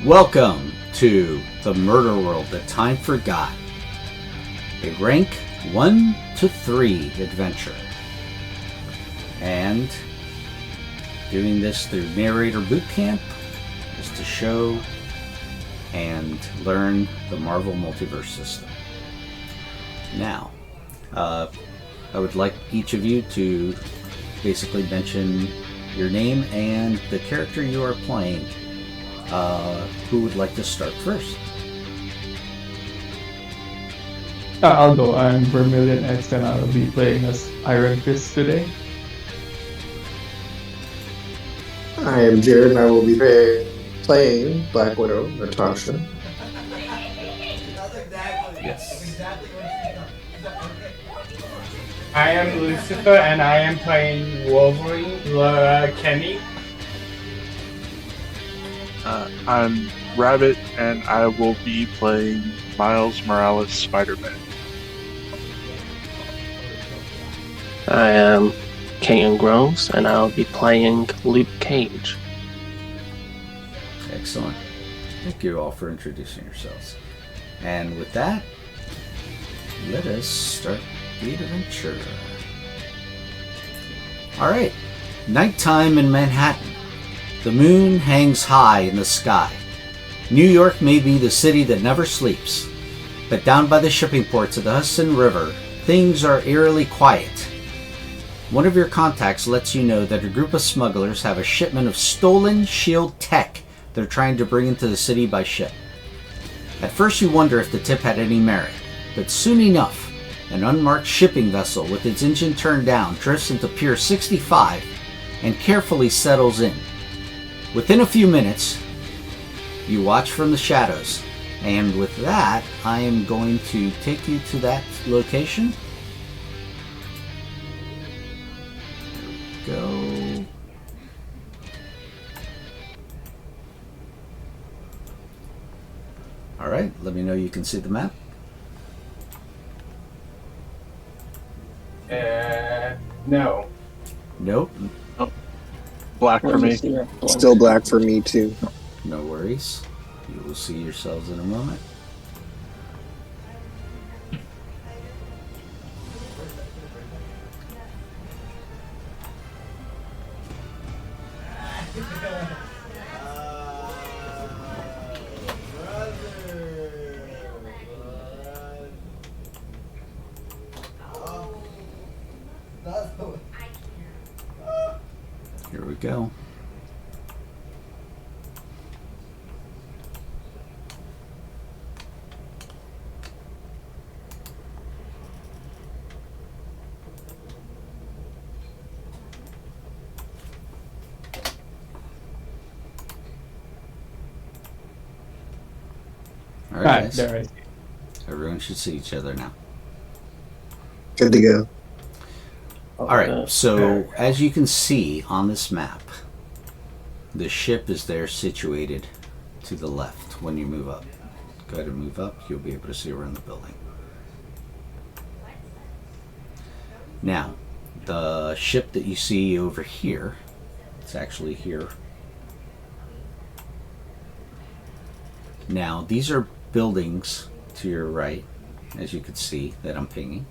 Welcome to the Murderworld that time forgot. A rank 1 to 3 adventure. And doing this through Narrator Bootcamp is to show and learn the Marvel Multiverse system. Now, I would like each of you to basically mention your name and the character you are playing. Who would like to start first? I'll go. I'm Vermilion X and I'll be playing as Iron Fist today. I am Jared and I will be playing Black Widow, Natasha. Yes. I am Lucifer and I am playing Wolverine, Kenny. I'm Rabbit, and I will be playing Miles Morales Spider-Man. I am King Groves, and I'll be playing Luke Cage. Excellent. Thank you all for introducing yourselves. And with that, let us start the adventure. Alright, nighttime in Manhattan. The moon hangs high in the sky. New York may be the city that never sleeps, but down by the shipping ports of the Hudson River, things are eerily quiet. One of your contacts lets you know that a group of smugglers have a shipment of stolen SHIELD tech they're trying to bring into the city by ship. At first you wonder if the tip had any merit, but soon enough, an unmarked shipping vessel with its engine turned down drifts into Pier 65 and carefully settles in. Within a few minutes, you watch from the shadows, and with that, I am going to take you to that location. There we go. Alright, let me know you can see the map. No. Nope. Black for me. Still black for me too. No worries. You will see yourselves in a moment. Here we go. All right, guys. There. Everyone should see each other now. Good to go. Alright, so as you can see on this map, the ship is there situated to the left when you move up. Go ahead and move up, you'll be able to see around the building. Now, the ship that you see over here, it's actually here. Now, these are buildings to your right, as you can see that I'm pinging.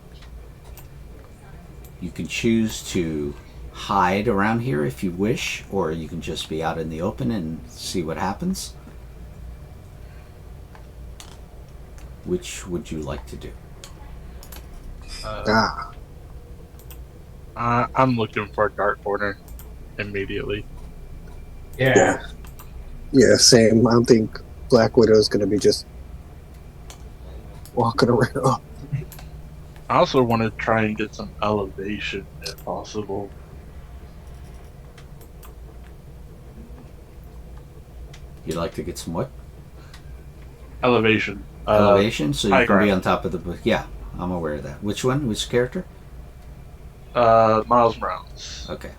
You can choose to hide around here if you wish, or you can just be out in the open and see what happens. Which would you like to do? I'm looking for a dark corner immediately. Yeah. Yeah, same. I don't think Black Widow is going to be just walking around. I also want to try and get some elevation if possible. You'd like to get some what? Elevation. Elevation, so you high can be ground. on top of the... Yeah, I'm aware of that. Which one? Which character? Miles Morales. Okay.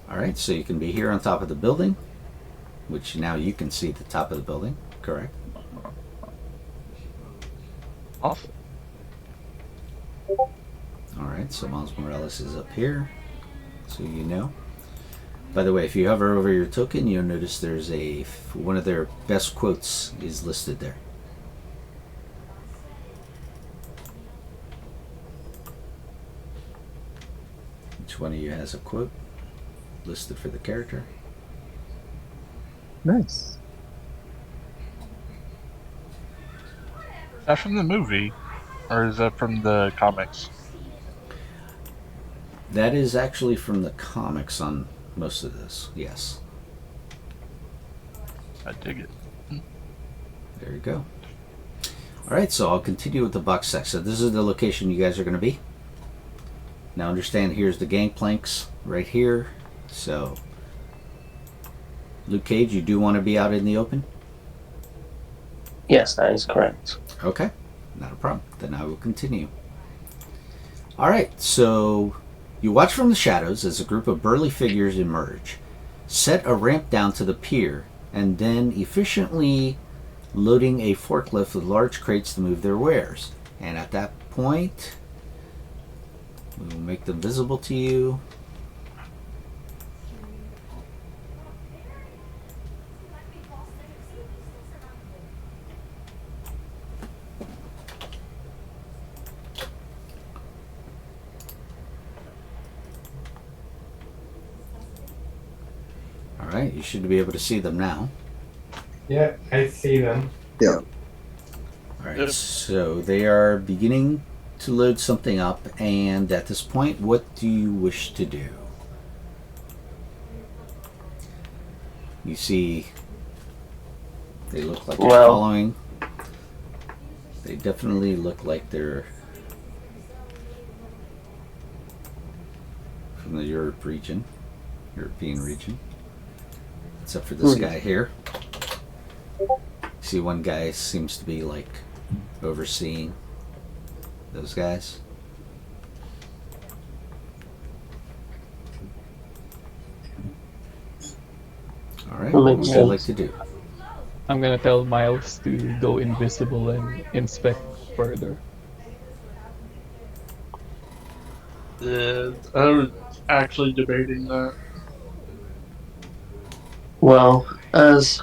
Alright, so you can be here on top of the building, which now you can see the top of the building, correct? Awesome. Alright, so Miles Morales is up here, so you know. By the way, if you hover over your token, you'll notice there's one of their best quotes is listed there. Each one of you has a quote listed for the character. Nice. Is that from the movie, or is that from the comics? That is actually from the comics on most of this, yes. I dig it. There you go. Alright, so I'll continue with the box set. So this is the location you guys are going to be. Now understand, here's the gangplanks right here. So, Luke Cage, you do want to be out in the open? Yes, that is correct. Okay, not a problem. Then I will continue. Alright, so you watch from the shadows as a group of burly figures emerge. Set a ramp down to the pier, and then efficiently loading a forklift with large crates to move their wares. And at that point, we will make them visible to you. Alright, you should be able to see them now. Yeah, I see them. Yeah. Alright, Yep. so they are beginning to load something up, and at this point, what do you wish to do? You see, they look like they're Well- following. They definitely look like they're from the European region. Except for this guy here. See, one guy seems to be like overseeing those guys. Alright, what would Makes you like sense. to do? I'm gonna tell Miles to go invisible and inspect further. Yeah, I was actually debating that. Well, as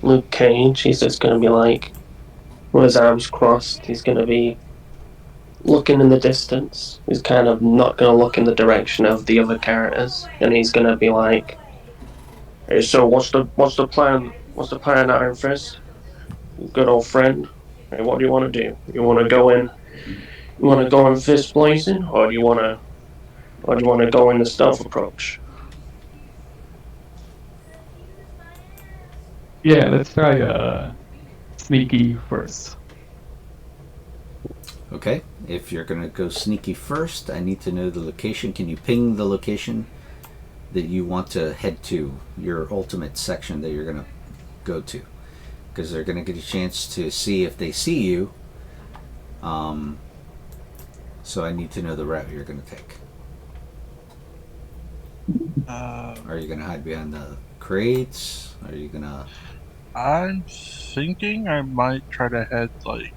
Luke Cage, he's just going to be like, with his arms crossed, he's going to be looking in the distance. He's kind of not going to look in the direction of the other characters, and he's going to be like, "Hey, so what's the plan? What's the plan, Iron Fist? Good old friend. Hey, what do you want to do? You want to go in? You want to go in fist blazing, or do you want to go in the stealth approach?" Yeah, let's try sneaky first. Okay, if you're going to go sneaky first, I need to know the location. Can you ping the location that you want to head to, your ultimate section that you're going to go to? Because they're going to get a chance to see if they see you. So I need to know the route you're going to take. Are you going to hide behind the crates? Are you going to... I'm thinking I might try to head like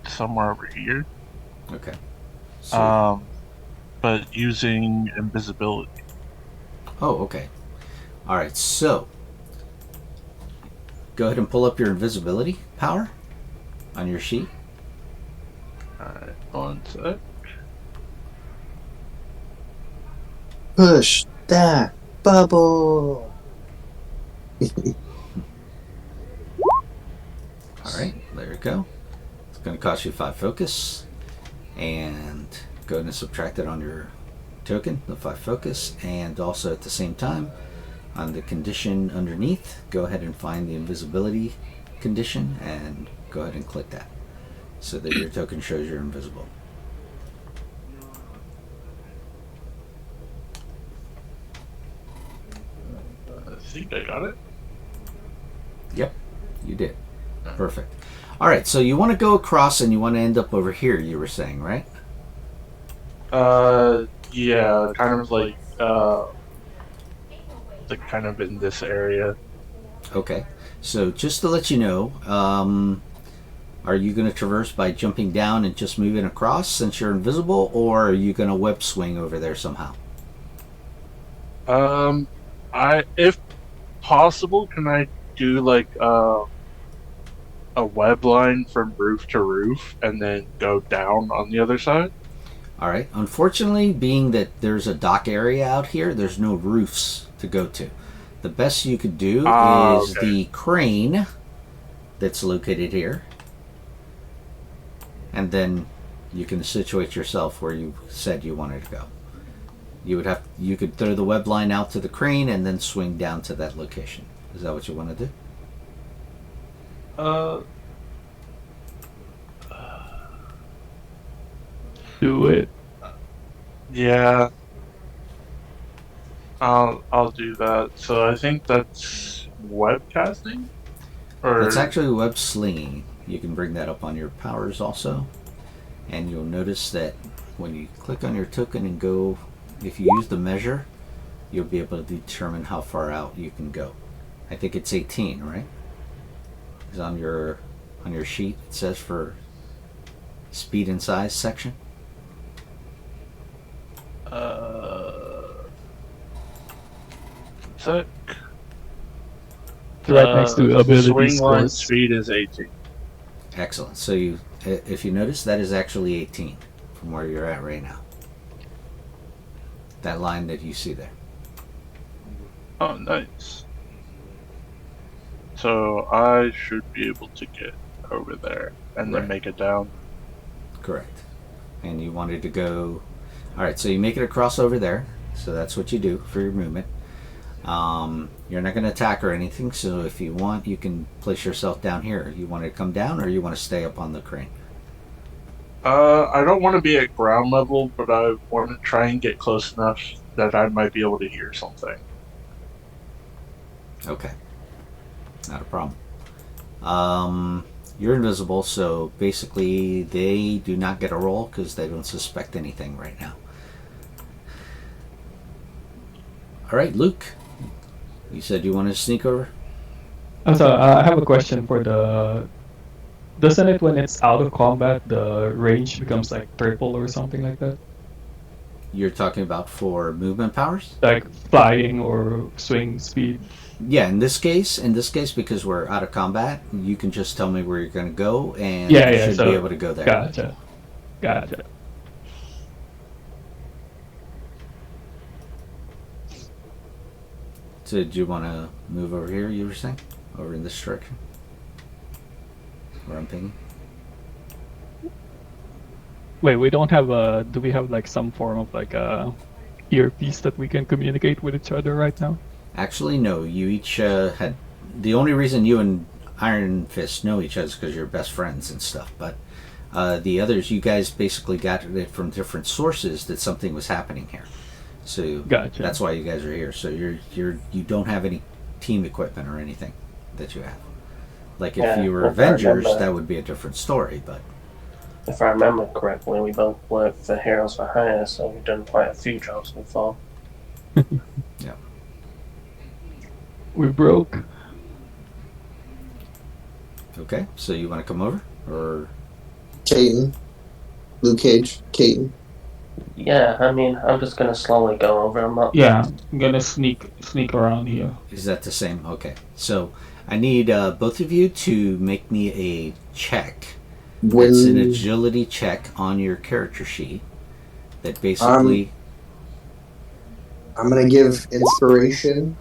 somewhere over here. Okay. So, But using invisibility. oh, okay. Alright, so go ahead and pull up your invisibility power on your sheet. Alright, 1 sec. Push that bubble. Alright, there you go. It's going to cost you 5 focus. And go ahead and subtract it on your token, the 5 focus. And also at the same time, on the condition underneath, go ahead and find the invisibility condition and go ahead and click that so that your token shows you're invisible. I think I got it. Yep, you did. Perfect. Alright, so you want to go across and you want to end up over here, you were saying, right? Yeah, kind of like kind of in this area. Okay. So just to let you know, are you going to traverse by jumping down and just moving across since you're invisible, or are you going to web swing over there somehow? If possible, can I do like a web line from roof to roof and then go down on the other side? All right. Unfortunately, being that there's a dock area out here, there's no roofs to go to. The best you could do is Okay. the crane that's located here. And then you can situate yourself where you said you wanted to go. You could throw the web line out to the crane and then swing down to that location. Is that what you want to do? Do it. Yeah. I'll do that. So I think that's webcasting? Or It's actually web slinging. You can bring that up on your powers also. And you'll notice that when you click on your token and go, if you use the measure, you'll be able to determine how far out you can go. I think it's 18, right? Because on your sheet it says for speed and size section. so Right next to ability swing line scores. speed is 18. Excellent. So if you notice, that is actually 18 from where you're at right now. That line that you see there. Oh, nice. So I should be able to get over there and then Right. make it down. Correct. And you wanted to go. All right, so you make it across over there. So that's what you do for your movement. You're not going to attack or anything, so if you want, you can place yourself down here. You want to come down, or you want to stay up on the crane? I don't want to be at ground level, but I want to try and get close enough that I might be able to hear something. Okay. Not a problem. You're invisible, so basically they do not get a roll because they don't suspect anything right now. All right, Luke. You said you wanted to sneak over? So I have a question for the. Doesn't it, when it's out of combat, the range becomes like triple or something like that? You're talking about for movement powers? Like flying or swing speed? Yeah, in this case, because we're out of combat, you can just tell me where you're going to go, and Yeah, you yeah, should so- be able to go there. Gotcha. So, do you want to move over here? You were saying, over in this direction, where I'm pinging. Wait, we don't have a. Do we have like some form of like a earpiece that we can communicate with each other right now? Actually, no. You each had. The only reason you and Iron Fist know each other is because you're best friends and stuff. But the others, you guys basically got it from different sources that something was happening here. So Gotcha. that's why you guys are here. So you don't have any team equipment or anything that you have. Like if Yeah, you were if I Avengers, remember. that would be a different story. But If I remember correctly, we both worked for Heroes for Hire, so we've done quite a few jobs before. We broke. okay. So you want to come over, or Caden. Luke Cage. Caden. Yeah, I mean, I'm just gonna slowly go over. I'm not. Yeah, I'm gonna sneak around here. is that the same? Okay. So I need both of you to make me a check. When It's an agility check on your character sheet that basically. I'm gonna give inspiration.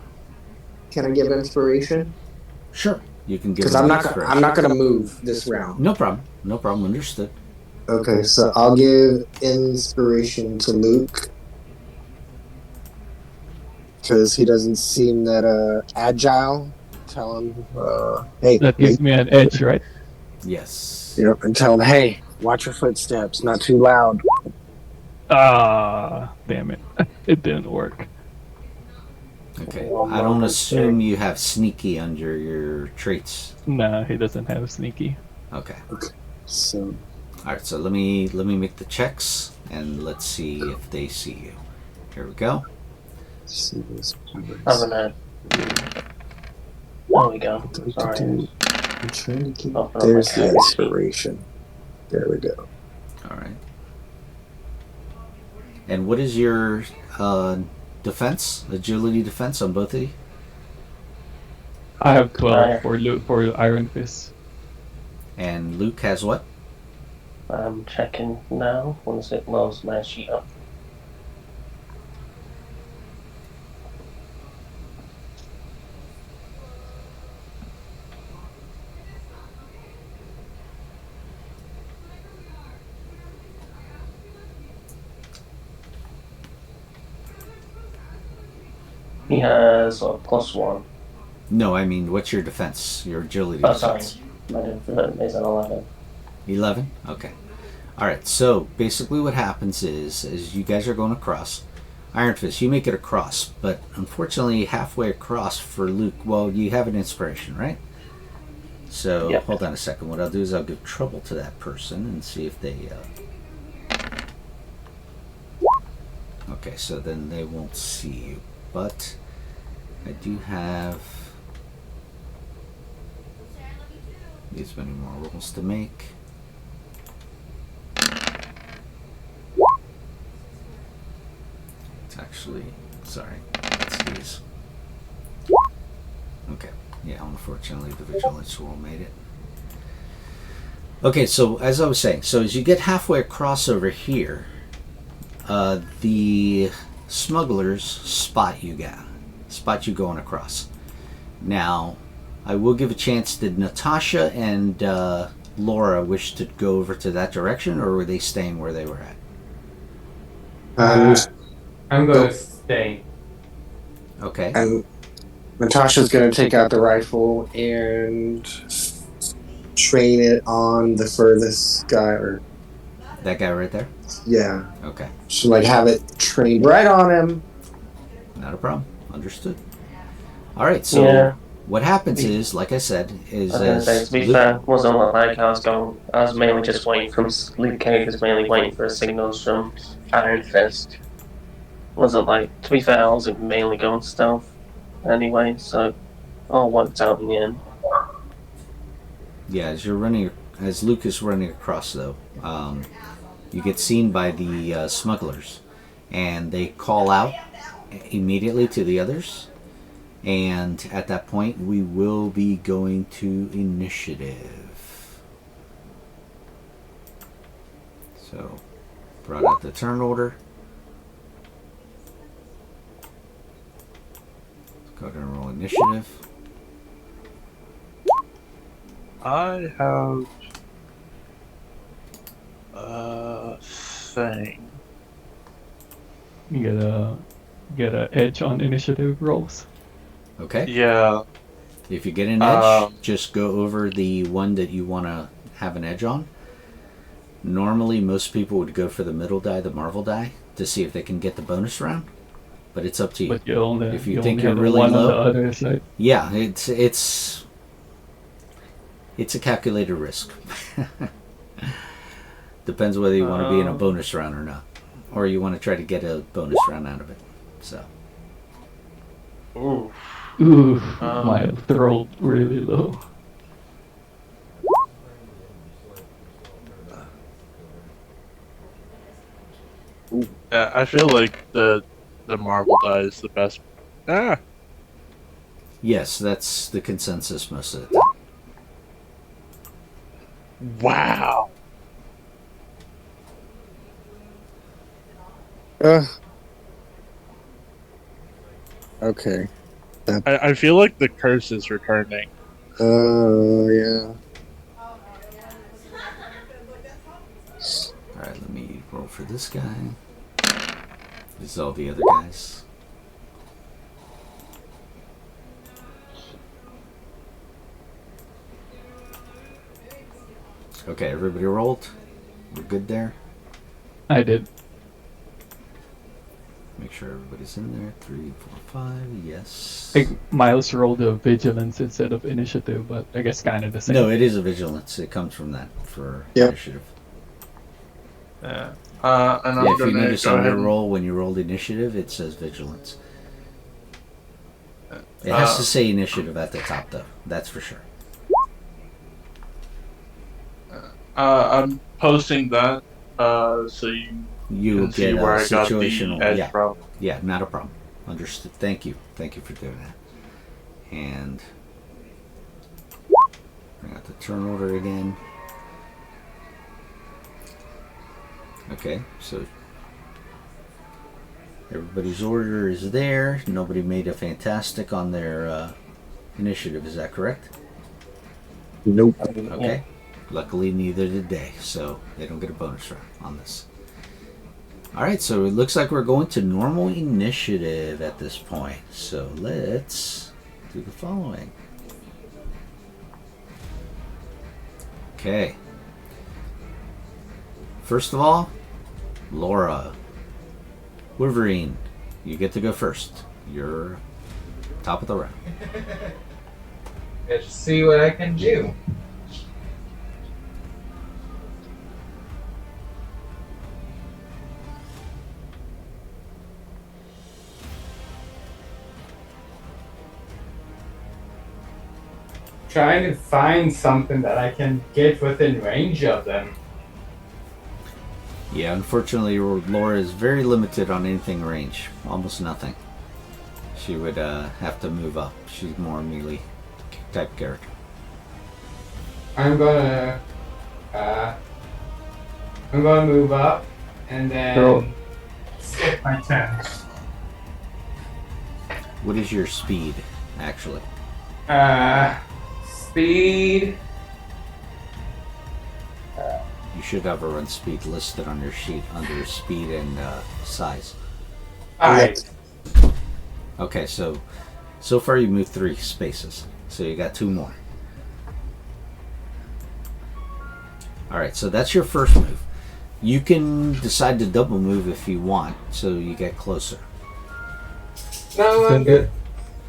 Can I give inspiration? Sure, you can give. Because them I'm not inspiration. gonna move this round. No problem. No problem. Understood. Okay, so I'll give inspiration to Luke because he doesn't seem that agile. Tell him, hey, That gives me an edge, right? Yes. yep, and tell him, hey, watch your footsteps, not too loud. Ah, damn it. It didn't work. Okay. I don't assume you have sneaky under your traits. Nah, he doesn't have sneaky. Okay. So All right. So let me make the checks and let's see if they see you. Here we go. see this. I'm gonna. There we go. Sorry. I'm trying to keep. Oh, There's okay. the inspiration. There we go. All right. And what is your defense, agility defense on both of you. I have 12 for Iron Fist. And Luke has what? I'm checking now. Once it loads my sheet up. He has a +1. No, I mean, what's your defense? Your agility Oh, sorry. defense? My defense is an 11. 11? Okay. Alright, so basically what happens is, as you guys are going across, Iron Fist, you make it across, but unfortunately halfway across for Luke, well, you have an inspiration, right? So, Yep. Hold on a second. What I'll do is I'll give trouble to that person and see if they... Okay, so then they won't see you. But I do have these many more rolls to make. It's actually, sorry, it's these. Okay, yeah, unfortunately the vigilance roll made it. Okay, so as I was saying, so as you get halfway across over here, the smugglers spot you going across. Now, I will give a chance. Did Natasha and Laura wish to go over to that direction, or were they staying where they were at? I'm going to stay. Okay. And Natasha's going to take out the rifle and train it on the furthest guy. Or That guy right there? yeah. Okay. She'll like have it trained right on him. Not a problem. Understood. Alright, so what happens is, like I said, is To be fair, wasn't like I was going. I was mainly just waiting from Luke Cage. Was mainly waiting for signals from Iron Fist. Wasn't like, to be fair, I wasn't mainly going stealth anyway, so all worked out in the end. Yeah, as Luke is running across, though, you get seen by the smugglers, and they call out immediately to the others, and at that point we will be going to initiative. So, brought out the turn order. Let's go ahead and roll initiative. I have a thing. You get a edge on initiative rolls. Okay. Yeah. If you get an edge, just go over the one that you want to have an edge on. Normally, most people would go for the middle die, the Marvel die, to see if they can get the bonus round. But it's up to you. But you only, if you you think only you're have really one low, on the other side. Yeah, it's a calculated risk. Depends whether you want to be in a bonus round or not, or you want to try to get a bonus round out of it. So. Ooh. Ooh, my throat really low. I feel like the Marvel die is the best. Yes, that's the consensus most of the time. Wow. Okay. I feel like the curse is returning. Oh, yeah. Alright, let me roll for this guy. This is all the other guys. Okay, everybody rolled. We're good there. I did. Make sure everybody's in there. 3, 4, 5. Yes. I think Miles rolled a vigilance instead of initiative, but I guess kind of the same. No, it is a vigilance. It comes from that for Yep. initiative. And I'm Yeah, if you gonna notice go on ahead your and- roll, when you rolled initiative, it says vigilance. It has to say initiative at the top, though. That's for sure. I'm posting that so you You can see get where a I got situational. the edge Yeah, from. yeah, not a problem. Understood. Thank you. Thank you for doing that. And bring out the turn order again. Okay, so everybody's order is there. Nobody made a fantastic on their initiative. Is that correct? Nope. Okay. Luckily, neither did they, so they don't get a bonus round on this. Alright, so it looks like we're going to normal initiative at this point. So let's do the following. Okay. First of all, Laura. Wolverine, you get to go first. You're top of the round. Let's see what I can do. Trying to find something that I can get within range of them. Yeah, unfortunately, Laura is very limited on anything range. Almost nothing. She would have to move up. She's more melee type character. I'm gonna move up and then skip my turn. What is your speed, actually? Speed. You should have a run speed listed on your sheet under speed and size. Alright. Okay, so far you moved 3 spaces. So you got 2 more. Alright, so that's your first move. You can decide to double move if you want, so you get closer. No, I'm good.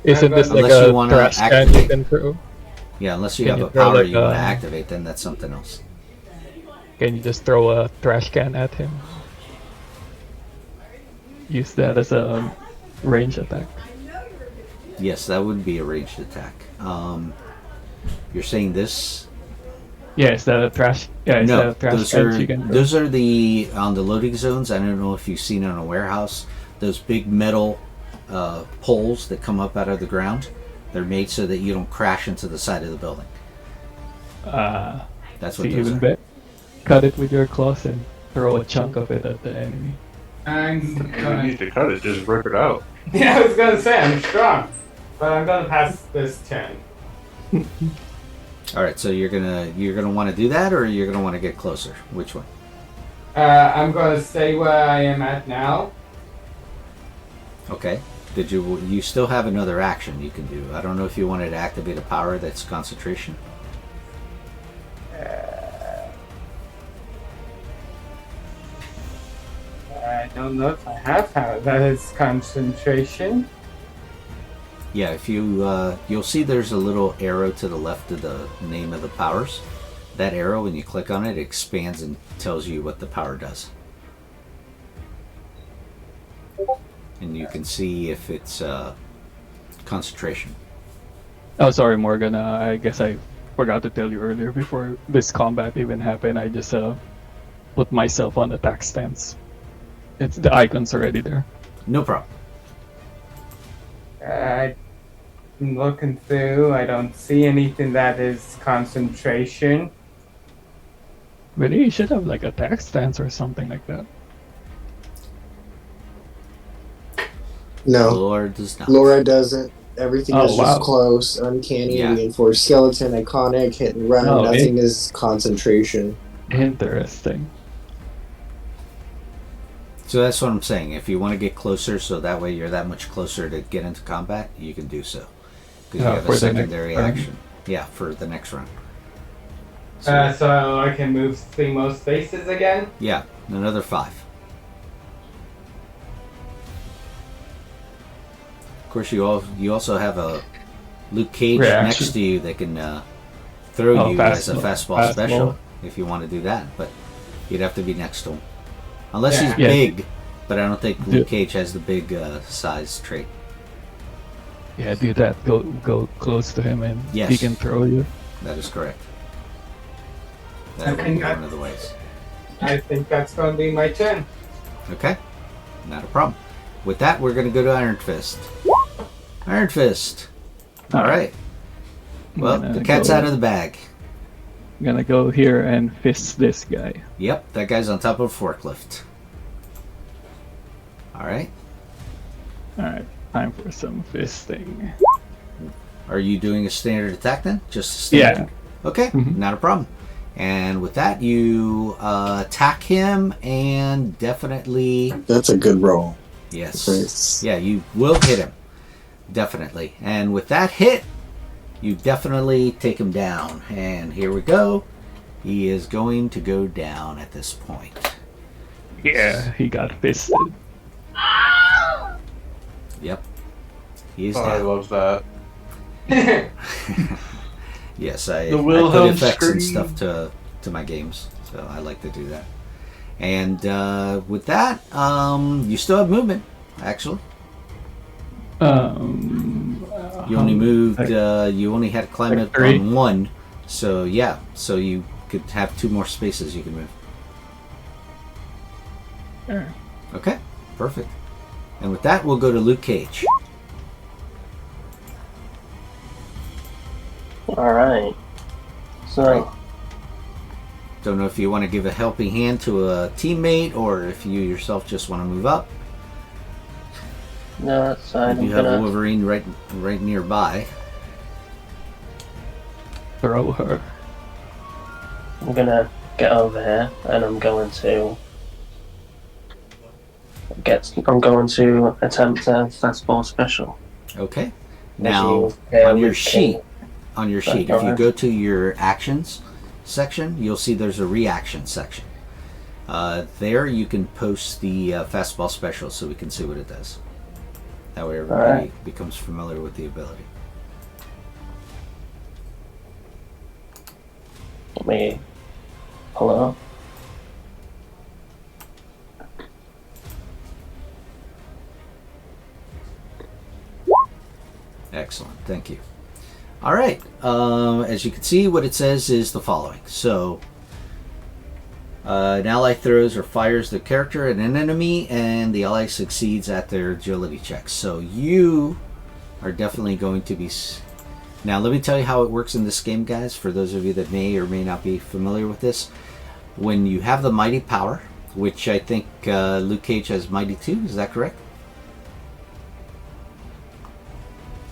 Isn't this like Unless you a wanna trash can activate. you can throw? Yeah, unless you Can have you a throw, power like, you want to activate, then that's something else. Can you just throw a trash can at him? Use that as a range attack. Yes, that would be a ranged attack. You're saying this? Yeah, is that a trash? Yeah, is that No, a trash those can are you can throw? those are the on the loading zones. I don't know if you've seen it in a warehouse. Those big metal poles that come up out of the ground. They're made so that you don't crash into the side of the building. That's So what you those even are. bet. Cut it with your claws and throw a chunk of it at the enemy. I'm You don't gonna. need to cut it, just rip it out. Yeah, I was gonna say I'm strong, but I'm gonna pass this turn. All right, so you're gonna want to do that, or you're gonna want to get closer. Which one? I'm gonna stay where I am at now. Okay. Did you still have another action you can do? I don't know if you wanted to activate a power that's concentration. I don't know if I have power. That is concentration. Yeah, if you'll see there's a little arrow to the left of the name of the powers. That arrow, when you click on it, expands and tells you what the power does. And you can see if it's concentration. Oh, sorry, Morgan. I guess I forgot to tell you earlier before this combat even happened. I just put myself on attack stance. It's the icons already there. No problem. I'm looking through. I don't see anything that is concentration. But you should have like attack stance or something like that. No, Laura does not. Laura doesn't. Everything Oh, is just wow. close, uncanny, Yeah. reinforced skeleton, iconic, hit and run. Oh, Nothing is concentration. Interesting. So that's what I'm saying. If you want to get closer, so that way you're that much closer to get into combat, you can do so. Because you have for a the next secondary round. action. Yeah, for the next round. So I can move 3 more spaces again. Yeah, another 5. Of course, you also have a Luke Cage Reaction. next to you that can throw Oh, you as a fastball. fastball special Fastball. if you want to do that. But you'd have to be next to him, unless he's Yeah. big. But I don't think Yeah. Luke Cage has the big size trait. Yeah, do that. Go close to him and Yes. he can throw you. That is correct. I That would think be I- one of the ways. I think that's gonna be my turn. Okay, not a problem. with that, we're going to go to Iron Fist. Iron Fist. All right. Well, the cat's out of the bag. I'm gonna go here and fist this guy. Yep, that guy's on top of a forklift. All right. Alright, time for some fisting. Are you doing a standard attack then? Just a standard? Yeah. Okay, not a problem. And with that, you attack him and definitely... That's a good roll. Yes. Nice. Yeah, you will hit him. Definitely. And with that hit, you definitely take him down. And here we go. He is going to go down at this point. Yeah, he got fisted. Yep. He is Oh, I down. love that. Yes, I The put Wilhelm effects and scream. stuff to my games, so I like to do that. And with that, you still have movement, actually. You only moved, you only had to climb like it 3? on 1, so yeah, so you could have 2 more spaces you can move. Sure. Okay, perfect. And with that, we'll go to Luke Cage. Alright. So, Right. Don't know if you want to give a helping hand to a teammate or if you yourself just want to move up. no, that's fine. You have Wolverine right nearby. Throw her. I'm gonna get over here and I'm going to attempt a fastball special. Okay. As Now, you hear on your with sheet, Right, if you alright. go to your actions section, you'll see there's a reaction section. There you can post the fastball special so we can see what it does. That way everybody Alright. becomes familiar with the ability. Let me pull it up. Excellent, thank you. All right, as you can see, what it says is the following. So, an ally throws or fires the character at an enemy, and the ally succeeds at their agility checks. So you are definitely going to be... Now, let me tell you how it works in this game, guys, for those of you that may or may not be familiar with this. When you have the Mighty Power, which I think Luke Cage has Mighty 2, is that correct?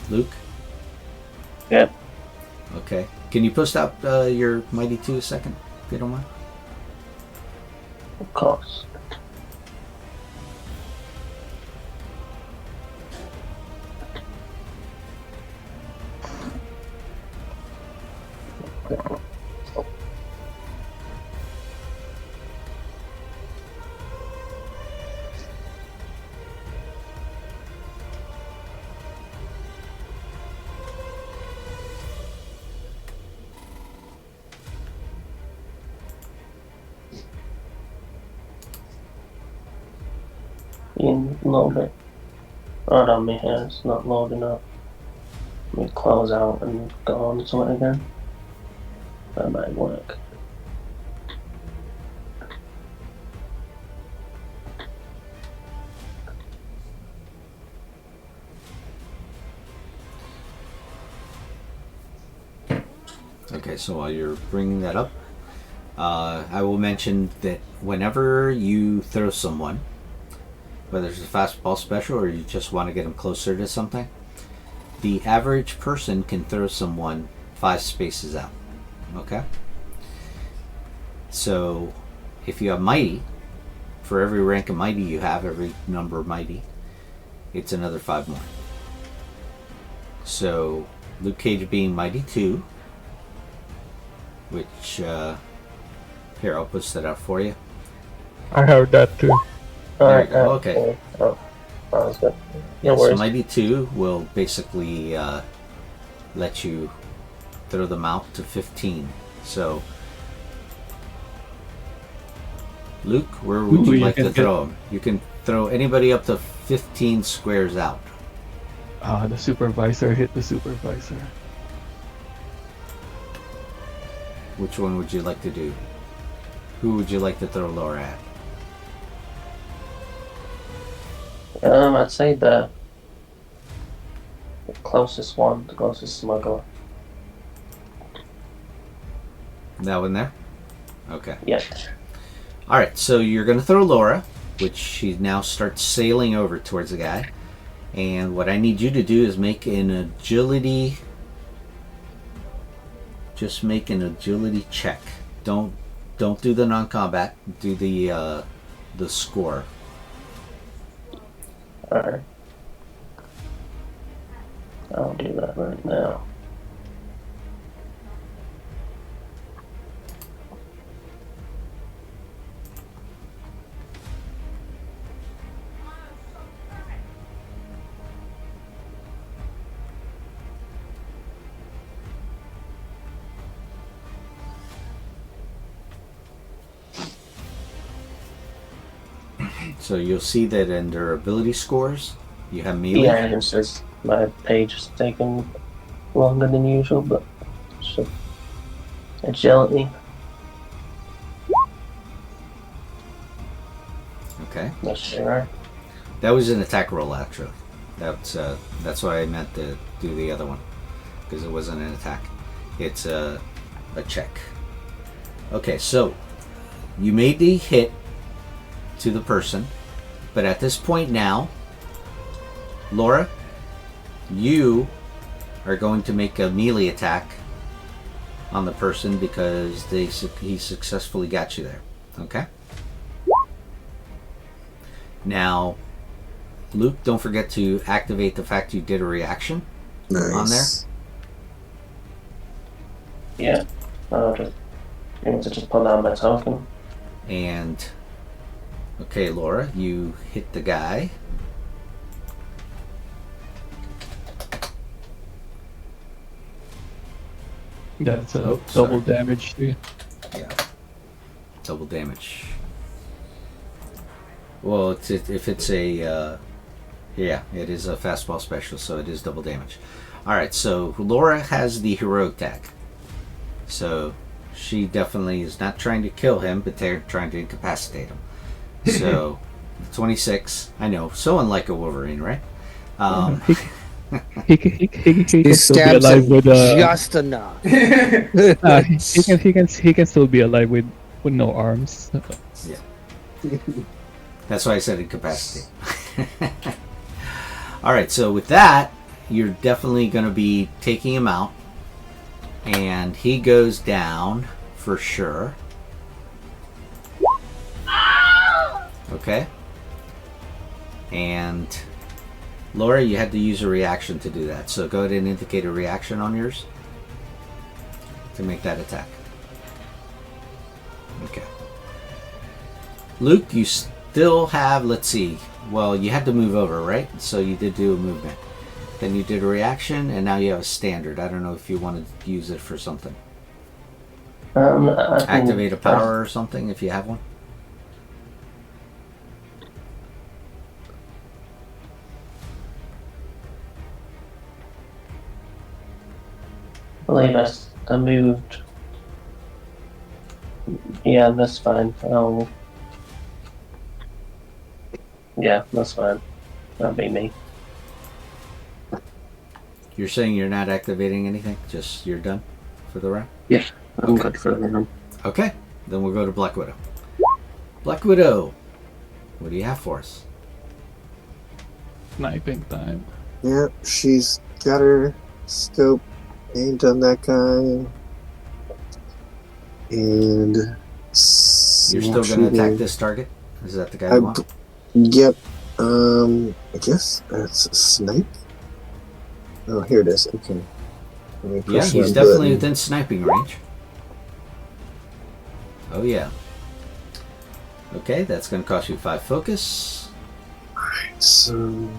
Luke? Yep. Okay. Can you post out your Mighty 2 a second, if you don't mind? Of course. In a little bit. Right on me here, it's not loading up. Let me close out and go on to it again. That might work. Okay, so while you're bringing that up, I will mention that whenever you throw someone, whether it's a fastball special or you just want to get them closer to something, the average person can throw someone 5 spaces out. Okay? So, if you have Mighty, for every rank of Mighty you have, every number of Mighty, it's another 5 more. So, Luke Cage being Mighty 2, which, here, I'll post that out for you. I heard that too. There you go, okay. Oh, that was good. Yeah, No so worries. Mighty 2 will basically let you throw them out to 15. So, Luke, where would Ooh, you you like can to get- throw them? You can throw anybody up to 15 squares out. The supervisor hit the supervisor. Which one would you like to do? Who would you like to throw lower at? I'd say the closest one, the closest smuggler. That one there? Okay. Yeah. Alright, so you're going to throw Laura, which she now starts sailing over towards the guy. And what I need you to do is make an agility... Just make an agility check. Don't do the non-combat. Do the score. Alright. I'll do that right now. So you'll see that under ability scores, you have melee. Yeah, it says my page is taking longer than usual, but so agility. Okay. That's sure. That was an attack roll, actually. That's why I meant to do the other one, because it wasn't an attack. It's a check. Okay, so you made the hit to the person, but at this point now, Laura, you are going to make a melee attack on the person because he successfully got you there. Okay? Now, Luke, don't forget to activate the fact you did a reaction on there. Yeah. I need to just pull down my token. And okay, Laura, you hit the guy. That's Oh, double sorry. damage to you. Yeah. Double damage. Well, if it's a... yeah, it is a fastball special, so it is double damage. Alright, so Laura has the heroic tag. So she definitely is not trying to kill him, but they're trying to incapacitate him. So, 26. I know, so unlike a Wolverine, right? He can still be stabs alive him with just enough. he can still be alive with no arms. Yeah. That's why I said incapacitate. Alright, so with that, you're definitely going to be taking him out. And he goes down for sure. Okay. And Laura, you had to use a reaction to do that. So go ahead and indicate a reaction on yours to make that attack. Okay. Luke, you still have, let's see, well, you had to move over, right? So you did do a movement. Then you did a reaction, and now you have a standard. I don't know if you want to use it for something. Activate a power or something if you have one. I believe I moved. Yeah, that's fine. Yeah, that's fine. That'll be me. You're saying you're not activating anything? Just you're done for the round? Yeah, I'm good for the round. Okay, then we'll go to Black Widow. Black Widow, what do you have for us? Sniping time. Yep, she's got her scope aimed on that guy. And You're still going to attack this target? Is that the guy you want? Yep. I guess that's a snipe. Oh, here it is. Okay. Let me Yeah, push he's one definitely button. within sniping range. Oh yeah. Okay, that's going to cost you 5 focus. Alright, so...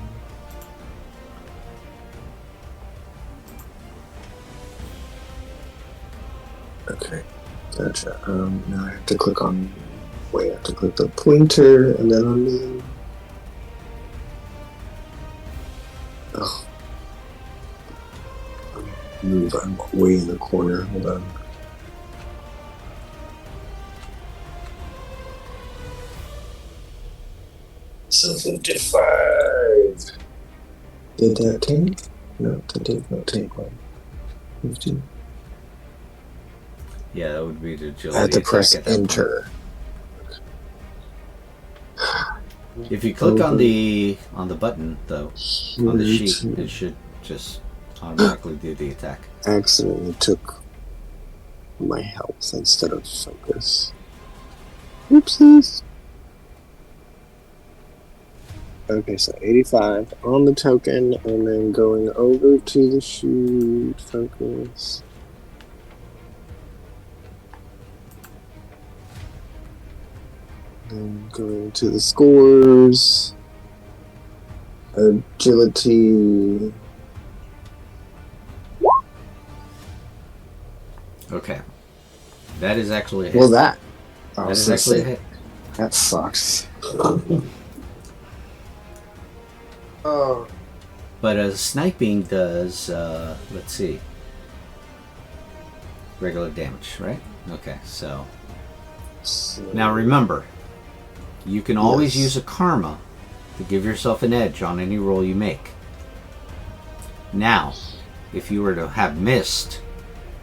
Okay, gotcha. Now I have to click on... Wait, I have to click the pointer and then on me. Oh. Move, I'm way in the corner. Hold on. So 55. Did that take? No, that did not take one. 15. Yeah, that would be the agility. I had to attack press at that point. enter. If you click on the button though, on the Here sheet, to- it should just automatically do the attack. accidentally took my health instead of focus. Oopsies. Okay, so 85 on the token, and then going over to the sheet, focus. Then going to the scores. Agility. Okay, that is actually a hit. Well, that. That is actually a hit. That sucks. Oh. But sniping does, let's see, regular damage, right? Okay, so now remember, you can always Yes. use a karma to give yourself an edge on any roll you make. Now, if you were to have missed,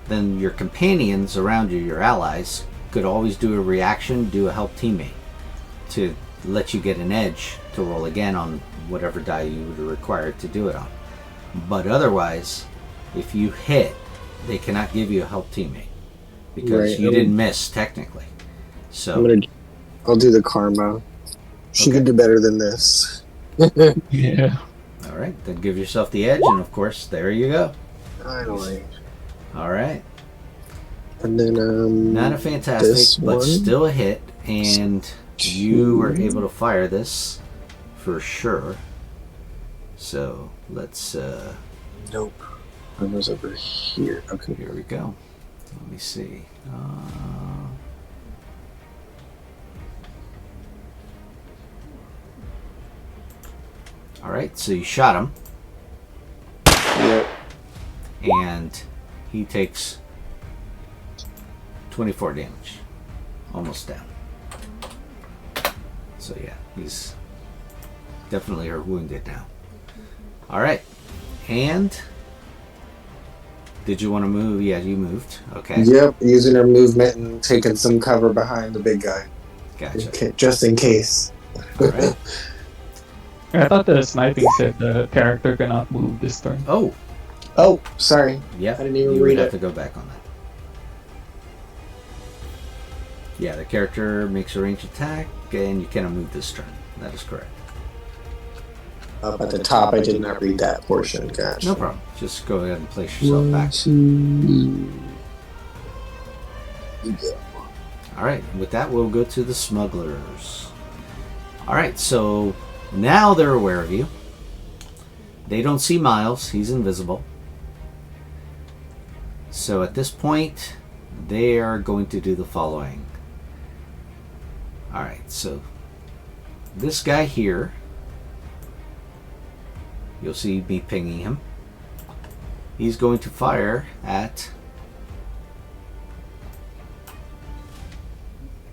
then your companions around you, your allies, could always do a reaction, do a help teammate to let you get an edge to roll again on whatever die you would require to do it on. But otherwise, if you hit, they cannot give you a help teammate because Right. you didn't miss technically. So I'll do the karma. She Okay. could do better than this. Yeah. all right, then give yourself the edge, and of course, there you go. Finally. All right, And then not a this fantastic, but one. still a hit, and you were able to fire this for sure. So let's Nope. I was over here. Okay. here we go. Let me see. All right, so you shot him, Yep. and he takes 24 damage, almost down. So yeah, he's definitely wounded now. All right, and did you want to move? Yeah, you moved. Okay, Yep. Using her movement and taking some cover behind the big guy. gotcha. Okay, just in case. All right. I thought the sniping said the character cannot move this turn. Oh, Oh, sorry. yeah. I didn't even you would read have it. to go back on that. Yeah, the character makes a ranged attack, and you cannot move this turn. That is correct. Up at the top, I did not read that portion. Gotcha. No problem. Just go ahead and place yourself back. All right. With that, we'll go to the smugglers. All right. So now they're aware of you. They don't see Miles. He's invisible. So at this point, they are going to do the following. All right. So this guy here, you'll see me pinging him. He's going to fire at...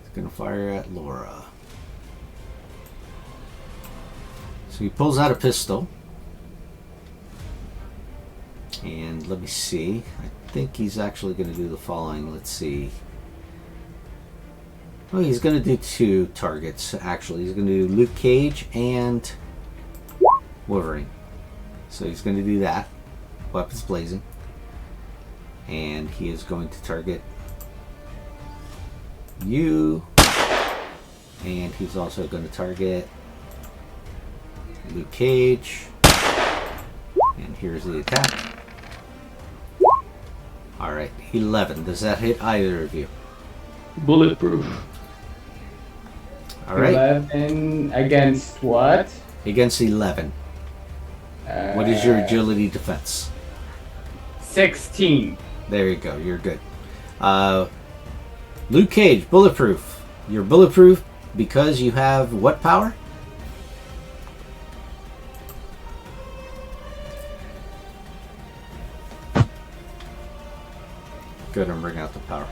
He's going to fire at Laura. So he pulls out a pistol. And let me see. I think he's actually going to do the following. Let's see. Oh, he's going to do two targets, actually. He's going to do Luke Cage and Wolverine. So he's going to do that. Weapons blazing. And he is going to target you. And he's also going to target Luke Cage. And here's the attack. Alright, 11. Does that hit either of you? Bulletproof. Alright, 11 against what? against 11. What is your agility defense? 16. There you go, you're good. Luke Cage, bulletproof. You're bulletproof because you have what power? Good, I'm bringing out the power.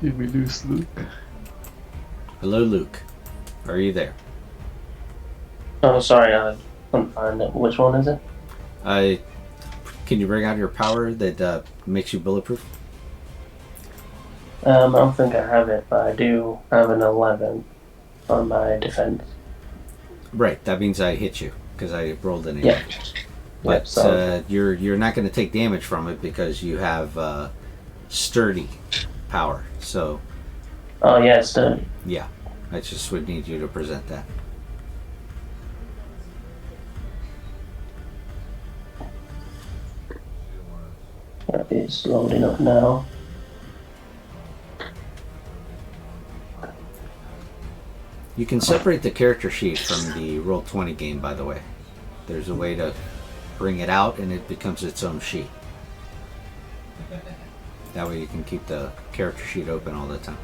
Did we lose Luke? Hello, Luke. Are you there? Oh, sorry, I couldn't find it. Which one is it? Can you bring out your power that makes you bulletproof? I don't think I have it, but I do have an 11 on my defense. Right, that means I hit you because I rolled an 8. Yeah. But Yep, so you're not going to take damage from it because you have sturdy power. So oh yeah, it's done. yeah, I just would need you to present that. That is loading up now. You can separate the character sheet from the Roll20 game, by the way. There's a way to bring it out and it becomes its own sheet. That way you can keep the character sheet open all the time.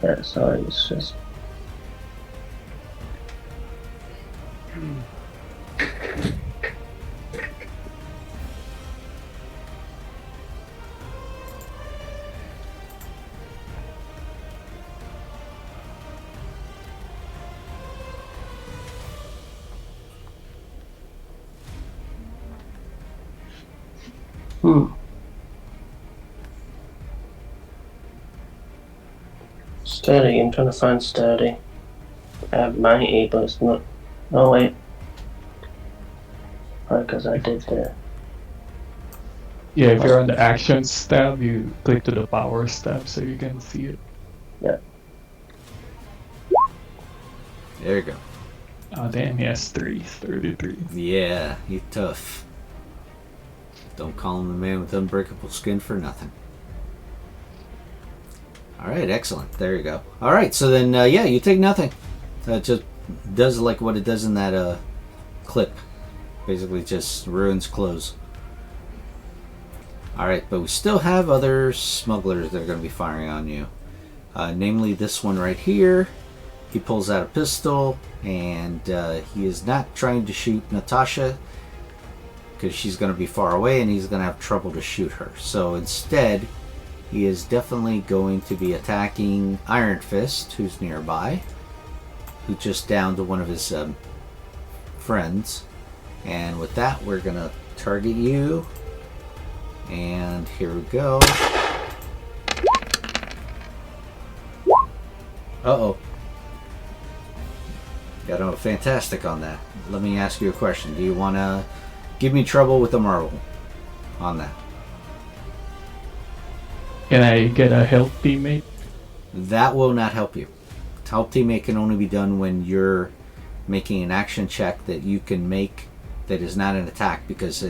Yeah, sorry, it's just. Sturdy, I'm trying to find sturdy. I have mighty, but it's not. Oh, wait. Because I did that. Yeah, if you're on the actions tab, you click to the powers tab so you can see it. Yeah. There you go. Oh damn, he has 33. Yeah, he's tough. Don't call him the man with unbreakable skin for nothing. Alright, excellent. There you go. Alright, so then, yeah, you take nothing. It just does like what it does in that clip. Basically just ruins clothes. Alright, but we still have other smugglers that are going to be firing on you. Namely this one right here. He pulls out a pistol, and he is not trying to shoot Natasha because she's going to be far away and he's going to have trouble to shoot her. So instead, he is definitely going to be attacking Iron Fist, who's nearby, who just downed one of his friends. And with that, we're going to target you. And here we go. Uh-oh. Got a fantastic on that. Let me ask you a question. Do you want to give me trouble with the marble on that? Can I get a help teammate? That will not help you. Help teammate can only be done when you're making an action check that you can make that is not an attack, because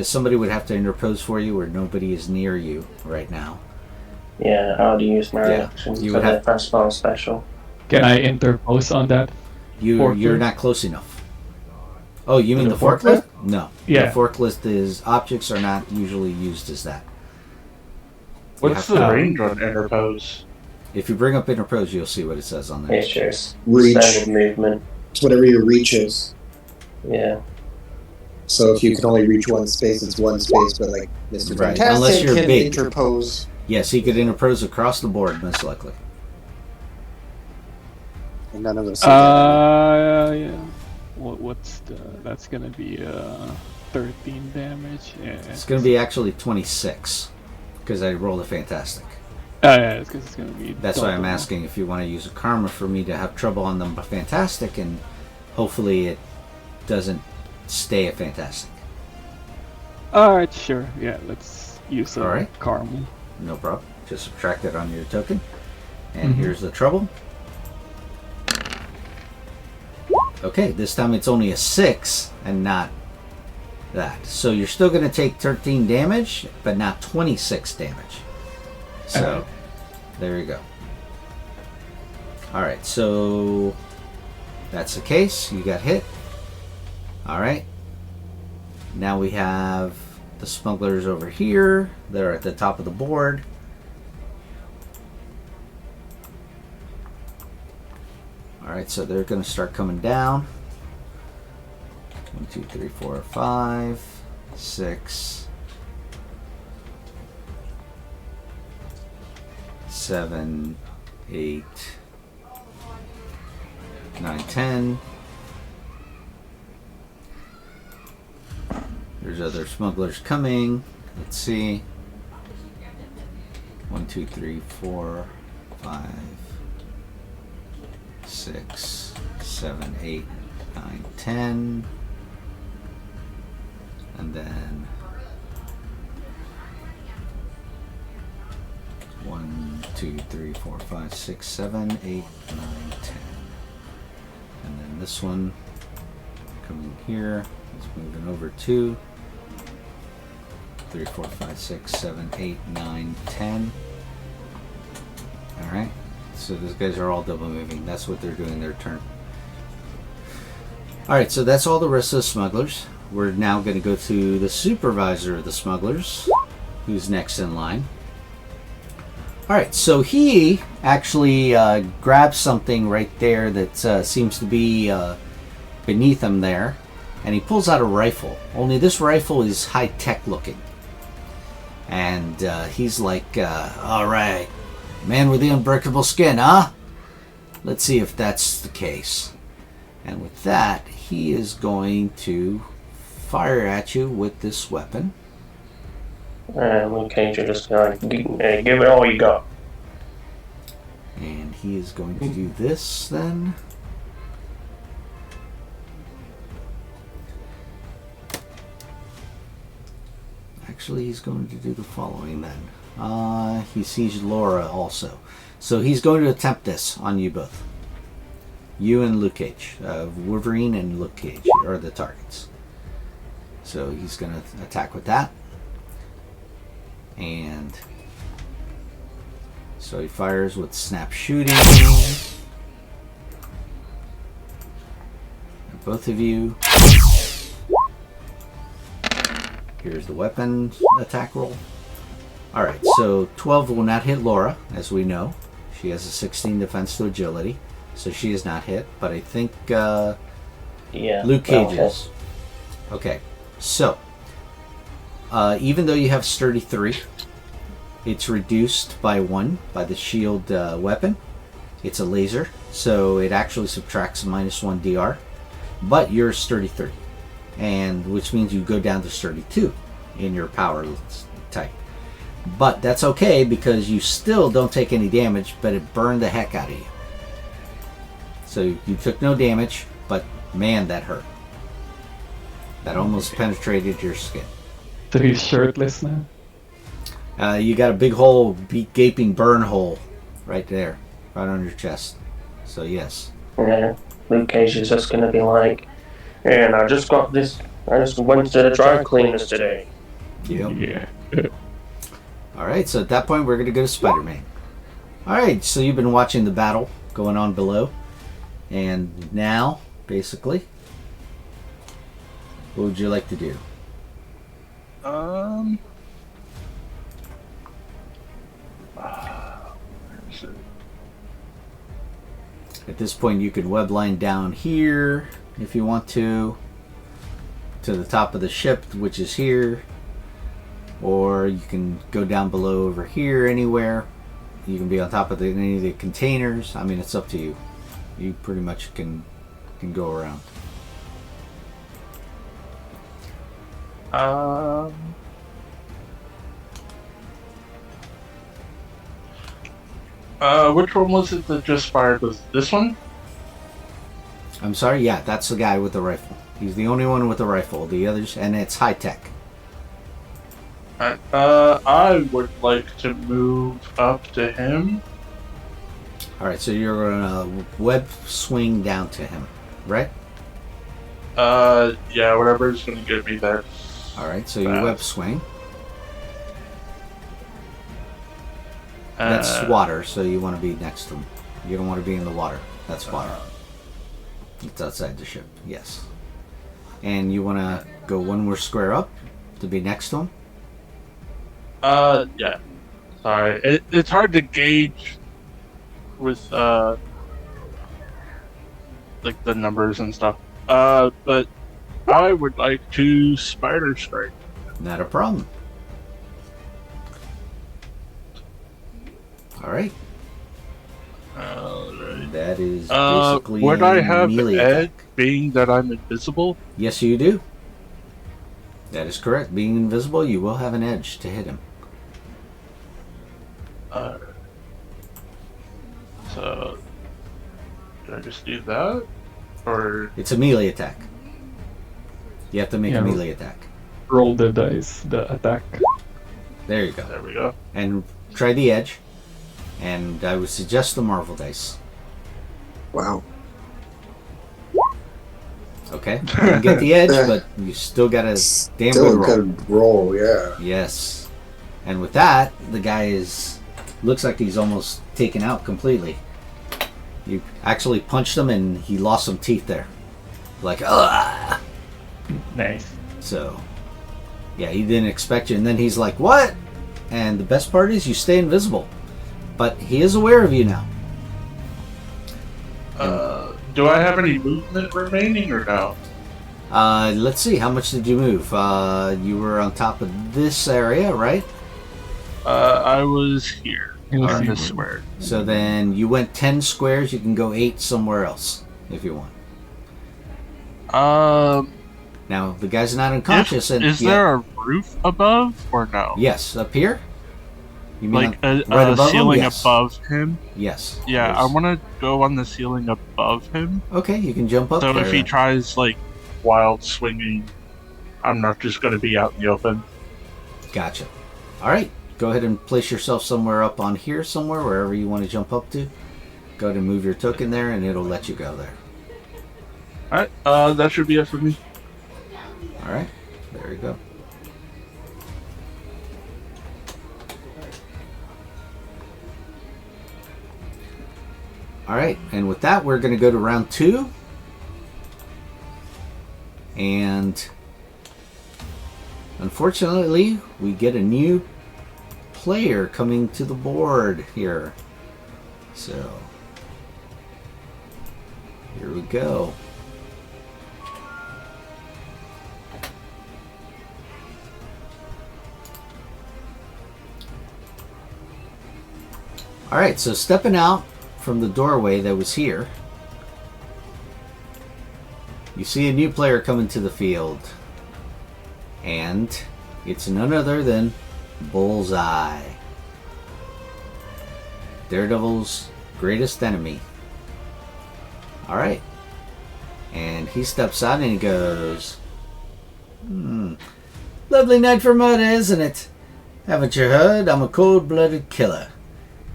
somebody would have to interpose for you, or nobody is near you right now. Yeah, how do you use my Yeah, actions you for would the have- fastball special? Can I interpose on that? You're not close enough. Oh, you mean The the forklift? No. Yeah. The forklift is, objects are not usually used as that. What's You the have to- range on interpose? If you bring up interpose, you'll see what it says on there. It's just Reach. standard movement. It's whatever your reach is. Yeah. So if you can only reach one space, it's one space. But like Mr. Right, Fantastic unless you're can big. interpose. Yes, he could interpose across the board, most likely. And none of us. Yeah. That's gonna be 13 damage. Yeah. It's going to be actually 26, because I rolled a fantastic. Yeah, it's because it's gonna be. That's why I'm double. asking if you want to use a karma for me to have trouble on them, but fantastic, and hopefully it doesn't stay a fantastic. Alright, sure. Yeah, let's use a Alright. caramel. No problem. Just subtract it on your token. And Mhm. here's the trouble. Okay, this time it's only a 6 and not that. So you're still going to take 13 damage, but not 26 damage. So, Alright. there you go. Alright, so that's the case. You got hit. Alright. Now we have the smugglers over here. They're at the top of the board. Alright, so they're going to start coming down. 1, 2, 3, 4, 5, 6, 7, 8, 9, 10. There's other smugglers coming. Let's see. 1, 2, 3, 4, 5, 6, 7, 8, 9, 10. And then 1, 2, 3, 4, 5, 6, 7, 8, 9, 10. And then this one coming here. It's moving over 2, 3, 4, 5, 6, 7, 8, 9, 10. Alright. So those guys are all double moving. That's what they're doing their turn. Alright, so that's all the rest of the smugglers. We're now going to go to the supervisor of the smugglers, who's next in line. Alright, so he actually grabs something right there that seems to be beneath him there, and he pulls out a rifle. Only this rifle is high-tech looking. And he's like, alright, man with the unbreakable skin, huh? Let's see if that's the case. And with that, he is going to fire at you with this weapon. Luke Cage, you're just gonna give it all you got. And he is going to do this then. Actually, he's going to do the following then. He sees Laura also. So he's going to attempt this on you both. You and Luke Cage. Wolverine and Luke Cage are the targets. So he's going to attack with that. And so he fires with snap shooting. And both of you. Here's the weapon attack roll. Alright, so 12 will not hit Laura, as we know. She has a 16 defense to agility, so she is not hit. But I think Luke Cage is. Okay, so even though you have sturdy 3, it's reduced by 1 by the shield weapon. It's a laser, so it actually subtracts -1 DR. But you're sturdy 3, and which means you go down to sturdy 2 in your power type. But that's okay because you still don't take any damage, but it burned the heck out of you. So you took no damage, but man, that hurt. That almost penetrated your skin. So he's shirtless now? You got a big hole, gaping burn hole right there, right on your chest. So yes. Yeah, Luke Cage is just gonna be like, and I just got this. I just went to the dry cleaners today. Yep. Yeah. Alright, so at that point we're going to go to Spider-Man. Alright, so you've been watching the battle going on below. And now, basically, what would you like to do? At this point you could webline down here if you want to the top of the ship, which is here. Or you can go down below over here anywhere. You can be on top of any of the containers. I mean, it's up to you. You pretty much can go around. Which one was it that just fired? Was this one? I'm sorry? Yeah, that's the guy with the rifle. He's the only one with the rifle. The others, and it's high tech. I would like to move up to him. Alright, so you're gonna web swing down to him, right? Yeah, whatever's gonna get me there. Alright, so you web swing. That's water, so you want to be next to him. You don't want to be in the water. That's water. It's outside the ship, yes. And you want to go one more square up to be next to him? Yeah. Sorry, it's hard to gauge with like the numbers and stuff. But I would like to spider strike. Not a problem. All right. Alright. That is basically Would I have melee edge attack. being that I'm invisible? Yes, you do. That is correct. Being invisible, you will have an edge to hit him. So, can I just do that? Or It's a melee attack. You have to make Yeah. a melee attack. Roll the dice, the attack. There you go. there we go. And try the edge. And I would suggest the Marvel dice. Wow. Okay? You can get the edge, but you still got a damn Still good roll. good roll, yeah. Yes. And with that, the guy looks like he's almost taken out completely. You actually punched him and he lost some teeth there. Like, ah! Nice. So, yeah, he didn't expect you. And then he's like, what? And the best part is you stay invisible. But he is aware of you now. Do I have any movement remaining or no? Let's see, how much did you move? You were on top of this area, right? I was here. On this square. So then you went 10 squares, you can go 8 somewhere else if you want. Now, the guy's not unconscious. Is there a roof above or no? Yes, up here? You mean Like a right above him? ceiling Yes. above him? Yes. Yeah, I There's- want to go on the ceiling above him. Okay, you can jump up So there. if he tries like wild swinging, I'm not just going to be out in the open. Gotcha. Alright, go ahead and place yourself somewhere up on here somewhere, wherever you want to jump up to. Go ahead and move your token there and it'll let you go there. Alright, that should be it for me. Alright, there you go. Alright, and with that, we're going to go to round 2. And unfortunately, we get a new player coming to the board here. So, here we go. Alright, so stepping out from the doorway that was here, you see a new player coming to the field. And it's none other than Bullseye, Daredevil's greatest enemy. Alright. And he steps out and he goes, lovely night for murder, isn't it? Haven't you heard? I'm a cold-blooded killer.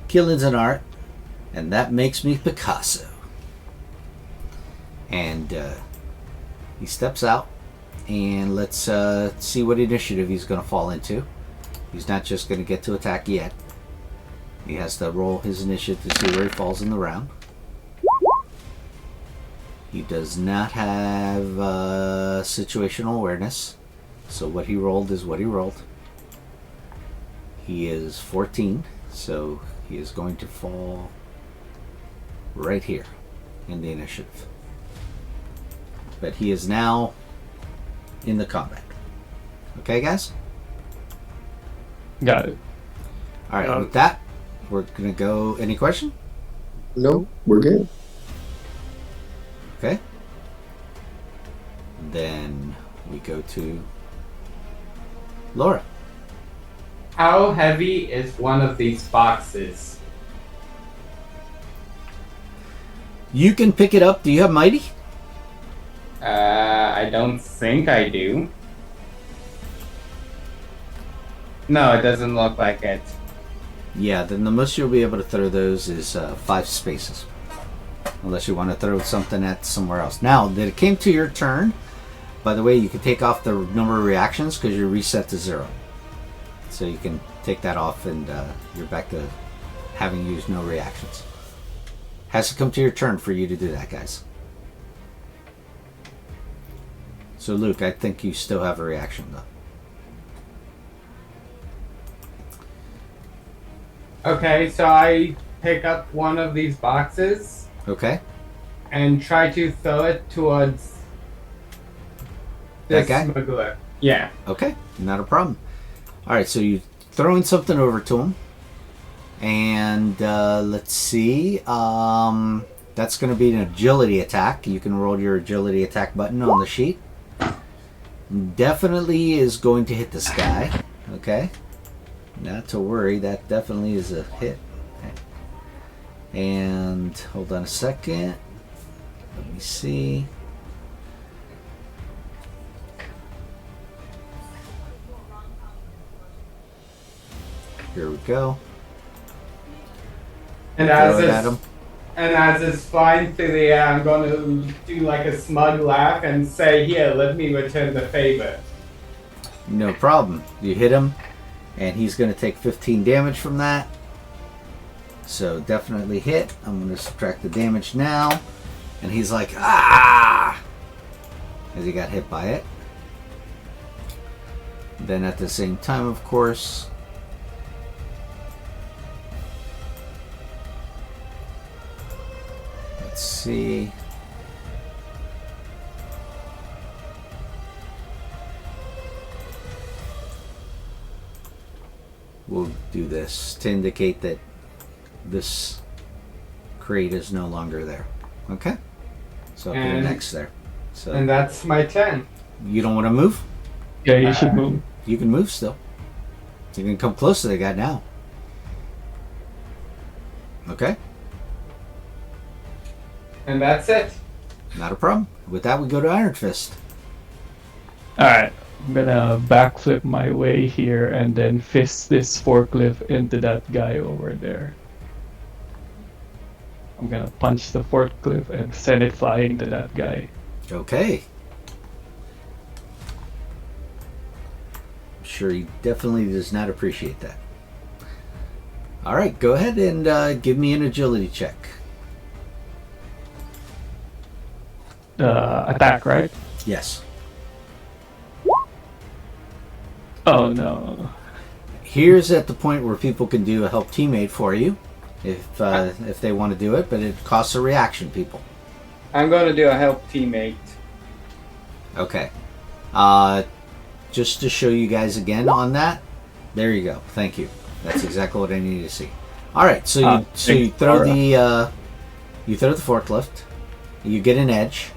Killing's an art, and that makes me Picasso. And he steps out, and let's see what initiative he's going to fall into. He's not just going to get to attack yet. He has to roll his initiative to see where he falls in the round. He does not have situational awareness, so what he rolled is what he rolled. He is 14, so he is going to fall right here in the initiative. But he is now in the combat. Okay, guys? Got it. Alright, with that, we're going to go... Any question? No, we're good. Okay. Then we go to Laura. How heavy is one of these boxes? You can pick it up. Do you have Mighty? I don't think I do. No, it doesn't look like it. Yeah, then the most you'll be able to throw those is 5 spaces. Unless you want to throw something at somewhere else. Now, that it came to your turn, by the way, you can take off the number of reactions because you're reset to 0. So you can take that off and you're back to having used no reactions. Has to come to your turn for you to do that, guys. So Luke, I think you still have a reaction though. Okay, so I pick up one of these boxes Okay. and try to throw it towards That guy? Smuggler. Yeah. Okay, not a problem. Alright, so you throwing something over to him. And let's see. That's going to be an agility attack. You can roll your agility attack button on the sheet. Definitely is going to hit this guy. Okay. Not to worry, that definitely is a hit. Okay. And hold on a second. Let me see. Here we go. And Throw it at him. as it's flying through the air, I'm going to do like a smug laugh and say, "Here, let me return the favor." No problem. You hit him, and he's going to take 15 damage from that. So definitely hit. I'm going to subtract the damage now. And he's like, ah! As he got hit by it. Then at the same time, of course, let's see. We'll do this to indicate that this crate is no longer there. Okay? So I'll put an X there. So And that's my turn. you don't want to move? Yeah, you should move. You can move still. You can come close to the guy now. Okay? And that's it. Not a problem. With that, we go to Iron Fist. Alright, I'm gonna backflip my way here and then fist this forklift into that guy over there. I'm gonna punch the forklift and send it flying to that guy. Okay. I'm sure he definitely does not appreciate that. Alright, go ahead and give me an agility check. Attack, right? Yes. Oh no. Here's at the point where people can do a help teammate for you if they want to do it, but it costs a reaction, people. I'm going to do a help teammate. Okay. Just to show you guys again on that. There you go. Thank you. That's exactly what I needed to see. All right. So you throw the forklift. You get an edge.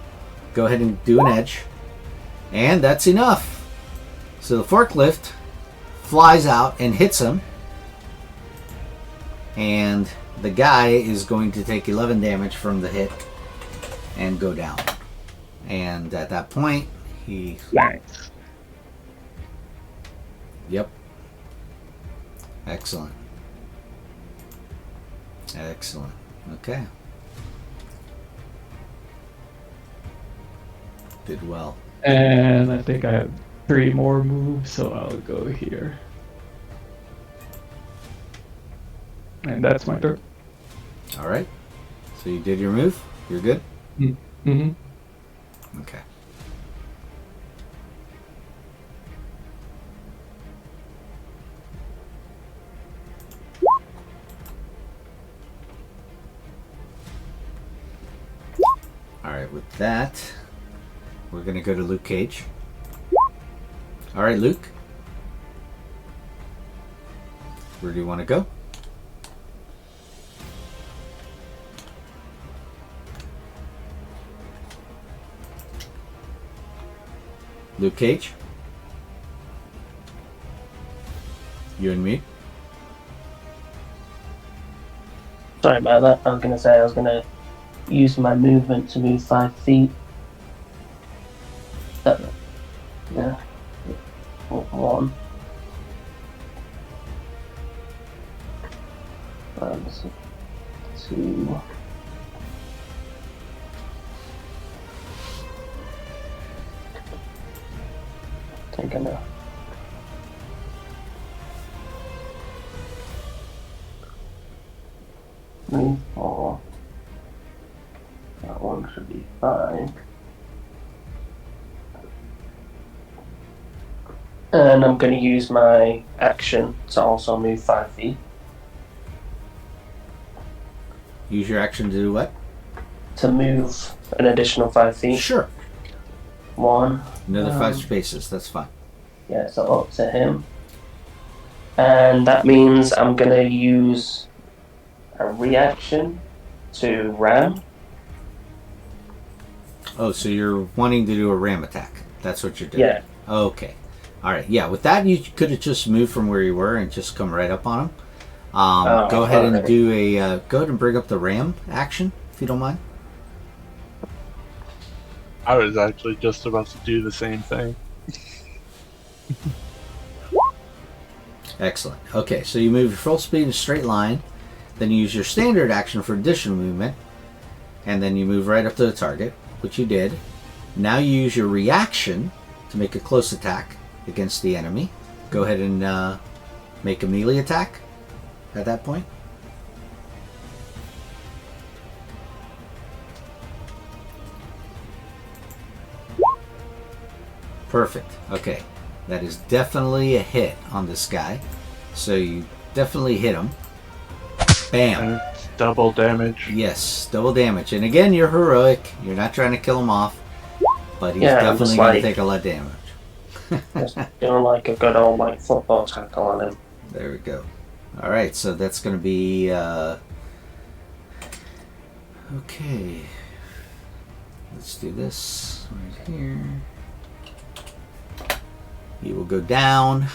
Go ahead and do an edge, and that's enough. So the forklift flies out and hits him, and the guy is going to take 11 damage from the hit and go down. And at that point, he... Nice. Yep. Excellent. Excellent. Okay. Did well. And I think I have 3 more moves, so I'll go here. And that's my turn. All right. So you did your move. You're good. Mm-hmm. Okay. All right. With that, we're gonna go to Luke Cage. All right, Luke. Where do you want to go? Luke Cage? You and me? Sorry about that. I was gonna use my movement to move 5 feet. Yeah. 1. And 2. I think I know. Move 4. That one should be 5. And I'm going to use my action to also move 5 feet. Use your action to do what? To move an additional 5 feet. Sure. 1. Another 5 spaces. That's fine. Yeah, so up to him. And that means I'm going to use a reaction to ram. Oh, so you're wanting to do a ram attack. That's what you're doing. Yeah. Okay. All right. Yeah. With that, you could have just moved from where you were and just come right up on him. Go ahead and do a. Go ahead and bring up the ram action, if you don't mind. I was actually just about to do the same thing. Excellent. Okay, so you move your full speed in a straight line, then you use your standard action for additional movement, and then you move right up to the target, which you did. Now you use your reaction to make a close attack against the enemy. Go ahead and make a melee attack at that point. Perfect. Okay. That is definitely a hit on this guy. So you definitely hit him. Bam. And it's double damage. Yes, double damage. And again, you're heroic. You're not trying to kill him off. But he's Yeah, definitely just going to like- take a lot of damage. Just doing like a good old like football tackle on him. There we go. Alright, so that's going to be... Okay. Let's do this right here. He will go down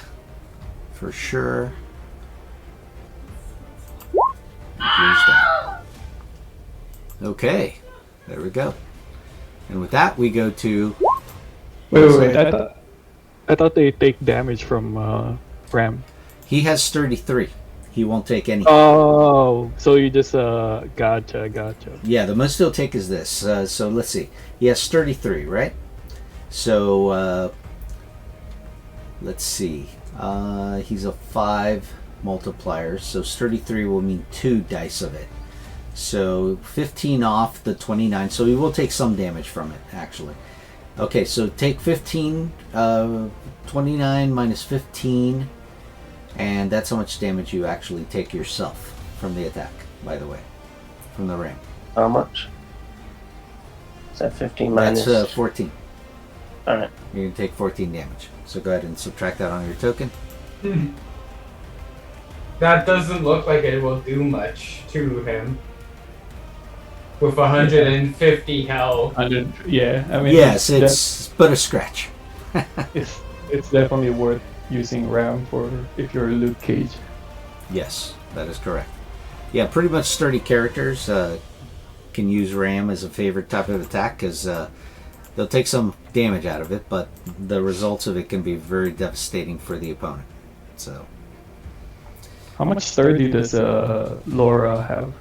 for sure. He goes down. Okay, there we go. And with that, we go to... Wait. I thought they take damage from ram. He has 33. He won't take any. Oh, so you just gotcha. Yeah, the most he'll take is this. So let's see. He has 33, right? So let's see. He's a 5 multiplier, so 33 will mean 2 dice of it. So 15 off the 29. So he will take some damage from it, actually. Okay, so take 15, 29 minus 15, and that's how much damage you actually take yourself from the attack, by the way, from the ram. How much? Is that 15 minus? That's 14. Alright. You're going to take 14 damage. So go ahead and subtract that on your token. That doesn't look like it will do much to him. With 150 health. Yeah, I mean. Yes, it's but a scratch. It's definitely worth using ram for if you're Luke Cage. Yes, that is correct. Yeah, pretty much sturdy characters can use ram as a favorite type of attack because they'll take some damage out of it, but the results of it can be very devastating for the opponent. So, How much sturdy does Laura have?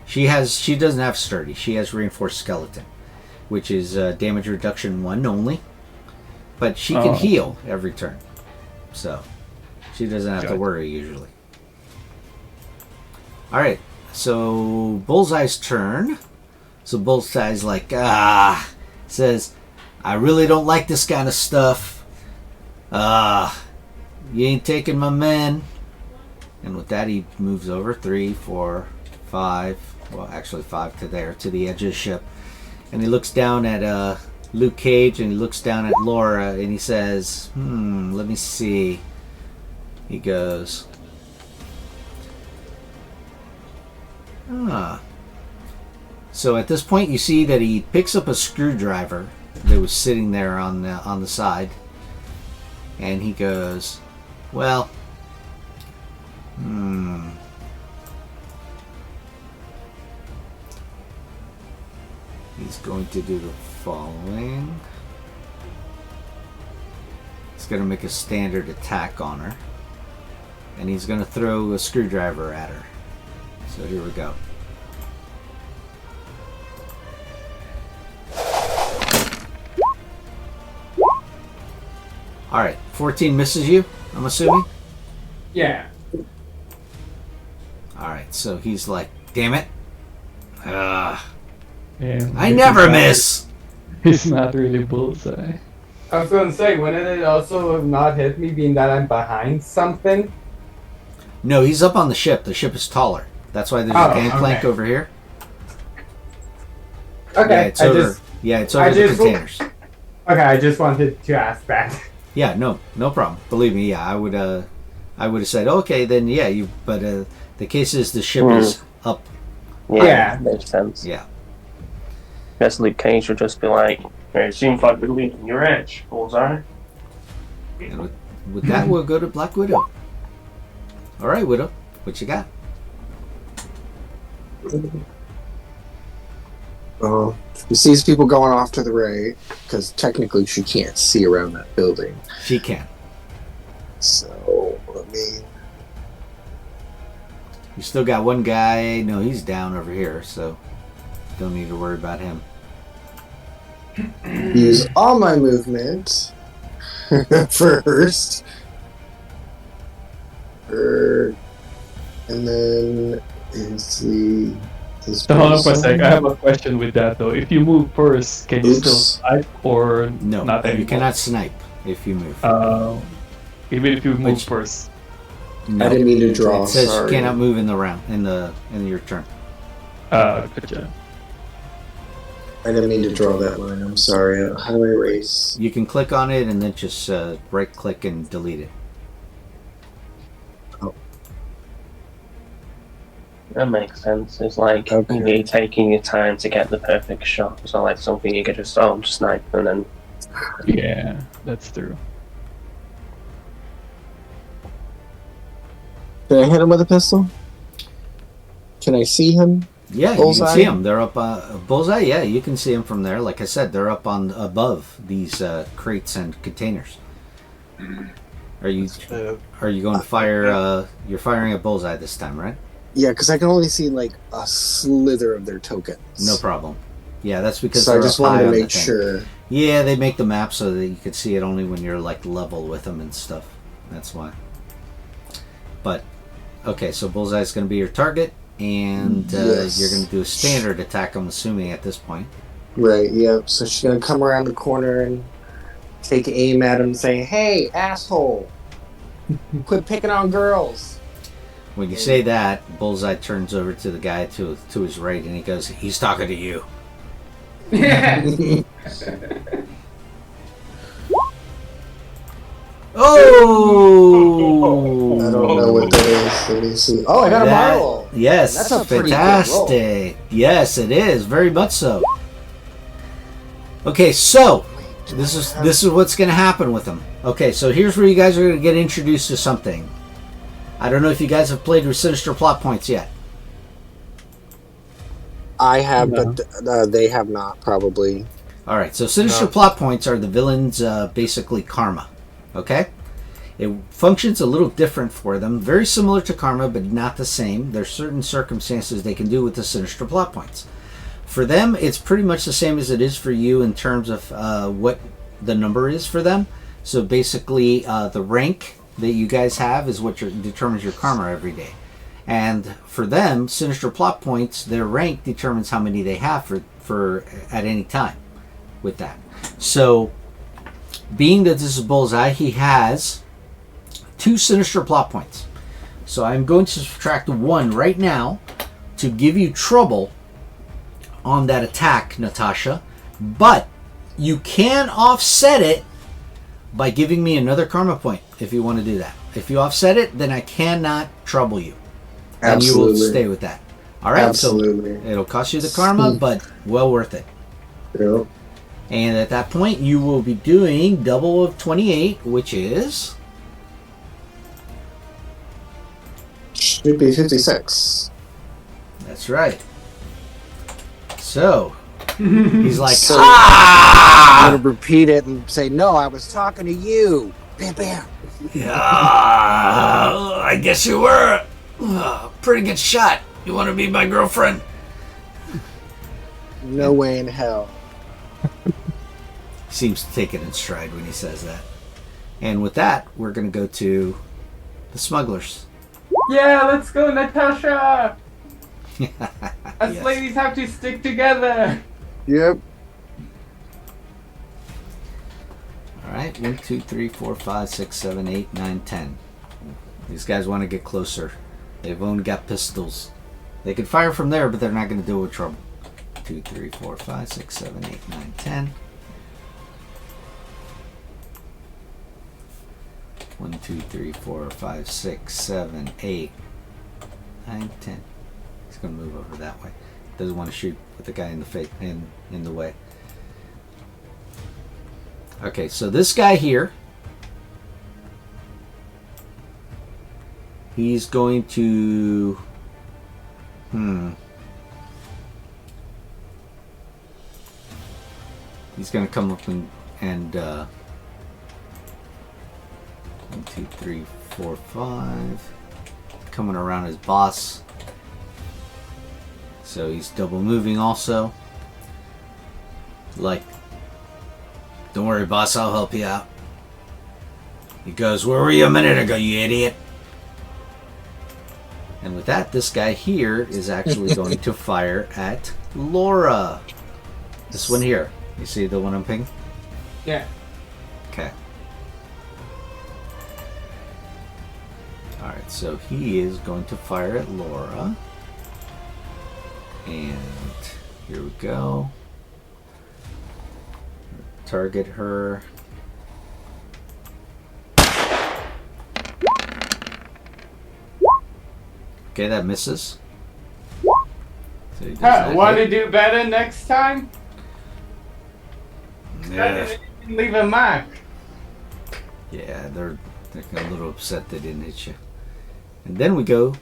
she doesn't have sturdy. She has reinforced skeleton, which is damage reduction 1 only, but she can heal every turn, so she doesn't have to worry usually. All right, so Bullseye's turn. So Bullseye's like, says, I really don't like this kind of stuff. You ain't taking my men. And with that, he moves over 3, 4, 5. Well, actually 5 to there, to the edge of the ship. And he looks down at Luke Cage, and he looks down at Laura, and he says, let me see. He goes, So at this point, you see that he picks up a screwdriver that was sitting there on the side, and he goes, well, he's going to do the following. He's going to make a standard attack on her, and he's going to throw a screwdriver at her. So here we go. Alright, 14 misses you, I'm assuming? Yeah. Alright, so he's like, damn it. Yeah, I never miss! He's not really Bullseye. I was gonna say, wouldn't it also not hit me being that I'm behind something? No, he's up on the ship. The ship is taller. That's why there's a gangplank over here. Okay, Yeah, it's over. Yeah, it's over the containers. Okay, I just wanted to ask that. Yeah, no problem. Believe me, yeah, I would have said, okay, then yeah, but the case is the ship is up. Yeah. Makes sense. Yeah. Guess Luke Cage would just be like, it seems like we're leaving your edge, bullseye. And with that, we'll go to Black Widow. All right, Widow, what you got? She sees people going off to the right, because technically she can't see around that building. She can. So, let me... You still got one guy. No, he's down over here, so don't need to worry about him. use all my movement first. And then So hold on for a sec. I have a question with that though. If you move first, can you still snipe or No, not anymore? you cannot snipe if you move. Even if you move first. No, I didn't mean to draw. it says sorry. you cannot move in the round in your turn. Gotcha. I didn't mean to draw that line. I'm sorry. How do I erase? You can click on it and then just right click and delete it. That makes sense. It's like you're taking your time to get the perfect shot. It's not like something you could just snipe and then. Yeah, that's true. Did I hit him with a pistol? Can I see him? Yeah, Bullseye? you can see them. They're up. Bullseye. Yeah, you can see them from there. Like I said, they're up on above these crates and containers. Are you going to fire? You're firing a bullseye this time, right? Yeah, because I can only see like a slither of their tokens. No problem. Yeah, that's because So I they're just up high wanted to on the make thing. sure. Yeah, they make the map so that you can see it only when you're like level with them and stuff. That's why. But okay, so bullseye's going to be your target, and Yes. you're going to do a standard attack. I'm assuming at this point. Right. Yep. So she's gonna come around the corner and take aim at him, saying, "Hey, asshole! Quit picking on girls." When you say that, Bullseye turns over to the guy to his right, and he goes, "He's talking to you." Oh! I don't know what that is. Let me see. Oh, I got a Marvel. Yes, That's a pretty good fantastic. Yes, it is very much so. Okay, so this is what's going to happen with them. Okay, so here's where you guys are going to get introduced to something. I don't know if you guys have played with Sinister Plot Points yet. I have, but they have not, probably. All right, so Sinister Plot Points are the villain's basically karma. Okay? It functions a little different for them. Very similar to karma, but not the same. There's certain circumstances they can do with the Sinister Plot Points. For them, it's pretty much the same as it is for you in terms of what the number is for them. So basically, the rank that you guys have is what determines your karma every day. And for them, Sinister Plot Points, their rank determines how many they have for at any time with that. So, being that this is Bullseye, he has 2 Sinister Plot Points. So I'm going to subtract 1 right now to give you trouble on that attack, Natasha. But you can offset it by giving me another karma point if you want to do that. If you offset it, then I cannot trouble you. And you will stay with that. All right, Absolutely. so it'll cost you the karma, but well worth it. Yep. And at that point, you will be doing double of 28, which is... Should be 56. That's right. So, he's like, So- ah! I'm going to repeat it and say, "No, I was talking to you." Bam, bam. Yeah, I guess you were. Pretty good shot. You want to be my girlfriend? No way in hell. Seems to take it in stride when he says that. And with that, we're going to go to the smugglers. Yeah, let's go, Natasha! Us Yes. ladies have to stick together! Yep. All right, 1, 2, 3, 4, 5, 6, 7, 8, 9, 10. These guys want to get closer. They've only got pistols. They can fire from there, but they're not going to deal with trouble. 2, 3, 4, 5, 6, 7, 8, 9, 10. 1, 2, 3, 4, 5, 6, 7, 8, 9, 10. He's going to move over that way. Doesn't want to shoot with the guy in the in the way. Okay, so this guy here, he's going to he's going to come up and 1, 2, 3, 4, 5, coming around his boss. So he's double moving also. Like, don't worry, boss, I'll help you out. He goes, where were you a minute ago, you idiot? And with that, this guy here is actually going to fire at Laura. This one here. You see the one I'm ping? Yeah. Okay. Alright, so he is going to fire at Laura. And here we go. Target her. Okay, that misses. So he does that Want to hit. do better next time? Yeah, Leave a mark. yeah, they're a little upset they didn't hit you. And then we go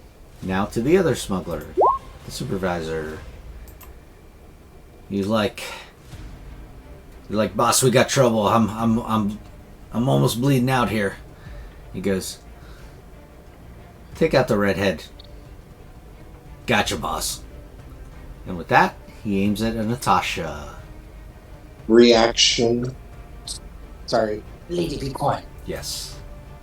now to the other smuggler, the supervisor. He's like, boss, we got trouble. I'm almost bleeding out here. He goes, take out the redhead. Gotcha, boss. And with that, he aims it at Natasha. Reaction. Sorry. Lady, be quiet. Yes.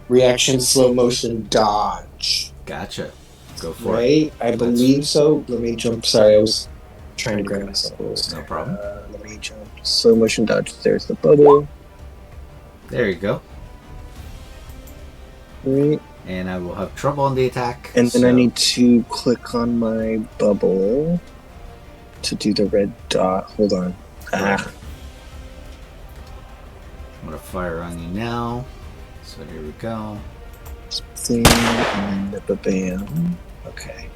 Reaction, slow motion, dodge. Gotcha. Go for it. Right? I believe so. Let me jump. Sorry, I was trying to grab myself. No problem. Let me jump. Slow motion dodge. There's the bubble. There you go. Right. And I will have trouble on the attack. And then I so- need to click on my bubble to do the red dot. Hold on. Ah. I'm going to fire on you now. So here we go. Thing and bam. Okay.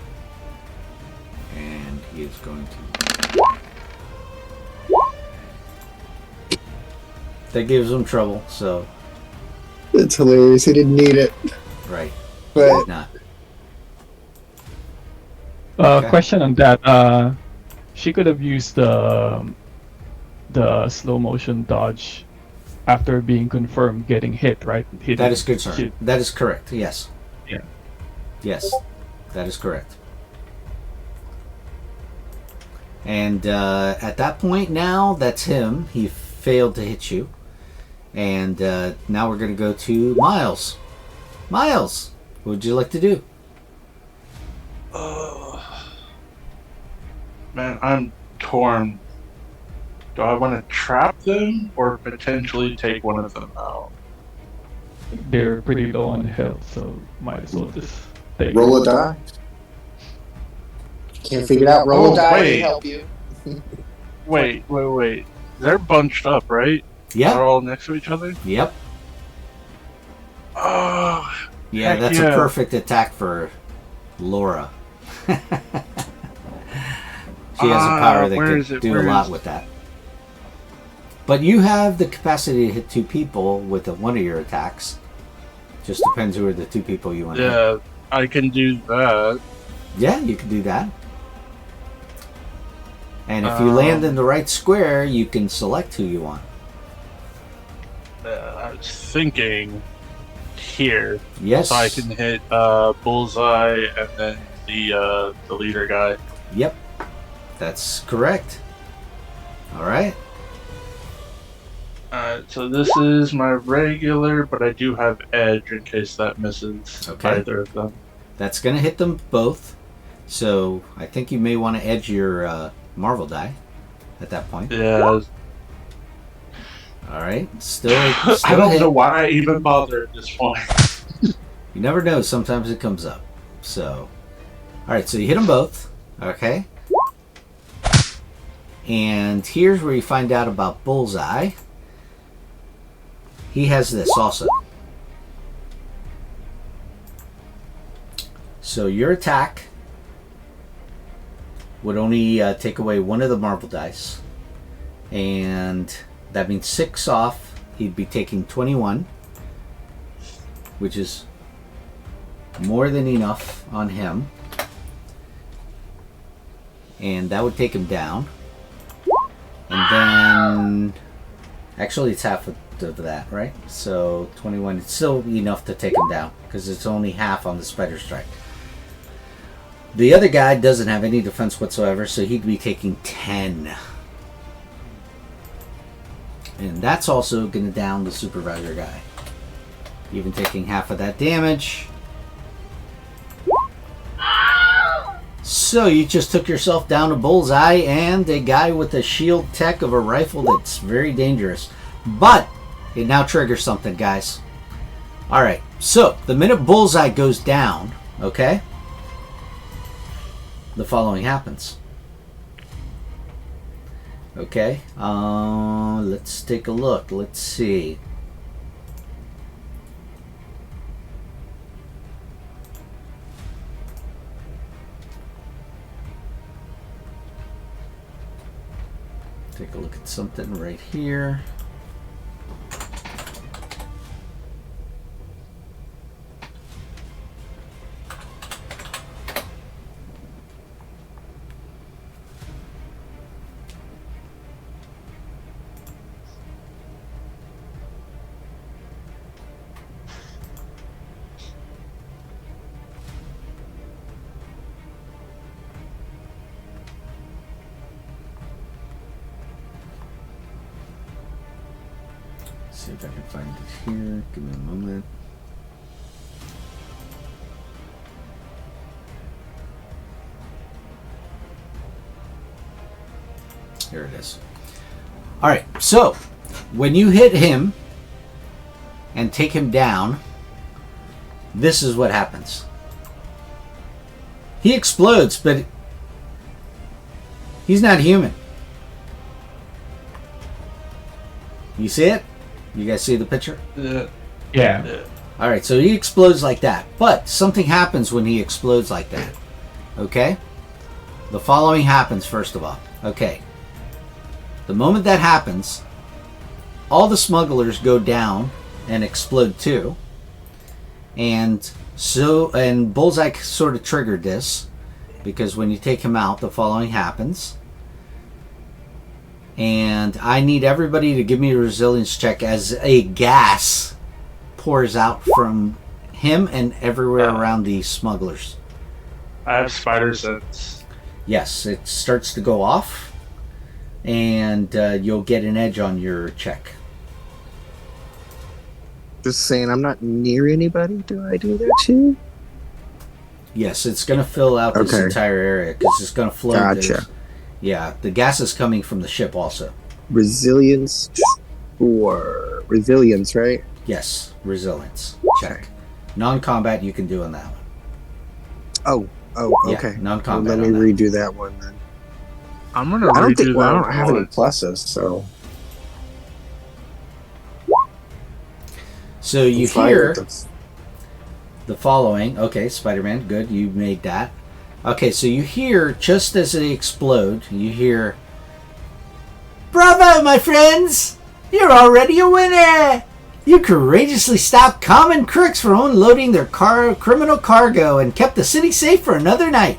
And he is going to... That gives him trouble, so... It's hilarious. He didn't need it. Right. But Not. Okay. Question on that. She could have used the slow motion dodge after being confirmed getting hit, right? That is concerned. That is correct, yes. Yeah. Yes, that is correct. And at that point now, that's him. He failed to hit you. And now we're going to go to Miles. Miles, what would you like to do? Man, I'm torn. Do I want to trap them or potentially take one of them out? They're pretty low on health, so might as well just take Roll a die. Can't figure it out. Roll a die wait. to help you. Wait. They're bunched up, right? They're Yeah. all next to each other? Yep. Oh, Yeah, Heck that's yeah. a perfect attack for Laura. She has a power that where could is it? do Where a lot is- with that. But you have the capacity to hit 2 people with one of your attacks. Just depends who are the 2 people you want to hit. yeah, I can do that. Yeah, you can do that. And if you land in the right square, you can select who you want. I was thinking here, Yes. so I can hit Bullseye and then the leader guy. Yep. That's correct. All right. So this is my regular, but I do have edge in case that misses Okay. either of them. That's going to hit them both. So I think you may want to edge your Marvel die at that point. Yeah, All right. Still I a don't hit. know why I even bother at this point. You never know. Sometimes it comes up. So, all right. So you hit them both. Okay. And here's where you find out about Bullseye. He has this also. So your attack would only take away one of the marble dice. And that means 6 off. He'd be taking 21. Which is more than enough on him. And that would take him down. And then... Actually, it's half of that, right? So 21, it's still enough to take him down because it's only half on the spider strike. The other guy doesn't have any defense whatsoever, so he'd be taking 10. And that's also going to down the supervisor guy. Even taking half of that damage. So you just took yourself down a bullseye and a guy with a shield tech of a rifle that's very dangerous. But it now triggers something, guys. Alright, so the minute bullseye goes down, okay, the following happens. Okay, let's take a look. Let's see. Take a look at something right here. See if I can find it here. Give me a moment. Here it is. Alright, so when you hit him and take him down, this is what happens. He explodes, but he's not human. You see it? You guys see the picture? Yeah. Alright, so he explodes like that. But something happens when he explodes like that. Okay? The following happens, first of all. Okay. The moment that happens, all the smugglers go down and explode too. And Bullseye sort of triggered this. Because when you take him out, the following happens. And I need everybody to give me a resilience check as a gas pours out from him and everywhere around the smugglers. I have spider sense. Yes, it starts to go off. And you'll get an edge on your check. Just saying, I'm not near anybody. Do I do that too? Yes, it's going to fill out this entire area because it's going to flow. Gotcha. Yeah, the gas is coming from the ship also. Resilience or resilience, right? Yes, resilience check. Non-combat you can do on that one. Oh, okay. Yeah, non-combat. Well, let me redo that one then. I'm gonna redo that. I don't have any pluses, so. So you hear the following. Okay, Spider-Man, good, you made that. Okay, so you hear, just as they explode, you hear, "Bravo, my friends! You're already a winner! You courageously stopped common crooks from unloading their criminal cargo and kept the city safe for another night.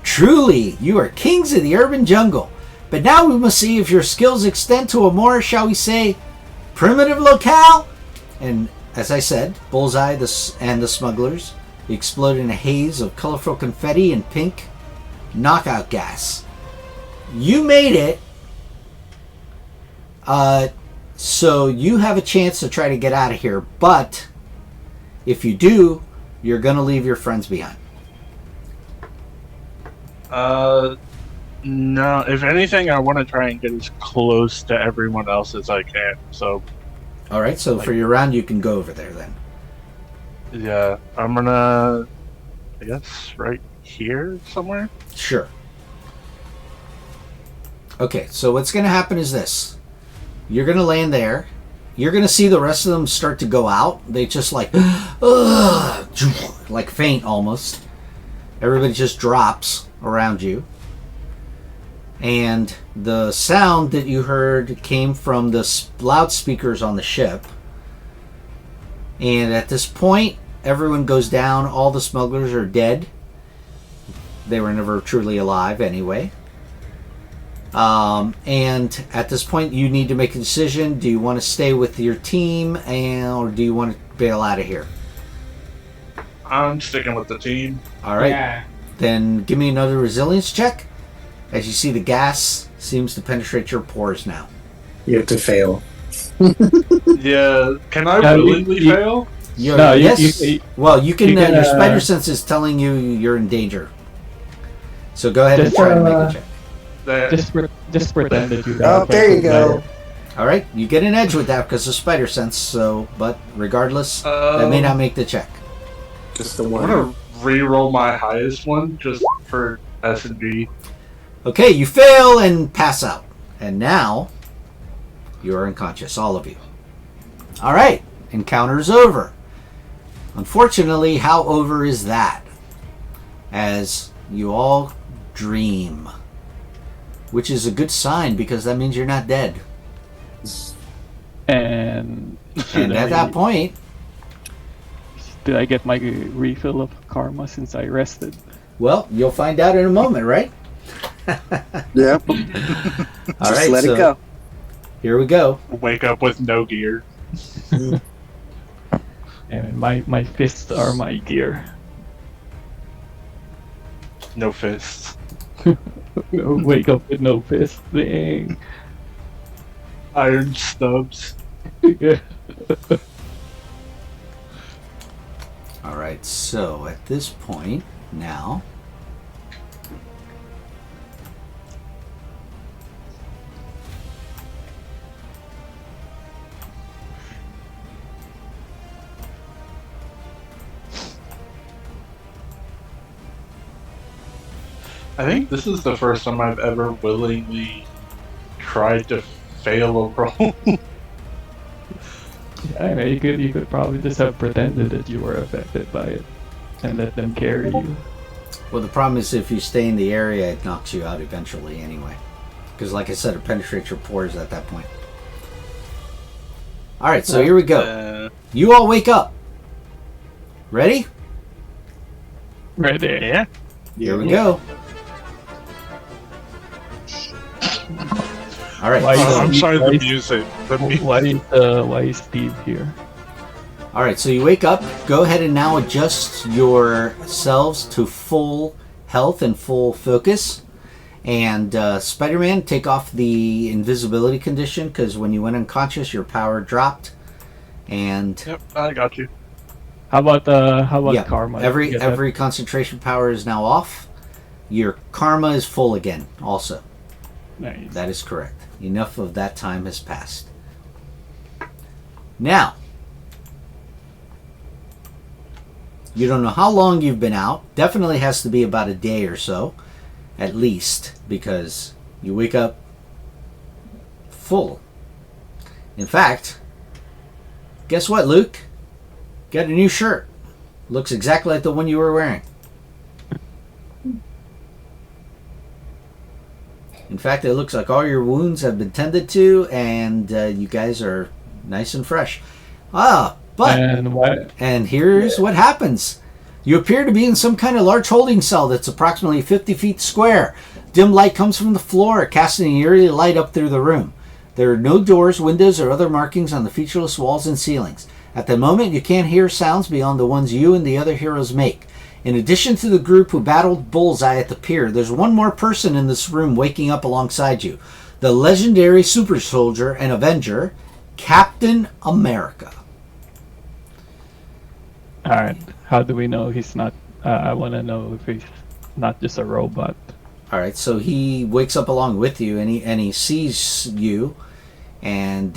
Truly, you are kings of the urban jungle. But now we must see if your skills extend to a more, shall we say, primitive locale." And as I said, Bullseye and the smugglers explode in a haze of colorful confetti and pink knockout gas. You made it. So you have a chance to try to get out of here. But if you do, you're going to leave your friends behind. No. If anything, I want to try and get as close to everyone else as I can. So. All right. So for your round, you can go over there then. Yeah, I'm gonna, I guess, right here somewhere? Sure. Okay, so what's going to happen is this. You're going to land there. You're going to see the rest of them start to go out. They just like faint almost. Everybody just drops around you. And the sound that you heard came from the loudspeakers on the ship. And at this point, everyone goes down. All the smugglers are dead. They were never truly alive anyway. And at this point, you need to make a decision. Do you want to stay with your team, or do you want to bail out of here? I'm sticking with the team. All right. Yeah. Then give me another resilience check. As you see, the gas seems to penetrate your pores now. You have to fail. Yeah, can I willingly fail? No, yes. you You can. you can, Your spider sense is telling you you're in danger. So go ahead and Just, try to make a check. That, just pretend that you Oh, got there you go. All right, you get an edge with that because of spider sense. So, but regardless, that may not make the check. Just the I'm one. gonna re-roll my highest one just for S&G. Okay, you fail and pass out, and now you are unconscious, all of you. All right, encounter's over. Unfortunately, how over is that? As you all dream, which is a good sign because that means you're not dead. And At that point, did I get my refill of karma since I rested? well, you'll find out in a moment, right? Yep. All Just right, let so it go. here we go. Wake up with no gear. And my fists are my gear. No fists. Wake up with no fists. Dang. Iron stubs. All right, so at this point now, I think this is the first time I've ever willingly tried to fail a roll. I know you could probably just have pretended that you were affected by it and let them carry you. well, the problem is if you stay in the area, it knocks you out eventually anyway. Because like I said, it penetrates your pores at that point. All right, so here we go. You all wake up. Ready? Right there. Yeah. Here we go. All right. Why so- I'm sorry, the Why- music. Why is Steve here? all right, so you wake up. Go ahead and now adjust yourselves to full health and full focus. And Spider-Man, take off the invisibility condition because when you went unconscious, your power dropped. And Yep, I got you. How about yeah, karma? every Get that? every concentration power is now off. Your karma is full again. Also, Nice. that is correct. Enough of that time has passed. Now, you don't know how long you've been out. Definitely has to be about a day or so, at least, because you wake up full. In fact, guess what, Luke? Got a new shirt. Looks exactly like the one you were wearing. In fact, it looks like all your wounds have been tended to, and you guys are nice and fresh. And what? And here's what happens. You appear to be in some kind of large holding cell that's approximately 50 feet square. Dim light comes from the floor, casting an eerie light up through the room. There are no doors, windows, or other markings on the featureless walls and ceilings. At the moment, you can't hear sounds beyond the ones you and the other heroes make. In addition to the group who battled Bullseye at the pier, there's one more person in this room waking up alongside you. The legendary super soldier and Avenger, Captain America. Alright. How do we know he's not? I want to know if he's not just a robot. All right, so he wakes up along with you, and he sees you, and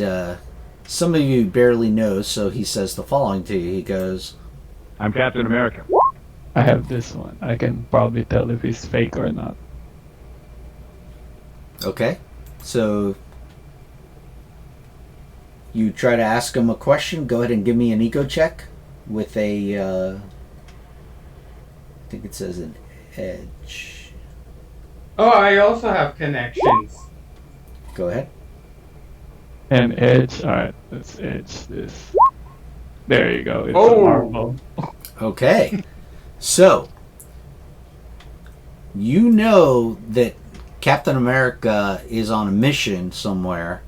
some of you barely know, so he says the following to you. He goes, I'm Captain America. I have this one. I can probably tell if he's fake or not. okay. So you try to ask him a question. Go ahead and give me an ego check with a, I think it says an Edge. Oh, I also have connections. Go ahead. And Edge. Alright, let's Edge this. There you go. It's a Oh. Marvel. Okay. So, you know that Captain America is on a mission somewhere,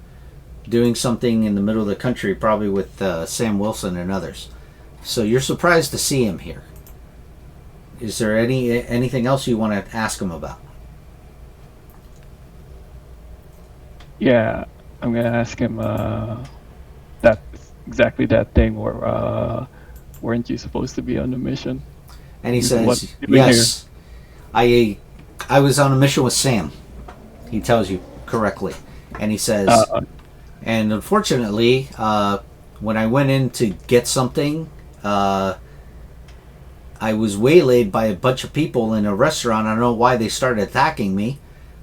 doing something in the middle of the country, probably with Sam Wilson and others. So you're surprised to see him here. Is there anything else you want to ask him about? Yeah, I'm gonna ask him that exactly that thing where weren't you supposed to be on the mission? And he What says, did we yes, I was on a mission with Sam. He tells you correctly. And he says, and unfortunately, when I went in to get something, I was waylaid by a bunch of people in a restaurant. I don't know why they started attacking me.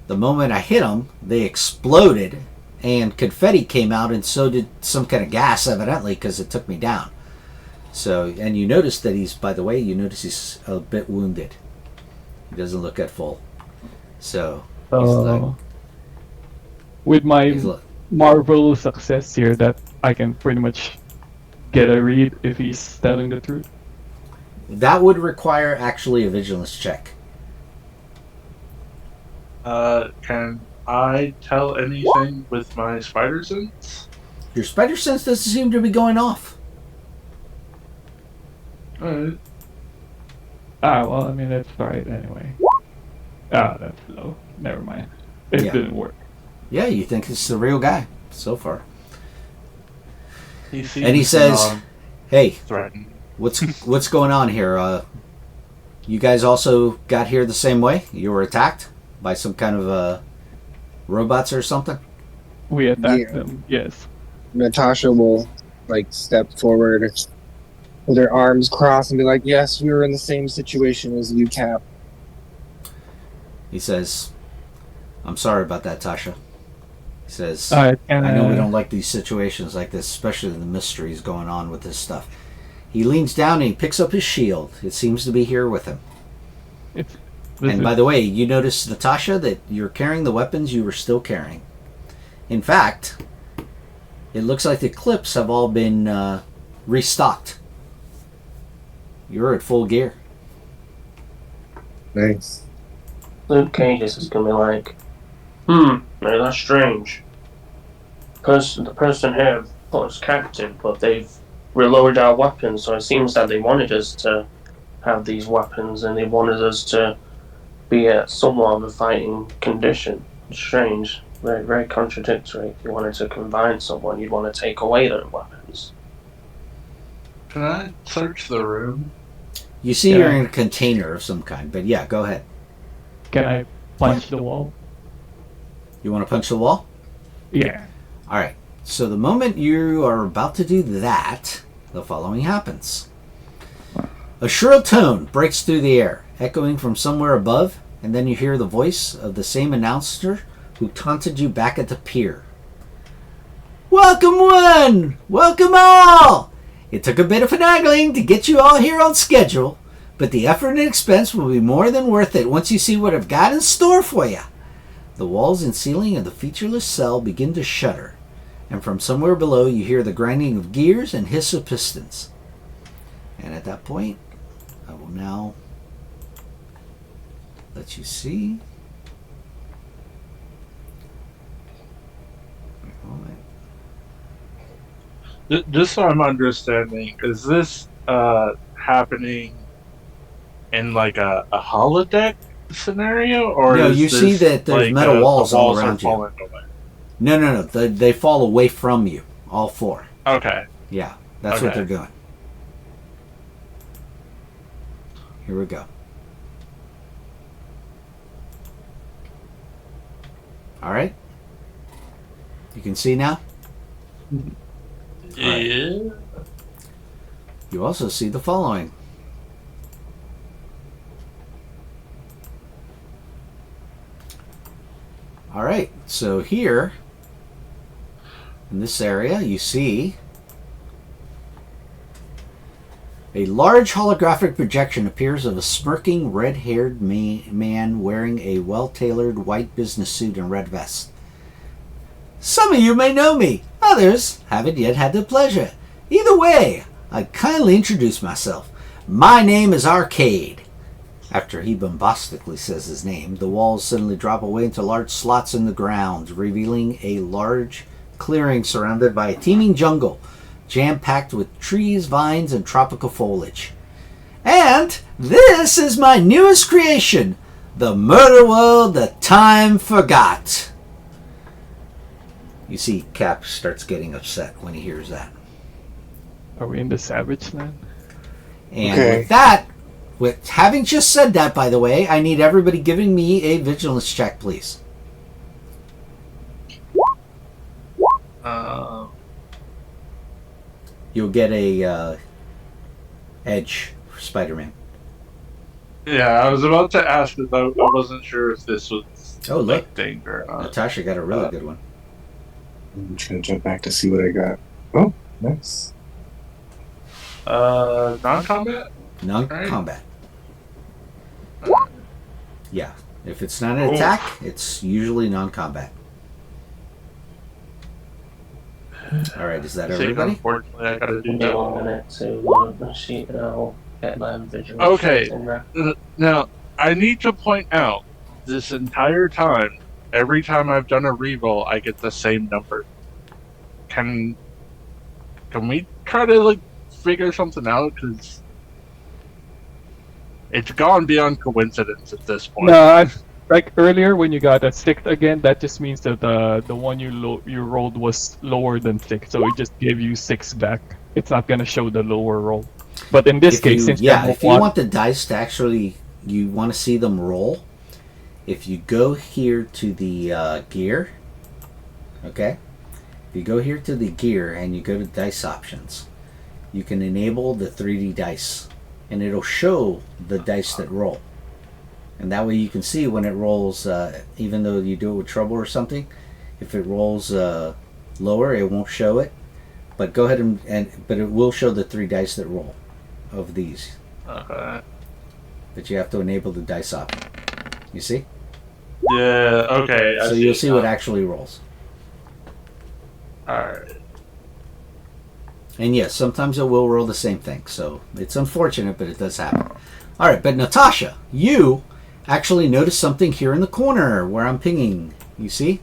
The moment I hit them, they exploded, and confetti came out, and so did some kind of gas, evidently, because it took me down. So, and you notice that he's a bit wounded. He doesn't look at full. So, with my Marvel success here, that I can pretty much get a read if he's telling the truth. that would require actually a vigilance check. Can I tell anything with my spider sense? Your spider sense doesn't seem to be going off. Alright. Well, I mean, that's right anyway. That's low. Never mind. It Yeah. didn't work. Yeah, you think it's the real guy so far. He And he says, "Hey, threatened. what's going on here? You guys also got here the same way? You were attacked by some kind of robots or something?" We attacked Yeah. them, yes. Natasha will step forward with her arms crossed and be like, "Yes, we were in the same situation as you, Cap." He says, "I'm sorry about that, Tasha." He says, Alright, I know we don't like these situations like this, especially the mysteries going on with this stuff. He leans down and he picks up his shield. It seems to be here with him. And by the way, you notice, Natasha, that you're carrying the weapons you were still carrying. In fact, it looks like the clips have all been restocked. You're at full gear. Nice. Luke Cage is gonna be like, now that's strange. The person here put us captive, but they've reloaded our weapons, so it seems that they wanted us to have these weapons and they wanted us to be at somewhat of a fighting condition. It's strange. Very, very contradictory. If you wanted to combine someone, you'd want to take away their weapons. Can I search the room? You see you're in a container of some kind, but yeah, go ahead. Can I punch the wall? You want to punch the wall? Yeah. Alright, so the moment you are about to do that, the following happens. A shrill tone breaks through the air, echoing from somewhere above, and then you hear the voice of the same announcer who taunted you back at the pier. "Welcome one! Welcome all! It took a bit of finagling to get you all here on schedule, but the effort and expense will be more than worth it once you see what I've got in store for you." The walls and ceiling of the featureless cell begin to shudder, and from somewhere below you hear the grinding of gears and hiss of pistons. And at that point, I will now let you see. Just so I'm understanding, is this happening in like a holodeck scenario, or No, is you this see that there's like, metal walls the all walls are around you. falling away? No. They fall away from you, all four. Okay. Yeah, that's what Okay. they're doing. Here we go. All right. You can see now? Yeah. You also see the following. All right, so here in this area you see A large holographic projection appears of a smirking, red-haired man wearing a well-tailored white business suit and red vest. Some of you may know me. Others haven't yet had the pleasure. Either way, I kindly introduce myself. My name is Arcade. After he bombastically says his name, the walls suddenly drop away into large slots in the ground, revealing a large clearing surrounded by a teeming jungle, jam-packed with trees, vines, and tropical foliage. And this is my newest creation, the Murderworld that time forgot. You see Cap starts getting upset when he hears that. Are we in the Savage Land? And with that, with having just said that, by the way, I need everybody giving me a vigilance check, please. You'll get a edge for Spider-Man. Yeah, I was about to ask if I wasn't sure if this was look, danger or not. Natasha got a really good one. I'm just gonna jump back to see what I got. Oh, nice. Non-combat? Non-combat. Yeah, if it's not an attack, it's usually non-combat. All right, is that everybody? Unfortunately, I gotta do Give me that. 1 minute to load the sheet and I'll get my visual. Okay. Now, I need to point out, this entire time, every time I've done a reroll, I get the same number. Can we try to figure something out? Because it's gone beyond coincidence at this point. No, like earlier when you got a 6 again, that just means that the one you rolled was lower than 6, so it just gave you 6 back. It's not gonna show the lower roll. But in this case, since if you want the dice to actually, you want to see them roll. If you go here to the gear, okay. If you go here to the gear and you go to dice options, you can enable the 3D dice, and it'll show the dice that roll. And that way you can see when it rolls, even though you do it with trouble or something, if it rolls lower, it won't show it. But go ahead but it will show the 3 dice that roll of these. Okay. But you have to enable the dice option. You see? Yeah, okay. So you'll see what actually rolls. Alright. And yes, sometimes it will roll the same thing. So it's unfortunate, but it does happen. Alright, but Natasha, you actually noticed something here in the corner where I'm pinging. You see?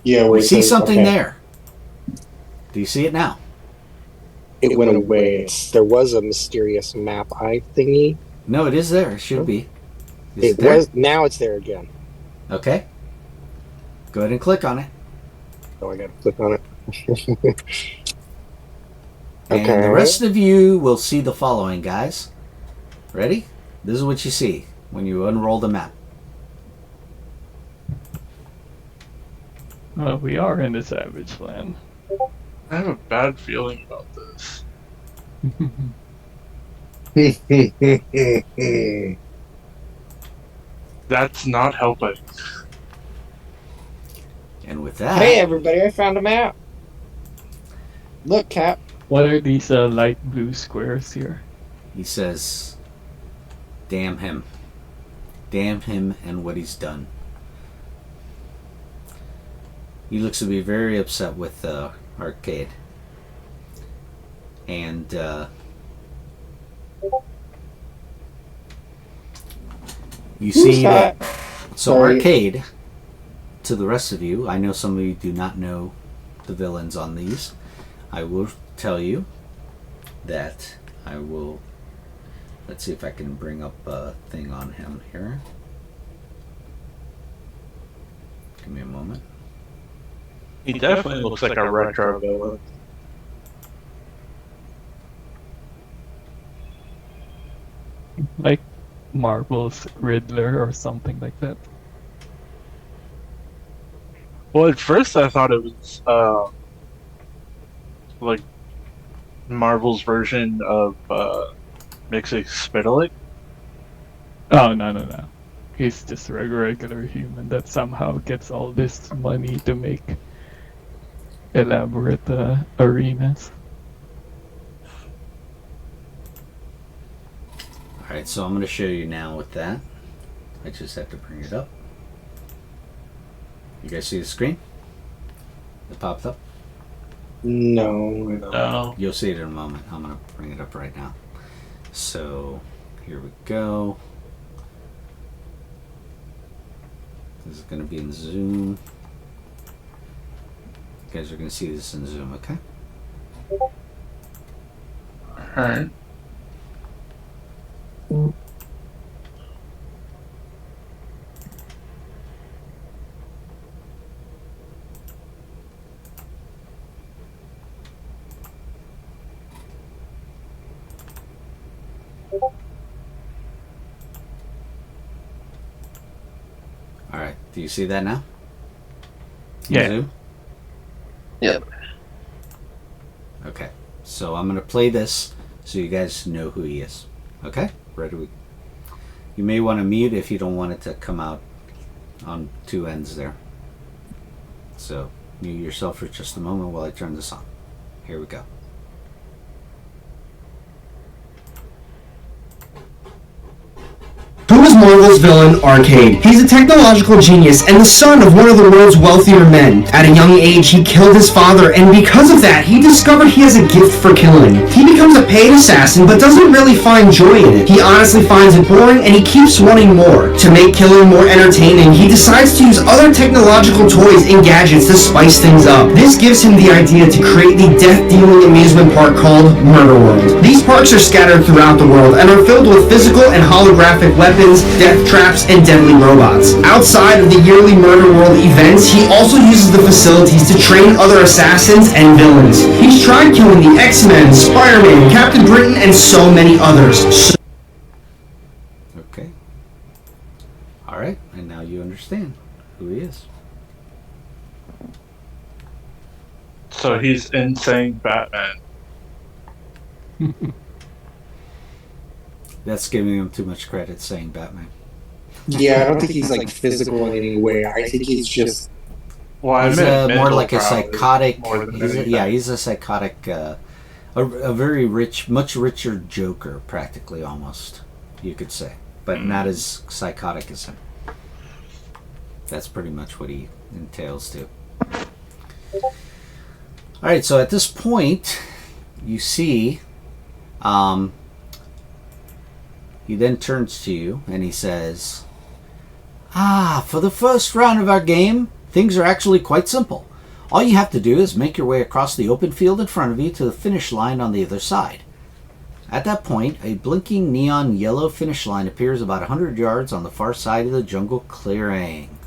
Yeah, we see something there. Do you see it now? It went away. There was a mysterious map eye thingy. No, it is there. It should be. Is It there? was. Now it's there again. Okay. Go ahead and click on it. Oh, I gotta click on it. And the rest of you will see the following, guys. Ready? This is what you see when you unroll the map. Well, we are in the Savage Land. I have a bad feeling about this. That's not helping. And with that... Hey, everybody! I found a map. Look, Cap. What are these light blue squares here? He says, damn him. Damn him and what he's done. He looks to be very upset with Arcade. And you see that. So Sorry. Arcade, to the rest of you, I know some of you do not know the villains on these. I will tell you that I will. Let's see if I can bring up a thing on him here. Give me a moment. He definitely looks like a retro villain. Like Marvel's Riddler or something like that. Well, at first I thought it was like Marvel's version of Mixie-Spitalik. Oh, no. He's just a regular human that somehow gets all this money to make elaborate arenas. Alright, so I'm going to show you now with that. I just have to bring it up. You guys see the screen? It popped up? No, I don't. No. You'll see it in a moment. I'm going to bring it up right now. So, here we go. This is going to be in Zoom. You guys are going to see this in Zoom, okay? Alright. Alright, do you see that now? In Yeah. Zoom? Yep. Okay, so I'm going to play this so you guys know who he is. Okay? Ready? You may want to mute if you don't want it to come out on two ends there. So, mute yourself for just a moment while I turn this on. Here we go. Who is Marvel's villain, Arcade? He's a technological genius and the son of one of the world's wealthier men. At a young age, he killed his father, and because of that, he discovered he has a gift for killing. He becomes a paid assassin, but doesn't really find joy in it. He honestly finds it boring, and he keeps wanting more. To make killing more entertaining, he decides to use other technological toys and gadgets to spice things up. This gives him the idea to create the death-dealing amusement park called Murderworld. These parks are scattered throughout the world and are filled with physical and holographic weapons, death traps, and deadly robots. Outside of the yearly Murderworld events, he also uses the facilities to train other assassins and villains. He's tried killing the X-Men, Spider-Man, Captain Britain, and so many others. Okay. Alright, and now you understand who he is. So he's insane Batman. That's giving him too much credit saying Batman. Yeah, I don't think he's like physical in any way. I think he's just Well, I He's meant more mental like a probably, psychotic. more than anything. He's a psychotic, a very rich, much richer Joker, practically almost, you could say, but not as psychotic as him. That's pretty much what he entails too. All right, so at this point, you see, he then turns to you and he says, for the first round of our game, things are actually quite simple. All you have to do is make your way across the open field in front of you to the finish line on the other side. At that point, a blinking neon yellow finish line appears about 100 yards on the far side of the jungle clearing.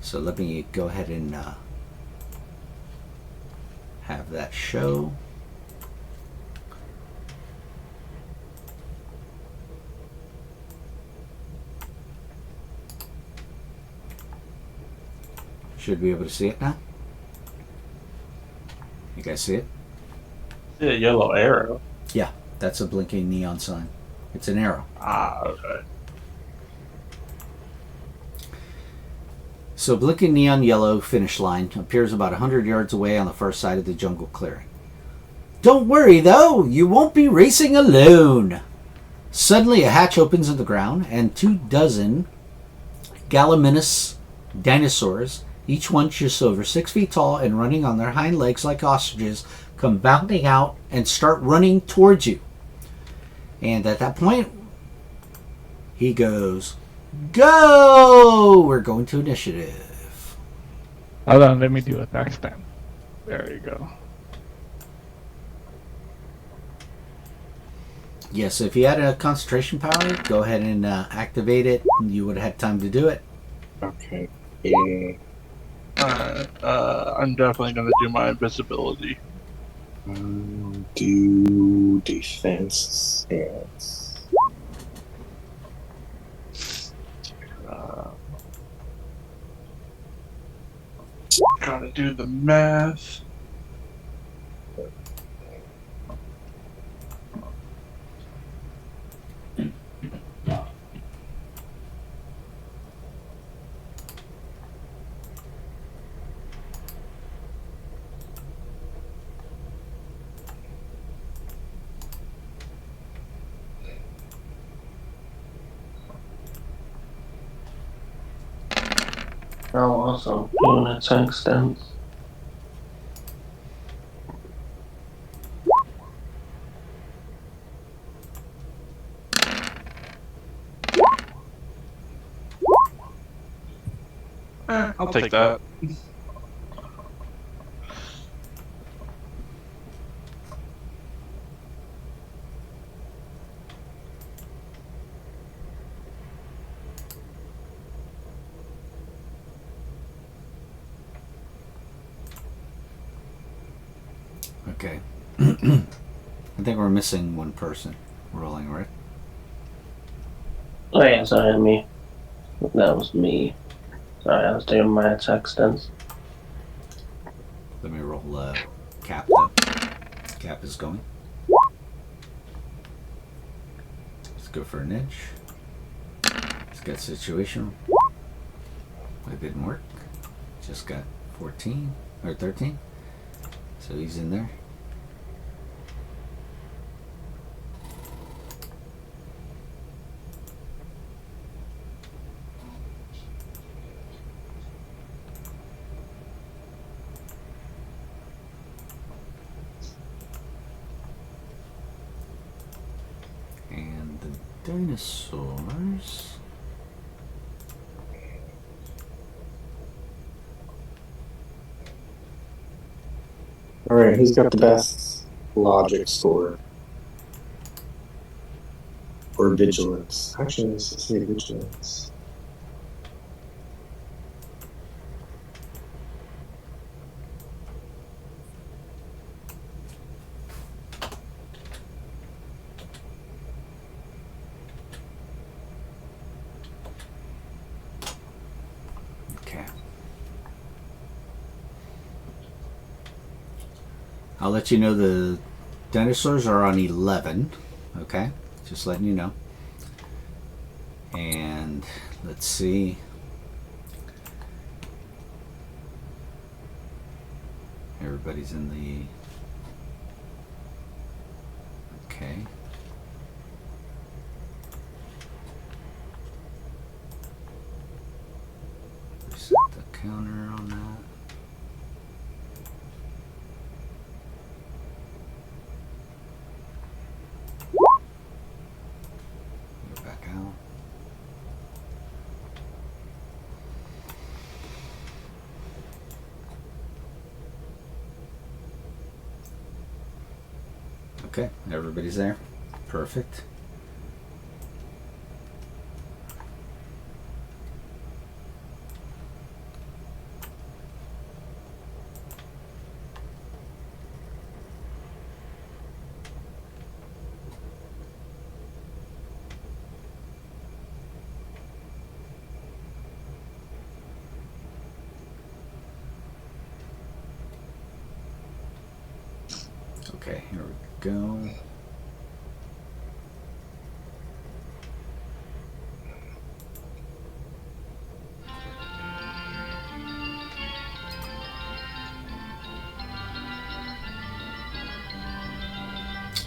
So let me go ahead and have that show. Should be able to see it now. You guys see it? See a yellow arrow. Yeah, that's a blinking neon sign. It's an arrow. Ah, okay. So blinking neon yellow finish line appears about 100 yards away on the far side of the jungle clearing. Don't worry though, you won't be racing alone. Suddenly a hatch opens in the ground and 24 gallimimus dinosaurs, each one just over 6 feet tall and running on their hind legs like ostriches, come bounding out and start running towards you. And at that point, he goes, "Go! We're going to initiative." Hold on, let me do a timestamp. There you go. Yes, if you had a concentration power, go ahead and activate it. You would have had time to do it. Okay. Yeah. I'm definitely gonna do my invisibility. Do defense stance. Gotta do the math. Oh, awesome. Doing attack stance. I'll take that. Okay. I think we're missing one person rolling, right? Oh yeah, sorry, me. That was me. Sorry, I was doing my attack stance. Let me roll Cap though. Cap is going. Let's go for an edge. Let's get situational. It didn't work. Just got 14 or 13. So he's in there. And the dinosaurs. Alright, who's got the best logic score? Or vigilance? Actually, let's say vigilance. Okay. I'll let you know the dinosaurs are on 11. Okay, just letting you know. And let's see. Everybody's in the... Okay. Reset the counter on that. Go back out. Okay, everybody's there. Perfect. Okay, here we go.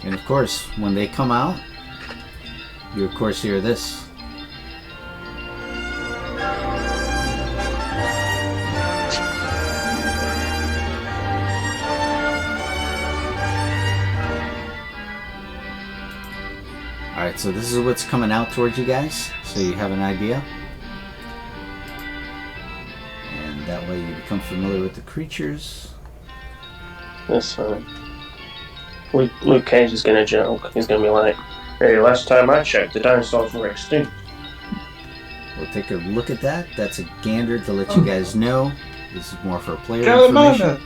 And of course, when they come out, you of course hear this. Alright, so this is what's coming out towards you guys, so you have an idea. And that way you become familiar with the creatures. That's fine. Luke Cage is gonna joke. He's gonna be like, "Hey, last time I checked, the dinosaurs were extinct." We'll take a look at that. That's a gander to let you guys know. This is more for player information.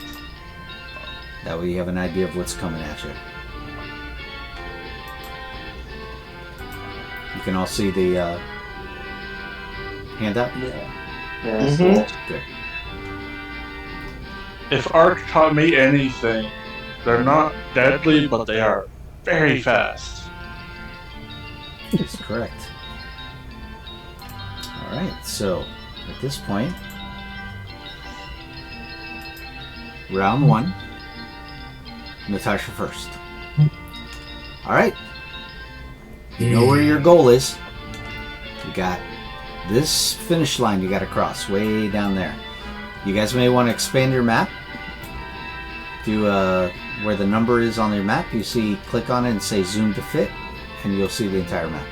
That way you have an idea of what's coming at you. You can all see the handout? Yeah. Good. If Ark taught me anything, they're not deadly, but they are very fast. That's correct. Alright, so at this point, round one, Natasha first. Alright. You know where your goal is. You got This finish line you got to cross way down there. You guys may want to expand your map. Do where the number is on your map. You see, click on it and say zoom to fit, and you'll see the entire map.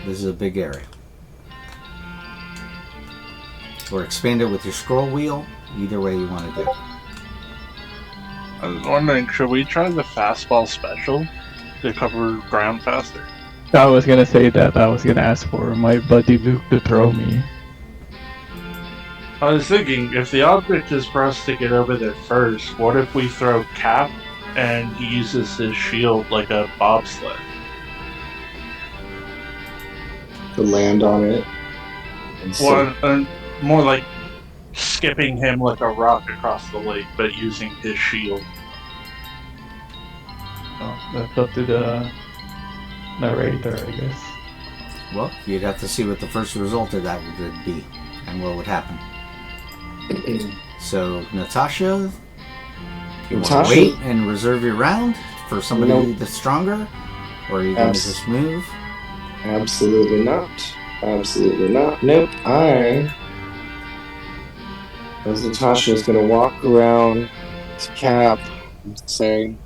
This is a big area. Or expand it with your scroll wheel. Either way you want to do. I was wondering, should we try the fastball special to cover ground faster? I was gonna say that. I was gonna ask for my buddy Luke to throw me. I was thinking, if the object is for us to get over there first, what if we throw Cap and he uses his shield like a bobsled? To land on it. Well, more like skipping him like a rock across the lake, but using his shield. Oh, that's up to the narrator, I guess. Well, you'd have to see what the first result of that would be, and what would happen. So, Natasha, you want to wait and reserve your round for somebody that's stronger? Or are you going to just move? Absolutely not. Absolutely not. Nope. As Natasha is going to walk around to Cap and say,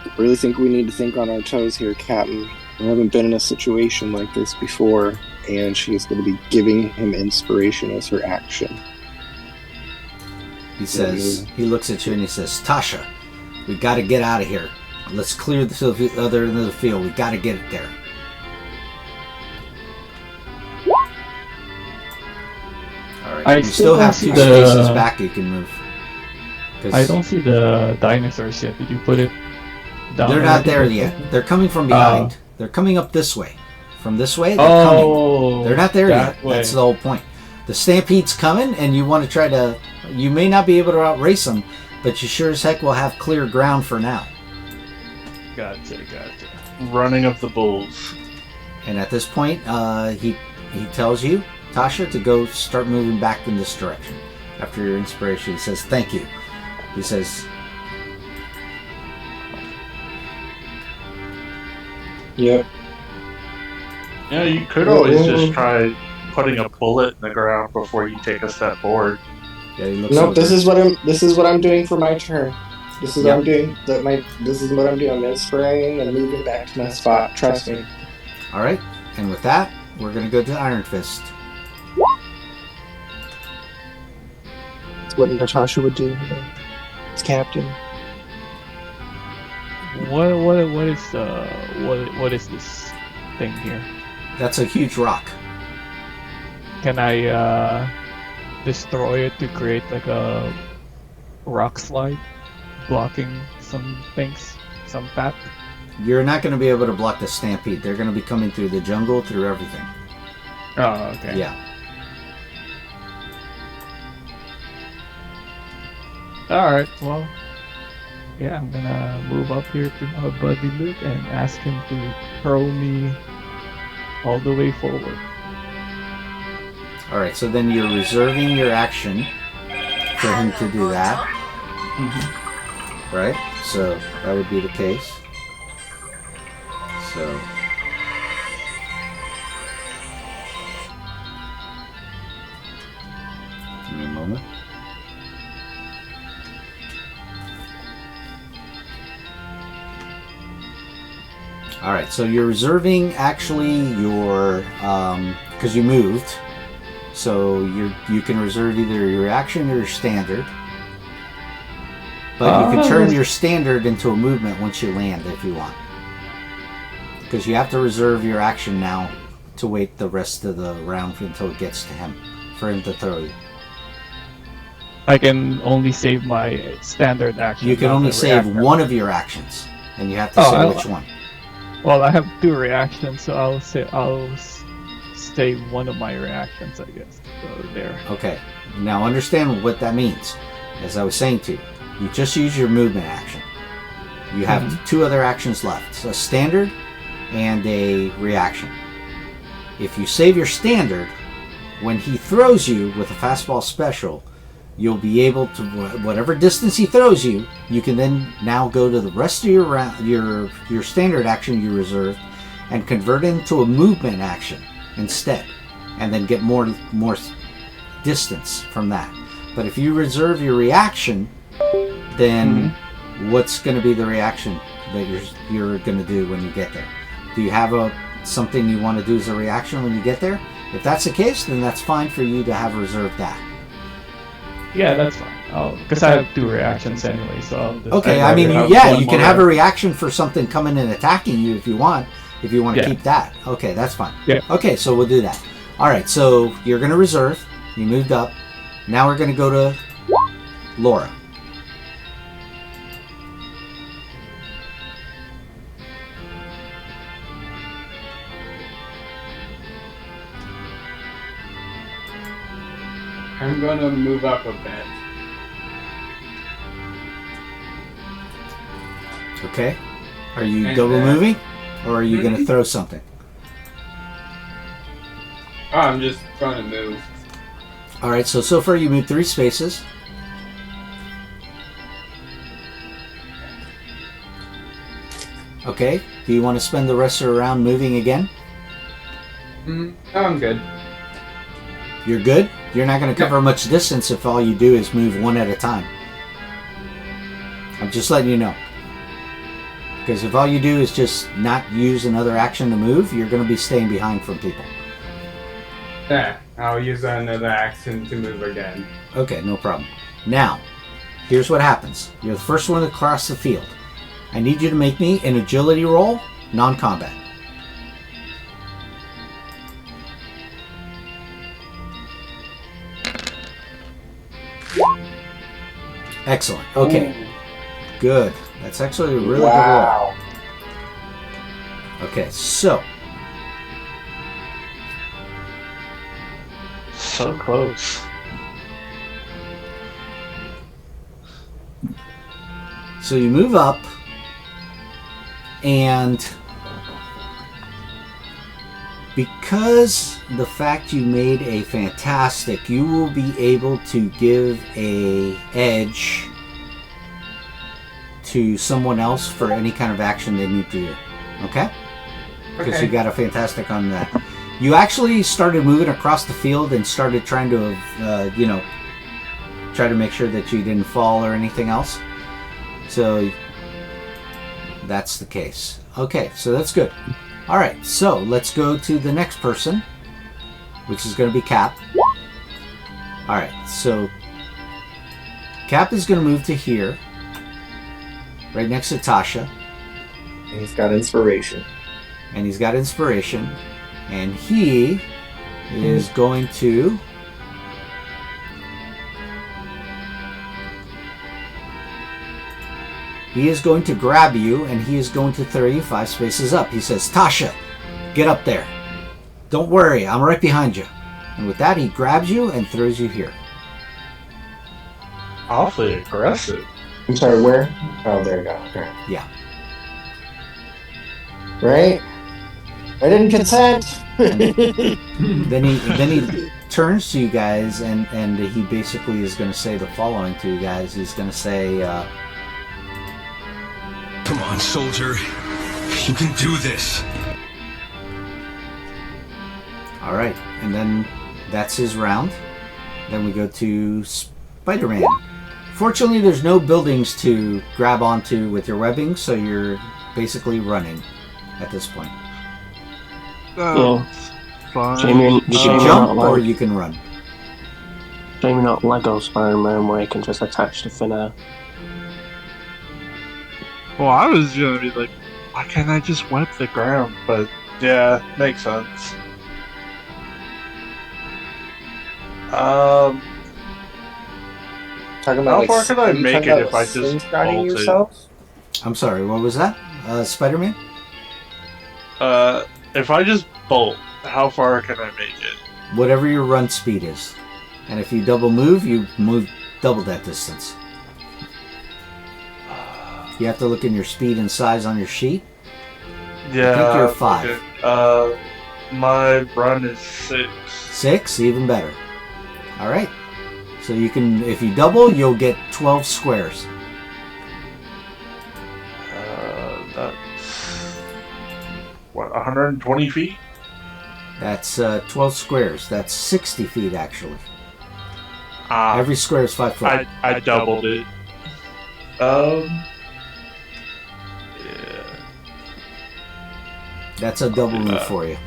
I really think we need to think on our toes here, Captain. We haven't been in a situation like this before, and she's going to be giving him inspiration as her action. He says, he looks at you and he says, Tasha, we got to get out of here. Let's clear the other end of the field. We got to get it there. Alright, you still have 2 spaces back you can move. I don't see the dinosaurs yet. Did you put it down? They're not there yet. They're coming from behind. They're coming up this way. From this way, they're coming. They're not there yet. Way. That's the whole point. The stampede's coming, and you want to try to... You may not be able to outrace them, but you sure as heck will have clear ground for now. Gotcha. Running of the bulls. And at this point, he tells you, Tasha, to go start moving back in this direction. After your inspiration, he says, thank you. He says... Yep. Yeah, you could always just try putting a bullet in the ground before you take a step forward. Yeah, he looks nope, this is what I'm doing for my turn. This is what I'm doing. This is what I'm doing. I'm inspiring and moving back to my spot. Trust me. Alright, and with that, we're going to go to Iron Fist. That's what Natasha would do. It's Captain. What is this thing here? That's a huge rock. Can I destroy it to create like a rock slide, blocking some things, some path? You're not going to be able to block the stampede. They're going to be coming through the jungle, through everything. Oh, okay. Yeah. Alright, well, yeah, I'm gonna move up here to my buddy Luke and ask him to throw me all the way forward. Alright, so then you're reserving your action for him to do that. Mm-hmm. Right? So that would be the case. So... Give me a moment. Alright, so you're reserving actually your, because you moved, so you can reserve either your action or your standard. But you can turn your standard into a movement once you land if you want. Because you have to reserve your action now to wait the rest of the round until it gets to him, for him to throw you. I can only save my standard action. You can only save one of your actions, and you have to say which one. Well, I have 2 reactions, so I'll save one of my reactions, I guess. So there. Okay. Now understand what that means. As I was saying to you, you just use your movement action. You have 2 other actions left: a standard and a reaction. If you save your standard, when he throws you with a fastball special, you'll be able to, whatever distance he throws you, you can then now go to the rest of your round, your standard action you reserved, and convert it into a movement action instead. and then get more distance from that. But if you reserve your reaction, then what's going to be the reaction that you're going to do when you get there? Do you have something you want to do as a reaction when you get there? If that's the case, then that's fine for you to have reserved that. Yeah, that's fine. Because I have 2 reactions anyway, so I'll just, okay, I mean, you can have a reaction for something coming and attacking you if you want. If you want to keep that. Okay, that's fine. Yeah. Okay, so we'll do that. All right, so you're going to reserve. You moved up. Now we're going to go to Laura. I'm gonna move up a bit. Okay. Are you And double moving? Or are you going to throw something? Oh, I'm just gonna move. Alright, so far you moved 3 spaces. Okay. Do you want to spend the rest of the round moving again? No, I'm good. You're good? You're not going to cover much distance if all you do is move one at a time. I'm just letting you know. Because if all you do is just not use another action to move, you're going to be staying behind from people. Yeah, I'll use another action to move again. Okay, no problem. Now, here's what happens. You're the first one to cross the field. I need you to make me an agility roll, non-combat. Excellent. Okay. Ooh. Good. That's actually a really Wow. good roll. Okay, so So close. you move up, and because the fact you made a fantastic, you will be able to give a edge to someone else for any kind of action they need to do. Okay? Because Okay. you got a fantastic on that. You actually started moving across the field and started trying to, try to make sure that you didn't fall or anything else. So that's the case. Okay, so that's good. All right, so let's go to the next person, which is going to be Cap. All right, so Cap is going to move to here, right next to Tasha. And he's got inspiration. And he's got inspiration. And he is going to... He is going to grab you, and he is going to throw you 5 spaces up. He says, Tasha, get up there. Don't worry, I'm right behind you. And with that, he grabs you and throws you here. Awfully aggressive. I'm sorry, where? Oh, there you go. Okay. Yeah. Right? I didn't consent! Then he turns to you guys, and he basically is going to say the following to you guys. He's going to say, Come on, soldier. You can do this. all right. And then that's his round. Then we go to Spider-Man. Fortunately, there's no buildings to grab onto with your webbing, so you're basically running at this point. Yeah. Fine. Jamie, You can Jamie jump not or like, you can run. Jamie not Lego Spider-Man where you can just attach the thin air. Well, I was gonna be like, why can't I just wipe the ground? But yeah, makes sense. Talking about How far could I make it if I just slingshotting bolted? yourself? I'm sorry, what was that? Spider-Man? If I just bolt, how far can I make it? Whatever your run speed is. And if you double move, you move double that distance. You have to look in your speed and size on your sheet. Yeah. I think you're 5. Okay. My run is 6. 6, even better. Alright. So you can, if you double, you'll get 12 squares. That's what, 120 feet? That's 12 squares. That's 60 feet, actually. Ah, Every square is 5 foot. I doubled it. Yeah. That's a double move for you.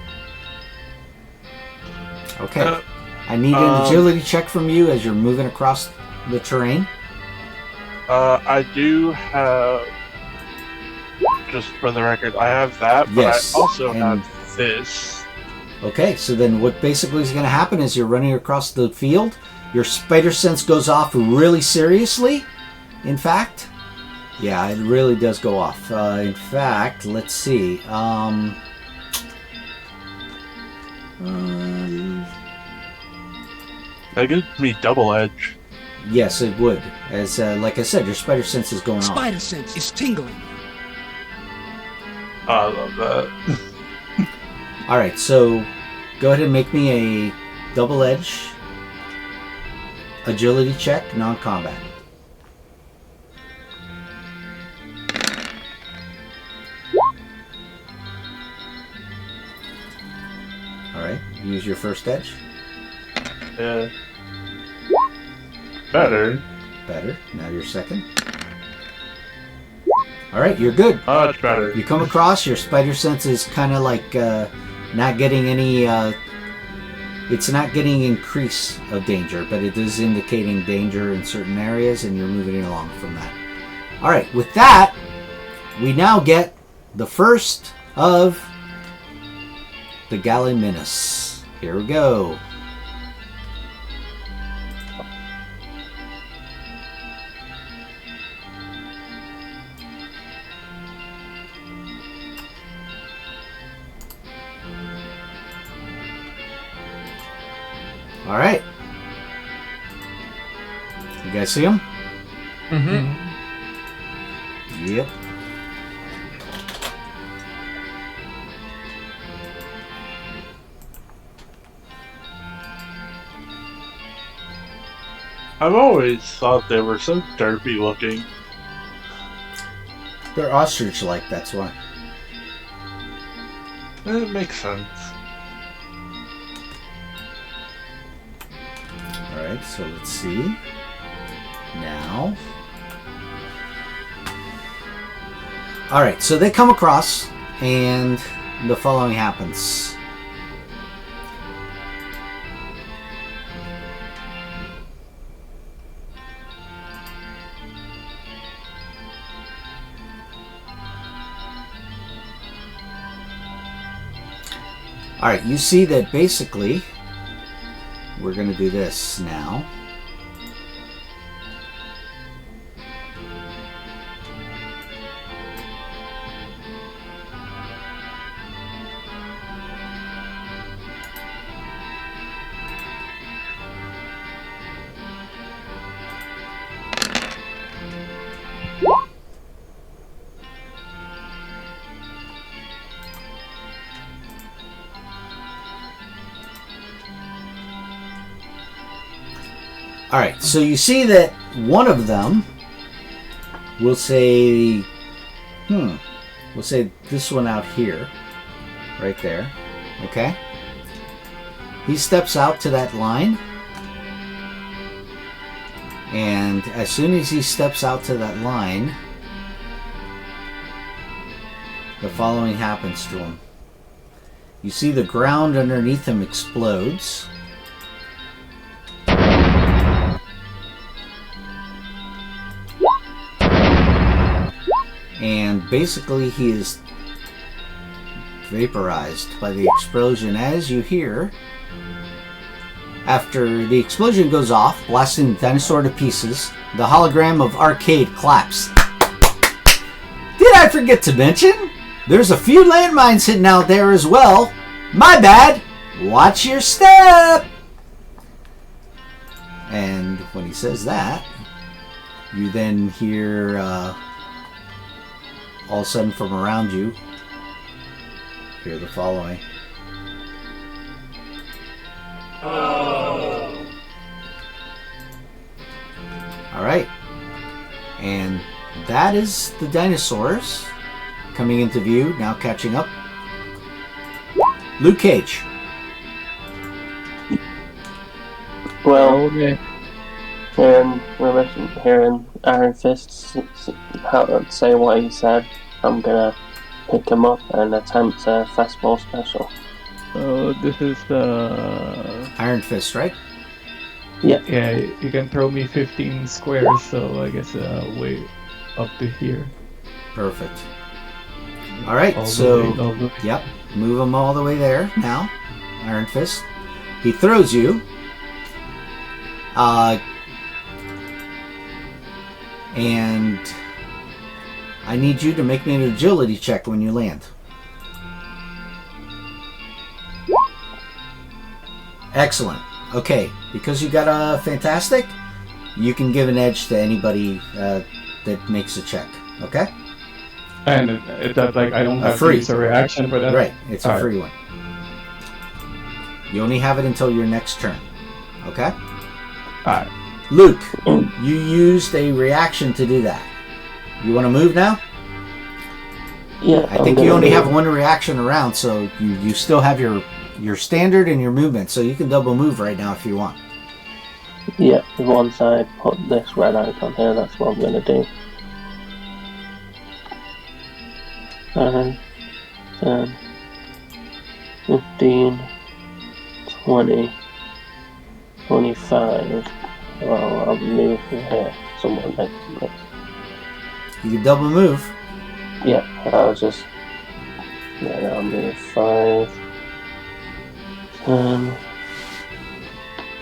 Okay. Uh, I need an agility check from you as you're moving across the terrain. I do have, just for the record, I have that, but Yes, I also and- have this. Okay, so then what basically is going to happen is you're running across the field. Your spider sense goes off really seriously. In fact, yeah, it really does go off. In fact, let's see. That gives me double edge. Yes, it would. As like I said, your spider sense is going off. Spider sense is tingling. I love that. All right, so go ahead and make me a double edge agility check, non-combat. All right, use your first edge. Yeah. Better. Better. Now your second. All right, you're good. Much better. You come across, your spider sense is kind of like not getting any, it's not getting increase of danger, but it is indicating danger in certain areas, and you're moving along from that. All right, with that, we now get the first of the Gallimimus. Here we go. All right. You guys see him? Mm-hmm. Yep. I've always thought they were so derpy looking. They're ostrich-like, that's why. It makes sense. Alright, so let's see. Now. Alright, so they come across, and the following happens. Alright, you see that basically we're going to do this now. Alright, so you see that one of them will say, we'll say this one out here, right there, okay? He steps out to that line, and as soon as he steps out to that line, the following happens to him. You see the ground underneath him explodes. And basically he is vaporized by the explosion, as you hear. After the explosion goes off, blasting the dinosaur to pieces, the hologram of Arcade claps. Did I forget to mention? There's a few landmines hidden out there as well. My bad. Watch your step. And when he says that, you then hear all of a sudden from around you, hear the following. Oh. Alright. And that is the dinosaurs coming into view, now catching up. Luke Cage. Well, Okay. hearing Iron Fist say what he said, I'm gonna pick him up and attempt a fastball special. So this is Iron Fist, right? Yeah. yeah, you can throw me 15 squares, so I guess way up to here. Perfect. All right, All the so way, all the way. yep, move him all the way there now. Iron Fist. He throws you. And I need you to make me an agility check when you land. Excellent. Okay, because you got a fantastic, you can give an edge to anybody that makes a check. Okay? And it's like I don't have to free. use a reaction for that. Right, it's a free one. You only have it until your next turn. Okay? Alright. Luke, you used a reaction to do that. You want to move now? Yeah. I think you only have one reaction around, so you still have your standard and your movement, so you can double move right now if you want. Yeah, once I put this red icon here, that's what I'm gonna do. 7, 10, 15, 20, 25. Well, I'll move here somewhere next to this. You can double move. Yeah, I'll just. Then I'll move 5, 10.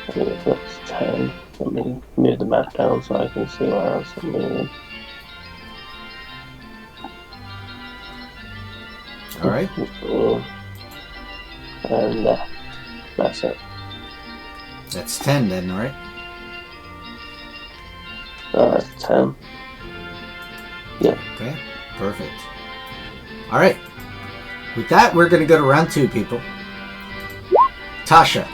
I think that's 10. Let me move the map down so I can see where else I'm moving. Alright. And that's it. That's 10 then, right? That's 10. Yeah. Okay, perfect. Alright. With that, we're going to go to round 2, people. Tasha.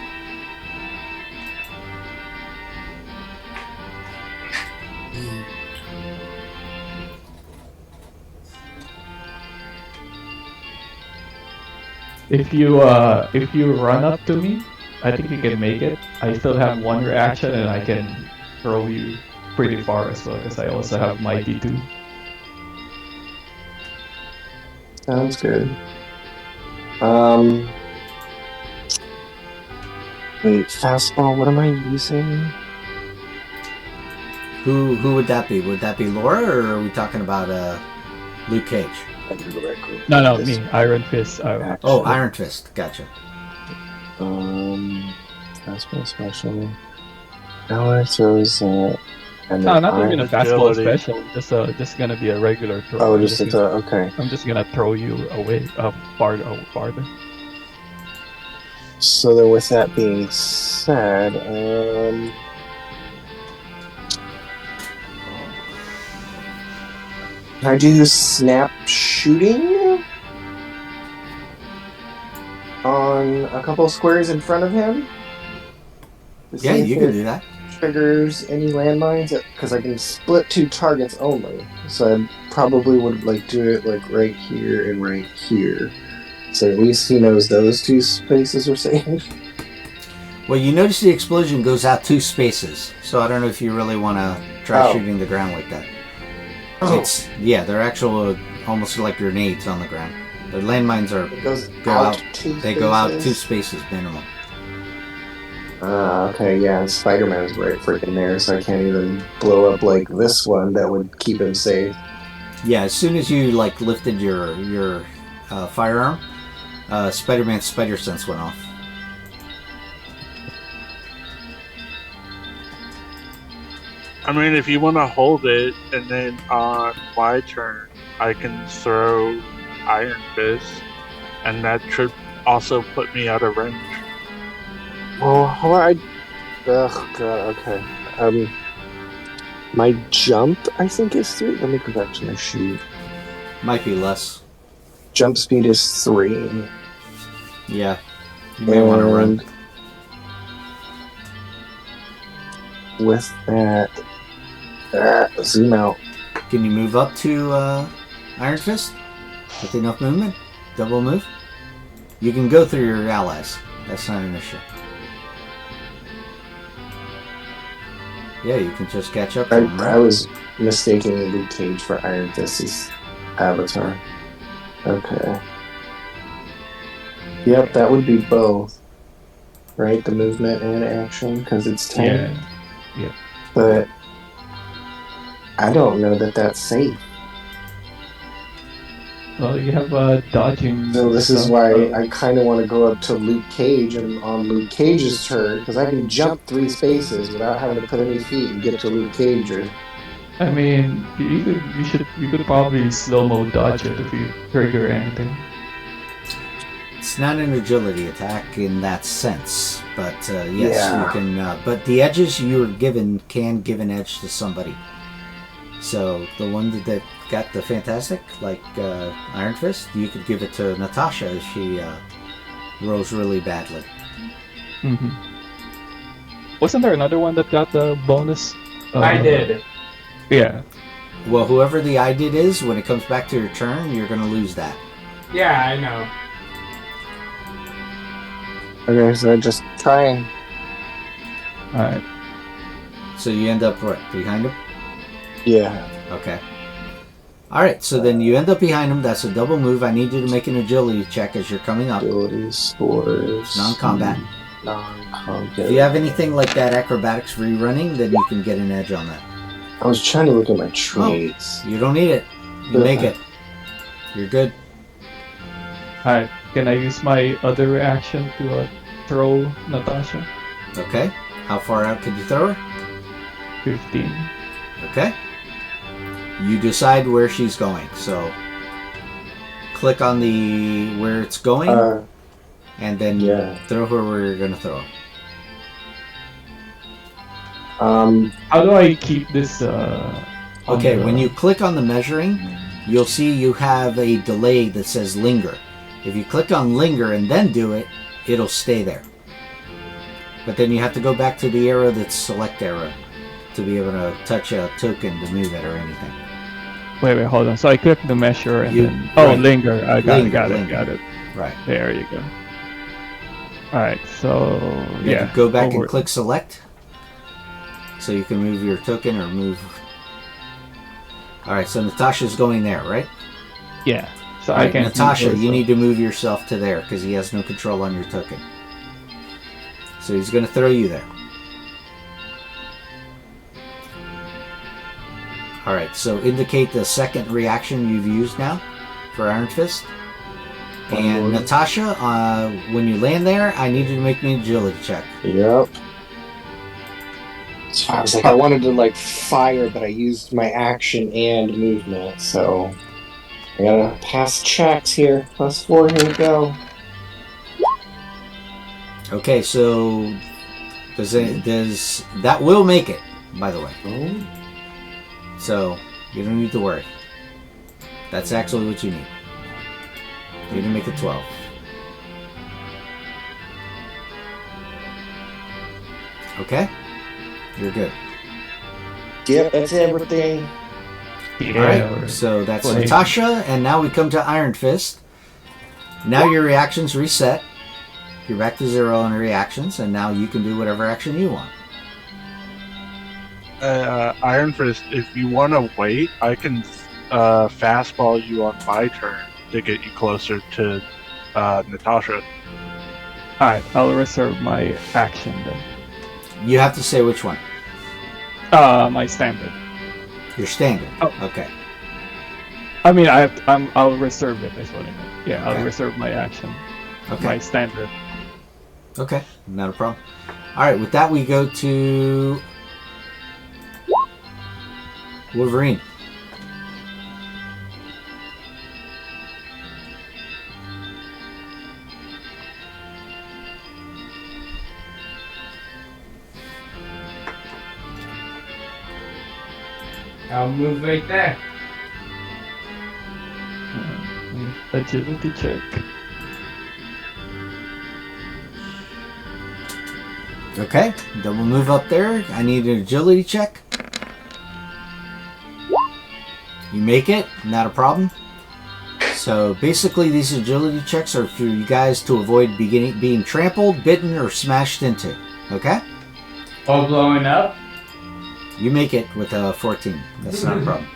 If you run up to me, I think you can make it. I still have one reaction and I can throw you pretty far as well because I also have Mighty too. Sounds good. Wait, fastball, what am I using? Who would that be? Would that be Laura, or are we talking about Luke Cage? No, me. Iron Fist. Oh, Iron Fist. Gotcha. Fastball special. Now throws it. And No, then not even a fastball agility. special. Just gonna be a regular throw. Oh, I'm just it's a okay. I'm just gonna throw you away, farther. So then, with that being said, can I do snap shooting on a couple squares in front of him? To see Yeah, if you it can do that. Triggers any landmines because I can split 2 targets only. So I probably would do it right here and right here. So at least he knows those 2 spaces are safe. Well, you notice the explosion goes out 2 spaces, so I don't know if you really want to try shooting the ground like that. Oh. They're actual almost like grenades on the ground. The landmines go out 2 They go out 2 spaces minimum. Okay, yeah, and Spider-Man's right freaking there, so I can't even blow up like this one that would keep him safe. Yeah, as soon as you lifted your firearm, Spider-Man's spider sense went off. I mean, if you want to hold it, and then on my turn, I can throw Iron Fist, and that should also put me out of range. Well, oh god, okay. My jump, I think, is 3. Let me go back to my sheet. Might be less. Jump speed is 3. Yeah. You may want to run. With that, zoom out. Can you move up to Iron Fist? With enough movement? Double move? You can go through your allies. That's not an issue. Yeah, you can just catch up to him. I was mistaking Luke Cage for Iron Fist's avatar. Okay. Yep, that would be both. Right? The movement and action, because it's 10. Yeah. But I don't know that that's safe. Well, you have dodging. So this is stuff, why so- I kind of want to go up to Luke Cage and on Luke Cage's turn, because I can jump 3 spaces without having to put any feet and get to Luke Cage. I mean, you could probably slow-mo dodge it if you trigger anything. It's not an agility attack in that sense, but yes, Yeah. you can. But the edges you're given can give an edge to somebody. So the one that got the fantastic, like Iron Fist, you could give it to Natasha if she rolls really badly. Mm-hmm. Wasn't there another one that got the bonus? I did. Yeah. Well, whoever the I did is, when it comes back to your turn, you're going to lose that. Yeah, I know. Okay, so just try and... Alright. So you end up what, behind him? Yeah. Okay. Alright, so then you end up behind him. That's a double move. I need you to make an agility check as you're coming up. Agility scores. Non-combat. Non-combat. If you have anything like that acrobatics rerunning, then you can get an edge on that. I was trying to look at my traits. You don't need it. You make it. You're good. Alright, can I use my other reaction to throw Natasha? Okay. How far out could you throw her? 15. Okay. You decide where she's going. So click on the where it's going, and then throw her where you're going to throw her. How do I keep this? Okay, when you click on the measuring, you'll see you have a delay that says linger. If you click on linger and then do it, it'll stay there. But then you have to go back to the arrow that's select arrow to be able to touch a token to move it or anything. Wait, hold on. So I click the measure and then... Oh, right. linger. I got Linger. it. Right. There you go. Alright, so... Yeah. Go back and click select. So you can move your token or move... Alright, so Natasha's going there, right? Yeah. So All right, I can... Natasha, you need to move yourself to there because he has no control on your token. So he's going to throw you there. Alright, so indicate the second reaction you've used now for Iron Fist. And Natasha, when you land there, I need you to make me an agility check. Yep. So I was like, I wanted to fire, but I used my action and movement, so I gotta pass checks here. +4, here we go. Okay, so does that will make it, by the way. Oh. So you don't need to worry. That's actually what you need. You need to make it 12. Okay? You're good. Yep, that's everything. Alright, so that's Natasha, and now we come to Iron Fist. Now your reactions reset. You're back to 0 on reactions, and now you can do whatever action you want. Iron Fist, if you want to wait, I can fastball you on my turn to get you closer to Natasha. Alright, I'll reserve my action then. You have to say which one. My standard. Your standard. Oh. Okay. I mean, I'll reserve it. Is what I meant. Yeah, Okay. I'll reserve my action. Okay. My standard. Okay, not a problem. Alright, with that we go to Wolverine. I'll move right there. Agility check. Okay, double move up there. I need an agility check. You make it, not a problem. So basically these agility checks are for you guys to avoid being trampled, bitten, or smashed into. Okay? All blowing up? You make it with a 14. That's not a problem.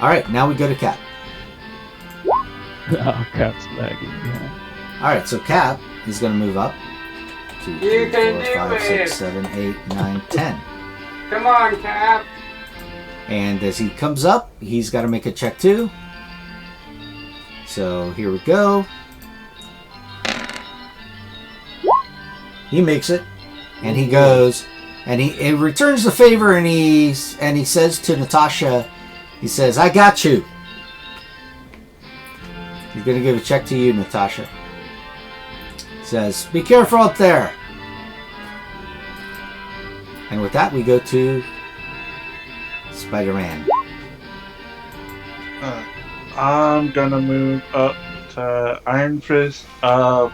All right, now we go to Cap. Oh, Cap's lagging behind. All right, so Cap is going to move up. 2, You 3, can 4, do 5, it. 6, 7, 8, 9, 10. Come on, Cap. And as he comes up, he's got to make a check too. So here we go. He makes it, and he goes, and he returns the favor, and he says to Natasha, he says, "I got you." He's gonna give a check to you, Natasha. He says, "Be careful up there." And with that, we go to Spider-Man. I'm gonna move up to Iron Fist. So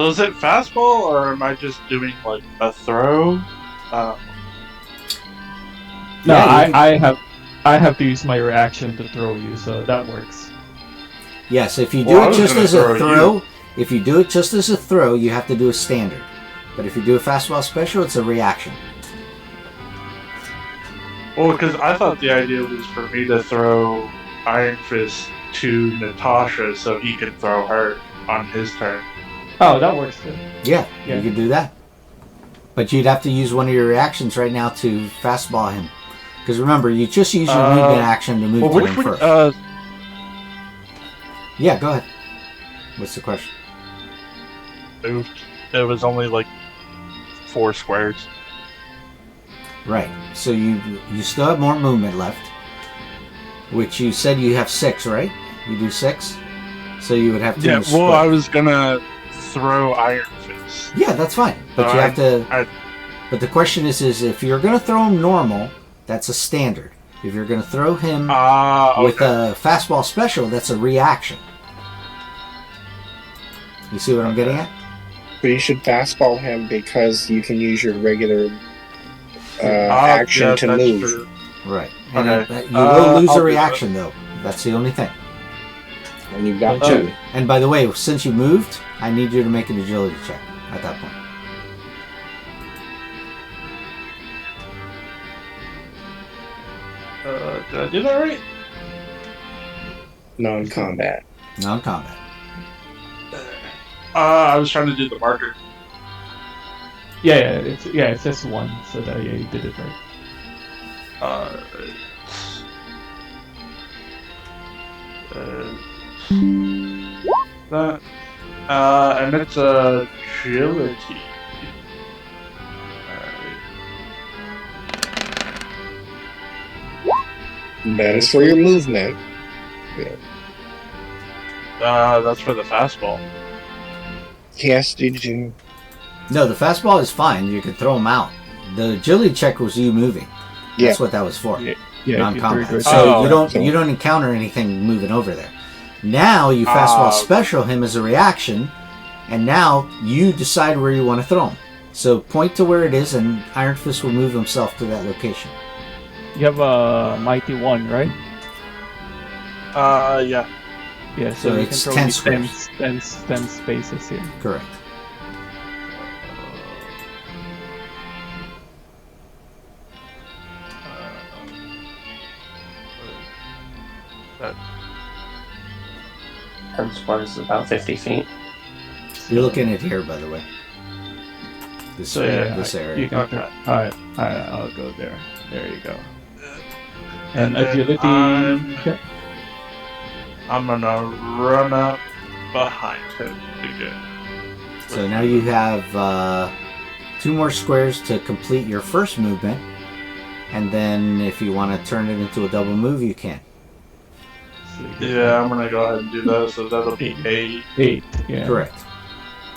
is it fastball, or am I just doing like a throw? No, Yeah, I have to use my reaction to throw you, so that works. Yes, if you do Well, I it was just gonna as a throw throw, you. if you do it just as a throw, you have to do a standard. But if you do a fastball special, it's a reaction. Well, because I thought the idea was for me to throw Iron Fist to Natasha so he could throw her on his turn. Oh, that works too. Yeah, Yeah. you can do that. But you'd have to use one of your reactions right now to fastball him. Because remember, you just use your movement action to move Well, to which him would, first. Yeah, go ahead. What's the question? moved? It was only like 4 squares. Right. So you still have more movement left. Which you said you have 6, right? You do 6? So you would have to Yeah, use well, square. I was gonna throw Iron Fist. Yeah, that's fine. But you have to... But the question is if you're going to throw him normal, that's a standard. If you're going to throw him with a fastball special, that's a reaction. You see what I'm getting at? But you should fastball him because you can use your regular action to that's move. true. Right. And Okay. you will lose I'll a do reaction, though. That's the only thing. And you've got Oh, 2. and by the way, since you moved, I need you to make an agility check at that point. Did I do that right? Non-combat. Non-combat. I was trying to do the marker. Yeah, it says 1, so that yeah, you did it right. That, and it's agility. That is for your movement. That's for the fastball. Yes, did you? No, the fastball is fine. You can throw him out. The agility check was you moving. That's what that was for. Yeah, Non-combat. So you don't encounter anything moving over there. Now you fastball special him as a reaction, and now you decide where you want to throw him. So point to where it is, and Iron Fist will move himself to that location. You have a mighty 1, right? Yeah. Yeah, So you it's can 10 throw me squares. 10 spaces here. Correct. And square is about 50 feet. You're looking at here, by the way. This So area. yeah, This area. you can Alright, I'll go there. There you go. And then agility. I'm gonna run up behind him again. So now you have 2 more squares to complete your first movement, and then if you want to turn it into a double move, you can. Yeah, I'm gonna go ahead and do that. So that'll be 8. 8, yeah. Correct.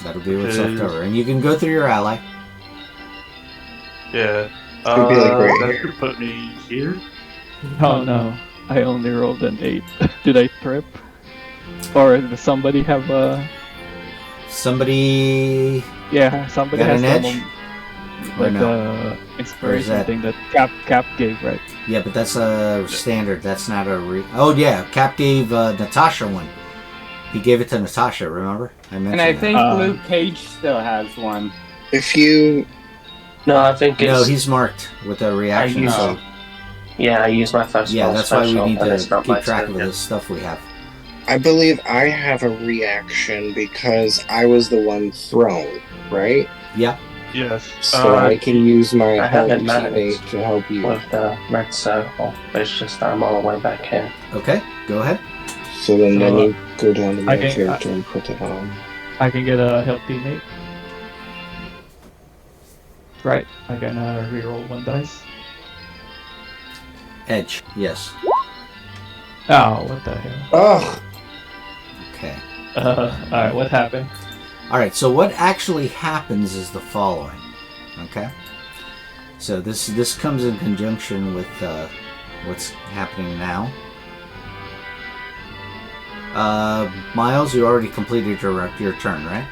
That'll be what's left over, and you can go through your ally. Yeah. Could be like right that here. could put me here. Oh no, I only rolled an 8. Did I trip? Or does somebody have a... Somebody Yeah, somebody got has an edge? Or like no? inspiration that- thing that Cap gave, right? Yeah, but that's a standard. That's not a Oh yeah, Cap gave Natasha one. He gave it to Natasha. Remember? I mentioned. And I that. think Luke Cage still has one. If you No, I think it's... No, he's marked with a reaction. use- So Yeah, I use my first yeah, spell that's why we special, need and to it's not my keep track turn of yet. the stuff we have. I believe I have a reaction because I was the one thrown, right? Yeah. Yes. So I can use my I have help advantage teammate to help you. with the red circle, but it's just I'm all the way back here. Okay, go ahead. So then So, let me go down to my I can- character and put it on. I can get a help teammate. Right. I can reroll 1 dice. Edge. Yes. Oh, what the hell? Ugh! Okay. Alright, what happened? All right. So what actually happens is the following. Okay. So this comes in conjunction with what's happening now. Miles, you already completed your turn, right?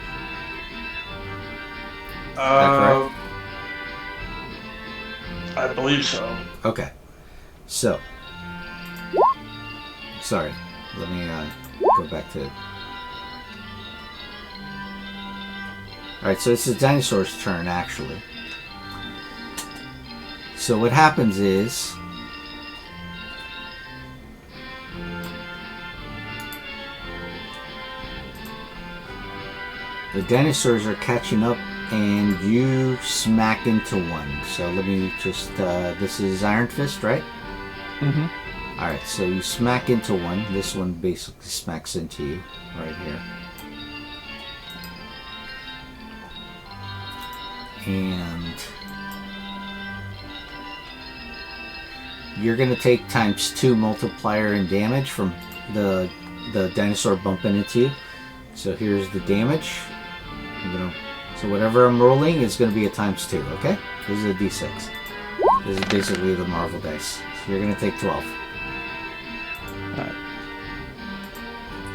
correct? I believe so. Okay. So, sorry. Let me go back to. All right. So it's the dinosaur's turn, actually. So what happens is. The dinosaurs are catching up and you smack into one. So let me just, this is Iron Fist, right? Mm-hmm. Alright, so you smack into one. This one basically smacks into you right here. And you're going to take ×2 multiplier in damage from the dinosaur bumping into you. So here's the damage. So whatever I'm rolling is going to be a ×2, okay? This is a d6. This is basically the Marvel dice. So you're going to take 12. Alright.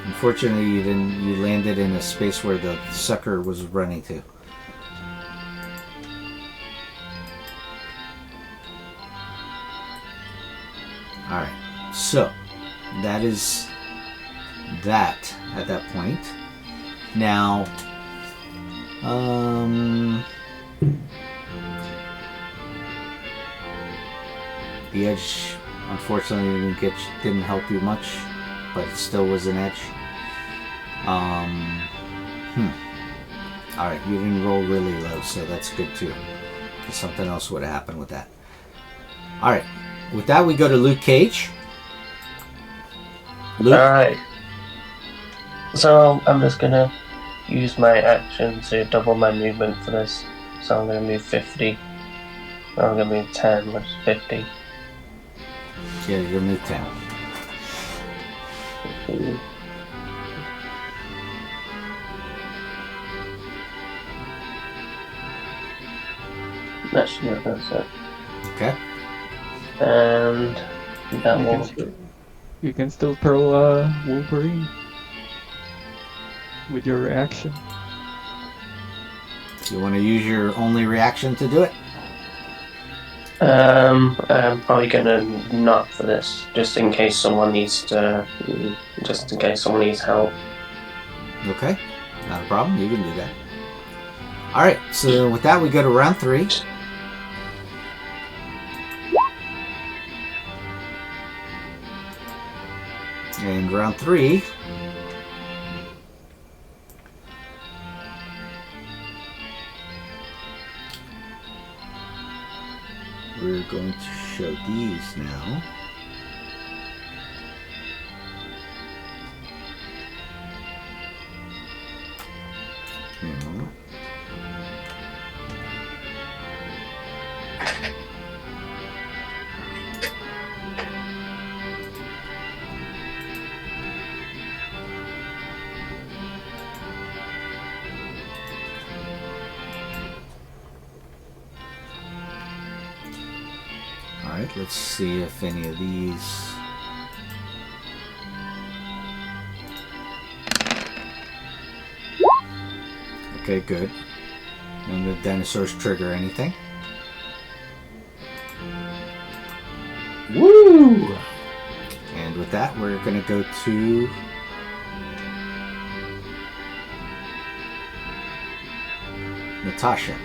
Unfortunately, you landed in a space where the sucker was running to. Alright, so that is that at that point. Now, the edge unfortunately didn't help you much, but it still was an edge. Alright, you didn't roll really low, so that's good too. Because something else would have happened with that. Alright, with that we go to Luke Cage. Luke? Alright. So I'm just gonna use my action to double my movement for this. So I'm gonna move 50. Or I'm gonna move 10, which is 50. Yeah, you're move 10. 50. That's it. Okay. And that You will can still- You can still throw Wolverine with your reaction. You want to use your only reaction to do it? I'm probably gonna not for this, just in case someone needs help. Okay, not a problem. You can do that. Alright, so with that we go to round 3. And round 3, we're going to show these now. Alright, let's see if any of these... Okay, good. And the dinosaurs trigger anything. Woo! And with that, we're going to go to... Natasha.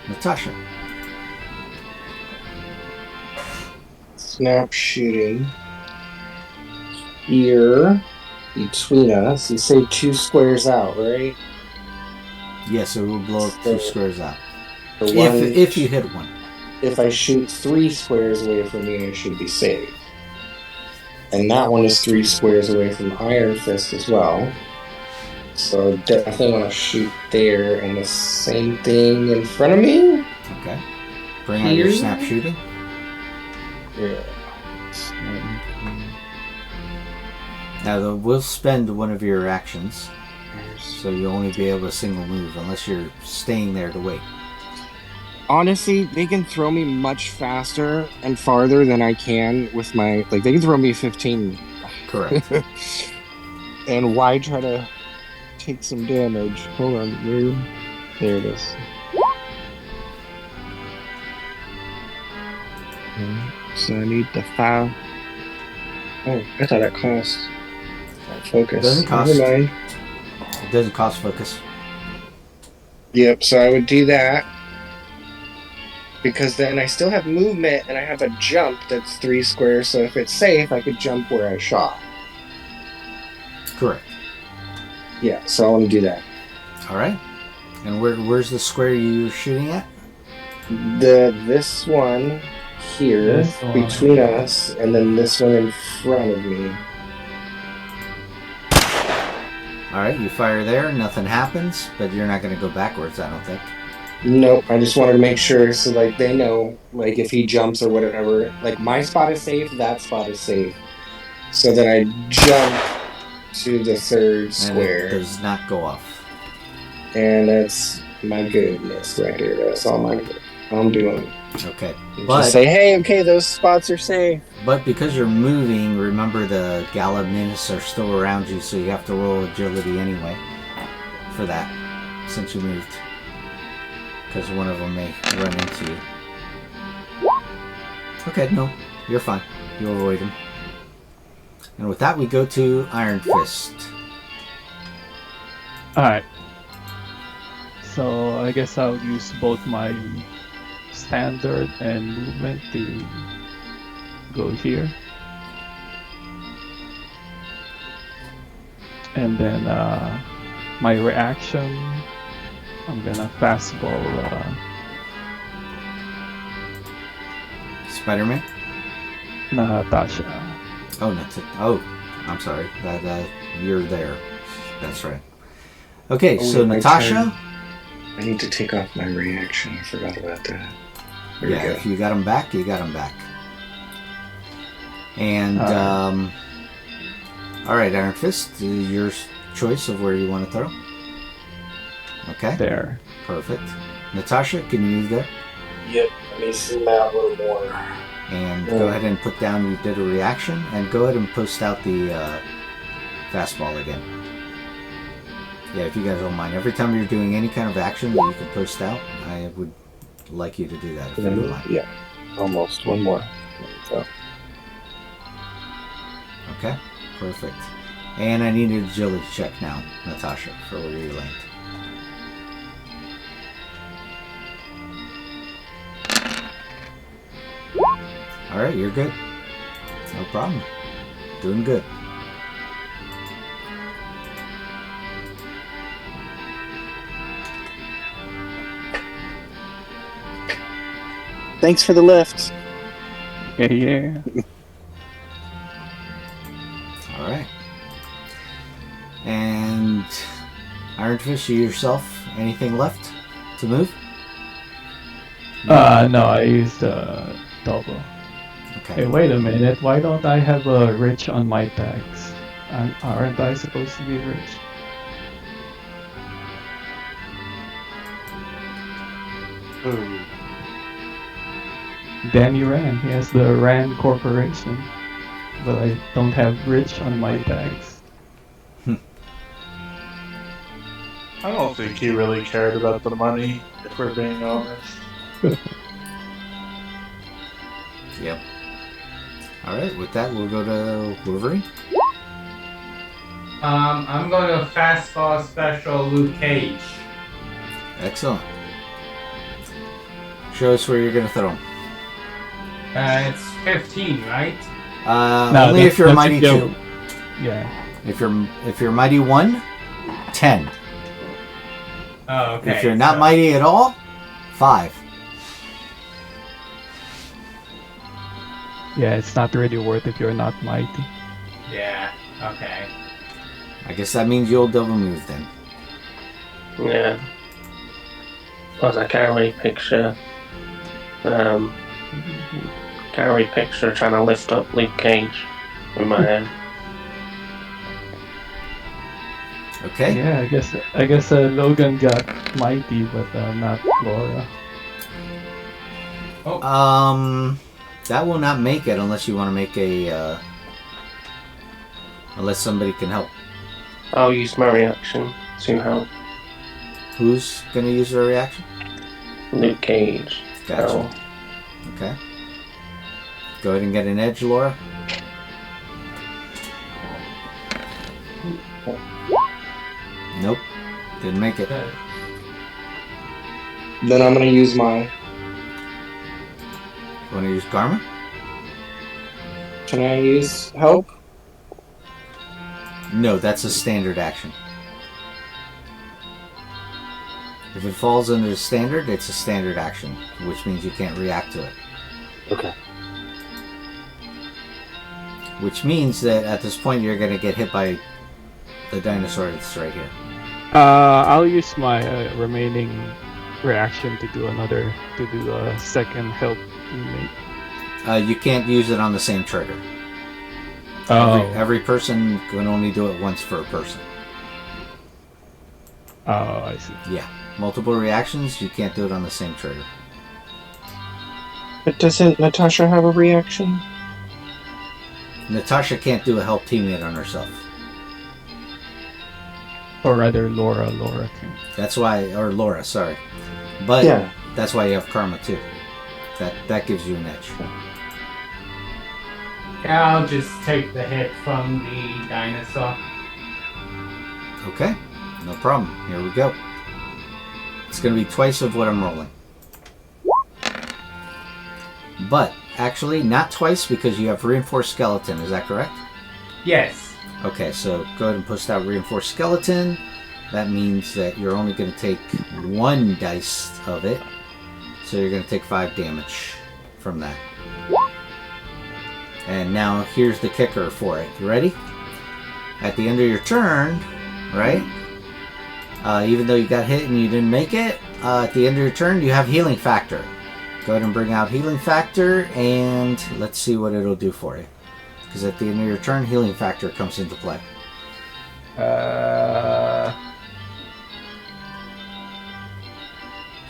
Natasha, snap shooting here between us. You say 2 squares out, right? Yes, it will blow up 2 squares out. For If you hit one. If I shoot 3 squares away from me, I should be safe. And that one is 3 squares away from Iron Fist as well. So definitely want to shoot there, and the same thing in front of me. Okay. Bring out your snap shooting. Yeah. Now we'll spend one of your actions, so you'll only be able to single move unless you're staying there to wait. Honestly, they can throw me much faster and farther than I can with my... Like, they can throw me 15. Correct. And why try to take some damage? Hold on, move. There it is. So I need the 5. Oh, I thought that cost focus. Doesn't cost. Never mind. It doesn't cost focus. Yep, so I would do that. Because then I still have movement and I have a jump that's 3 squares, so if it's safe, I could jump where I shot. Correct. Yeah, so I want to do that. Alright. And where's the square you're shooting at? This one here, between us, and then this one in front of me. Alright, you fire there, nothing happens, but you're not going to go backwards, I don't think. Nope, I just wanted to make sure so like they know, like if he jumps or whatever, like my spot is safe, that spot is safe. So then I jump to the 3rd square. And it does not go off. And that's my goodness right here. That's all I'm doing. Okay. Just say, hey, okay, those spots are safe. But because you're moving, remember the Gala Minis are still around you, so you have to roll agility anyway for that, since you moved. Because one of them may run into you. Okay, no, you're fine. You'll avoid him. And with that, we go to Iron Fist. Alright. So I guess I'll use both my standard and movement to go here. And then my reaction, I'm gonna fastball Spider-Man? Natasha. Oh, I'm sorry. That you're there. That's right. Okay, Oh, so my Natasha. turn. I need to take off my reaction. I forgot about that. There we go. If you got him back, you got him back. And all right, Iron Fist, your choice of where you want to throw. Okay. There. Perfect. Natasha, can you move there? Yep. Let me zoom out a little more. And go ahead and put down you did a reaction, and go ahead and post out the fastball again. Yeah, if you guys don't mind. Every time you're doing any kind of action that you can post out, I would like you to do that if you don't mind. Yeah. Almost. One more. So. Okay, perfect. And I need an agility check now, Natasha, for where you land. Alright, you're good. No problem. Doing good. Thanks for the lift. Yeah. Alright. And Iron Fist, you yourself, anything left to move? No, I used double. Okay. Hey, wait a minute. Why don't I have a rich on my tags? Aren't I supposed to be rich? Ooh. Danny Rand, he has the Rand Corporation. But I don't have rich on my tags. I don't think he really cared about the money, if we're being honest. Yep. Alright, with that, we'll go to Wolverine. I'm going to fastball special Luke Cage. Excellent. Show us where you're going to throw him. It's 15, right? Only if you're mighty 2. Yeah. If you're mighty 1, 10. Oh, okay. If you're not mighty at all, 5. Yeah, it's not really worth if you're not mighty. Yeah, okay. I guess that means you'll double move then. Yeah. Plus, I can't really picture. Can't really picture trying to lift up Luke Cage with my hand. Okay. Yeah, I guess Logan got mighty, but not Laura. That will not make it unless you want to make a. Unless somebody can help. I'll use my reaction to help. Who's gonna use their reaction? Luke Cage. Gotcha. Oh. Okay. Go ahead and get an edge, Laura. Nope. Didn't make it. Then I'm gonna use my. Want to use Karma? Can I use help? No, that's a standard action. If it falls under the standard, it's a standard action, which means you can't react to it. Okay. Which means that at this point you're going to get hit by the dinosaur that's right here. I'll use my remaining reaction to do a second help teammate. You can't use it on the same trigger. Oh. Every person can only do it once for a person. Oh, I see. Yeah. Multiple reactions, you can't do it on the same trigger. But doesn't Natasha have a reaction? Natasha can't do a help teammate on herself. Or rather, Laura can. That's why, or Laura, sorry. But Yeah. that's why you have Karma too. That gives you an edge. I'll just take the hit from the dinosaur. Okay, no problem. Here we go. It's going to be twice of what I'm rolling. But, actually, not twice because you have reinforced skeleton, is that correct? Yes. Okay, so go ahead and post out reinforced skeleton. That means that you're only going to take 1 dice of it. So you're going to take 5 damage from that. And now here's the kicker for it. You ready? At the end of your turn, right? Even though you got hit and you didn't make it, at the end of your turn you have healing factor. Go ahead and bring out healing factor and let's see what it'll do for you. Because at the end of your turn, healing factor comes into play.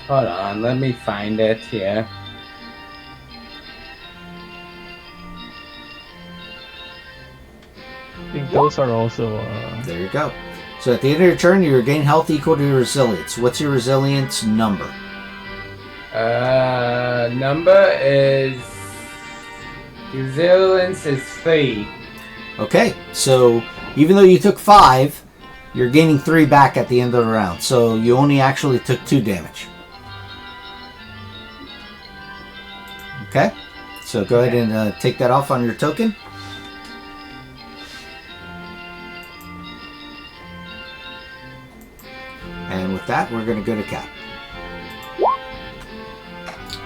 Hold on, let me find it here. I think those are also. There you go. So at the end of your turn, you regain health equal to your resilience. What's your resilience number? Number is... Resilience is 3. Okay, so even though you took 5, you're gaining 3 back at the end of the round. So you only actually took 2 damage. Okay, so go ahead and take that off on your token. And with that, we're going to go to Cap.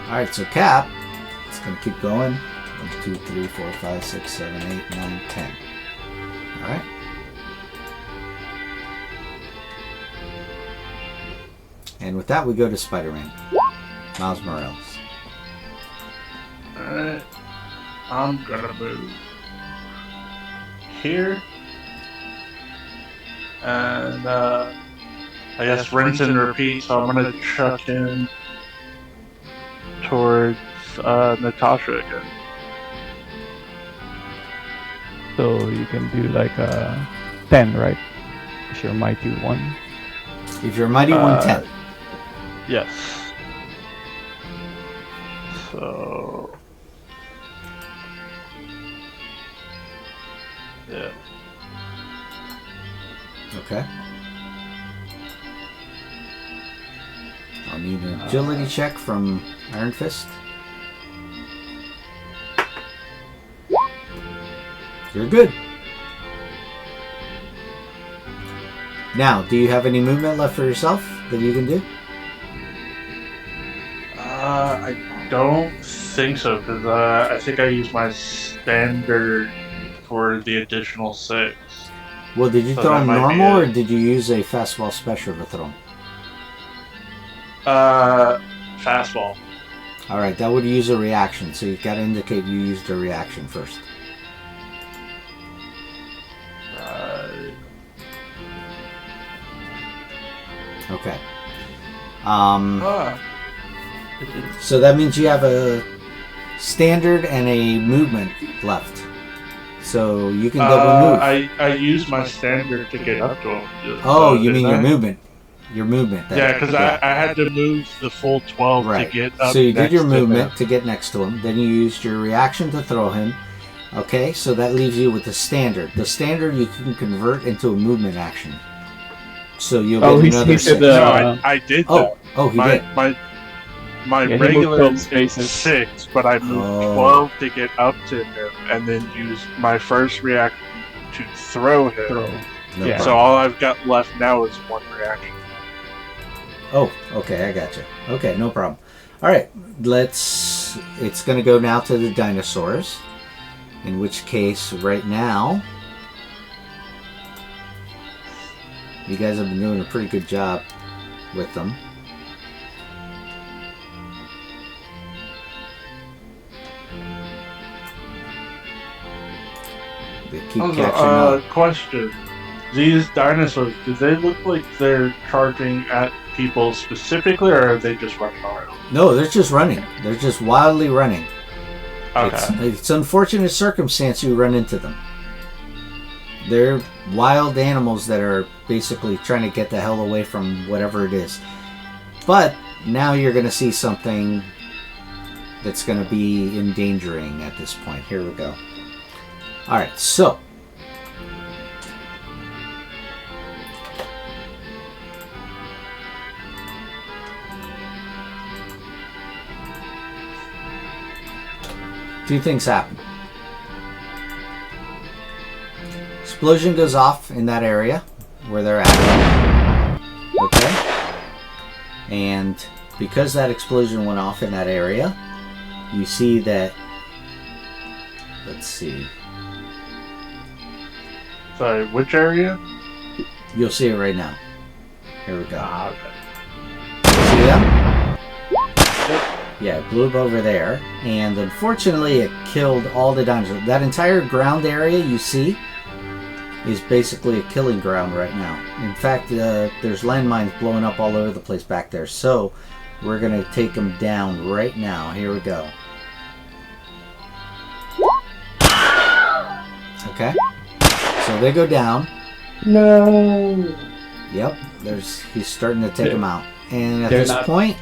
Alright, so Cap, it's going to keep going. 1, 2, 3, 4, 5, 6, 7, 8, 9, 10. Alright. And with that, we go to Spider-Man. Miles Morales. Alright. I'm gonna move here. And, I guess rinse and repeat, so I'm gonna chuck him towards Natasha again. So you can do like a 10, right? If you're mighty 1. If you're mighty 110. Yes. So... yeah. Okay. I'll need an agility check from Iron Fist. You're good. Now, do you have any movement left for yourself that you can do? I don't think so, because I think I used my standard for the additional 6. Well, did you So throw that him might be normal, it. or did you use a fastball special to throw him? Fastball. Alright, that would use a reaction, so you've got to indicate you used a reaction first. Okay. So that means you have a standard and a movement left. So you can double move. I used my standard to get up to him. Oh, you mean your movement. Your movement. Then. Yeah, because I had to move the full 12 to get up. So you did your next to movement him. to get next to him. Then you used your reaction to throw him. Okay, so that leaves you with the standard. The standard you can convert into a movement action. So you'll get another 6. No, I did that. Oh, he did. My Yeah, he moved regular 12 spaces. 6, but I moved 12 to get up to him, and then used my first reaction to throw him. No Yeah. So all I've got left now is 1 reaction. Oh, okay, I gotcha. Okay, no problem. All right, it's going to go now to the dinosaurs. In which case, right now, you guys have been doing a pretty good job with them. They keep catching up. Question. These dinosaurs, do they look like they're charging at people specifically, or are they just running around? No, they're just running. They're just wildly running. Okay. It's unfortunate circumstance you run into them. They're wild animals that are basically trying to get the hell away from whatever it is. But now you're going to see something that's going to be endangering at this point. Here we go. Alright, so two things happen. Explosion goes off in that area where they're at. Okay? And because that explosion went off in that area, you see that, let's see. Sorry, which area? You'll see it right now. Here we go. Okay. See them? Yeah, it blew up over there, and unfortunately it killed all the dinosaurs. That entire ground area you see is basically a killing ground right now. In fact, there's landmines blowing up all over the place back there. So we're going to take them down right now. Here we go. Okay. So they go down. No. Yep. He's starting to take them out. And at They're this not- point...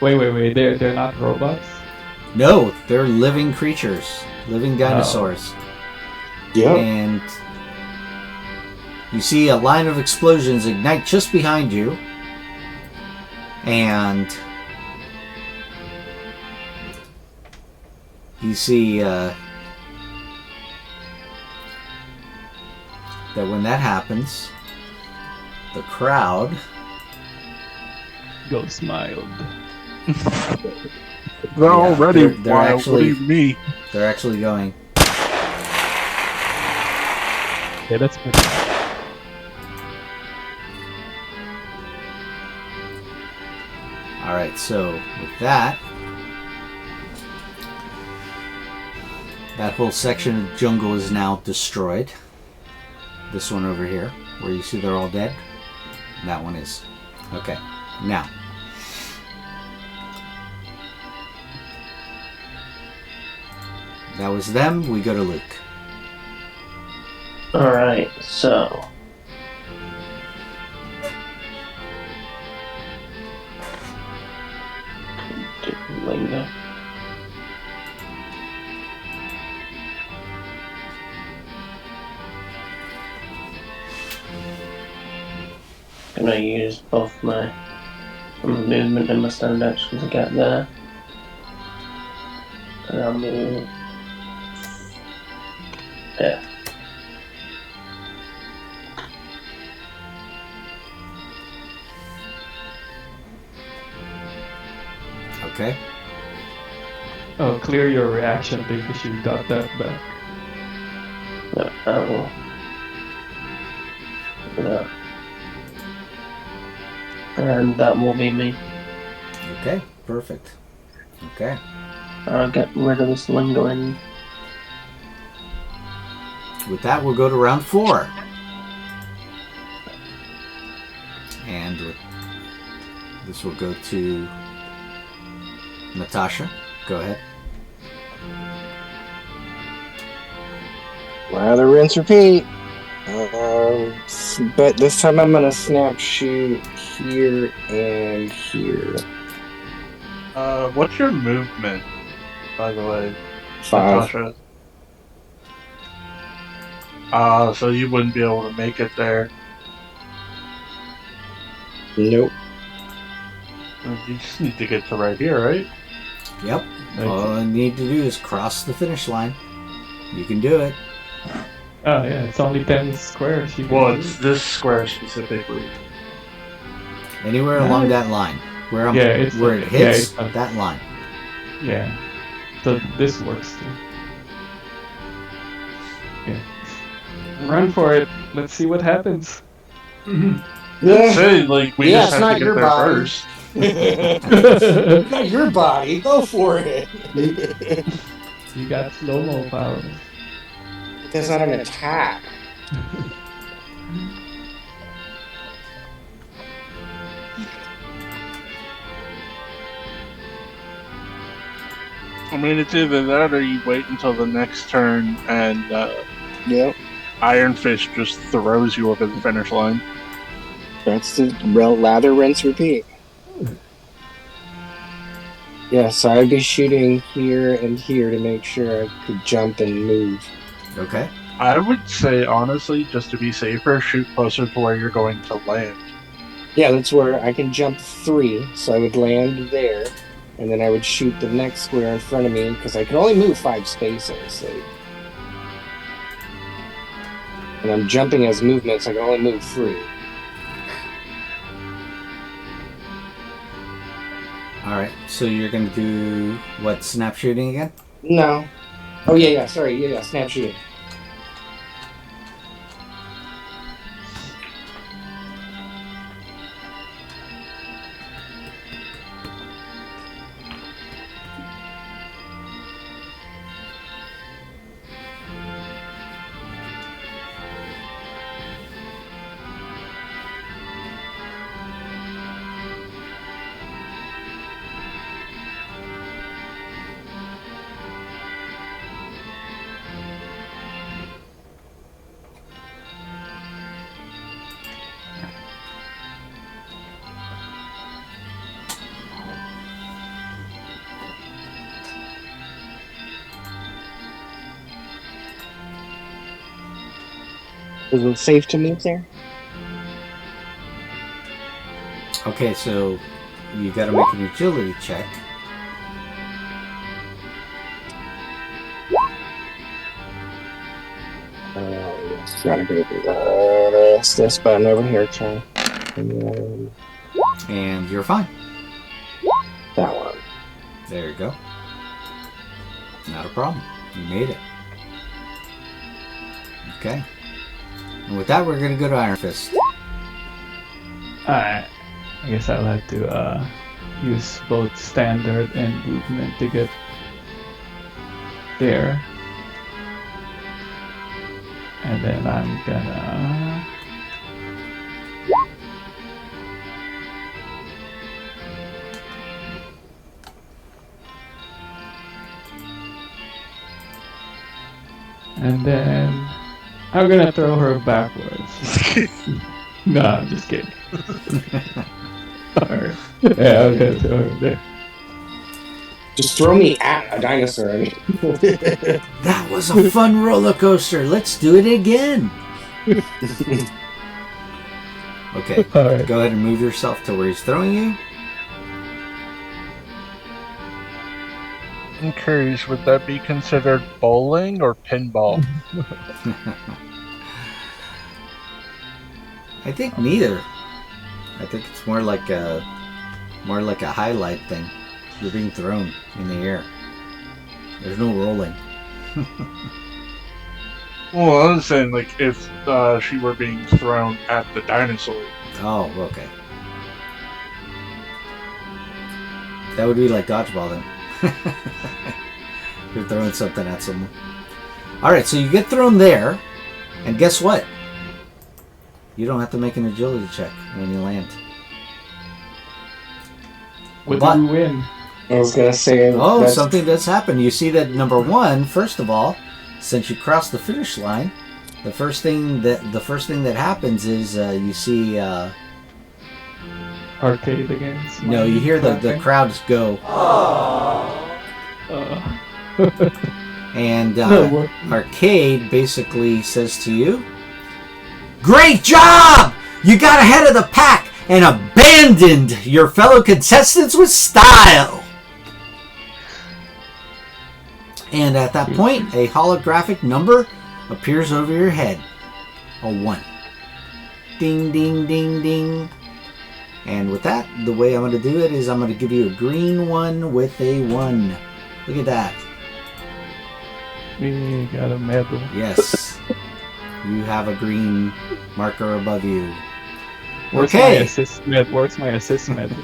Wait. They're not robots? No, they're living creatures. Living dinosaurs. Yeah. And you see a line of explosions ignite just behind you. And you see that when that happens, the crowd Goes mild. They're already they're wild. actually- What do you mean? they're actually going. Yeah, that's good. Alright, so with that whole section of jungle is now destroyed. This one over here, where you see they're all dead, that one is. Okay, now. That was them, we go to Luke. Alright, so. Lingo. Gonna use both my movement and my stand action to get there. And I'll move. Yeah. Okay. Oh, clear your reaction because you got that back. Oh. Yeah. And that will be me. Okay, perfect. Okay. I'll get rid of this lingering. With that, we'll go to round 4. And this will go to Natasha. Go ahead. Lather, rinse, repeat. But this time I'm gonna snap shoot here and here. What's your movement, by the way, 5. Natasha? So you wouldn't be able to make it there. Nope. You just need to get to right here, right? Yep. All I need to do is cross the finish line. You can do it. Oh yeah, it's only 10 squares. You can Well, do. it's this square specifically. Anywhere along that line. Where it hits that line. Yeah. So this works too. Yeah. Run for it. Let's see what happens. Yeah. Say, like, we Yeah, just it's have not to get your there body. first. Not your body. Go for it. You got slow-mo powers. That's not an attack. I mean, it's either that or you wait until the next turn and Yep. Iron Fist just throws you over the finish line. That's the lather, rinse, repeat. Yeah, so I'd be shooting here and here to make sure I could jump and move. Okay. I would say, honestly, just to be safer, shoot closer to where you're going to land. Yeah, that's where I can jump 3, so I would land there, and then I would shoot the next square in front of me, because I can only move 5 spaces. And I'm jumping as movement, so I can only move 3. Alright, so you're going to do, what, snap shooting again? No. Oh, yeah, sorry, yeah, snap shooting. Is it safe to move there? Okay, so you got to make an agility check. Yes, gotta go through this button over here, Charlie. And you're fine. That one. There you go. Not a problem. You made it. Okay. And with that, we're going to go to Iron Fist. Alright. I guess I'll have to use both standard and movement to get there. And then I'm gonna... And then I'm gonna throw her backwards. No, I'm just kidding. Alright. Yeah, I'm gonna throw her there. Just throw me at a dinosaur. I mean. That was a fun roller coaster. Let's do it again. Okay, Alright. go ahead and move yourself to where he's throwing you. I'm curious, would that be considered bowling or pinball? I think neither. I think it's more like a highlight thing. You're being thrown in the air. There's no rolling. Well, I was saying, like, if she were being thrown at the dinosaur. Oh, okay. That would be like dodgeball then. You're throwing something at someone. Alright, so you get thrown there, and guess what? You don't have to make an agility check when you land. What do you win? I was gonna say. Oh, something does happen. You see that number one, first of all, since you crossed the finish line, the first thing that happens is you see. Arcade again. No, you hear the crowds go. And Arcade basically says to you, "Great job! You got ahead of the pack and abandoned your fellow contestants with style." And at that point, a holographic number appears over your head. A 1. Ding, ding, ding, ding. And with that, the way I'm going to do it is I'm going to give you a green one with a 1. Look at that. We got a medal. Yes. You have a green marker above you. Where's my assist medal?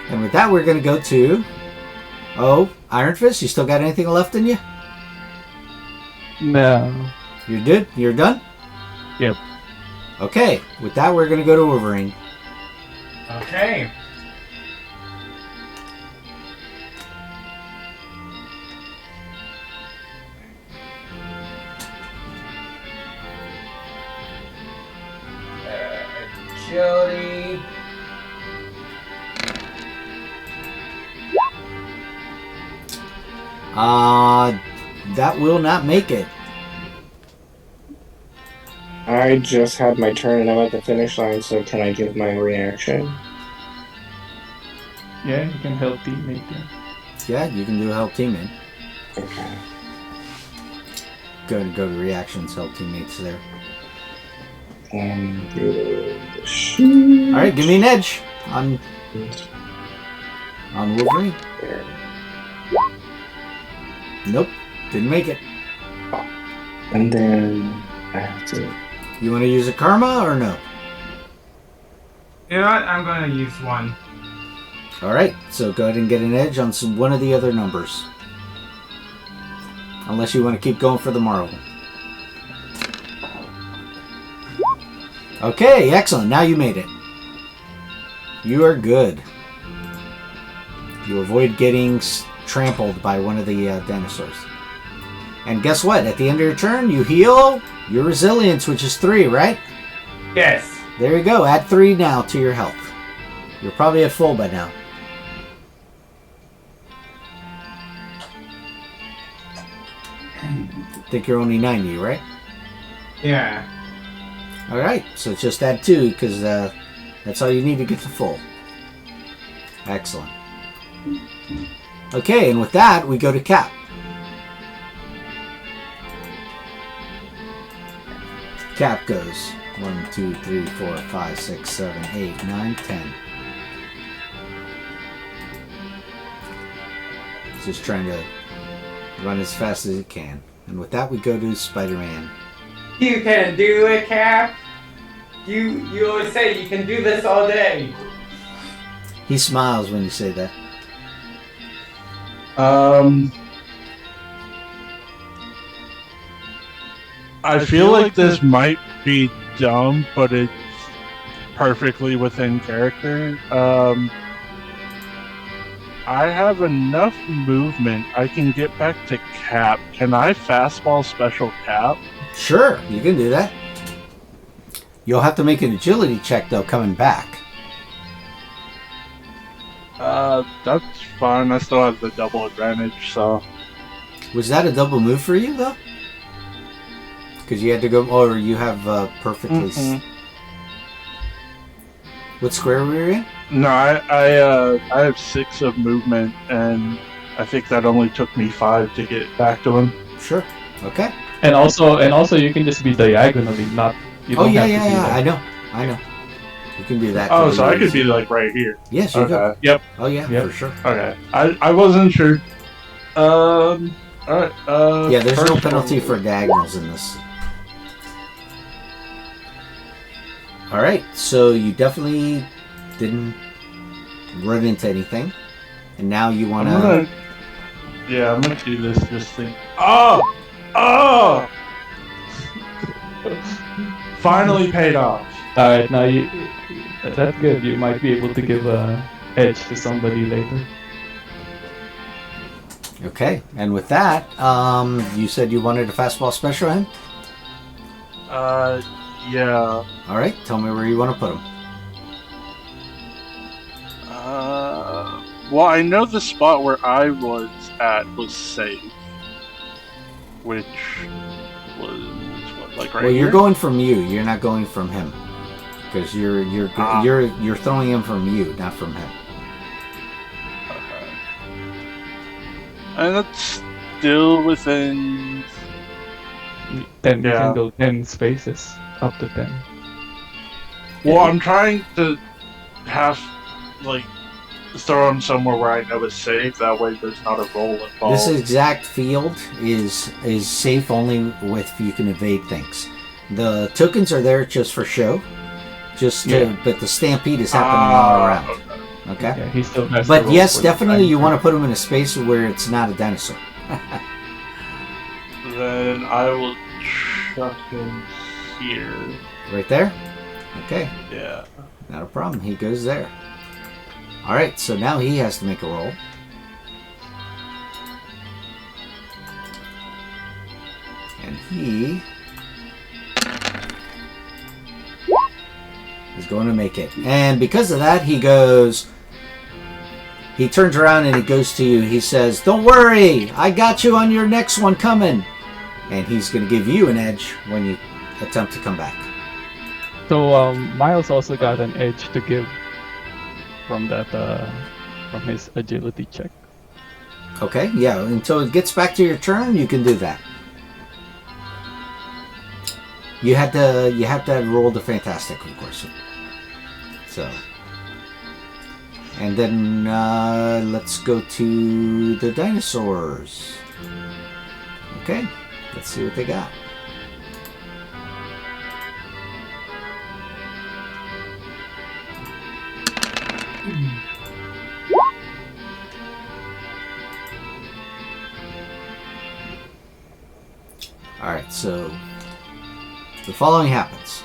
And with that, we're going to go to... Oh, Iron Fist, you still got anything left in you? No. You're good? You're done? Yep. Okay, with that, we're going to go to Wolverine. Okay. Agility. That will not make it. I just had my turn and I'm at the finish line, so can I give my reaction? Yeah, you can help teammate. Yeah, you can do help teammate. Okay. Go to reactions, help teammates there. Alright, give me an edge on Wolverine. Nope, didn't make it. And then I have to... You want to use a karma or no? You know what? I'm gonna use 1. Alright, so go ahead and get an edge on one of the other numbers. Unless you want to keep going for the Marvel. Okay, excellent. Now you made it. You are good. You avoid getting trampled by one of the dinosaurs. And guess what? At the end of your turn, you heal your resilience, which is 3, right? Yes. There you go. Add 3 now to your health. You're probably at full by now. I think you're only 90, right? Yeah. Alright, so just add 2, because that's all you need to get to full. Excellent. Okay, and with that, we go to Cap. Cap goes 1, 2, 3, 4, 5, 6, 7, 8, 9, 10. Just trying to run as fast as he can. And with that, we go to Spider-Man. You can do it, Cap. You always say you can do this all day. He smiles when you say that. I feel like this might be dumb, but it's perfectly within character. I have enough movement. I can get back to Cap. Can I fastball special Cap? Sure, you can do that. You'll have to make an agility check, though, coming back. That's fine. I still have the double advantage, so... Was that a double move for you, though? Because you had to go... Or you have perfectly... What square were you in? No, I have 6 of movement, and I think that only took me 5 to get back to him. Sure. Okay. And also, you can just be diagonally, not. You don't have to be I know. You can do that. Oh, so I could be like right here. Yes, you could. Yep. Oh yeah, Yep. for sure. Okay. I wasn't sure. All right. Yeah, there's no first penalty one- for diagonals in this. All right, so you definitely didn't run into anything, and now you want to. I'm gonna do this thing. Oh! Finally paid off. Alright, now that's good. You might be able to give a edge to somebody later. Okay, and with that, you said you wanted a fastball special in? Yeah. All right, tell me where you want to put him. Well, I know the spot where I was at was safe, which was what, like right Well, you're here? going from you. You're not going from him, because you're throwing him from you, not from him. Okay. And that's still within. 10, you Yeah. can go 10 spaces, up to 10. Well, I'm trying to have like throw him somewhere where I know it's safe. That way, there's not a roll involved. This exact field is safe only if you can evade things. The tokens are there just for show, but the stampede is happening all around. Okay. Yeah, he still has to But roll yes, for the definitely time. you want to put him in a space where it's not a dinosaur. Then I will chuck him here. Right there? Okay. Yeah. Not a problem. He goes there. Alright, so now he has to make a roll. And he is going to make it. And because of that, he turns around and he goes to you. He says, "Don't worry, I got you on your next one coming." And he's going to give you an edge when you attempt to come back. So Miles also got an edge to give from that from his agility check. Okay, yeah, until it gets back to your turn, you can do that. You have to roll the fantastic, of course. So, and then let's go to the dinosaurs. Okay, let's see what they got. Alright, so the following happens.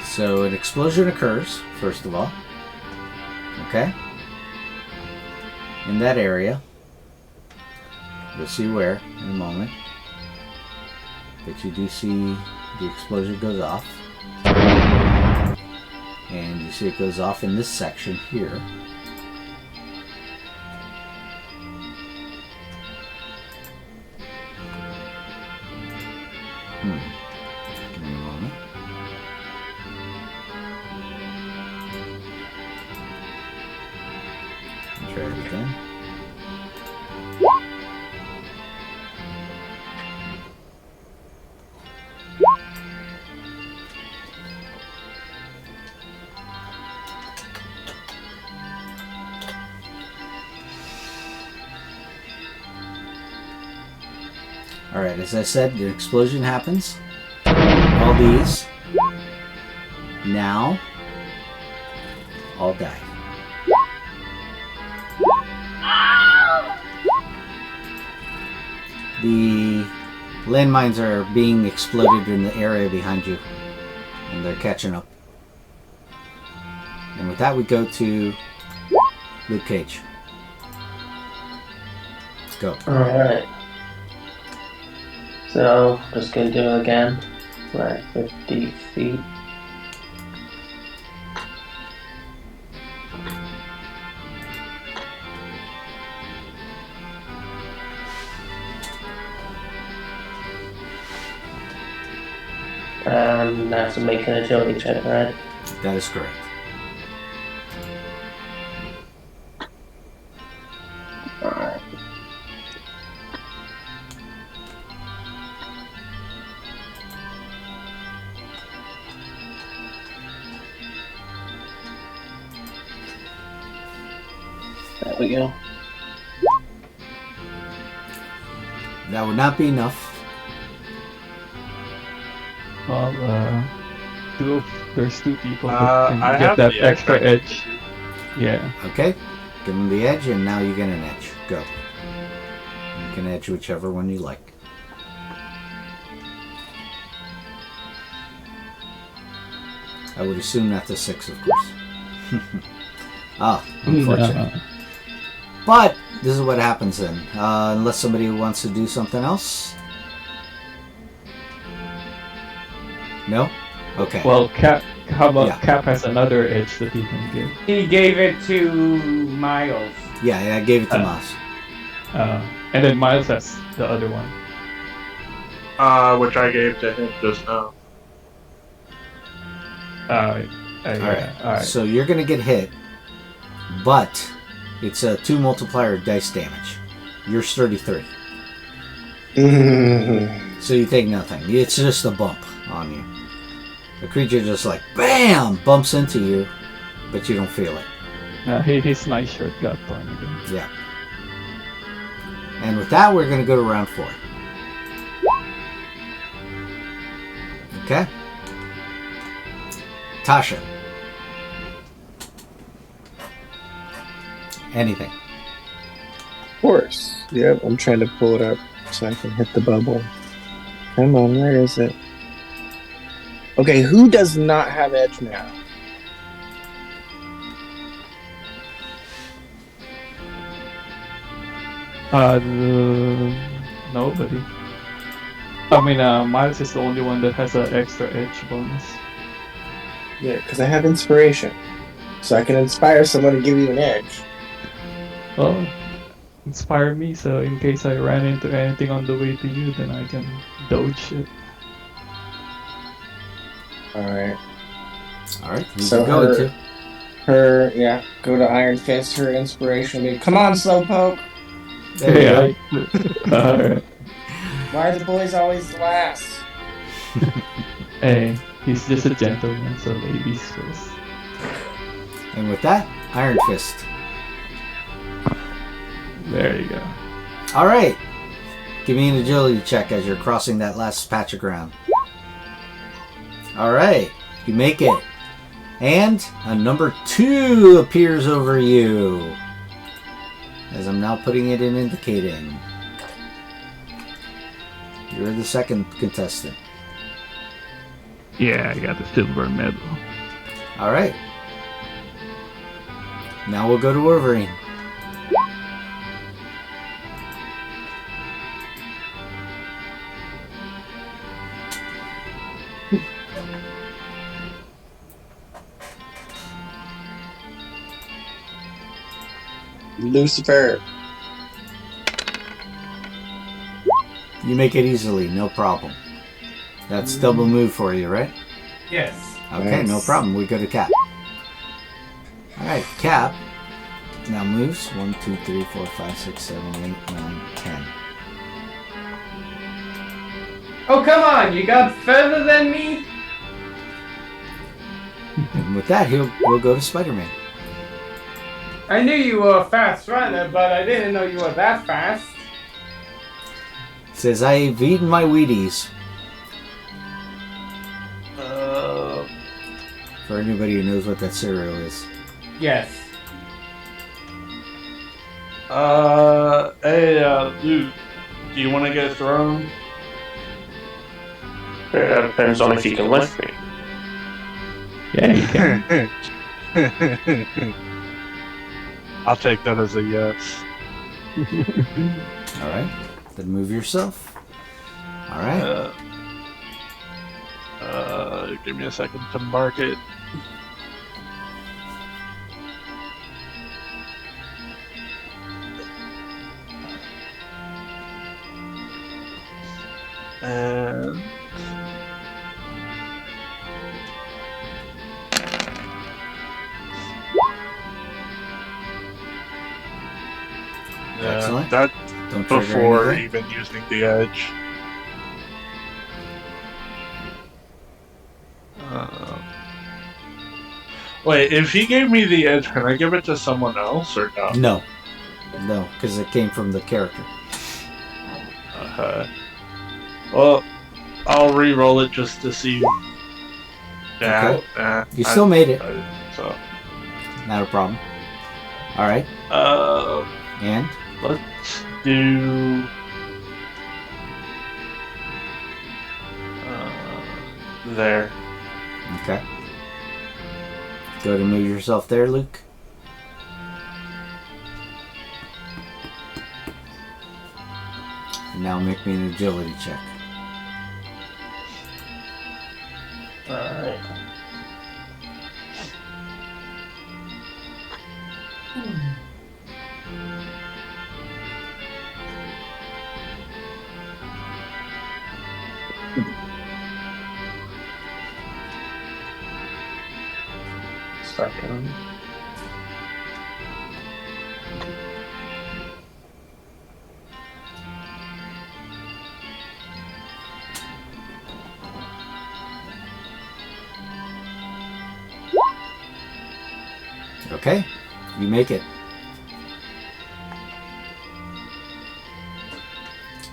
So an explosion occurs, first of all. Okay? In that area. You'll see where in a moment. But you do see the explosion goes off. And you see it goes off in this section here. Give me a moment. Try it again. Alright, as I said, the explosion happens. All these now all die. The landmines are being exploded in the area behind you, and they're catching up. And with that, we go to Luke Cage. Go. Alright. So, just gonna do it again. Like 50 feet. And I have to make an agility check, right? That is correct. Alright. There we go. That would not be enough. Well, there's two people I that can get have that the extra edge. edge. Yeah. Okay. Give him the edge, and now you get an edge. Go. You can edge whichever one you like. I would assume not the 6, of course. Unfortunate. But this is what happens then. Unless somebody wants to do something else. No? Okay. Well, how about Yeah. Cap has another edge that he can give? He gave it to Miles. Yeah, I gave it to Miles. And then Miles has the other one. Which I gave to him just now. Alright. Alright. So you're going to get hit, but it's a 2 multiplier dice damage. Yours 33. So you take nothing. It's just a bump on you. The creature just like, BAM! Bumps into you, but you don't feel it. His nice shirt got torn again. Yeah. And with that, we're going to go to round 4. Okay? Tasha. Anything. Of course. Yep, I'm trying to pull it up so I can hit the bubble. Come on, where is it? Okay, who does not have edge now? Nobody. I mean, Miles is the only one that has an extra edge bonus. Yeah, because I have inspiration. So I can inspire someone to give you an edge. Oh, inspire me, so in case I ran into anything on the way to you, then I can dodge it. Alright. Alright, who's So it going to? Go to Iron Fist, her inspiration will be, come on, Slowpoke! There you go. Alright. Why are the boys always last? Hey, he's just a gentleman, so ladies first. And with that, Iron Fist. There you go. Alright. Give me an agility check as you're crossing that last patch of ground. Alright. You make it. And a number 2 appears over you. As I'm now putting it in indicating. You're the second contestant. Yeah, I got the silver medal. Alright. Now we'll go to Wolverine. Lucifer. You make it easily, no problem. That's double move for you, right? Yes. Okay, Nice. no problem. We go to Cap. Alright, Cap now moves 1, 2, 3, 4, 5, 6, 7, 8, 9, 10. Oh, come on! You got further than me? And with that, we'll go to Spider-Man. I knew you were a fast runner, but I didn't know you were that fast. Says, I've eaten my Wheaties. For anybody who knows what that cereal is. Yes. Hey, Luke, do you want to get thrown? Depends on if you can lift me. Yeah, you can. I'll take that as a yes. Alright, then move yourself. Alright. Give me a second to mark it. And Excellent. That Don't trigger before anything. even using the edge. Wait, if he gave me the edge, can I give it to someone else or no? No. No, because it came from the character. Well, I'll re-roll it just to see. Yeah, Okay. You still made it. So. Not a problem. All right. And? Let's do. There. Okay. Go ahead and move yourself there, Luke. And now make me an agility check. Alright. Second. Okay. You make it.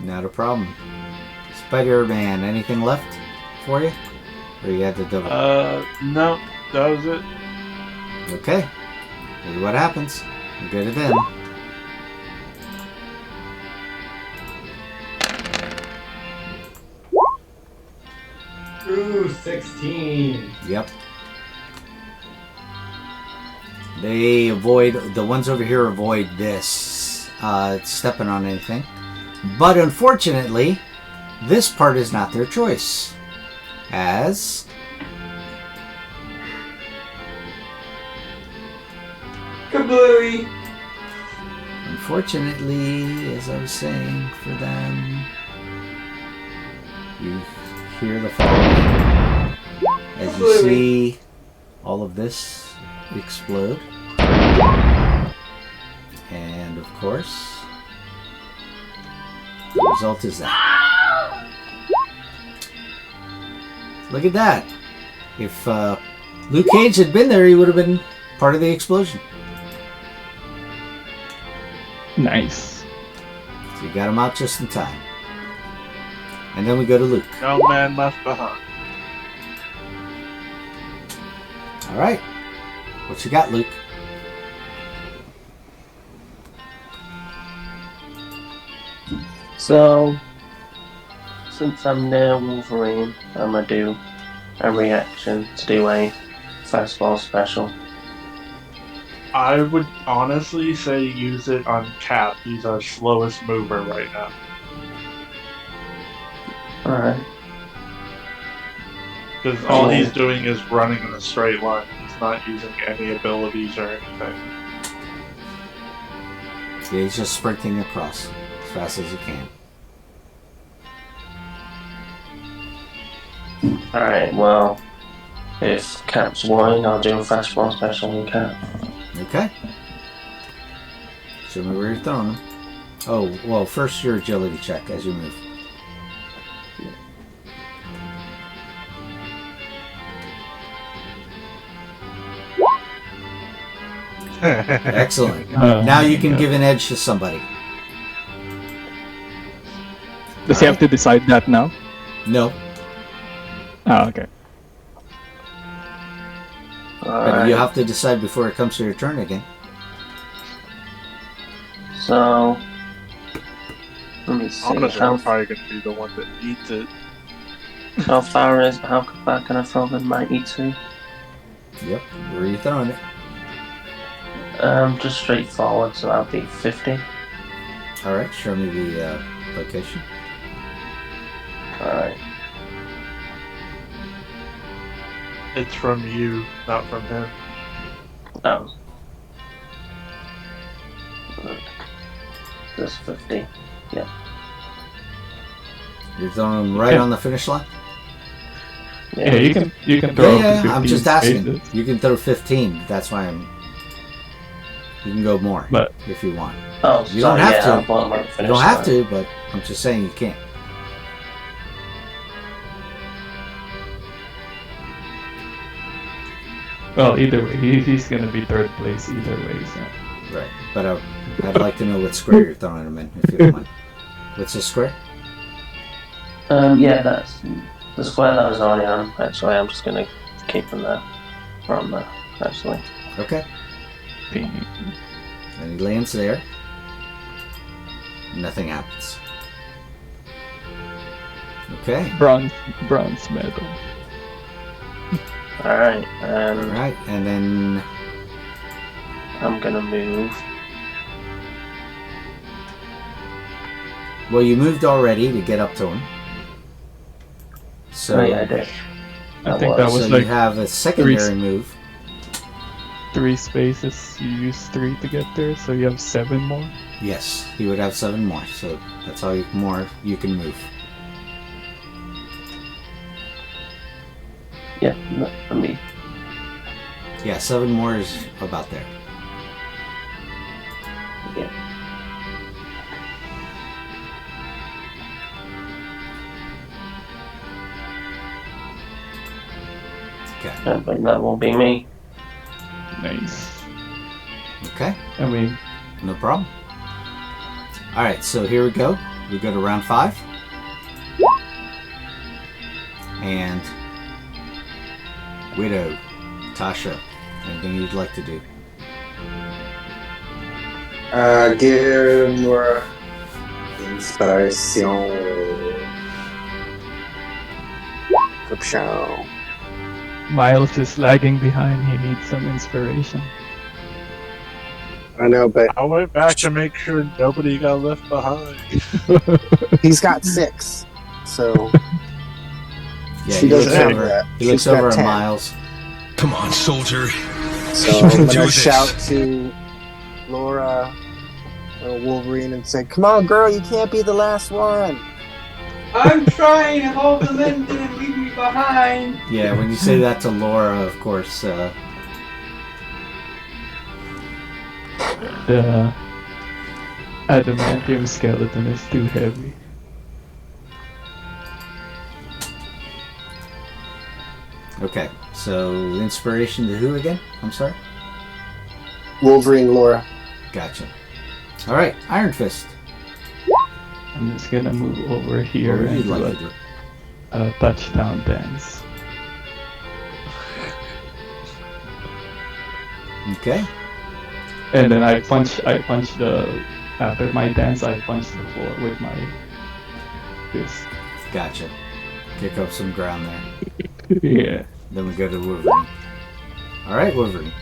Not a problem. Spider-Man, anything left for you? Or you had to double? No, that was it. Okay. Here's what happens. You get it in. Ooh, 16. Yep. They avoid, the ones over here avoid this, stepping on anything. But unfortunately, this part is not their choice. As Kablooey! unfortunately, as I was saying, for them, you hear the following. As you see all of this explode. And of course, the result is that. Look at that. If Luke Cage had been there, he would have been part of the explosion. Nice. So you got him out just in time. And then we go to Luke. No man left behind. All right. What you got, Luke? So, since I'm near Wolverine, I'm gonna do a reaction to do a fastball special. I would honestly say use it on Cap. He's our slowest mover right now. Alright. Because all he's doing is running in a straight line. He's not using any abilities or anything. Yeah, he's just sprinting across as fast as he can. Alright, well, if Cap's winning, I'll do a fastball special on Cap. Okay. Show me where you're throwing them. Oh, well, first your agility check as you move. Excellent. Now you can give an edge to somebody. Does he have to decide that now? No. Oh, okay. But you have to decide before it comes to your turn again. So, let me see. Honestly, I'm probably going to be the one that eats it. How far can I throw in my E2? Yep. Where are you throwing it? Just straight forward, so that'll be 50. Alright, show me the location. Alright. It's from you, not from him. Oh. Just 50. Yeah. You're throwing them right on the finish line? Yeah, you can throw. Yeah, 15 I'm just asking. spaces. You can throw 15. That's why I'm... You can go more But if you want. Oh, You don't have to. to. You don't have to, but I'm just saying you can't. well, either way, he's gonna be third place either way. So Right. But I'd like to know what square you're throwing him in, if you don't mind. What's the square? Yeah, that's the square that I was already on. Actually, I'm just gonna keep him there. From there, actually. Okay. ping. And he lands there. Nothing happens. Okay. Bronze medal. Alright, Alright, and then I'm gonna move. well, you moved already to get up to him. So Oh, yeah, I did. I think that was so like you have a secondary move. 3 spaces. You use 3 to get there, so you have 7 more. Yes, he would have 7 more, so that's all more you can move. Yeah, not for me. Yeah, 7 more is about there. Yeah. Okay. But that won't be me. Nice. Okay, I mean, no problem. Alright, so here we go. We go to round 5. And Widow, Tasha, anything you'd like to do? Give more inspiration. Corruption. Miles is lagging behind. He needs some inspiration. I know, but I went back to make sure nobody got left behind. he's got 6. So Yeah, she he looks doesn't have over, that. he looks She's got over at 10. Miles. Come on, soldier. So You I'm can do gonna this. shout to Laura or Wolverine and say, "Come on, girl, you can't be the last one." I'm trying. All the men didn't leave me behind. Yeah, when you say that to Laura, of course, The adamantium skeleton is too heavy. okay. So, inspiration to who again? I'm sorry? Wolverine, Laura. Gotcha. Alright, Iron Fist. I'm just gonna move over here What would you and like do to do? a touchdown dance. Okay. And then I punch the after my dance I punch the floor with my fist. Gotcha. Kick up some ground there. Yeah. Then we go to Wolverine. Alright, Wolverine.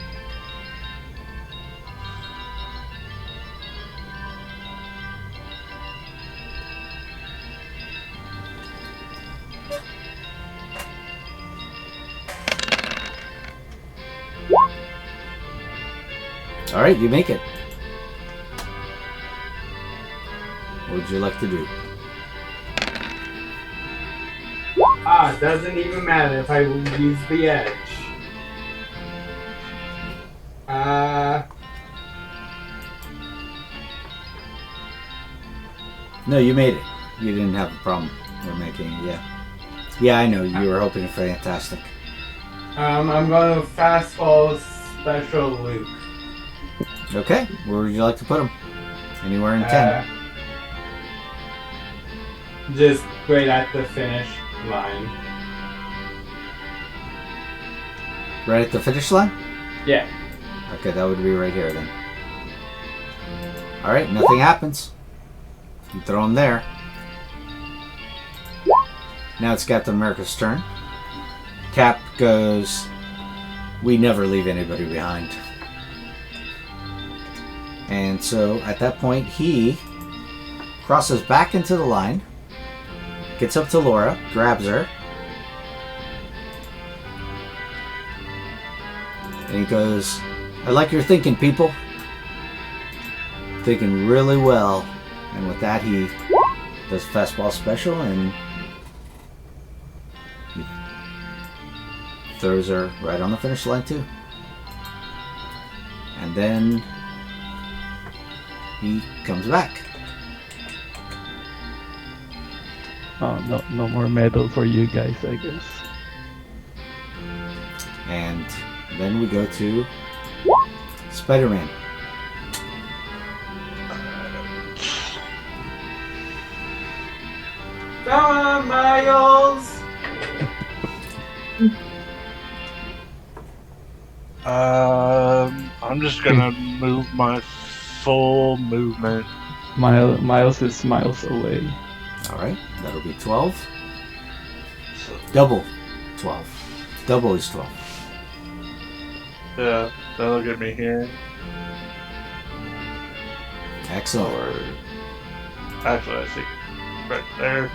Alright, you make it. What would you like to do? Doesn't even matter if I use the edge. No, you made it. You didn't have a problem with making it, yeah. Yeah, I know, you were hoping for fantastic. I'm going to fastball special Luke. Okay, where would you like to put him? Anywhere in 10. Just right at the finish line. Right at the finish line? Yeah. Okay, that would be right here then. Alright, nothing happens. You throw him there. Now it's Captain America's turn. Cap goes, "We never leave anybody behind." And so at that point he crosses back into the line, gets up to Laura, grabs her, and he goes, "I like your thinking, people. Thinking really well." And with that, he does fastball special and he throws her right on the finish line too. And then he comes back. Oh, no more medal for you guys, I guess. And then we go to Spider-Man. Come on, Miles! I'm just gonna move my full movement. Miles is miles away. Alright, that'll be 12. Double 12. Double is 12. Yeah, that'll get me here. Excellent. Or actually, I think right there.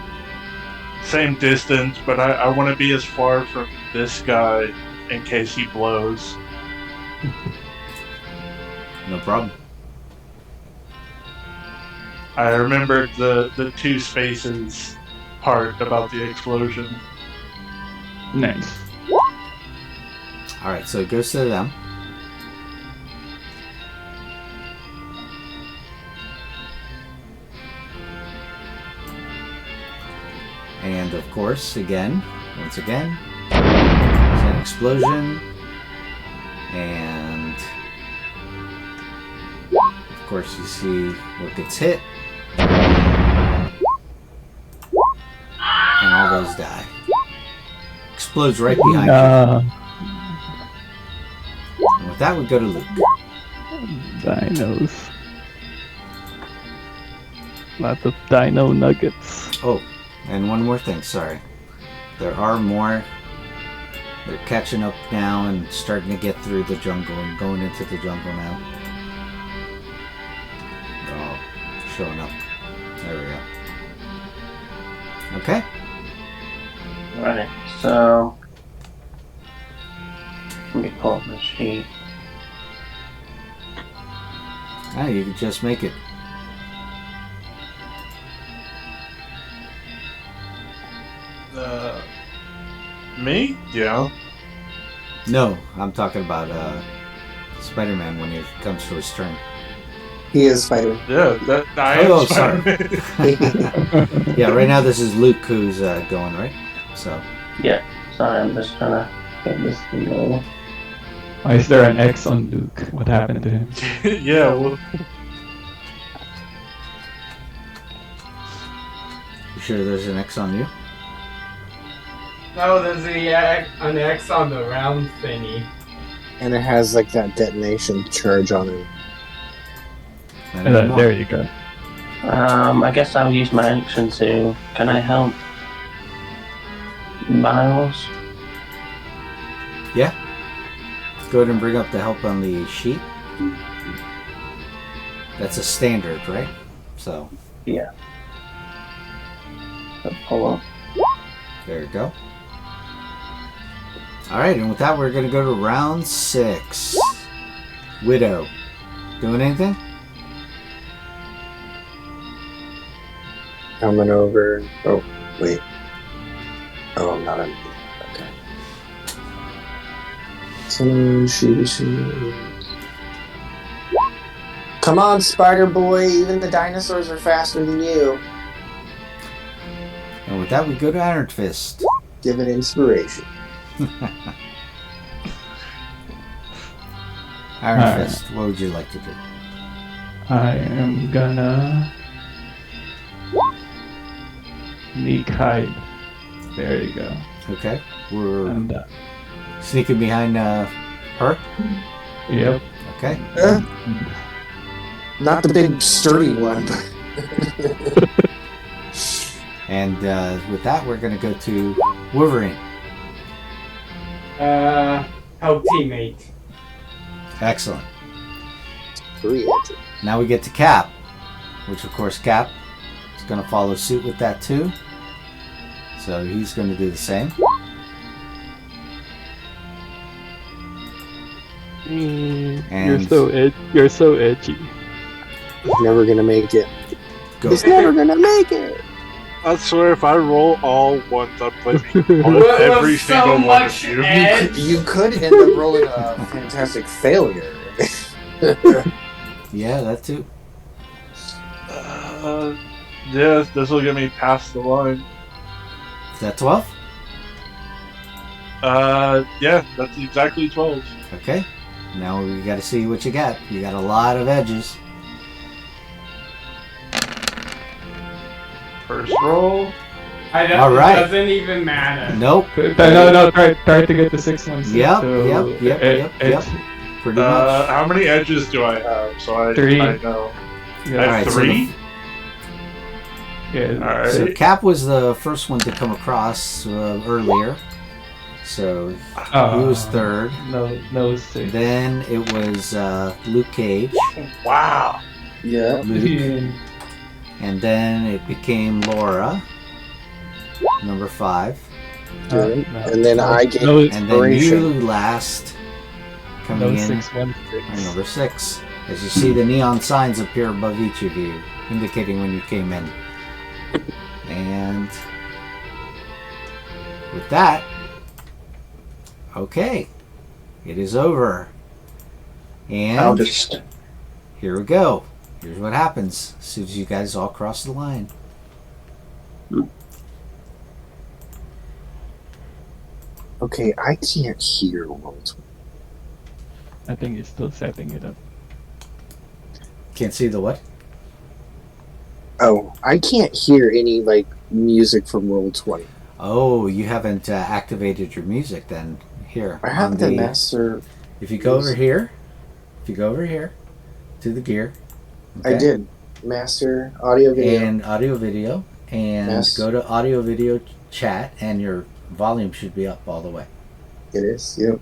Same distance, but I want to be as far from this guy in case he blows. No problem. I remembered the 2 spaces part about the explosion. Nice. Alright, so it goes to them. And of course, once again, there's an explosion. And of course you see what gets hit. And all those die. Explodes right behind you. And with that, we go to Luke. Dinos. Lots of dino nuggets. Oh, and one more thing, sorry. There are more. They're catching up now and starting to get through the jungle and going into the jungle now. They're all showing up. There we go. Okay. Right, so let me pull up my sheet. Ah, you can just make it. Me? Yeah. No, I'm talking about Spider-Man when it comes to his turn. He is Spider-Man. Yeah, I am sorry. Yeah, right now this is Luke who's going, right? So. Yeah, sorry, I'm just trying to get this to go. Why is there an X on Luke? What happened to him? Yeah, well. You sure there's an X on you? No, there's an X on the round thingy. And it has like that detonation charge on it. There you go. I guess I'll use my action to. Can I help Miles? Yeah. Go ahead and bring up the help on the sheet. That's a standard, right? So. Yeah. So pull up. There you go. Alright, and with that we're going to go to round 6. Widow. Doing anything? Coming over. Oh, wait. Oh, I'm not in. Okay. So she. Come on, Spider Boy. Even the dinosaurs are faster than you. And with that we go to Iron Fist. Give it inspiration. Iron Fist, what would you like to do? I am gonna sneak hide. There you go. Okay. We're And sneaking behind her? yep. Okay. Not the big sturdy one. And with that we're going to go to Wolverine. Help teammate. Excellent. 3 edges. Now we get to Cap, which of course Cap is going to follow suit with that too. So he's going to do the same. And You're so edgy. He's never gonna make it. go. He's never gonna make it. I swear, if I roll all ones, I'm blaming on With every so single one much of you. edge. You could end up rolling a fantastic failure. Yeah, that too. Yeah, this will get me past the line. Is that 12? Yeah, that's exactly 12. Okay. Now we got to see what you got. You got a lot of edges. First roll. All right. It doesn't even matter. Nope. No, try to get the 6 ones. Yep, so yep. Pretty much. How many edges do I have? So I 3. I know. Yeah. I have Alright, so 3? Yeah. Alright. So Cap was the first one to come across earlier. So he was third. No 6. Then it was Luke Cage. Wow. Yeah. Luke. And then it became Laura, number 5. Good. No. And then I get No, And then inspiration. you last coming no in 6, 1, at 6. number 6. As you see the neon signs appear above each of you, indicating when you came in. And with that, okay, it is over. And I'll just. here we go. Here's what happens as soon as you guys all cross the line. Okay, I can't hear World. I think he's still setting it up. Can't see the what? Oh, I can't hear any like music from Roll 20. Oh, you haven't activated your music then. Here. I have on the master. If you go over here, to the gear. I did master audio video. And audio video. And Yes. go to audio video chat, and your volume should be up all the way. It is. Yep.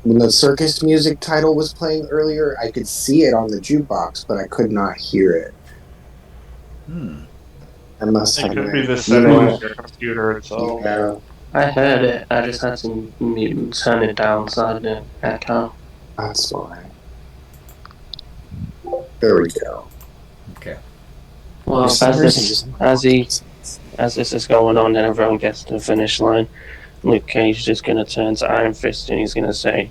When the circus music title was playing earlier, I could see it on the jukebox, but I could not hear it. I must It have could be the you setting know, of your computer itself. yeah. I heard it. I just had to mute and turn it down so I didn't echo. That's fine. There we go. Okay. Well, For some reason, as this is going on and everyone gets to the finish line, Luke Cage is just gonna turn to Iron Fist and he's gonna say,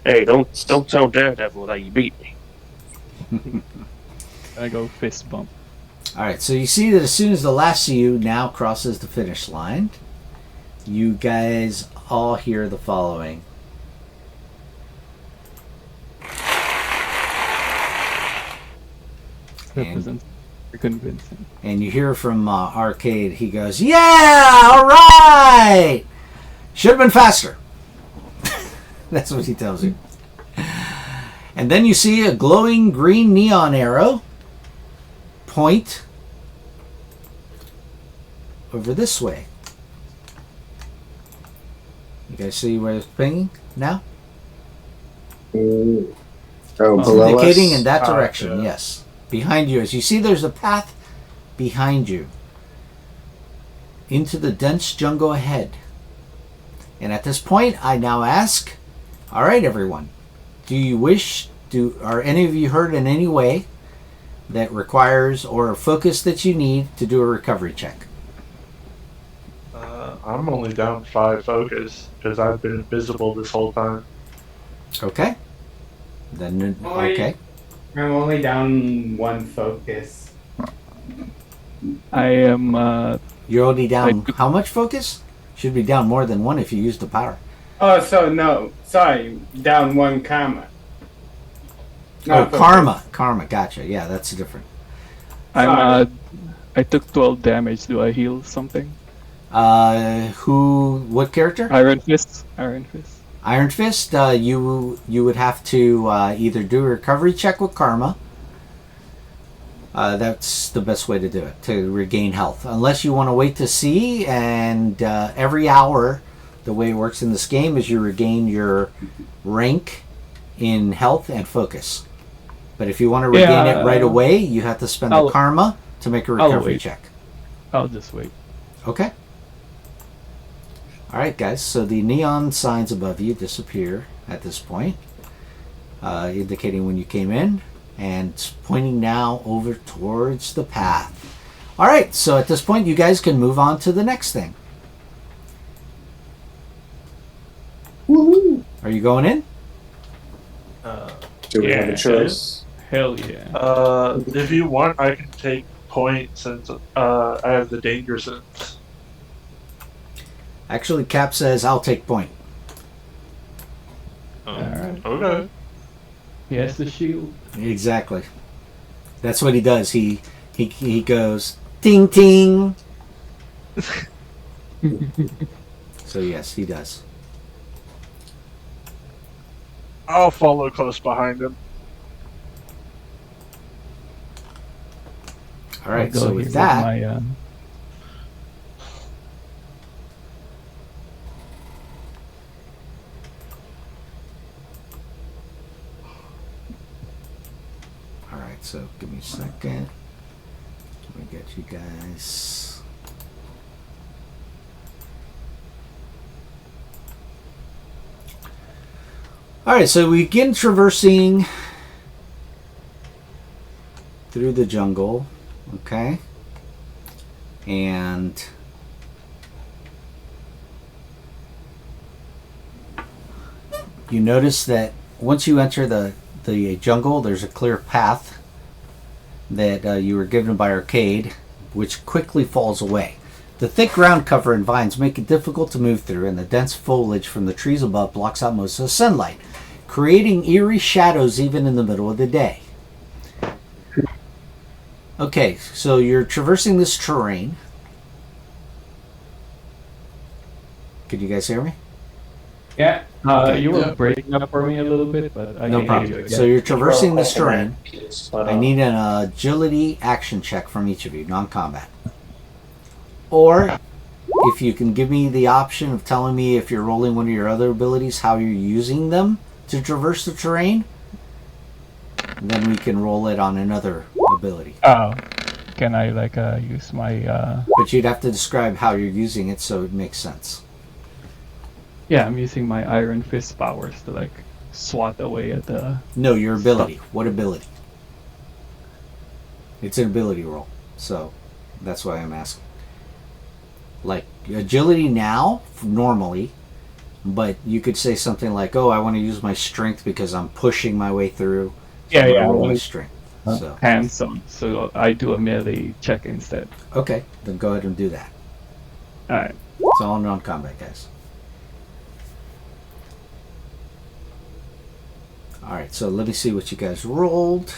"Hey, don't tell Daredevil that you beat me." I go fist bump. Alright, so you see that as soon as the last of you now crosses the finish line, you guys all hear the following. Represents convincing. And you hear from Arcade, he goes, "Yeah, alright! Should have been faster." That's what he tells you. And then you see a glowing green neon arrow point over this way. You guys see where it's pinging now? Oh, below Indicating us? in that direction, yeah. yes. Behind you, as you see, there's a path behind you into the dense jungle ahead. And at this point, I now ask, all right, everyone, are any of you hurt in any way that requires or focus that you need to do a recovery check? I'm only down 5 focus because I've been invisible this whole time. Okay. Then, okay. I'm only down 1 focus. I am. You're only down how much focus? Should be down more than 1 if you use the power. Oh, so no. Sorry, down 1 karma. Not focus. Karma, gotcha. Yeah, that's different. I took 12 damage. Do I heal something? What character? Iron Fist. Iron Fist, you would have to either do a recovery check with karma. That's the best way to do it, to regain health. Unless you want to wait to see, and every hour, the way it works in this game is you regain your rank in health and focus. But if you want to regain it right away, you have to spend the karma to make a recovery check. I'll just wait. Okay. Alright guys, so the neon signs above you disappear at this point, indicating when you came in, and it's pointing now over towards the path. Alright, so at this point you guys can move on to the next thing. Woohoo! Are you going in? Do we have a choice? Hell yeah. If you want, I can take point since I have the danger sense. Actually, Cap says I'll take point. Alright. Okay. He has the shield. Exactly. That's what he does. He goes ting ting. So yes, he does. I'll follow close behind him. All right. I'll go So here with that, my, all right. So give me a second. Let me get you guys. All right. So we begin traversing through the jungle. Okay. And you notice that once you enter the jungle, there's a clear path that you were given by Arcade, which quickly falls away. The thick ground cover and vines make it difficult to move through, and the dense foliage from the trees above blocks out most of the sunlight, creating eerie shadows even in the middle of the day. Okay, so you're traversing this terrain. Could you guys hear me? Yeah. You were breaking up for me a little bit, but I No can problem. hear you again. So you're traversing this terrain. But, I need an agility action check from each of you, non-combat. Or, if you can give me the option of telling me if you're rolling one of your other abilities, how you're using them to traverse the terrain, then we can roll it on another ability. Oh, can I use my? But you'd have to describe how you're using it so it makes sense. Yeah, I'm using my Iron Fist powers to swat away at the. No, your ability. What ability? It's an ability roll, so that's why I'm asking. Like agility now, normally, but you could say something like, "Oh, I want to use my strength because I'm pushing my way through." So I'm gonna roll my strength. So Hands on, so I do a melee check instead. okay, then go ahead and do that. All right. It's all non-combat, guys. All right, so let me see what you guys rolled.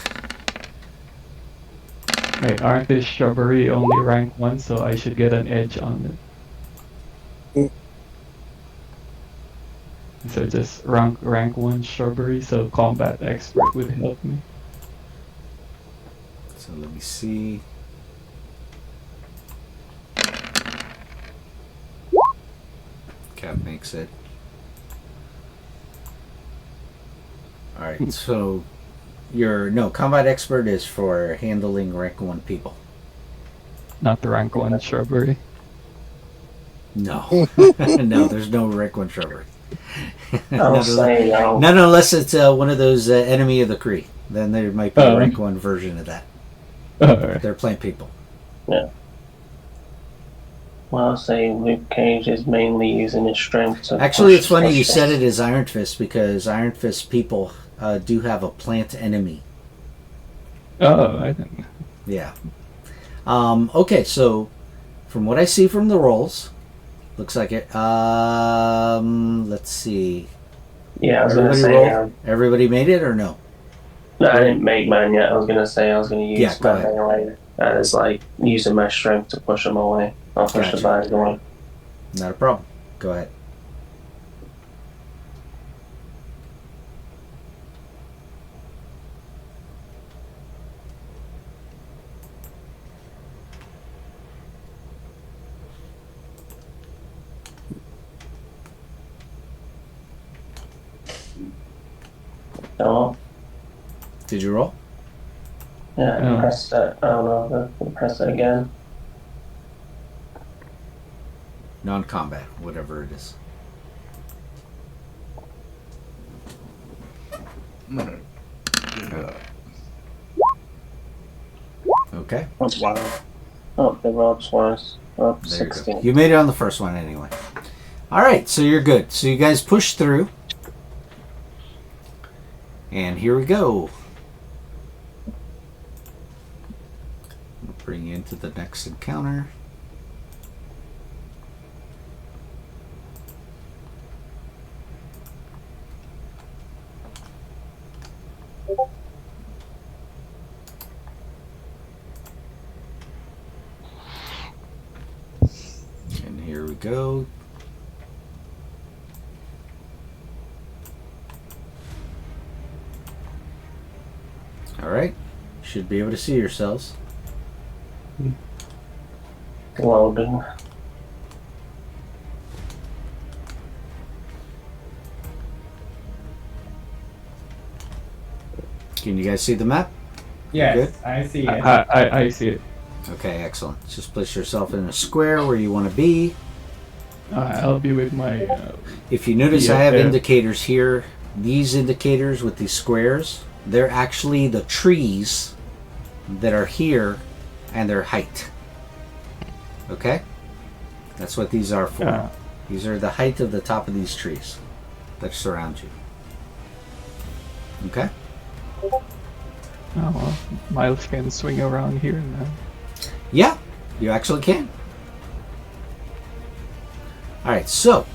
Wait, aren't this shrubbery only rank 1, so I should get an edge on it? So just rank 1 shrubbery, so combat expert would help me. So let me see. Cap makes it. All right, so combat expert is for handling rank 1 people. Not the rank 1 shrubbery. No, no, there's no rank 1 shrubbery. Not unless it's one of those enemy of the Kree. Then there might be a rank 1 version of that. Right. They're plant people. Yeah. Well, I'll say Luke Cage is mainly using his strength to. Actually, it's funny you said it as Iron Fist because Iron Fist people do have a plant enemy. Oh, I didn't. Yeah. Okay, so from what I see from the rolls, looks like it. Let's see. Yeah, I was gonna say. Everybody made it or no? No, I didn't make mine yet. I was gonna say I was gonna use go mine ahead. anyway. That is using my strength to push them away. I'll push the vines away. Not a problem. Go ahead. Oh. Did you roll? Yeah, I pressed that. I don't know. I'll press it again. Non-combat, whatever it is. Okay. Wow. Oh, the rolled twice. Oh, There you 16. go. You made it on the first one anyway. All right, so you're good. So you guys push through. And here we go. I'll bring you to the next encounter. And here we go. Alright, should be able to see yourselves. Loading. Can you guys see the map? Yes, Good? I see it. I see it. Okay, excellent. Just place yourself in a square where you want to be. I'll be with my... If you notice, Yeah, I have there. indicators here. These indicators with these squares, they're actually the trees that are here and their height. Okay? That's what these are for. These are the height of the top of these trees that surround you. Okay? Oh, well, Miles can swing around here now. Yeah, you actually can. Alright, so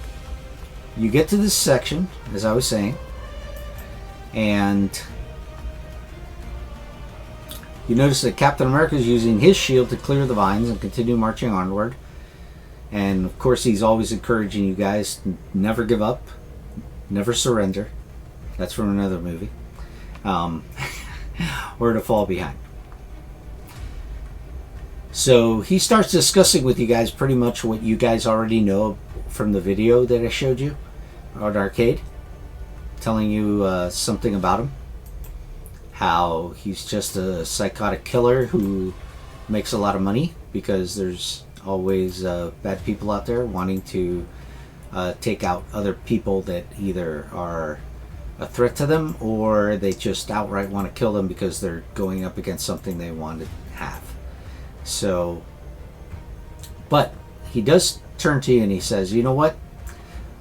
you get to this section, as I was saying, and you notice that Captain America is using his shield to clear the vines and continue marching onward. And of course, he's always encouraging you guys to never give up, never surrender. That's from another movie. Or to fall behind. So he starts discussing with you guys pretty much what you guys already know from the video that I showed you on Arcade, telling you something about him, how he's just a psychotic killer who makes a lot of money because there's always bad people out there wanting to take out other people that either are a threat to them or they just outright want to kill them because they're going up against something they want to have. So, but he does turn to you and he says, you know what?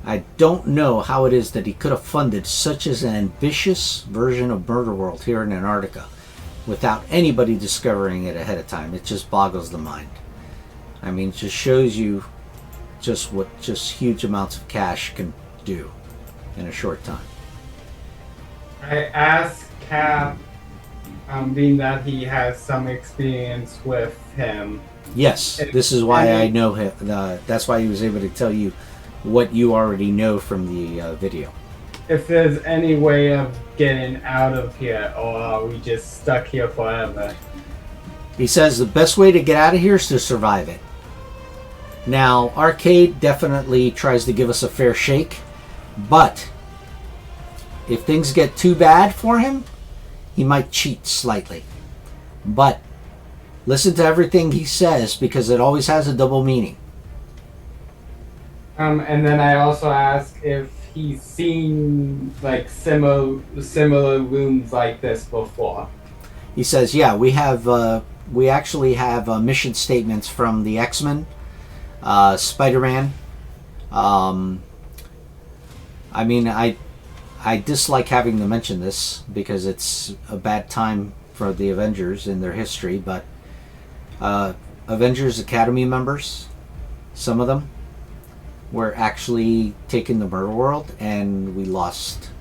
I don't know how it is that he could have funded such as an ambitious version of Murderworld here in Antarctica without anybody discovering it ahead of time. It just boggles the mind. I mean, it just shows you just what just huge amounts of cash can do in a short time. I asked Cap, being that he has some experience with him. Yes, this is why I know him. That's why he was able to tell you what you already know from the video. If there's any way of getting out of here, or are we just stuck here forever? He says the best way to get out of here is to survive it. Now, Arcade definitely tries to give us a fair shake, but if things get too bad for him, he might cheat slightly. But listen to everything he says because it always has a double meaning. And then I also asked if he's seen like similar rooms like this before. He says, yeah, we actually have mission statements from the X-Men, Spider-Man. I mean, I dislike having to mention this because it's a bad time for the Avengers in their history, but Avengers Academy members, some of them, were actually taken to Murderworld, and we lost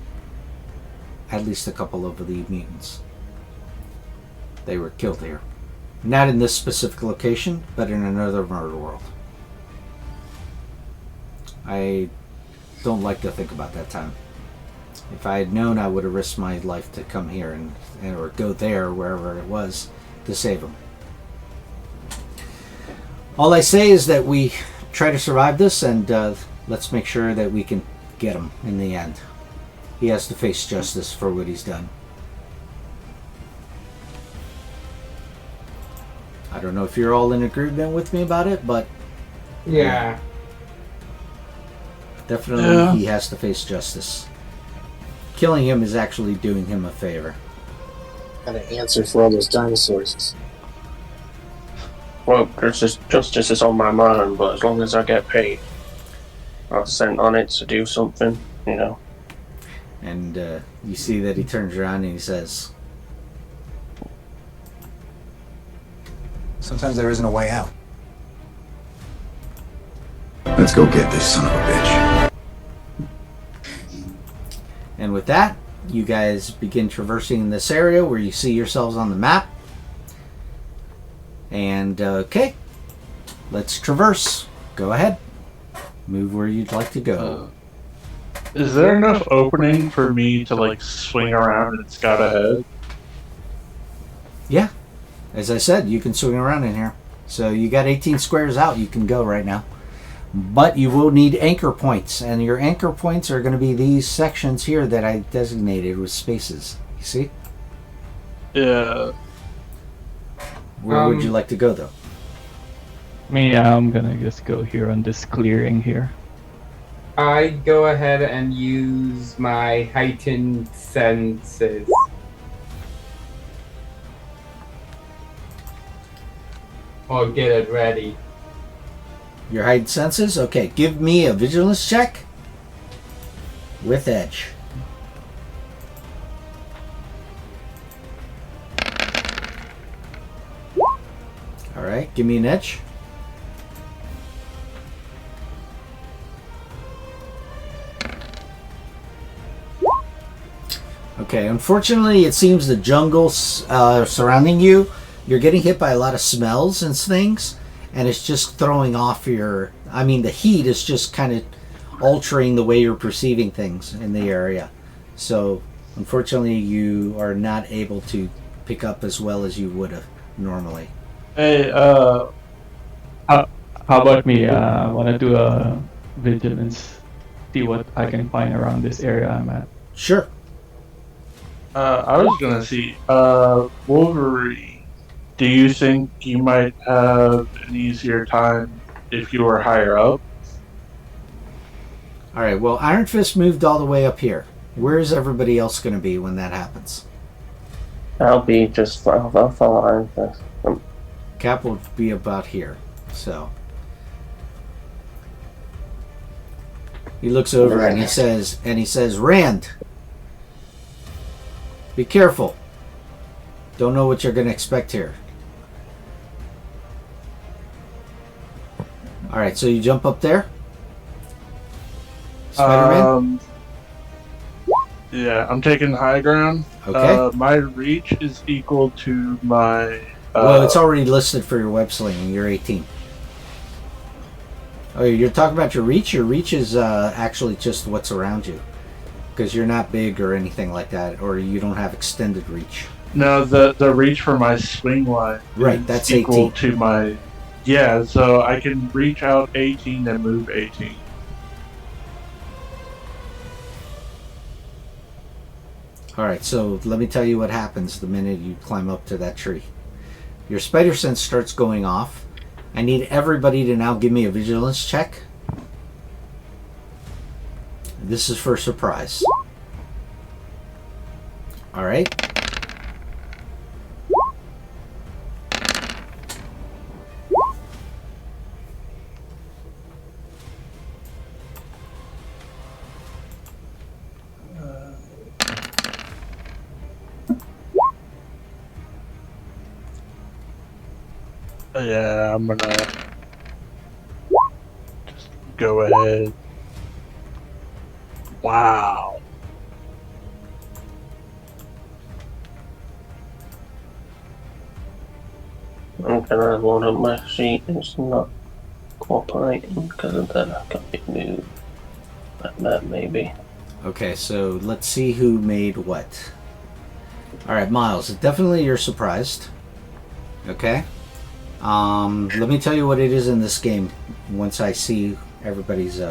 at least a couple of the mutants. They were killed here. Not in this specific location, but in another Murderworld. I don't like to think about that time. If I had known, I would have risked my life to come here and or go there, wherever it was, to save him. All I say is that we try to survive this, and let's make sure that we can get him in the end. He has to face justice for what he's done. I don't know if you're all in agreement with me about it, but Yeah. definitely he has to face justice. Killing him is actually doing him a favor. Got an answer for all those dinosaurs. Well, justice is on my mind, but as long as I get paid, I'll send on it to do something, you know. And you see that he turns around and he says, So Sometimes there isn't a way out. Let's go get this son of a bitch. And with that, you guys begin traversing this area where you see yourselves on the map. And, okay. Let's traverse. Go ahead. Move where you'd like to go. Is there enough opening for me to, like, swing around and scout ahead? Yeah. As I said, you can swing around in here. So you got 18 squares out you can go right now. But you will need anchor points. And your anchor points are going to be these sections here that I designated with spaces. You see? Yeah. Where would you like to go, though? Me, I'm gonna just go here on this clearing here. I'd go ahead and use my heightened senses. Or get it ready. Your heightened senses? Okay, give me a vigilance check with edge. Alright, give me an edge. Okay, unfortunately it seems the jungle surrounding you, you're getting hit by a lot of smells and things, and it's just throwing off your... I mean, the heat is just kind of altering the way you're perceiving things in the area. So, unfortunately, you are not able to pick up as well as you would have normally. Hey, how about me? I want to do a vigilance, see what I can find around this area I'm at. Sure. I was gonna see, Wolverine, do you think you might have an easier time if you were higher up? Alright, well, Iron Fist moved all the way up here. Where is everybody else going to be when that happens? I'll follow Iron Fist. Cap will be about here, so... He looks over and he says, Rand, be careful. Don't know what you're going to expect here. Alright, so you jump up there? Spider-Man? Yeah, I'm taking high ground. Okay. My reach is equal to my... well, it's already listed for your web slinging. You're 18. Oh, you're talking about your reach? Your reach is actually just what's around you. Because you're not big or anything like that, or you don't have extended reach. No, the reach for my swing line right, that's equal 18. to my... Yeah, so I can reach out 18 and move 18. Alright, so let me tell you what happens the minute you climb up to that tree. Your spider sense starts going off. I need everybody to now give me a vigilance check. This is for surprise. Alright. Yeah, I'm gonna just go ahead. Wow. I'm gonna load up my sheet and it's not cooperating because of that. I can't move like that, maybe. Okay, so let's see who made what. Alright, Miles, definitely you're surprised. Okay? Let me tell you what it is in this game once I see everybody's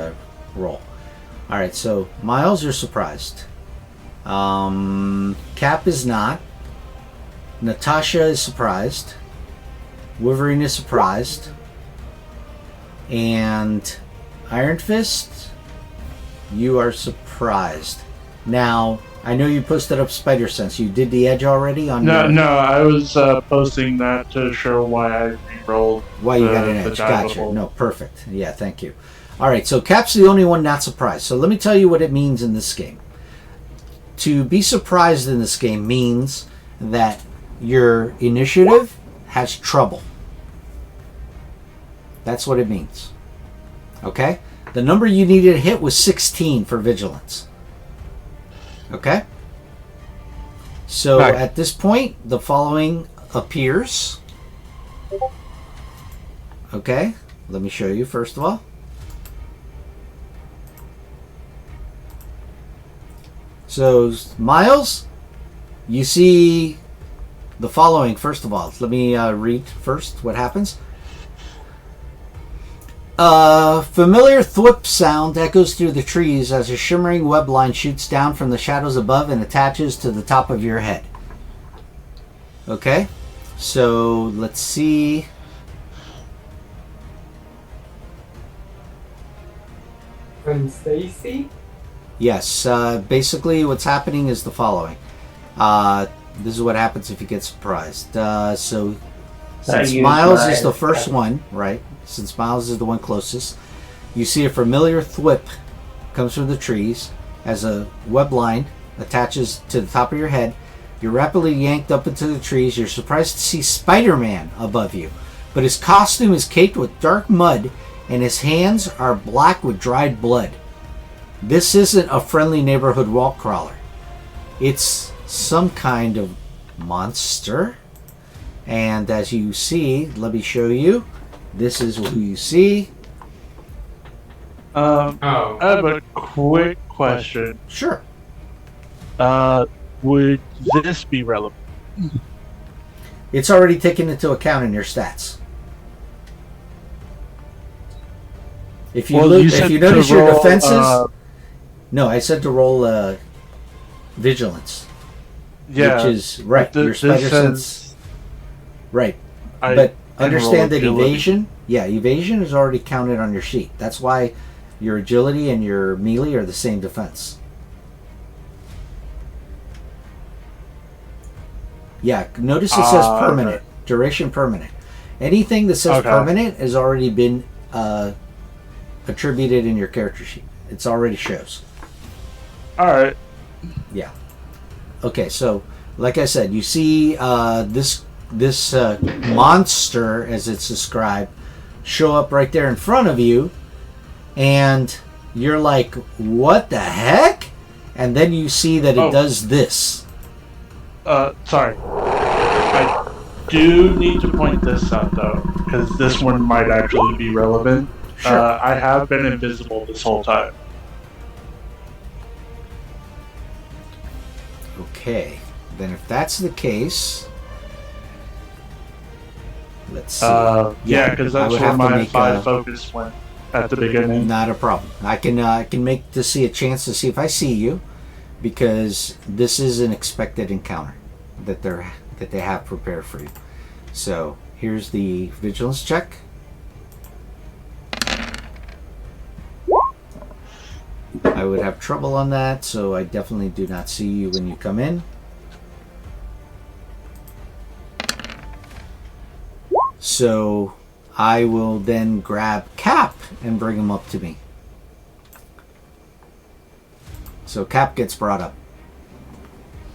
roll. Alright, so Miles, you're surprised. Cap is not. Natasha is surprised. Wolverine is surprised. And Iron Fist, you are surprised. Now, I know you posted up Spider Sense. You did the edge already on No, your... no, I was posting that to show why I re-rolled. Why you got an edge. Gotcha. No, perfect. Yeah, thank you. Alright, so Cap's the only one not surprised. So let me tell you what it means in this game. To be surprised in this game means that your initiative has trouble. That's what it means. Okay? The number you needed to hit was 16 for vigilance. Okay? So Right. at this point, the following appears. Okay? Let me show you first of all. So, Miles, you see the following, first of all. Let me read first what happens. A familiar thwip sound echoes through the trees as a shimmering web line shoots down from the shadows above and attaches to the top of your head. Okay? So, let's see. From Stacy? Yes, basically what's happening is the following. This is what happens if you get surprised. So, since Miles is the first one, right? Since Miles is the one closest, you see a familiar thwip comes from the trees as a web line attaches to the top of your head. You're rapidly yanked up into the trees. You're surprised to see Spider-Man above you, but his costume is caked with dark mud and his hands are black with dried blood. This isn't a friendly neighborhood wall crawler. It's some kind of monster. And as you see, let me show you. This is who you see. I have a quick question. Sure. Would this be relevant? It's already taken into account in your stats. If you if you notice your defenses, no, I said to roll vigilance. Yeah, which is right. Your spider sense, right? I but understand that agility. evasion is already counted on your sheet. That's why your agility and your melee are the same defense. Yeah, notice it says permanent. Okay. Duration permanent. Anything that says permanent has already been attributed in your character sheet. It's already shows. Alright. Yeah. Okay, so like I said, you see this monster, as it's described, show up right there in front of you, and you're like, what the heck? And then you see that it does this. Sorry. I do need to point this out, though, because this one might actually be relevant. Sure. I have been invisible this whole time. Okay, then if that's the case, let's see. Yeah, because I that's would where have to my make 5 focus went at the beginning. Not a problem. I can make to see a chance to see if I see you, because this is an expected encounter that they have prepared for you. So here's the vigilance check. I would have trouble on that, so I definitely do not see you when you come in. So I will then grab Cap and bring him up to me. So Cap gets brought up.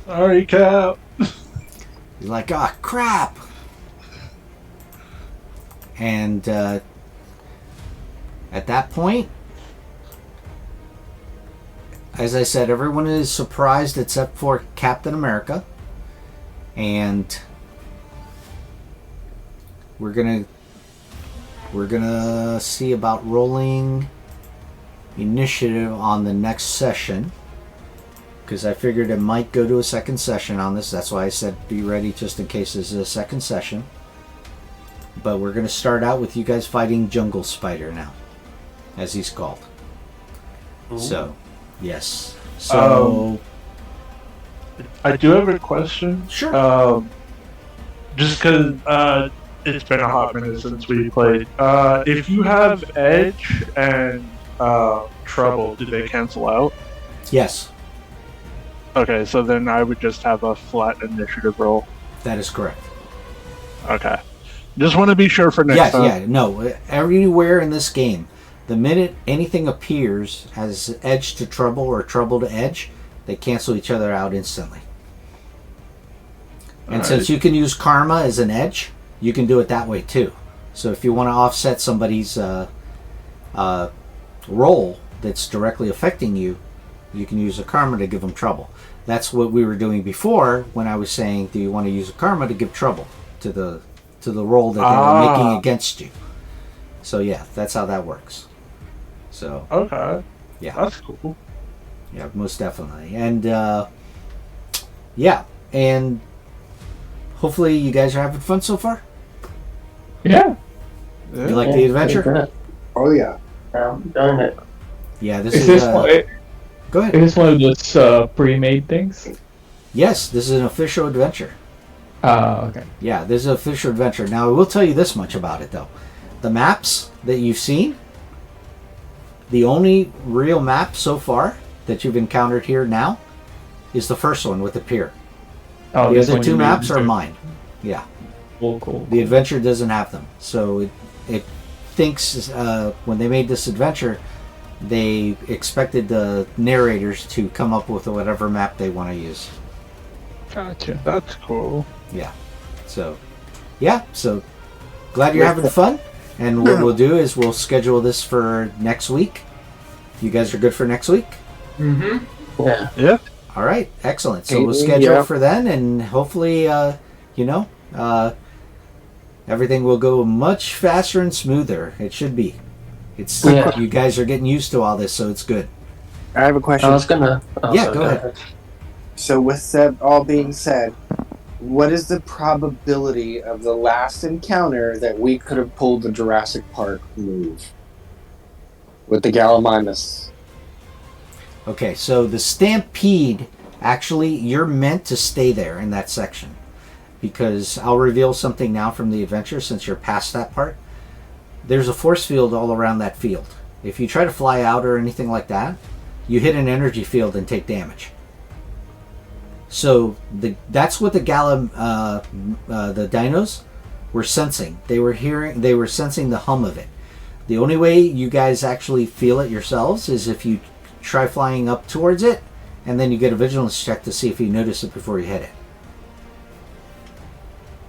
Sorry, Cap. He's like, ah, crap! And at that point, as I said, everyone is surprised except for Captain America. And we're gonna see about rolling initiative on the next session, because I figured it might go to a second session on this. That's why I said be ready just in case this is a second session. But we're gonna start out with you guys fighting Jungle Spider now, as he's called. Ooh. So yes. So I do have a question. Sure. Just because it's been a hot minute since we played. If you have Edge and Trouble, do they cancel out? Yes. Okay, so then I would just have a flat initiative roll. That is correct. Okay. Just want to be sure for next time. Yeah, no. Everywhere in this game, the minute anything appears as Edge to Trouble or Trouble to Edge, they cancel each other out instantly. And since you can use Karma as an Edge, you can do it that way too. So if you want to offset somebody's roll that's directly affecting you, you can use a karma to give them trouble. That's what we were doing before when I was saying, do you want to use a karma to give trouble to the roll that they were making against you? So yeah, that's how that works. So Okay. yeah, That's cool. yeah, most definitely. And yeah, and hopefully you guys are having fun so far. Yeah. You like the adventure? Oh yeah. Darn it. Yeah, this Is is. this Go ahead. is this one of those pre-made things? Yes, this is an official adventure. Okay. Yeah, this is an official adventure. Now, I will tell you this much about it, though. The maps that you've seen, the only real map so far that you've encountered here now is the first one with the pier. Oh, The this other one two you maps made. are mine. Yeah. Cool. The adventure doesn't have them. So it thinks when they made this adventure, they expected the narrators to come up with whatever map they want to use. Gotcha. That's cool. Yeah. So, yeah. So, glad you're having fun. And what we'll do is we'll schedule this for next week. You guys are good for next week? Mm-hmm. Yeah. Yeah. All right. Excellent. So we'll schedule Yeah. for then, and hopefully, everything will go much faster and smoother. It should be. It's Yeah. You guys are getting used to all this, so it's good. I have a question. I was gonna. Yeah, go ahead. So with that all being said, what is the probability of the last encounter that we could have pulled the Jurassic Park move with the Gallimimus? Okay, so the Stampede, actually, you're meant to stay there in that section. Because I'll reveal something now from the adventure since you're past that part. There's a force field all around that field. If you try to fly out or anything like that, you hit an energy field and take damage. So that's what the the dinos were sensing. They were sensing the hum of it. The only way you guys actually feel it yourselves is if you try flying up towards it, and then you get a vigilance check to see if you notice it before you hit it.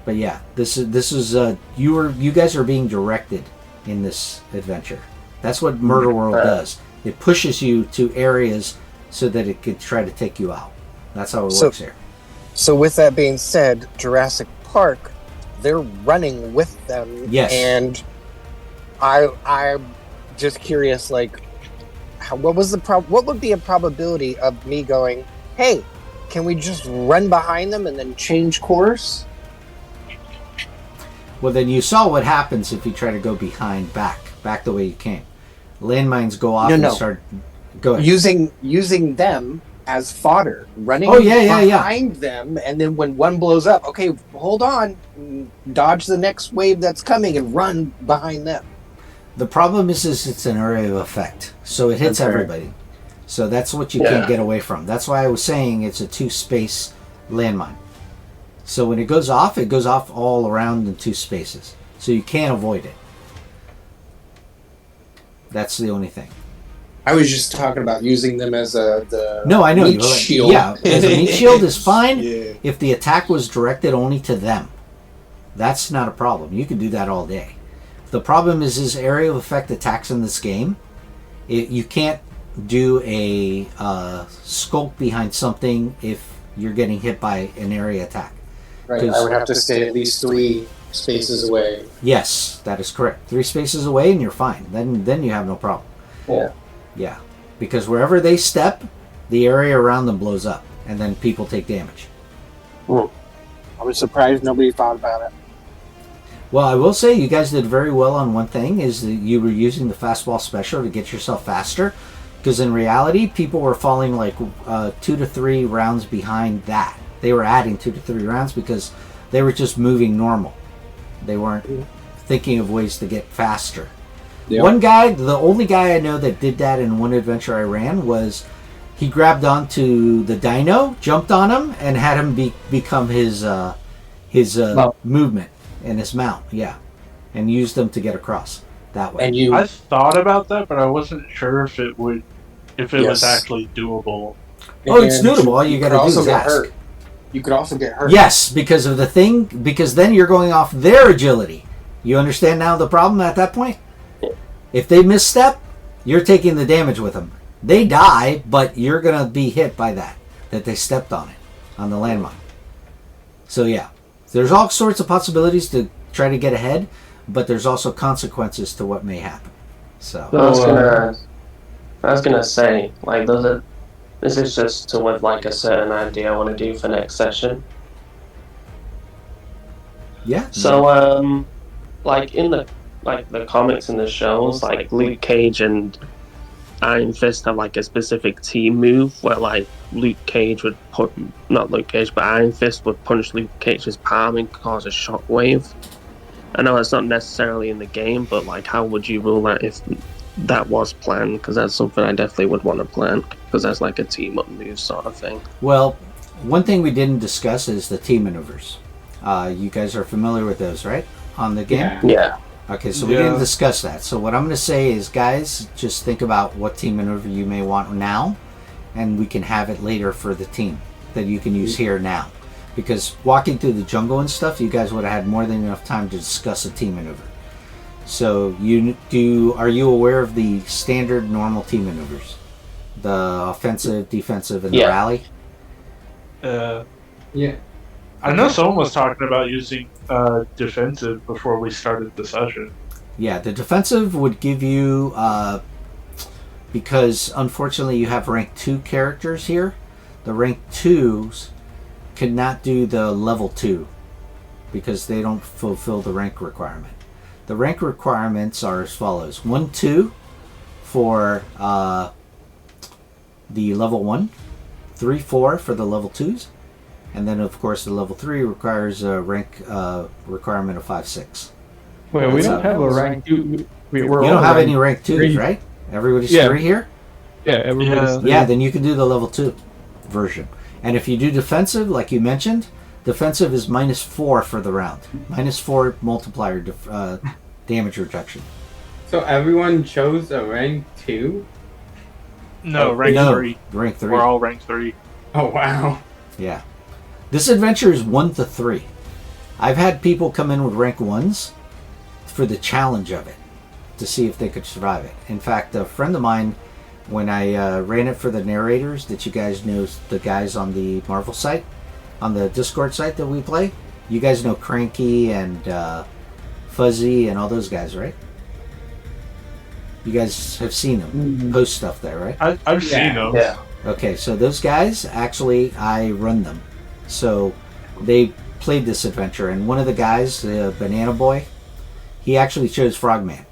But yeah, this is you guys are being directed in this adventure. That's what Murderworld does. It pushes you to areas so that it could try to take you out. That's how it works here. So with that being said, Jurassic Park, they're running with them. Yes. And I'm just curious, like, what would be a probability of me going, hey, can we just run behind them and then change course? Well, then you saw what happens if you try to go back the way you came. Landmines go off and start. Go ahead. Using them as fodder, running behind them, and then when one blows up, okay, hold on, dodge the next wave that's coming and run behind them. The problem is it's an area of effect, so it hits everybody. So that's what you can't get away from. That's why I was saying it's a 2-space landmine. So when it goes off all around in 2 spaces. So you can't avoid it. That's the only thing. I was just talking about using them as No, I know. meat shield. Yeah, as a meat shield is fine Yeah. if the attack was directed only to them. That's not a problem. You can do that all day. The problem is area of effect attacks in this game. You can't do a skulk behind something if you're getting hit by an area attack. Right, I would have to stay at least 3 spaces away. Yes, that is correct. 3 spaces away and you're fine. Then you have no problem. Yeah. Yeah, because wherever they step, the area around them blows up, and then people take damage. I was surprised nobody thought about it. Well, I will say you guys did very well on one thing, is that you were using the fastball special to get yourself faster, because in reality, people were falling like 2 to 3 rounds behind that. They were adding 2 to 3 rounds because they were just moving normal. They weren't thinking of ways to get faster. Yep. One guy, the only guy I know that did that in one adventure I ran, was he grabbed onto the dino, jumped on him, and had him become his movement and his mount. Yeah, and used them to get across that way. And I thought about that, but I wasn't sure if it was actually doable. Oh, it's doable. All you got to do is ask. You could also get hurt. Yes, because then you're going off their agility, You understand now the problem at that point? If they misstep, you're taking the damage with them. They die, but you're going to be hit by that they stepped on it, on the landmine. So yeah, there's all sorts of possibilities to try to get ahead, but there's also consequences to what may happen. So I was gonna say, like, this is just to with like a certain idea I want to do for next session. Yeah. So like in the comics and the shows, like Luke Cage and Iron Fist have like a specific team move where like Iron Fist would punch Luke Cage's palm and cause a shockwave. I know it's not necessarily in the game, but like, how would you rule that if that was planned? Because that's something I definitely would want to plan, because that's like a team up move sort of thing. Well, one thing we didn't discuss is the team maneuvers. You guys are familiar with those, right? On the game? Yeah. Okay, so we didn't discuss that. So what I'm going to say is, guys, just think about what team maneuver you may want now, and we can have it later for the team that you can use here now. Because walking through the jungle and stuff, you guys would have had more than enough time to discuss a team maneuver. So are you aware of the standard normal team maneuvers? The offensive, defensive, and the rally? Yeah. I know someone was talking about using defensive before we started the session. Yeah, the defensive would give you, because unfortunately you have rank 2 characters here, the rank 2s could not do the level 2 because they don't fulfill the rank requirement. The rank requirements are as follows: 1-2 for the level 1, 3-4 for the level 2s, and then of course the level 3 requires a rank requirement of 5-6. Wait, we don't have a rank 2. You don't have any rank 2s, right? Everybody's 3 here? Yeah, everybody's 3. Yeah, then you can do the level 2 version. And if you do defensive, like you mentioned, defensive is -4 for the round. -4 multiplier damage reduction. So everyone chose a rank 2? No, rank 3. Rank 3. We're all rank 3. Oh, wow. Yeah. This adventure is 1 to 3. I've had people come in with rank 1s for the challenge of it, to see if they could survive it. In fact, a friend of mine, when I ran it for the narrators, that you guys know, the guys on the Marvel site, on the Discord site that we play, you guys know Cranky and Fuzzy and all those guys, right? You guys have seen them post stuff there, right? I've seen them. Yeah. Okay, so those guys, actually, I run them. So they played this adventure, and one of the guys, the Banana Boy, he actually chose Frogman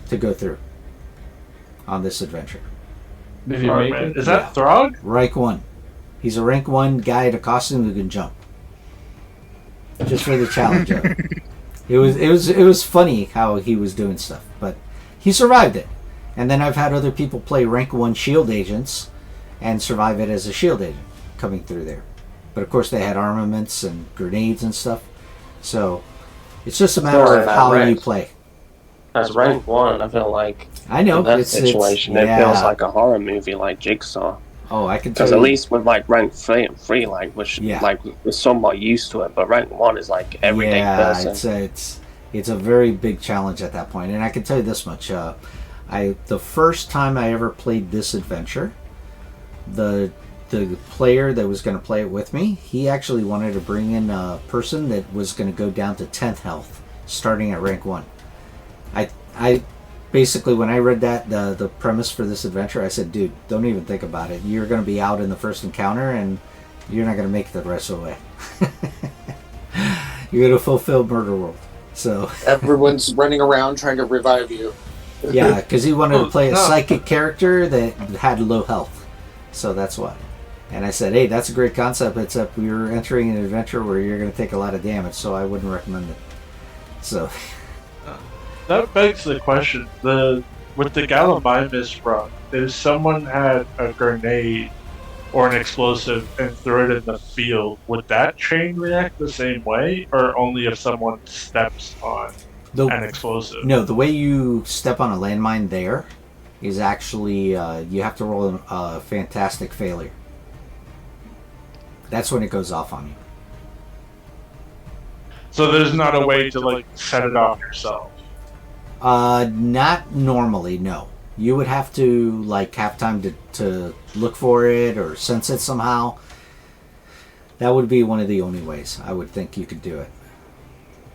to go through on this adventure. Did you make it? Is that Throg? Rank 1. He's a rank 1 guy in a costume who can jump. Just for the challenge of it. It was funny how he was doing stuff, but he survived it. And then I've had other people play rank 1 shield agents and survive it as a shield agent coming through there. But of course they had armaments and grenades and stuff. So it's just a matter of how you play. As rank 1, I feel like I know in that situation it feels like a horror movie, like Jigsaw. Oh, I can tell you. Because at least with like rank 3 and 3, like we're somewhat used to it, but rank 1 is like everyday person. It's a very big challenge at that point. And I can tell you this much: the first time I ever played this adventure, the player that was going to play it with me, he actually wanted to bring in a person that was going to go down to 10th health, starting at rank 1. I basically, when I read that, the premise for this adventure, I said, dude, don't even think about it. You're going to be out in the first encounter, and you're not going to make it the rest of the way. You're going to fulfill Murderworld. So everyone's running around trying to revive you. Yeah, because he wanted to play a psychic character that had low health. So that's why. And I said, hey, that's a great concept, except you're entering an adventure where you're going to take a lot of damage, so I wouldn't recommend it. So... That begs the question: with the Gallimimus front, if someone had a grenade or an explosive and threw it in the field, would that chain react the same way, or only if someone steps on an explosive? No, the way you step on a landmine there is actually you have to roll a fantastic failure. That's when it goes off on you. So there's not a way to like set it off yourself. Not normally, no. You would have to like have time to look for it or sense it somehow. That would be one of the only ways I would think you could do it.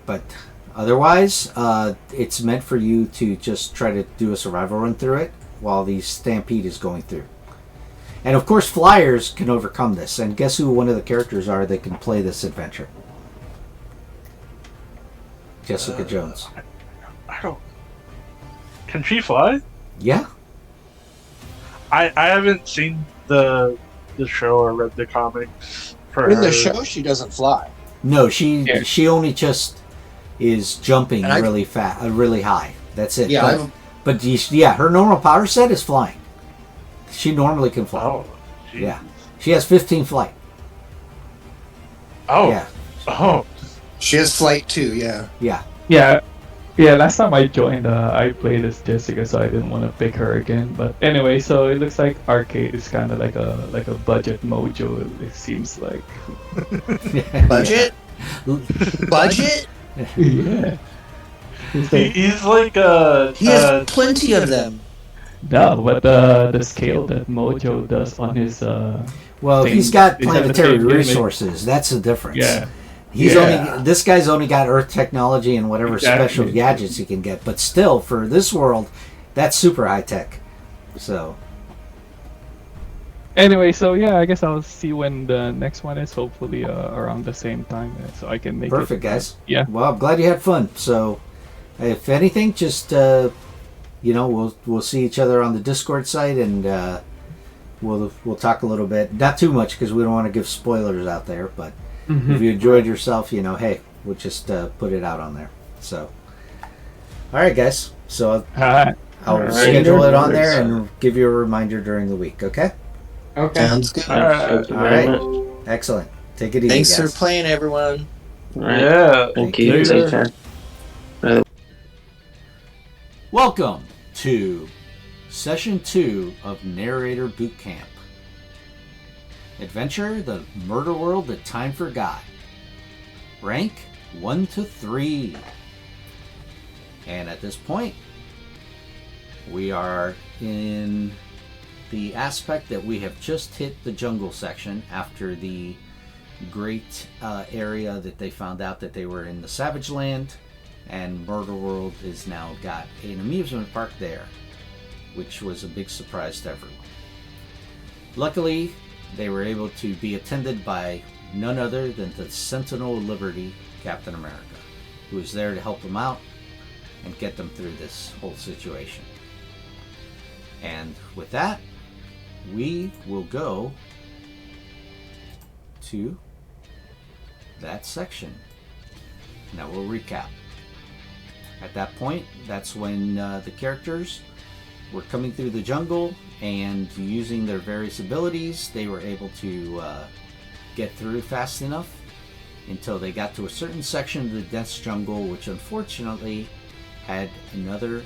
But otherwise, it's meant for you to just try to do a survival run through it while the stampede is going through. And of course, flyers can overcome this. And guess who one of the characters are that can play this adventure? Jessica Jones. I don't. Can she fly? Yeah. I haven't seen the show or read the comics for In her. the show, she doesn't fly. No, she only just is jumping really fast, really high. That's it. Yeah, but her normal power set is flying. She normally can fly. Oh, geez. Yeah. She has 15 flight. Oh. Yeah. Oh. she has flight too. Yeah. Yeah. Yeah, last time I joined, I played as Jessica, so I didn't want to pick her again. But anyway, so it looks like Arcade is kind of like a budget mojo. It seems like. Budget. Budget. Yeah. He's like He has plenty of them. No, but the scale that Mojo does on his Well, thing he's got is at the planetary same limit. resources. That's the difference. Yeah. This guy's only got Earth technology and whatever special gadgets he can get. But still, for this world, that's super high tech. So. Anyway, so yeah, I guess I'll see when the next one is. Hopefully around the same time, so I can make it. Perfect, guys. Yeah. Well, I'm glad you had fun. So, if anything, just we'll see each other on the Discord site, and we'll talk a little bit. Not too much because we don't want to give spoilers out there. But if you enjoyed yourself, hey, we'll just put it out on there. So, all right, guys. So I'll schedule it on there and give you a reminder during the week. Okay. Okay. Sounds good. Thank you very much. Excellent. Take it easy. Thanks guys. for playing, everyone. Right. Yeah. Thank you. Take care. Welcome to Session 2 of Narrator Boot Camp. Adventure, the Murderworld that time forgot. Rank 1 to 3. And at this point, we are in the aspect that we have just hit the jungle section after the great area that they found out that they were in the Savage Land, and Murderworld has now got an amusement park there, which was a big surprise to everyone. Luckily, they were able to be attended by none other than the Sentinel of Liberty, Captain America, who is there to help them out and get them through this whole situation. And with that, we will go to that section. Now we'll recap. At that point, that's when the characters were coming through the jungle and using their various abilities, they were able to get through fast enough until they got to a certain section of the dense jungle, which unfortunately had another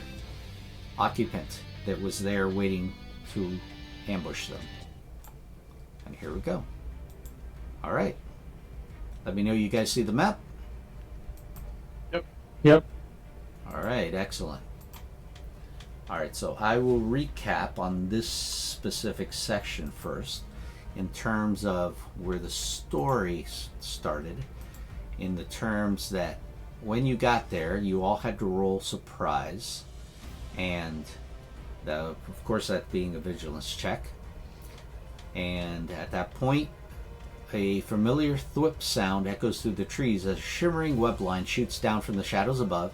occupant that was there waiting to ambush them. And here we go. All right. Let me know you guys see the map. Yep. All right, excellent. All right, so I will recap on this specific section first in terms of where the story started, in the terms that when you got there, you all had to roll surprise, and of course that being a vigilance check. And at that point, a familiar thwip sound echoes through the trees as a shimmering web line shoots down from the shadows above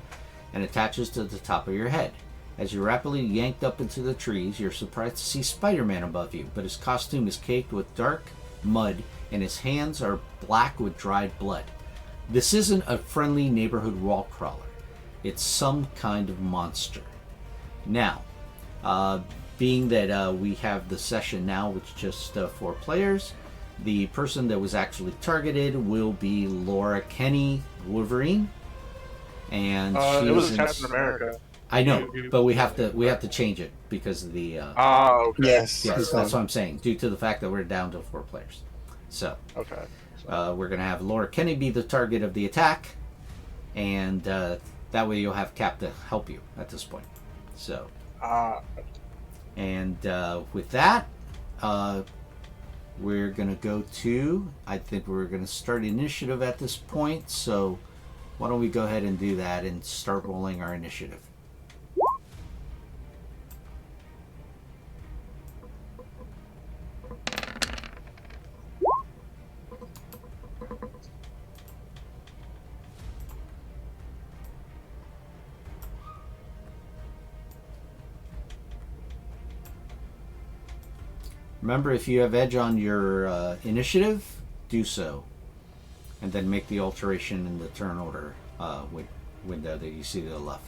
and attaches to the top of your head. As you're rapidly yanked up into the trees, you're surprised to see Spider-Man above you, but his costume is caked with dark mud and his hands are black with dried blood. This isn't a friendly neighborhood wall crawler. It's some kind of monster. Now, being that we have the session now with just 4 players, the person that was actually targeted will be Laura Kenny Wolverine, and it was Captain America. I know, but we have to change it because of the. Okay. Yes. Yes, that's what I'm saying. Due to the fact that we're down to 4 players, so Okay. we're gonna have Laura Kenny be the target of the attack, and that way you'll have Cap to help you at this point. So, and with that, we're gonna go to. I think we're gonna start initiative at this point. So, why don't we go ahead and do that and start rolling our initiative? Remember, if you have edge on your initiative, do so. And then make the alteration in the turn order window that you see to the left.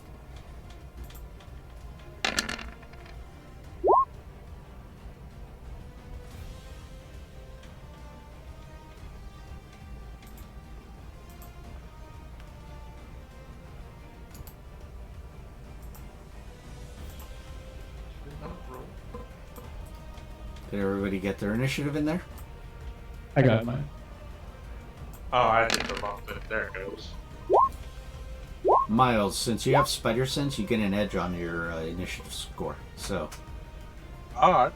Did everybody get their initiative in there? I got mine. Oh, I did the wrong thing. There it goes. Miles, since you have spider sense, you get an edge on your initiative score. So, Alright.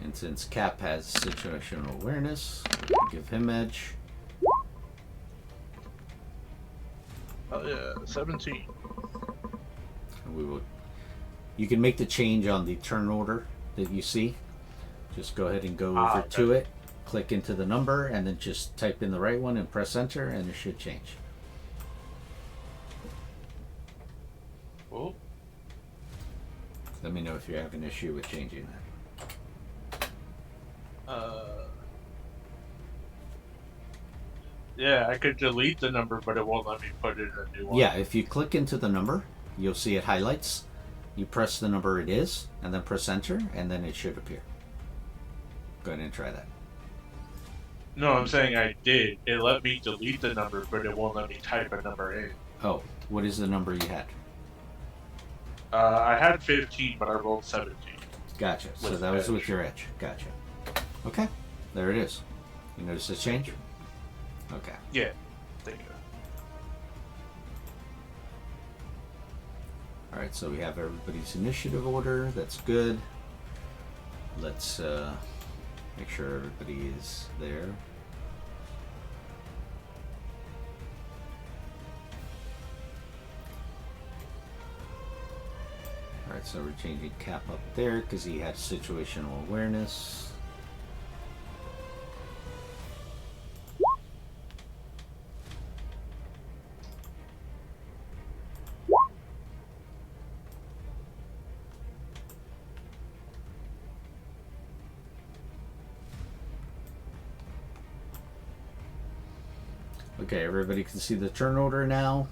and since Cap has situational awareness, give him edge. Oh yeah, 17. And we will. You can make the change on the turn order that you see. Just go ahead and go over to it, click into the number, and then just type in the right one and press enter, and it should change. Oh. Let me know if you have an issue with changing that. Yeah, I could delete the number, but it won't let me put in a new one. Yeah, if you click into the number, you'll see it highlights. You press the number it is, and then press enter, and then it should appear. Go ahead and try that. No, I'm saying I did. It let me delete the number, but it won't let me type a number in. Oh, what is the number you had? I had 15, but I rolled 17. Gotcha. So that was with your edge. Gotcha. Okay, there it is. You notice the change? Okay. Yeah. Thank you. Alright, so we have everybody's initiative order. That's good. Let's make sure everybody is there. Alright, so we're changing Cap up there because he had situational awareness. Okay, everybody can see the turn order now,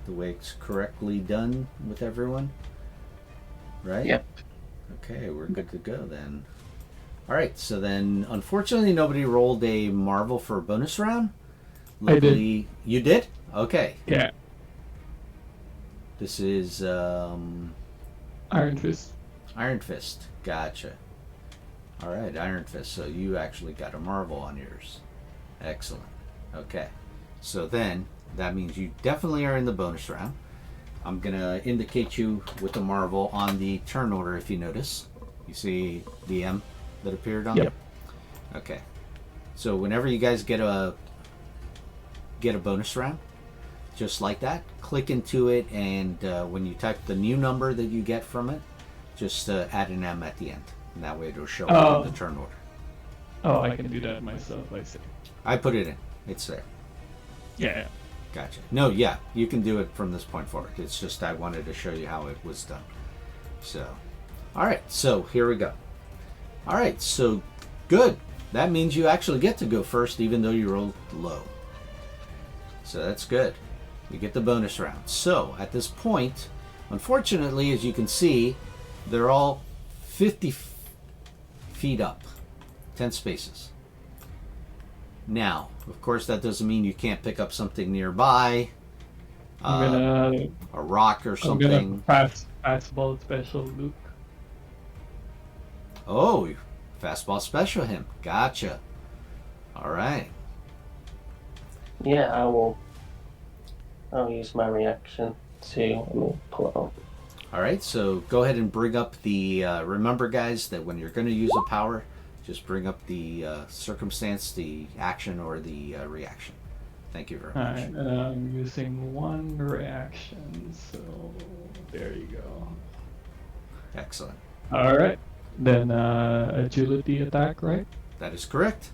the way it's correctly done with everyone, right? Yep. Okay, we're good to go then. Alright, so then, unfortunately, nobody rolled a Marvel for a bonus round. Luckily, I did. You did? Okay. Yeah. This is, Iron Fist. Iron Fist. Gotcha. Alright, Iron Fist. So you actually got a Marvel on yours. Excellent. Okay. So then, that means you definitely are in the bonus round. I'm going to indicate you with the Marvel on the turn order if you notice. You see the M that appeared on Yep. there? Okay. So whenever you guys get a bonus round, just like that, click into it, and when you type the new number that you get from it, just add an M at the end. And that way it'll show up in the turn order. Oh, I can do that myself, I see. I put it in. It's there. Yeah. Gotcha. No, yeah, you can do it from this point forward. It's just I wanted to show you how it was done. So, alright, so here we go. Alright, so good. That means you actually get to go first even though you rolled low. So that's good. You get the bonus round. So, at this point, unfortunately, as you can see, they're all 50 feet up. 10 spaces. Now, of course, that doesn't mean you can't pick up something nearby. I'm a rock or gonna something. pass ball special Luke. Oh, fastball special him. Gotcha. All right. Yeah, I'll use my reaction to let me pull it up. All right, so go ahead and bring up the. Remember, guys, that when you're going to use a power, just bring up the circumstance, the action, or the reaction. Thank you very much. Alright, and I'm using one reaction, so there you go. Excellent. Alright, then agility attack, right? That is correct.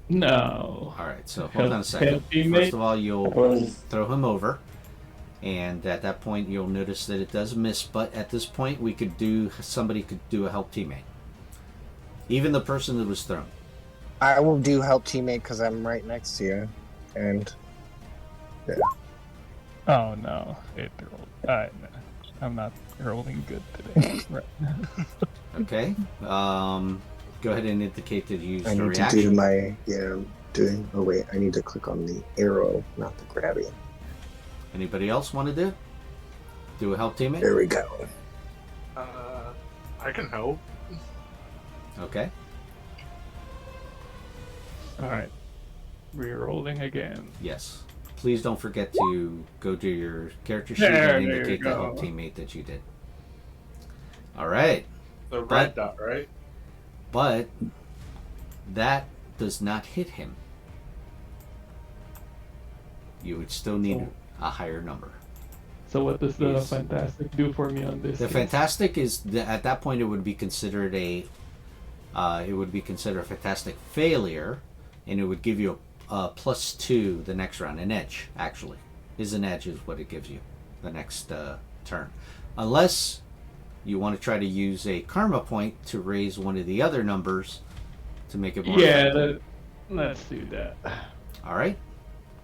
No. All right, so hold on a second. Help teammate. First of all, you'll throw him over, and at that point, you'll notice that it does miss. But at this point, somebody could do a help teammate, even the person that was thrown. I will do help teammate because I'm right next to you, and yeah. Oh no, it rolled. I'm not rolling good today. Right. Okay. Go ahead and indicate that you used I a need reaction. to do my doing. Oh wait, I need to click on the arrow, not the grabby. Anybody else want to do a help teammate? There we go. I can help. Okay. Alright. Re-rolling again. Yes. Please don't forget to go to your character sheet There and you indicate the go. help teammate that you did. All right. The red dot, right? But that does not hit him. You would still need a higher number. So what does the Yes. fantastic do for me on this? The case? fantastic is at that point it would be considered a fantastic failure, and it would give you a +2 the next round, an edge. Actually, an edge is what it gives you the next turn, unless you want to try to use a karma point to raise one of the other numbers to make it more. Yeah, effective. let's do that. All right.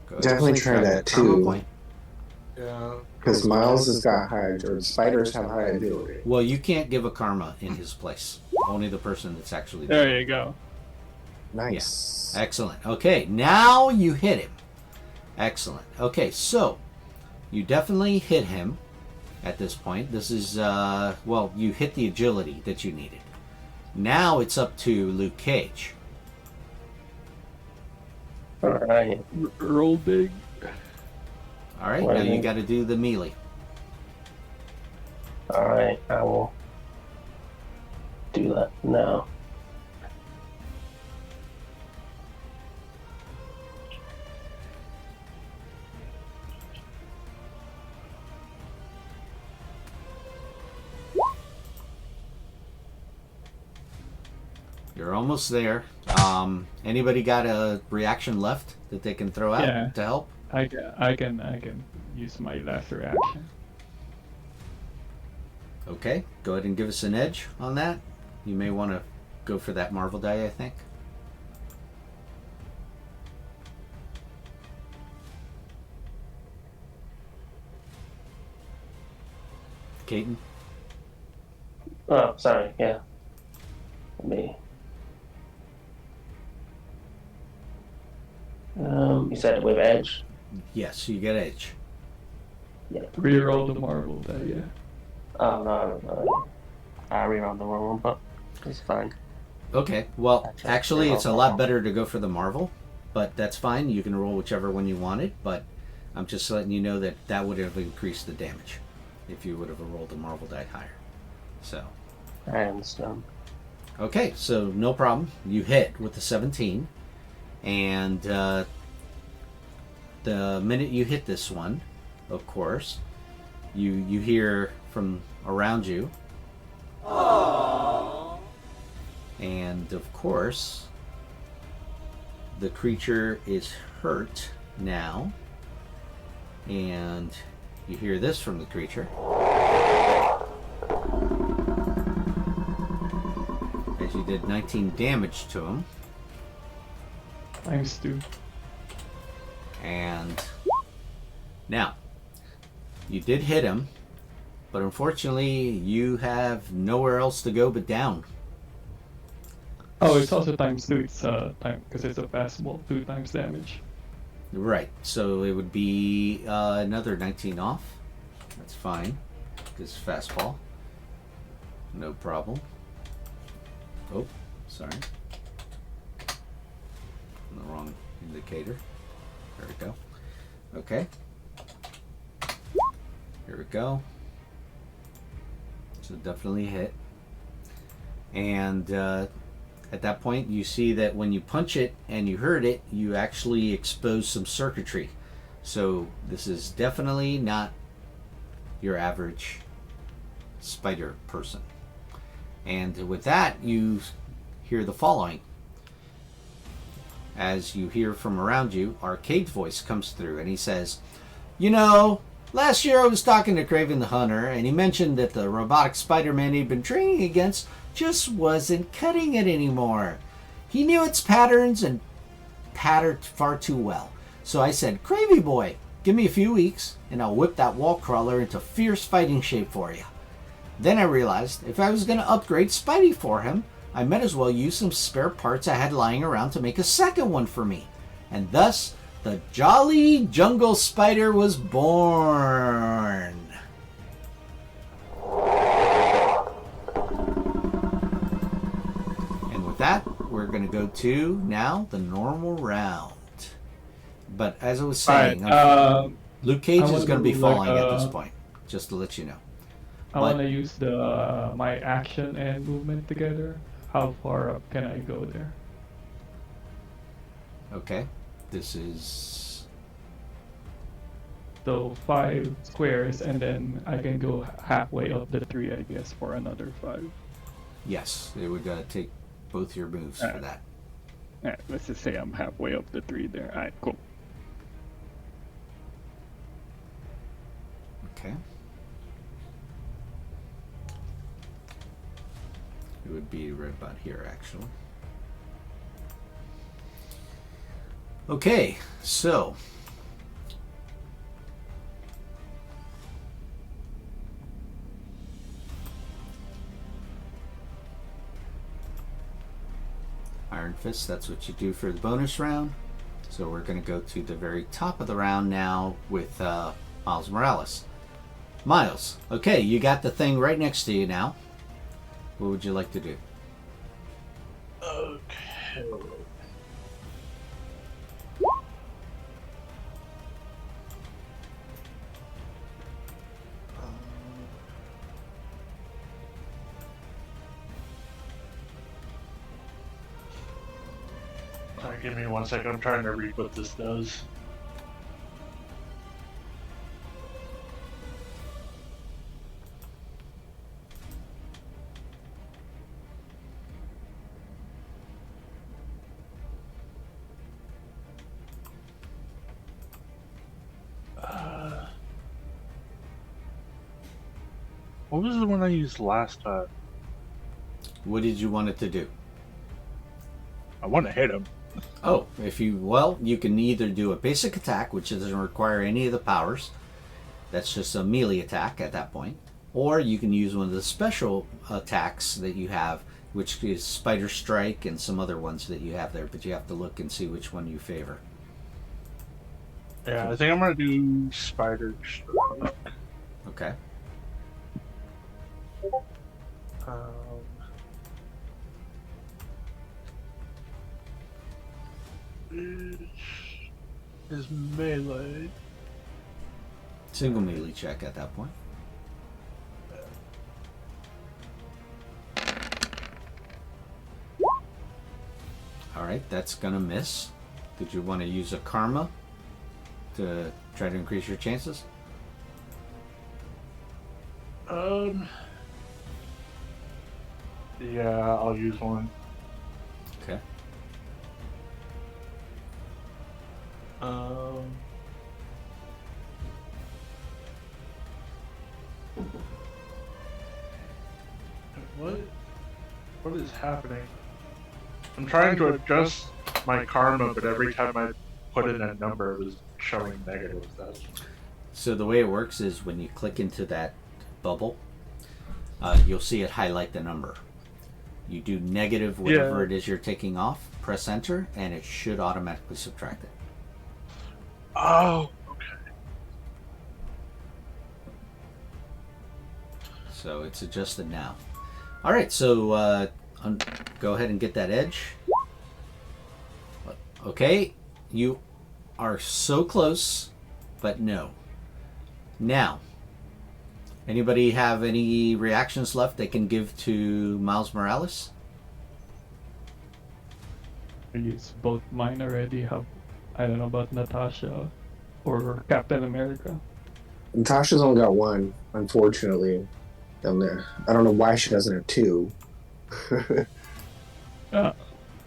Go ahead. Definitely So try that karma too. point. Yeah. Because Miles has got high, or spiders have high ability. Well, you can't give a karma in his place. Only the person that's actually There you go. Nice. Excellent. Okay, now you hit him. Excellent. Okay, so you definitely hit him at this point. This is, you hit the agility that you needed. Now it's up to Luke Cage. Alright. Roll big. All right, now you got to do the melee. Alright, I will do that now. You're almost there. Anybody got a reaction left that they can throw out Yeah. to help? I can use my last reaction. Okay, go ahead and give us an edge on that. You may want to go for that Marvel die, I think. Caton? Oh, sorry, yeah. Let me. You said it with edge? Yes, you get edge. Yeah. Reroll the Marvel die, yeah. Oh, no. I rerolled the wrong one, but it's fine. Okay, well, actually, it's a lot Marvel. better to go for the Marvel, but that's fine. You can roll whichever one you wanted, but I'm just letting you know that that would have increased the damage if you would have rolled the Marvel die higher. So, I understand. okay, so no problem. You hit with the 17, and the minute you hit this one, of course, you hear from around you. Aww. And of course, the creature is hurt now, and you hear this from the creature. As you did 19 damage to him. Thanks, dude. And now, you did hit him, but unfortunately, you have nowhere else to go but down. Oh, it's also ×2. It's time because it's a fastball. 2 times damage. Right, so it would be another 19 off. That's fine. This fastball. No problem. Oh, sorry. The wrong indicator. There we go. Okay. Here we go. So definitely hit. And at that point, you see that when you punch it and you hurt it, you actually expose some circuitry. So this is definitely not your average spider person. And with that, you hear the following. As you hear from around you, Arcade's voice comes through and he says, "You know, last year I was talking to Craven the Hunter and he mentioned that the robotic Spider-Man he'd been training against just wasn't cutting it anymore. He knew its patterns and patterned far too well. So I said, Cravey boy, give me a few weeks and I'll whip that wall crawler into fierce fighting shape for you. Then I realized if I was going to upgrade Spidey for him, I might as well use some spare parts I had lying around to make a second one for me. And thus, the Jolly Jungle Spider was born." And with that, we're going to go to now the normal round. But as I was saying, Luke Cage is going to be falling at this point, just to let you know. I want to use the my action and movement together. How far up can I go there? Okay, this is... So 5 squares, and then I can go halfway up the 3, I guess, for another 5. Yes, it would take both your moves for that. Alright, let's just say I'm halfway up the 3 there. Alright, cool. Okay. It would be right about here, actually. Okay, so... Iron Fist, that's what you do for the bonus round. So we're going to go to the very top of the round now with Miles Morales. Miles, okay, you got the thing right next to you now. What would you like to do? Okay. Sorry, give me 1 second. I'm trying to read what this does. What was the one I used last time? What did you want it to do? I want to hit him. Oh, you can either do a basic attack, which doesn't require any of the powers. That's just a melee attack at that point. Or you can use one of the special attacks that you have, which is Spider Strike and some other ones that you have there, but you have to look and see which one you favor. Yeah, I think I'm going to do Spider Strike. Okay. Is melee. Single melee check at that point. Alright, that's gonna miss. Did you want to use a karma to try to increase your chances? Yeah, I'll use one. Okay. What is happening? I'm trying to adjust my karma, but every time I put in a number, it was showing negative stuff. So the way it works is when you click into that bubble, you'll see it highlight the number. You do negative whatever it is you're taking off, press enter, and it should automatically subtract it. Oh, okay. So it's adjusted now. All right, so go ahead and get that edge. Okay, you are so close, but no. Now, anybody have any reactions left they can give to Miles Morales? I used both mine already. I don't know about Natasha or Captain America. Natasha's only got one, unfortunately. Down there. I don't know why she doesn't have two.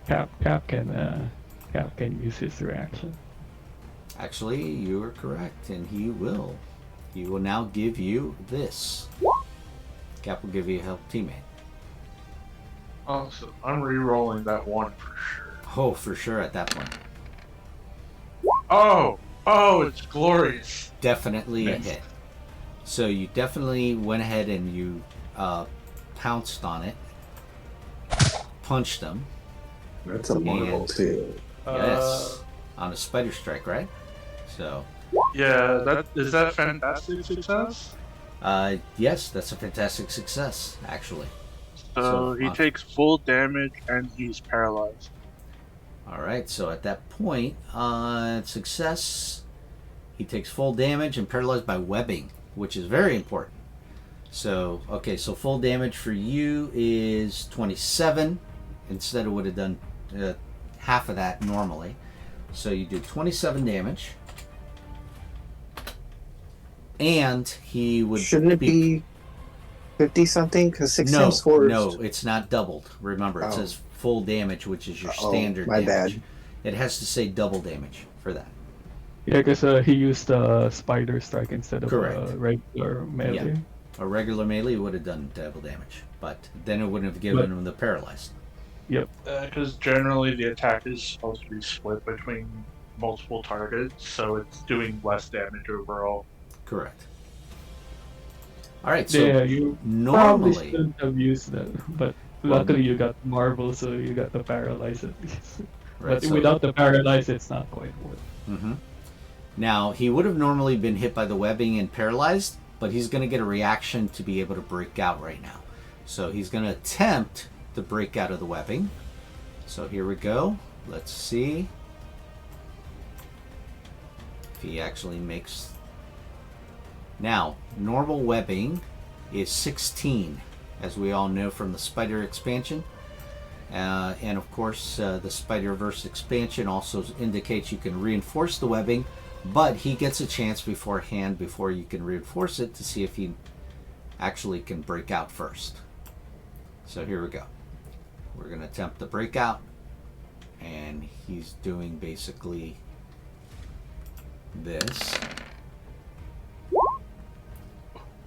Cap can use his reaction. Actually, you are correct, and he will. He will now give you this. Cap will give you a help teammate. Awesome. I'm re-rolling that one for sure. Oh, for sure at that point. Oh, it's glorious. Definitely Nice. a hit. So you definitely went ahead and you pounced on it, punched him. That's a Marvel too. Yes, on a spider strike, right? So. Yeah, is that fantastic success? Yes, that's a fantastic success, actually. So he takes full damage and he's paralyzed. All right, so at that point, success, he takes full damage and paralyzed by webbing, which is very important. So, okay, so full damage for you is 27. Instead, it would have done half of that normally. So you do 27 damage. And he would... Shouldn't it be 50 something? Because 6 times 4 is... No, it's not doubled. Remember, it says full damage, which is your standard my damage. bad. It has to say double damage for that. Yeah, because he used spider strike instead of regular melee. Yeah. A regular melee would have done double damage, but then it wouldn't have given him the paralyzed. Yep. Because generally the attack is supposed to be split between multiple targets, so it's doing less damage overall. Correct. All right, so yeah, you normally probably shouldn't have used that, but luckily you got Marvel, so you got the paralyze at least. Right, But so, without the paralyze, it's not quite worth it. Mm-hmm. Now, he would have normally been hit by the webbing and paralyzed, but he's going to get a reaction to be able to break out right now. So he's going to attempt to break out of the webbing. So here we go. Let's see if he actually makes... Now, normal webbing is 16, as we all know from the Spider expansion. And of course, the Spider-Verse expansion also indicates you can reinforce the webbing, but he gets a chance beforehand before you can reinforce it to see if he actually can break out first. So here we go. We're going to attempt the breakout, and he's doing basically this.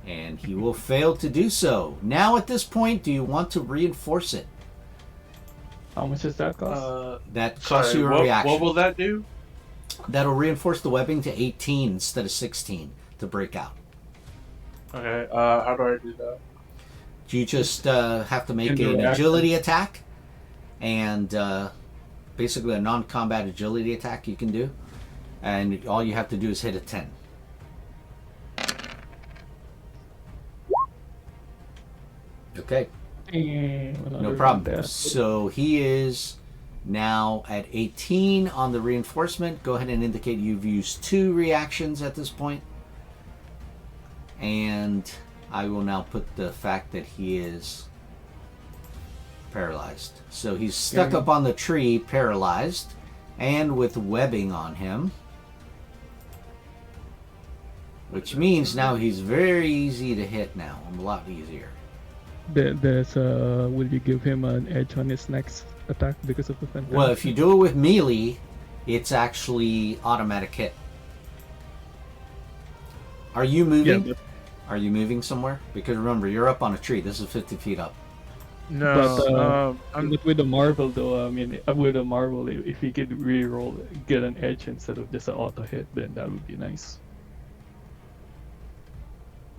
And he will fail to do so. Now at this point, do you want to reinforce it? How much does that cost? That costs you a reaction. What will that do? That'll reinforce the webbing to 18 instead of 16 to break out. Okay, how do I do that? You just have to make an agility attack, and basically a non-combat agility attack you can do, and all you have to do is hit a 10. Okay. No problem. So he is now at 18 on the reinforcement. Go ahead and indicate you've used 2 reactions at this point. And I will now put the fact that he is paralyzed. So he's stuck up on the tree, paralyzed, and with webbing on him. Which means now he's very easy to hit now. A lot easier. Will you give him an edge on his next attack because of the fantastic? Well, if you do it with melee, it's actually automatic hit. Are you moving? Yeah, Are you moving somewhere? Because remember, you're up on a tree. This is 50 feet up. No, but with the Marvel though, I mean, with the Marvel, if he could re-roll, get an edge instead of just an auto hit, then that would be nice.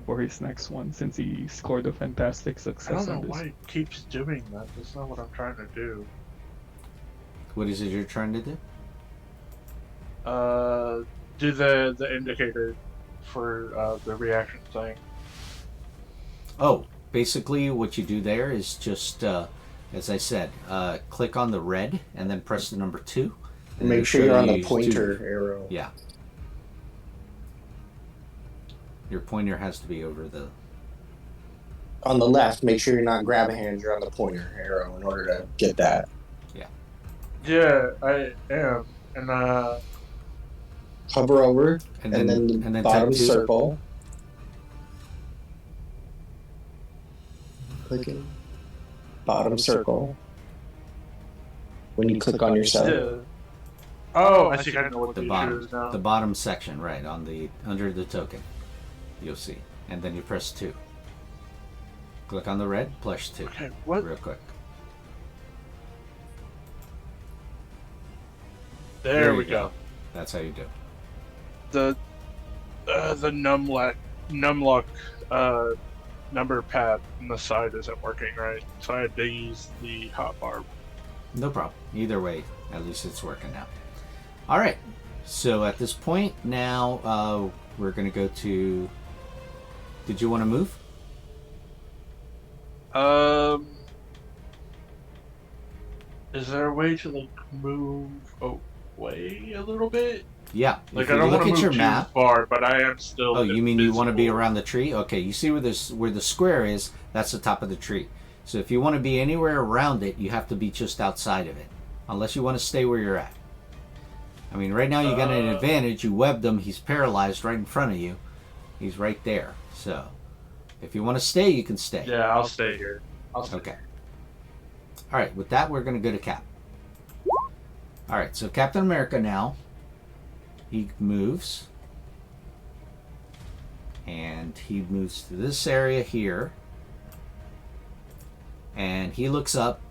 For his next one, since he scored a fantastic success. I don't know on this. why it keeps doing that. That's not what I'm trying to do. What is it you're trying to do? Do the indicator for the reaction thing. Oh, basically what you do there is just, as I said, click on the red and then press the number 2. And Make sure you're on the use pointer arrow. Yeah. Your pointer has to be over the... On the left, make sure you're not grab a hand, you're on the pointer arrow in order to get that. Yeah, I am. And Hover over, And and then- then and then bottom type 2. circle. Clicking. Bottom circle. When you click on yourself. yeah. Oh, I think I know what The the bottom, issue is now. the bottom section, right, on the under the token. You'll see. And then you press 2. Click on the red, plus 2. Okay, what? Real quick. There we you go. That's how you do it. The numlock number pad on the side isn't working right, so I had to use the hotbar. No problem. Either way, at least it's working now. All right. So at this point, now we're going to go to... Did you want to move? Is there a way to like move away a little bit? Yeah. Like If I you don't look want to at move your too map... far, but I am still. Oh, you mean you want to be invisible. around the tree? Okay, you see where the square is? That's the top of the tree. So if you want to be anywhere around it, you have to be just outside of it. Unless you want to stay where you're at. I mean, right now you got an advantage. You webbed him. He's paralyzed right in front of you. He's right there. So if you want to stay, you can stay. Yeah, I'll stay here. I'll stay. Okay. All right, with that, we're going to go to Cap. All right, so Captain America now, he moves. And he moves to this area here. And he looks up.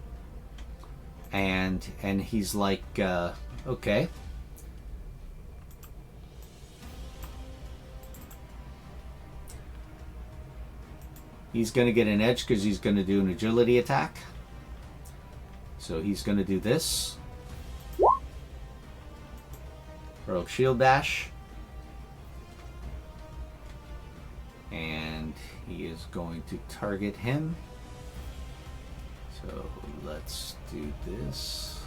And he's like, okay. He's going to get an edge because he's going to do an agility attack. So he's going to do this. Throw shield dash. And he is going to target him. So let's do this.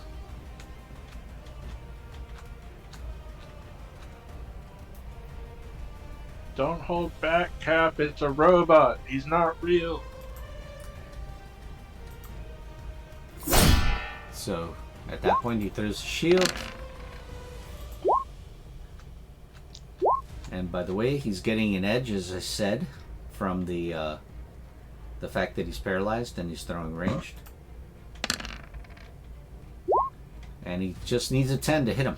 Don't hold back, Cap. It's a robot. He's not real. So at that point he throws a shield. And by the way, he's getting an edge, as I said, from the fact that he's paralyzed and he's throwing ranged. And he just needs a 10 to hit him.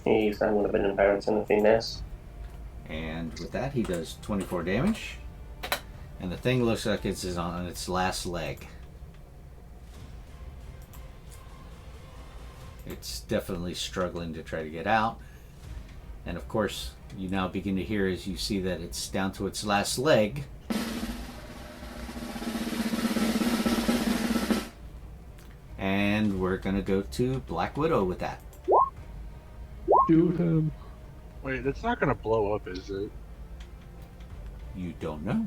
Jeez, that would have been embarrassing if he missed. And with that, he does 24 damage. And the thing looks like it's on its last leg. It's definitely struggling to try to get out. And of course, you now begin to hear as you see that it's down to its last leg. And we're going to go to Black Widow with that. Shoot him. Wait, it's not gonna blow up, is it? You don't know.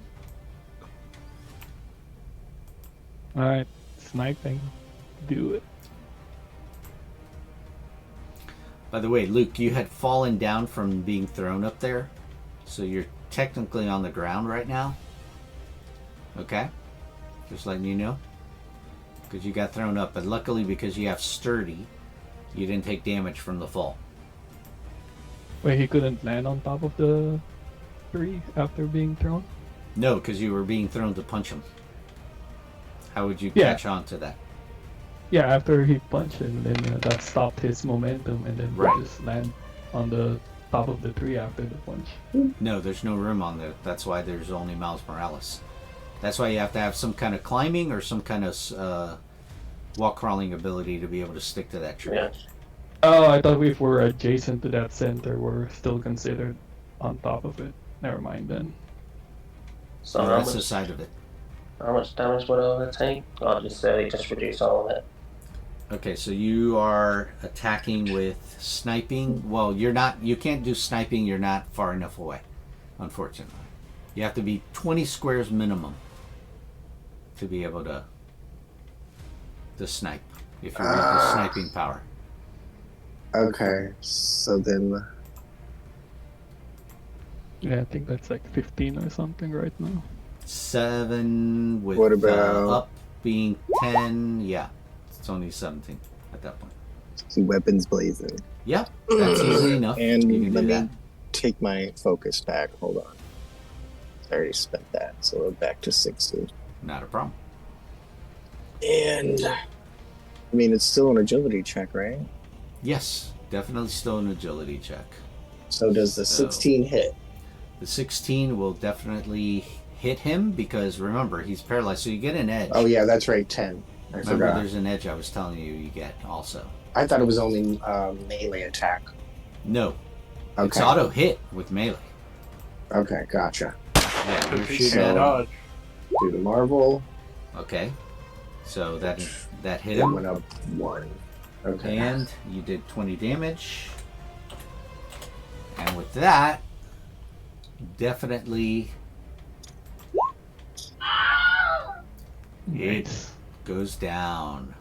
Alright, sniping. Do it. By the way, Luke, you had fallen down from being thrown up there. So you're technically on the ground right now. Okay? Just letting you know. Because you got thrown up. But luckily, because you have sturdy, you didn't take damage from the fall. Wait, he couldn't land on top of the tree after being thrown? No, because you were being thrown to punch him. How would you Yeah. catch on to that? Yeah, after he punched and then that stopped his momentum and then Right. he just land on the top of the tree after the punch. No, there's no room on there. That's why there's only Miles Morales. That's why you have to have some kind of climbing or some kind of wall crawling ability to be able to stick to that tree. Yeah. Oh, I thought if we're adjacent to that center, we're still considered on top of it. Never mind then. So No, how that's the much, side of it. how much damage would I take? I'll just say just reduce all of it. Okay, so you are attacking with sniping. Well, you're not. You can't do sniping. You're not far enough away, unfortunately. You have to be 20 squares minimum to be able to snipe. If you want the sniping power. Okay, so then... Yeah, I think that's like 15 or something right now. 7 with What about- up being 10. Yeah, it's only 17 at that point. Weapons blazing. Yeah, that's easy enough. You And can let do me that. take my focus back. Hold on. I already spent that, so we're back to 60. Not a problem. And... I mean, it's still an agility check, right? Yes, definitely still an agility check. So does the 16 hit? The 16 will definitely hit him because remember, he's paralyzed, so you get an edge. Oh yeah, that's right, 10. I Remember, forgot. there's an edge I was telling you get also. I thought it was only melee attack. No. It's Okay. auto hit with melee. Okay, gotcha. Yeah, you're shooting So- at him. Dodge. Do the Marvel. Okay. So that hit It him. went up 1. Okay. And you did 20 damage. And with that, definitely it Nice. goes down.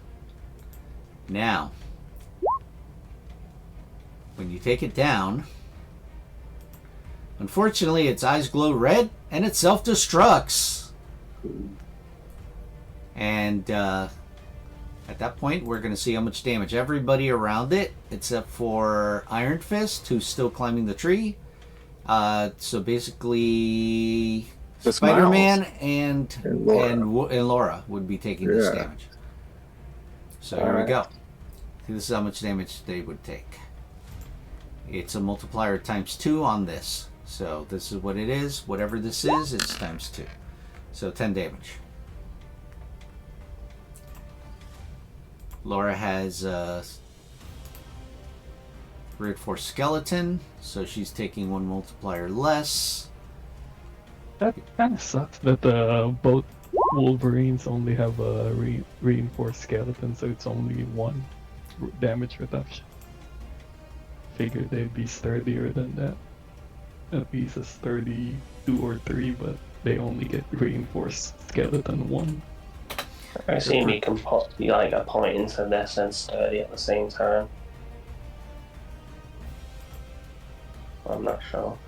Now, when you take it down, unfortunately its eyes glow red and it self-destructs. And at that point, we're going to see how much damage. Everybody around it, except for Iron Fist, who's still climbing the tree. So basically, The Spider-Man Smiles. and Laura. Laura would be taking this Yeah. damage. So here we Alright. go. This is how much damage they would take. It's a multiplier times 2 on this. So this is what it is. Whatever this is, it's times 2. So 10 damage. Laura has reinforced skeleton, so she's taking 1 multiplier less. That kind of sucks that both Wolverines only have a reinforced skeleton, so it's only 1 damage reduction. Figured they'd be sturdier than that. At least it's 32 or 3, but they only get reinforced skeleton 1. I seem you can put like a point into this and sturdy at the same time. I'm not sure.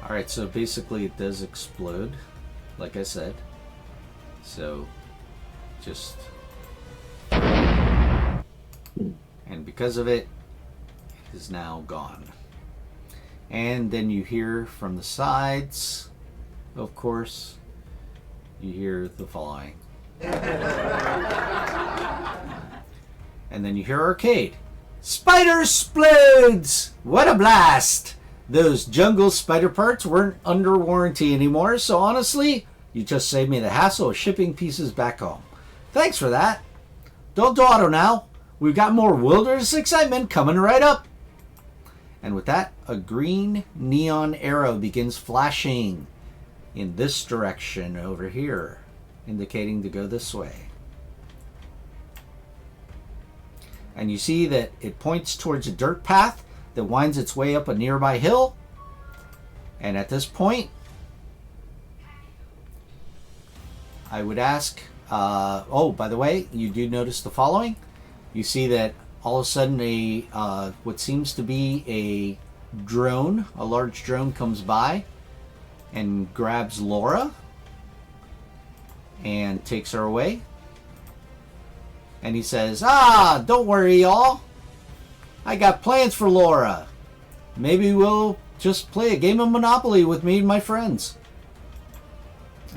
Alright, so basically it does explode, like I said. So, just... And because of it, it is now gone. And then you hear from the sides, of course, you hear the following. And then you hear Arcade. Spider explodes! What a blast! Those jungle spider parts weren't under warranty anymore, so honestly, you just saved me the hassle of shipping pieces back home. Thanks for that. Don't dawdle now. We've got more wilderness excitement coming right up. And with that, a green neon arrow begins flashing in this direction over here, indicating to go this way. And you see that it points towards a dirt path that winds its way up a nearby hill. And at this point, I would ask, oh, by the way, you do notice the following. You see that all of a sudden what seems to be a drone, a large drone comes by and grabs Laura and takes her away. And he says, don't worry, y'all. I got plans for Laura. Maybe we'll just play a game of Monopoly with me and my friends.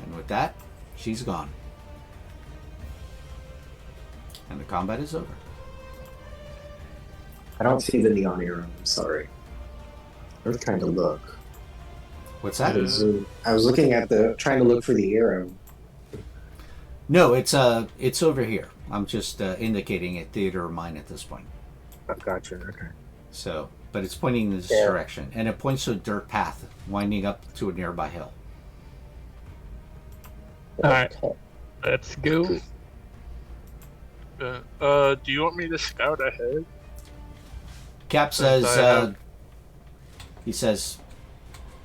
And with that, she's gone. And the combat is over. I don't see the neon arrow. I'm sorry. I was trying to look. What's that? I was looking at trying to look for the arrow. No, it's over here. I'm just indicating it theater of mine at this point. I've got you. Okay. So, but it's pointing in this Yeah. direction, and it points to a dirt path winding up to a nearby hill. Alright, let's go. Do you want me to scout ahead? Cap Since says, I have- he says,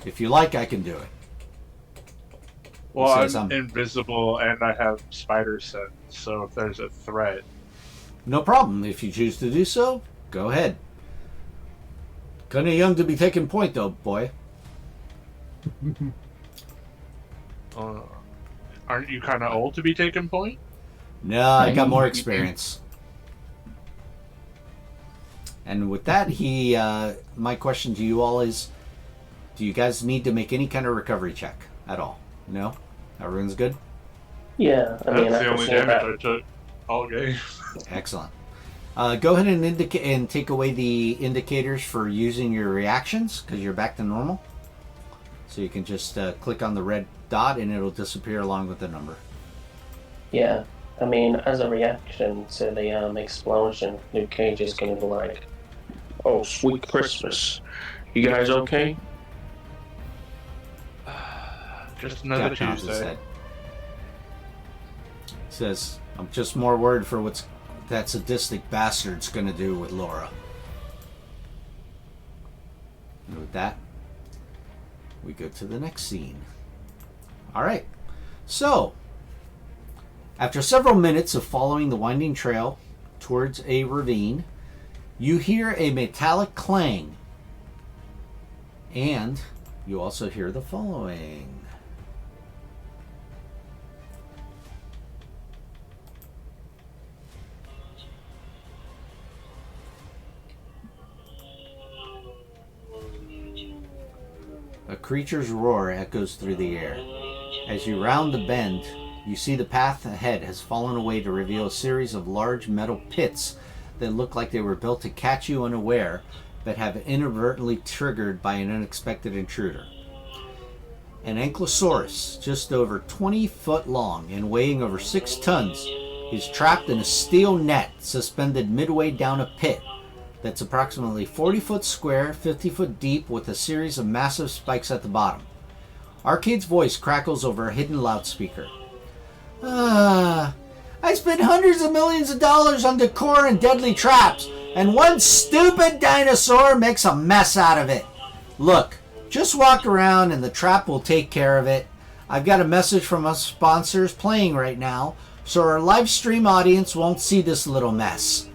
if you like, I can do it. Well, says, I'm invisible and I have spider sense, so if there's a threat. No problem. If you choose to do so, go ahead. Kinda young to be taking point, though, boy. Aren't you kind of old to be taking point? No, I got more experience. And with that, my question to you all is, do you guys need to make any kind of recovery check at all? No? Everyone's good? Yeah, I mean, That's the I only see damage that. I took all game. Excellent. Go ahead and take away the indicators for using your reactions, because you're back to normal. So you can just click on the red dot and it'll disappear along with the number. Yeah, I mean, as a reaction to the explosion, Luke Cage is going to be like, "Oh, sweet Christmas. You guys okay?" Just another Jack nods his Tuesday. head. He says, I'm just more worried for what that sadistic bastard's going to do with Laura. And with that, we go to the next scene. Alright, so after several minutes of following the winding trail towards a ravine, you hear a metallic clang, and you also hear the following. A creature's roar echoes through the air. As you round the bend, you see the path ahead has fallen away to reveal a series of large metal pits that look like they were built to catch you unaware, but have inadvertently triggered by an unexpected intruder. An ankylosaurus, just over 20 foot long and weighing over 6 tons, is trapped in a steel net suspended midway down a pit that's approximately 40 foot square, 50 foot deep, with a series of massive spikes at the bottom. Arcade's voice crackles over a hidden loudspeaker. I spent hundreds of millions of dollars on decor and deadly traps, and one stupid dinosaur makes a mess out of it. Look, just walk around and the trap will take care of it. I've got a message from us sponsors playing right now, so our live stream audience won't see this little mess.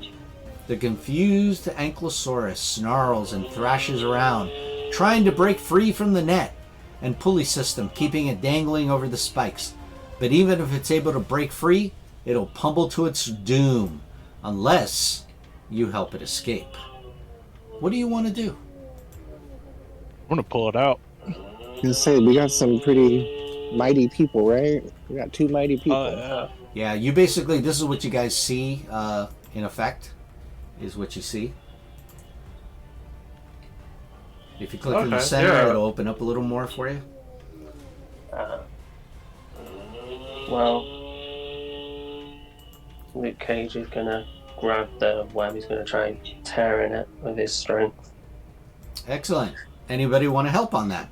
The confused ankylosaurus snarls and thrashes around, trying to break free from the net and pulley system, keeping it dangling over the spikes. But even if it's able to break free, it'll pummel to its doom, unless you help it escape. What do you want to do? I'm gonna pull it out. You say we got some pretty mighty people, right? We got 2 mighty people. Yeah. Yeah, you basically, this is what you guys see in effect, is what you see. If you click in the center, it'll open up a little more for you. Well, Luke Cage is going to grab the web. He's going to try tearing it with his strength. Excellent. Anybody want to help on that?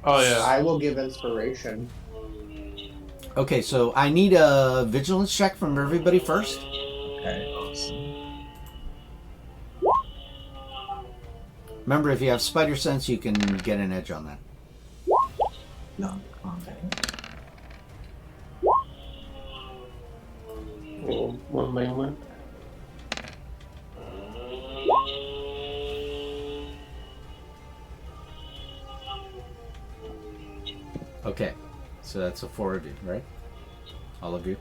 Oh yeah. I will give inspiration. Okay, so I need a vigilance check from everybody first. Okay, awesome. Remember, if you have spider sense, you can get an edge on that. No, okay. One moment. Okay, so that's a 4 of you, right? All of you?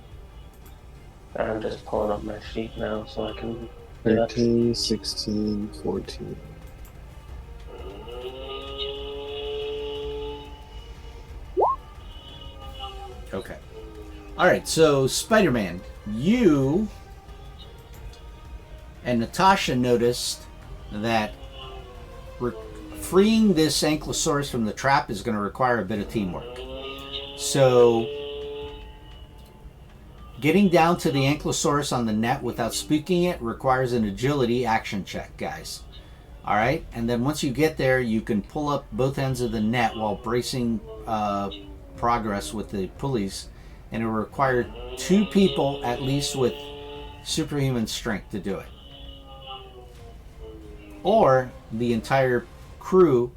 I'm just pulling up my sheet now so I can do that. 13, 16, 14. Okay. Alright, so Spider-Man, you and Natasha noticed that freeing this ankylosaurus from the trap is going to require a bit of teamwork. So, getting down to the ankylosaurus on the net without spooking it requires an agility action check, guys. Alright, and then once you get there, you can pull up both ends of the net while bracing progress with the pulleys, and it will require 2 people at least with superhuman strength to do it. Or the entire crew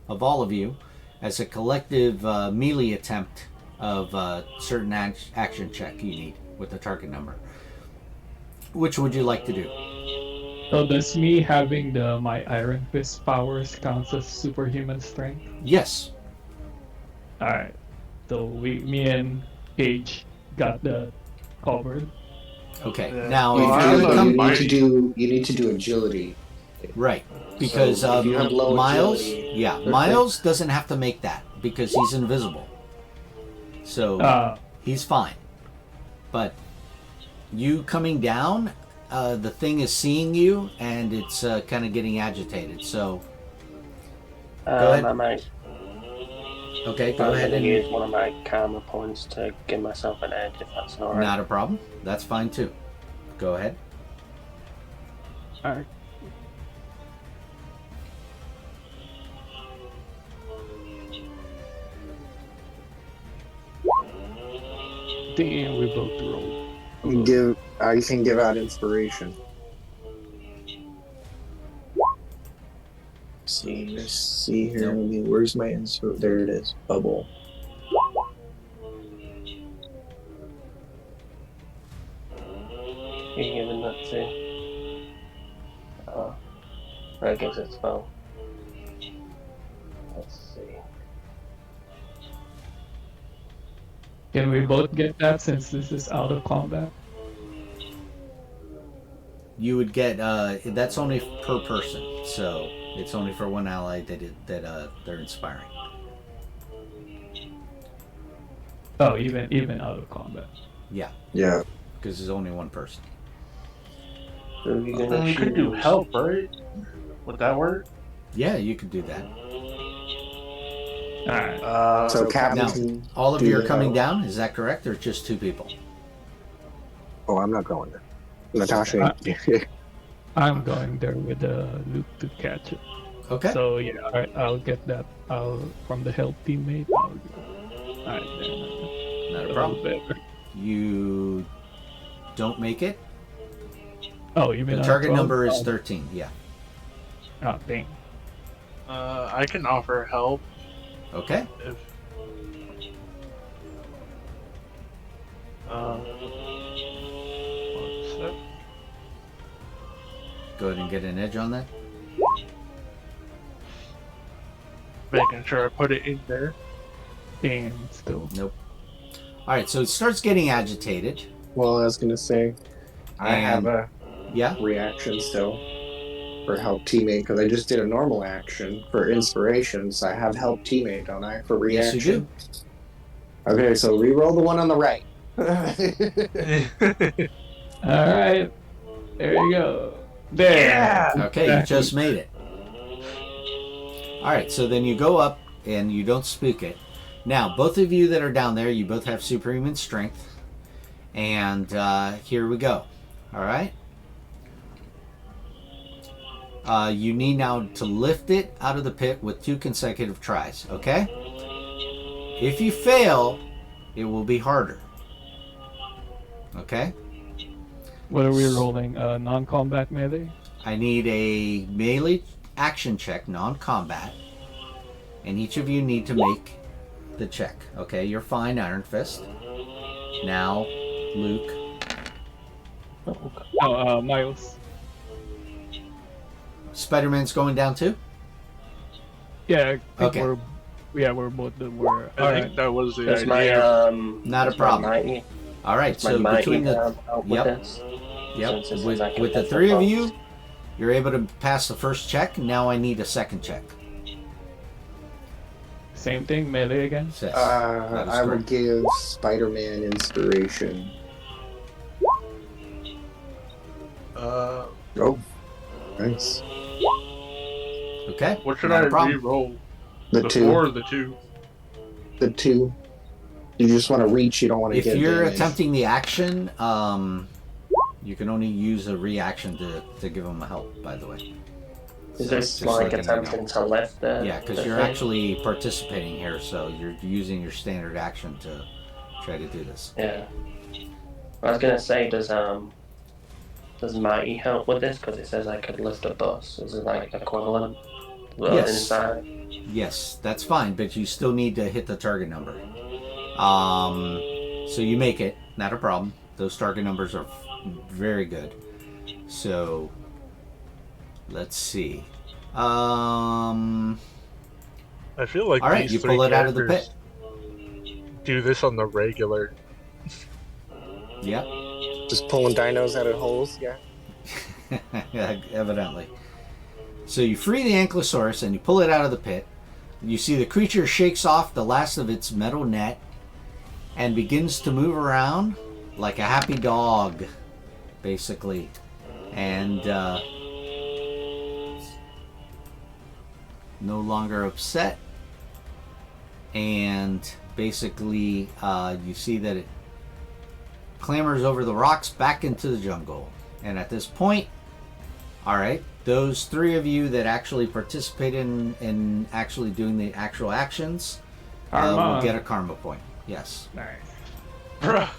of all of you as a collective melee attempt of certain action check you need with the target number. Which would you like to do? So does me having my Iron Fist powers counts as superhuman strength? Yes. All right. So me and Cage got the covered. Okay. Yeah. Now, Well, if I you're have gonna a- come, You need to do agility. right, because So if you have low Miles, agility- yeah, Miles doesn't have to make that because he's invisible, so he's fine. But you coming down, the thing is seeing you and it's kind of getting agitated. So go ahead. I might. Okay, go I'm ahead gonna and use one of my karma points to give myself an edge, if that's alright. not a problem. That's fine too. Go ahead. All right. Damn, we both rolled. I can give out inspiration. Let's see here. Nope. Where's my insert? There it is. Bubble. You're giving that to. That gives it 12. Let's see. Can we both get that since this is out of combat? You would get that's only per person, so it's only for one ally that they're inspiring. Oh, even out of combat. Yeah, Yeah. because there's only one person. So you're gonna Then we could do choose- help, right? Would that work? Yeah, you could do that. All right. So Captain. Now, can all of do you are the coming help. down. Is that correct, or just two people? Oh, I'm not going there. Natasha. I'm going there with Luke to catch it. Okay. So yeah, all right, I'll get that. From the help teammate. All right, then. Not a little problem. better. You don't make it. Oh, you mean The out of target 12? number is Oh, 13. Yeah. oh, dang. I can offer help Okay. if. One sec. Go ahead and get an edge on that. Making sure I put it in there. Damn, still. Nope. All right. So it starts getting agitated. Well, I was gonna say, I have a Yeah. reaction still for help teammate because I just did a normal action for inspiration. So I have help teammate, don't I? For Yes, reaction. you do. Okay, so re-roll the one on the right. All right, there you go. There. Okay, you just made it. All right. So then you go up and you don't spook it. Now, both of you that are down there, you both have superhuman strength. And here we go. All right. You need now to lift it out of the pit with 2 consecutive tries. Okay. If you fail, it will be harder. Okay. What are we rolling? Non-combat melee. I need a melee action check, non-combat, and each of you need to make the check. Okay, you're fine, Iron Fist. Now, Luke. Oh, Miles. Spider-Man's going down too? Yeah, I think Okay. we're both the we're. I All think right. that was the That's my idea. Not a that's my problem. mighty- All right, that's my so mighty between the help with yep. this. Yep, Since it's with like a the different 3 of box. you, you're able to pass the first check. Now I need a second check. Same thing, melee again. Says, that is I would correct. give Spider-Man inspiration. Oh, nice. Okay. What should not I a problem. re-roll? The The 2. 4 or the 2? The 2. You just want to reach. You don't want to If get you're damage. attempting the action, you can only use a reaction to give them a help. By the way. Is So, this just like letting you know. attempting to lift the? Yeah, because the you're thing? actually participating here, so you're using your standard action to try to do this. Yeah. I was gonna say, does Mighty help with this? Because it says I could lift a bus. Is it like equivalent? Yes. Inside? Yes, that's fine, but you still need to hit the target number. So you make it, not a problem. Those target numbers are very good. So let's see. I feel like All right, these you three pull it out of the pit. characters do this on the regular. Yep. Just pulling dinos out of holes, yeah. Yeah, evidently. So you free the Ankylosaurus and you pull it out of the pit. You see the creature shakes off the last of its metal net and begins to move around like a happy dog, basically. And no longer upset. And basically you see that it clambers over the rocks back into the jungle. And at this point, all right, those three of you that actually participate in actually doing the actual actions will get a karma point. Yes. Nice. Bruh.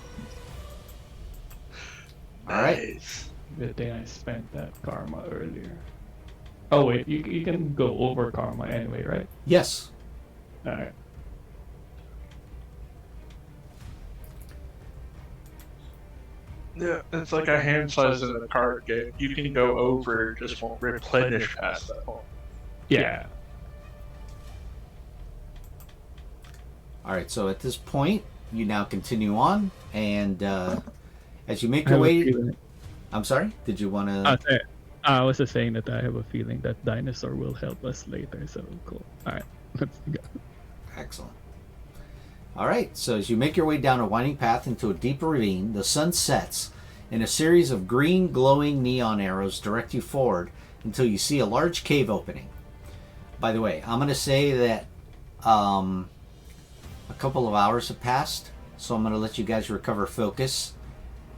All right. Nice. Good thing I spent that karma earlier. Oh wait, you can go over karma anyway, right? Yes. Alright. Yeah, it's like a hand size in a card game. You can go over, just won't replenish past that point. Yeah. All right. So at this point, you now continue on, and as you make I your have a way, feeling- I'm sorry. Did you want to? I was just saying that I have a feeling that dinosaur will help us later. So cool. All right, let's go. Excellent. All right, so as you make your way down a winding path into a deep ravine, the sun sets, and a series of green glowing neon arrows direct you forward until you see a large cave opening. By the way, I'm going to say that a couple of hours have passed, so I'm going to let you guys recover focus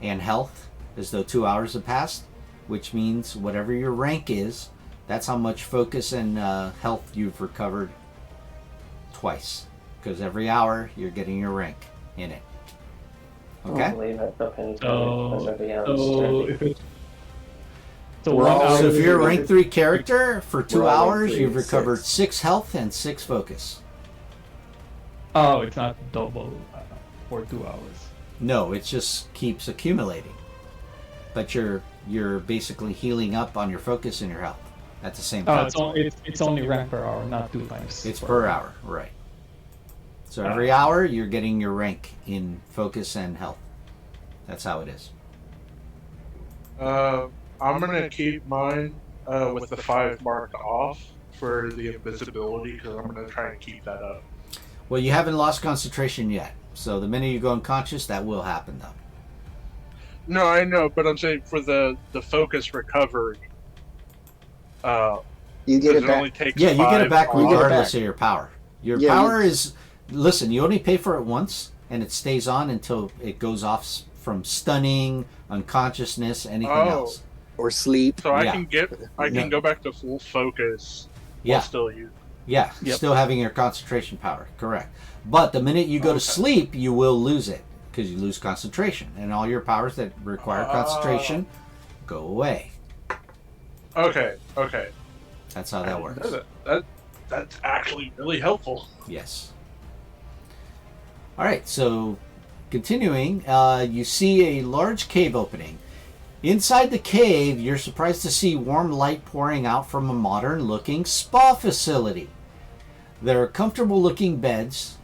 and health as though 2 hours have passed, which means whatever your rank is, that's how much focus and health you've recovered twice. Because every hour you're getting your rank in it. Okay? I believe it. Okay. So if it's We're 1 all- hour, So if you're a rank 3 character, for 2 We're all rank hours 3, you've recovered 6. 6 health and 6 focus. oh, it's not double for 2 hours. No, it just keeps accumulating. But you're basically healing up on your focus and your health at the same time. It's only rank per hour, not 2 times. It's per hour, right. So every hour you're getting your rank in focus and health. That's how it is. I'm gonna keep mine with the 5 marked off for the invisibility because I'm gonna try and keep that up. Well, you haven't lost concentration yet. So the minute you go unconscious, that will happen though. No, I know, but I'm saying for the focus recovery, You get it it back. only takes Yeah, you get it 5 back off. regardless of your power. Your Yeah, power is... Listen, you only pay for it once, and it stays on until it goes off from stunning, unconsciousness, anything else. Or sleep. So I Yeah. can Yeah. go back to full focus Yeah, while still use. yeah, Yep. still having your concentration power, correct. But the minute you go to sleep, you will lose it, because you lose concentration, and all your powers that require concentration go away. Okay. That's how that works. That's actually really helpful. Yes. All right, so continuing, you see a large cave opening. Inside the cave, you're surprised to see warm light pouring out from a modern-looking spa facility. There are comfortable-looking beds.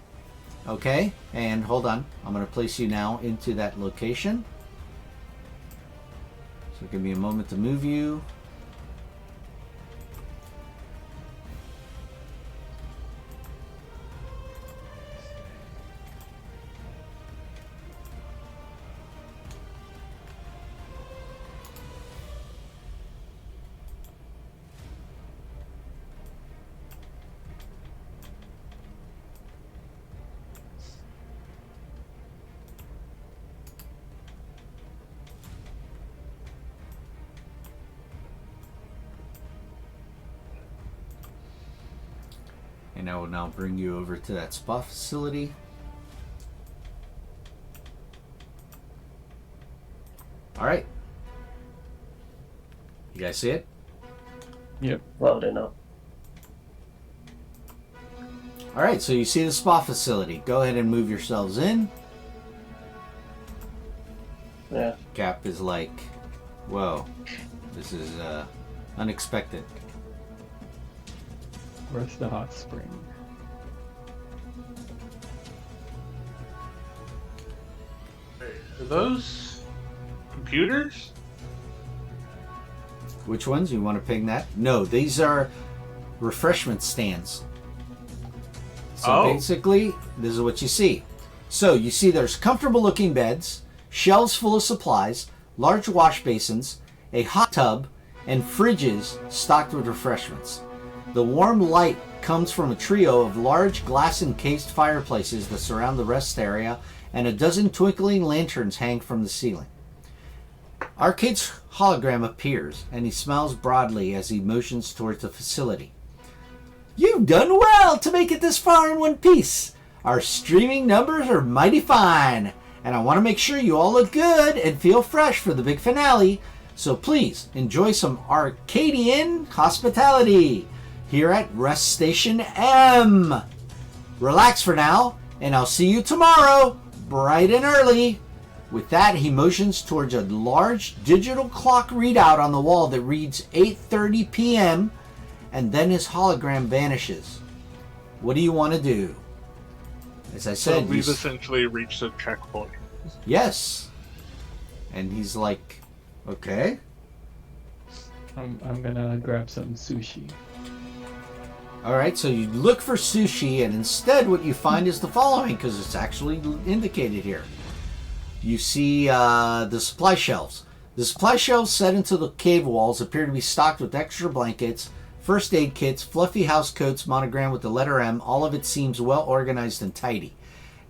Okay, and hold on. I'm going to place you now into that location. So give me a moment to move you. And I will now bring you over to that spa facility. All right. You guys see it? Yep. Loading up. Alright, so you see the spa facility. Go ahead and move yourselves in. Yeah. Cap is like, whoa, this is unexpected. Where's the hot spring? Are those computers? Which ones? You want to ping that? No, these are refreshment stands. So basically, this is what you see. So you see there's comfortable looking beds, shelves full of supplies, large wash basins, a hot tub, and fridges stocked with refreshments. The warm light comes from a trio of large glass-encased fireplaces that surround the rest area, and a dozen twinkling lanterns hang from the ceiling. Arcade's hologram appears, and he smiles broadly as he motions towards the facility. You've done well to make it this far in one piece. Our streaming numbers are mighty fine, and I want to make sure you all look good and feel fresh for the big finale, so please enjoy some Arcadian hospitality here at Rest Station M. Relax for now, and I'll see you tomorrow, bright and early. With that, he motions towards a large digital clock readout on the wall that reads 8:30 p.m., and then his hologram vanishes. What do you want to do? As I said, So we've essentially reached a checkpoint. Yes. And he's like, okay. I'm gonna grab some sushi. Alright, so you look for sushi, and instead what you find is the following, because it's actually indicated here. You see the supply shelves. The supply shelves set into the cave walls appear to be stocked with extra blankets, first aid kits, fluffy house coats monogrammed with the letter M. All of it seems well organized and tidy.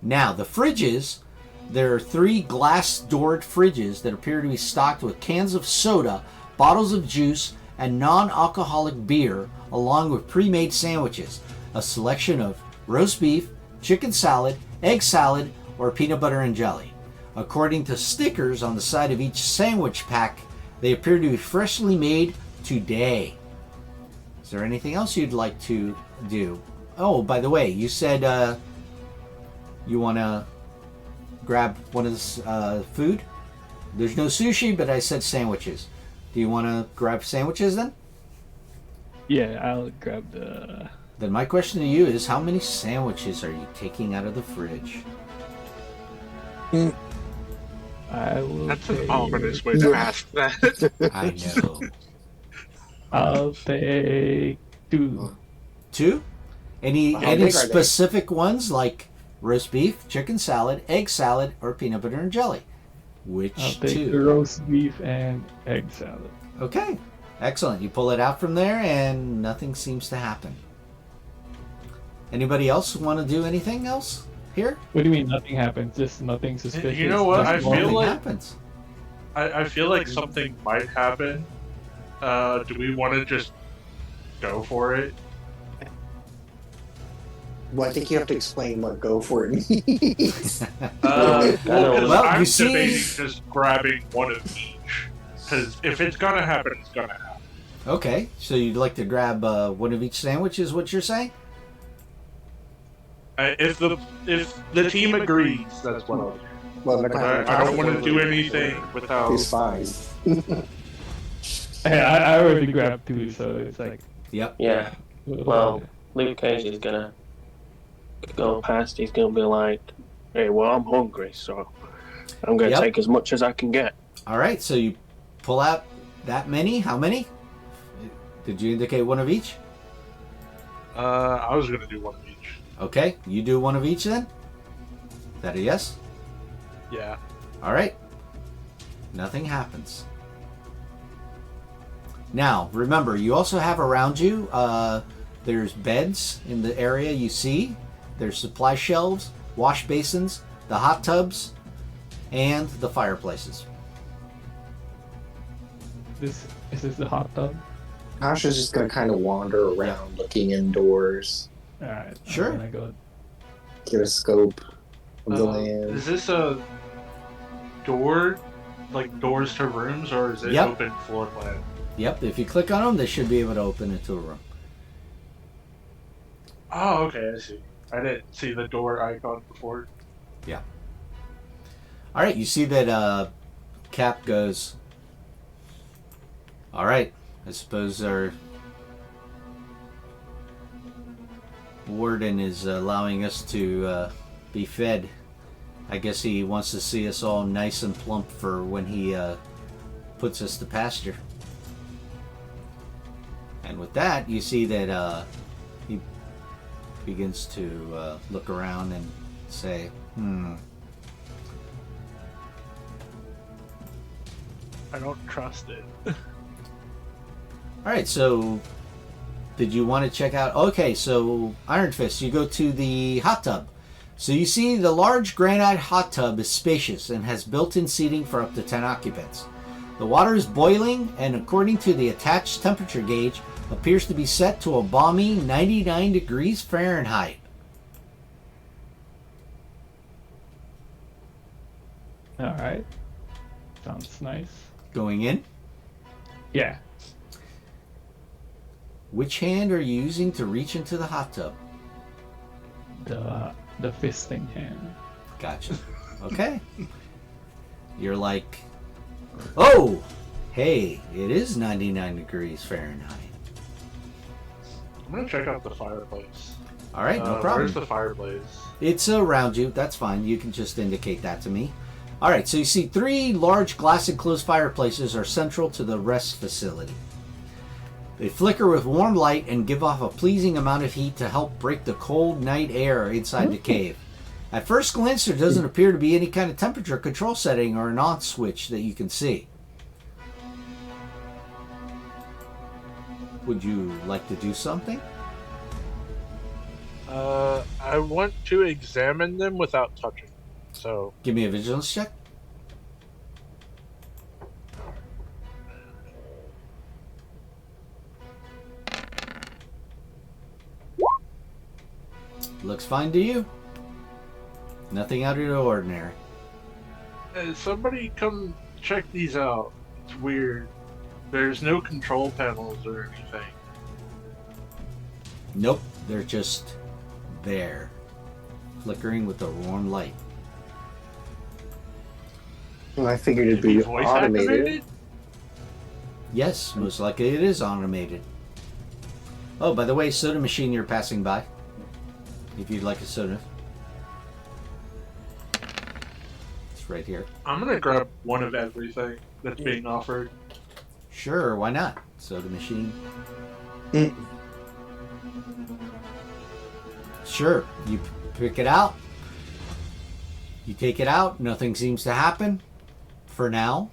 Now, the fridges, there are 3 glass-doored fridges that appear to be stocked with cans of soda, bottles of juice, and non-alcoholic beer, along with pre-made sandwiches, a selection of roast beef, chicken salad, egg salad, or peanut butter and jelly. According to stickers on the side of each sandwich pack, they appear to be freshly made today. Is there anything else you'd like to do? Oh, by the way, you said you want to grab one of this food? There's no sushi, but I said sandwiches. Do you want to grab sandwiches then? Yeah, I'll grab the... Then my question to you is, how many sandwiches are you taking out of the fridge? I will That's take... an ominous way to ask that. I know. I'll take 2. 2? Any How big are they? specific ones like roast beef, chicken salad, egg salad, or peanut butter and jelly? Which I'll take 2? the roast beef and egg salad. Okay, excellent. You pull it out from there, and nothing seems to happen. Anybody else want to do anything else here? What do you mean nothing happens? Just nothing suspicious? You know what? Just I feel Nothing like- happens. I feel like something might happen. Do we want to just go for it? Well, I think you have to explain what "go for it" means. Well, 'cause Well, I'm you see- debating just grabbing one of each. Because if it's gonna happen, it's gonna happen. Okay, so you'd like to grab one of each sandwich, is what you're saying? If the team agrees, that's what I'll do. Well, But I don't want to do anything without. He's fine. Hey, I already grabbed 2, so it's like... Yep. Yeah. Well, Luke Cage is gonna go past. He's gonna be like, "Hey, well, I'm hungry, so I'm gonna Yep. take as much as I can get." All right, so you pull out that many. How many? Did you indicate one of each? I was gonna do one of each. Okay, you do one of each then? Is that a yes? Yeah. All right. Nothing happens. Now, remember, you also have around you, there's beds in the area you see. There's supply shelves, wash basins, the hot tubs, and the fireplaces. Is this the hot tub? Tasha's just gonna kind of wander around, looking indoors, Alright. Sure. I'm gonna go... get a scope of the land. Is this a door, like doors to rooms, or is it Yep. open floor plan? Yep, if you click on them, they should be able to open into a room. Oh, okay, I see. I didn't see the door icon before. Yeah. All right, you see that Cap goes, all right, I suppose our warden is allowing us to be fed. I guess he wants to see us all nice and plump for when he puts us to pasture. And with that, you see that he begins to look around and say, I don't trust it. Alright, so did you want to check out... Okay, so Iron Fist, you go to the hot tub. So you see the large granite hot tub is spacious and has built-in seating for up to 10 occupants. The water is boiling and according to the attached temperature gauge, appears to be set to a balmy 99 degrees Fahrenheit. Alright. Sounds nice. Going in? Yeah. Which hand are you using to reach into the hot tub? The fisting hand. Gotcha. Okay. You're like, oh, hey, it is 99 degrees Fahrenheit. I'm gonna check out the fireplace. All right, no problem. Where's the fireplace? It's around you. That's fine. You can just indicate that to me. All right, so you see 3 large glass enclosed fireplaces are central to the rest facility. They flicker with warm light and give off a pleasing amount of heat to help break the cold night air inside the cave. At first glance, there doesn't appear to be any kind of temperature control setting or an on switch that you can see. Would you like to do something? I want to examine them without touching. So Give me a vigilance check. Looks fine to you. Nothing out of the ordinary. somebody come check these out. It's weird. There's no control panels or anything. Nope, they're just there, flickering with a warm light. Well, I figured it'd Is he be voice automated. activated? Yes, most likely it is automated. Oh, by the way, soda machine you're passing by. If you'd like a soda. It's right here. I'm gonna grab one of everything that's being offered. Sure, why not? Soda machine. Sure, you pick it out. You take it out. Nothing seems to happen. For now.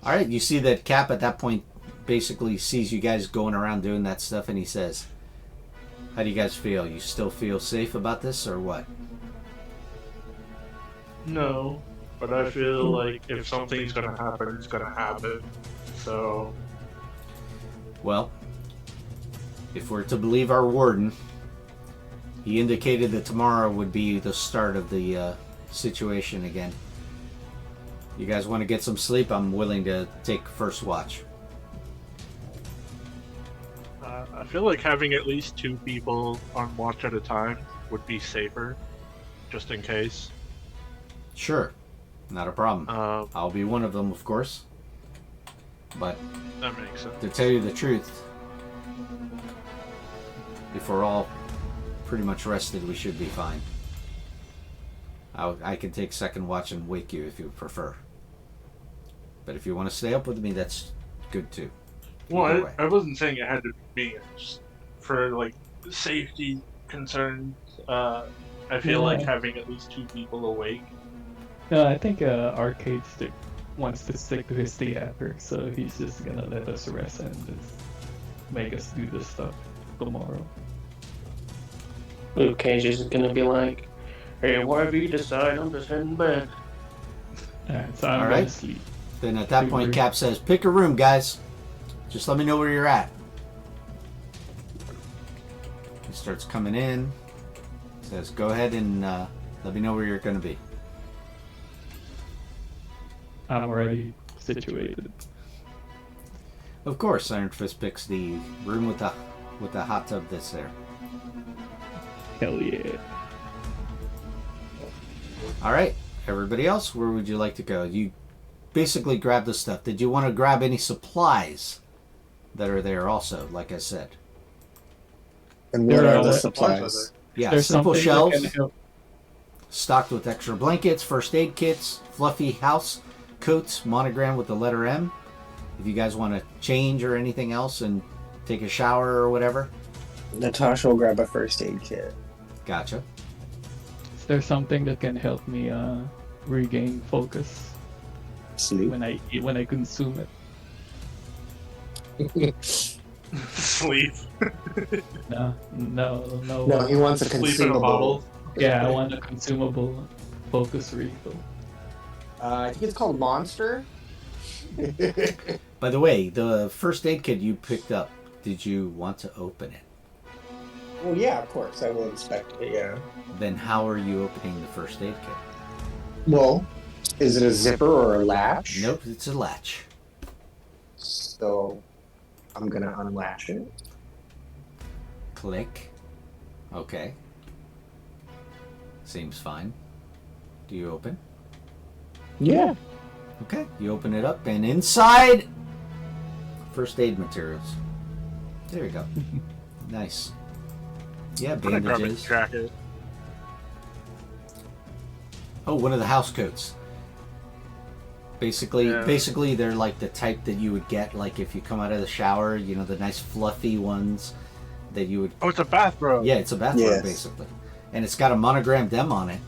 Alright, you see that Cap at that point basically sees you guys going around doing that stuff and he says, how do you guys feel? You still feel safe about this or what? No, but I feel like if something's gonna happen, it's gonna happen. So, Well, if we're to believe our warden, he indicated that tomorrow would be the start of the situation again. You guys want to get some sleep? I'm willing to take first watch. I feel like having at least 2 people on watch at a time would be safer, just in case. Sure, not a problem. I'll be one of them, of course. But That makes sense. to tell you the truth, if we're all pretty much rested, we should be fine. I can take second watch and wake you if you prefer. But if you want to stay up with me, that's good too. Either Well, way. I wasn't saying it had to be me. Just for like safety concerns, I feel like having at least 2 people awake. No, I think Arcade Stick wants to stick to his theater, so he's just gonna let us rest and just make us do this stuff tomorrow. Luke Cage is gonna be like, hey, whatever you decide, I'm just heading to bed. Alright, so I'm All gonna right. sleep. Then at that Super. point, Cap says, pick a room, guys. Just let me know where you're at. He starts coming in. Says, go ahead and let me know where you're going to be. I'm already situated. Of course, Iron Fist picks the room with the hot tub that's there. Hell yeah. All right, everybody else, where would you like to go? You basically grab the stuff. Did you want to grab any supplies that are there also, like I said? And what There are are the the supplies? Yeah, There's simple something that shelves can help. stocked with extra blankets, first aid kits, fluffy house coats, monogram with the letter M. If you guys want to change or anything else and take a shower or whatever. Natasha will grab a first aid kit. Gotcha. Is there something that can help me regain focus Sleep. when I consume it? Sleep. No. No, he wants a Sleep in a consumable. bottle. Yeah, I want a consumable focus refill. I think it's called Monster. By the way, the first aid kit you picked up, did you want to open it? Well, yeah, of course. I will inspect it, yeah. Then how are you opening the first aid kit? Well, is it a zipper or a latch? Nope, it's a latch. So, I'm going to unlatch it. Click. Okay. Seems fine. Do you open? Yeah. Okay, you open it up, and inside, first aid materials. There you go. Nice. Yeah, I'm gonna grab a bandages. jacket. Oh, one of the house coats. Basically, Yeah. basically, they're like the type that you would get, like if you come out of the shower. You know, the nice fluffy ones that you would. Oh, it's a bathrobe. Yeah, it's a bathrobe Yes. basically, and it's got a monogrammed M on it.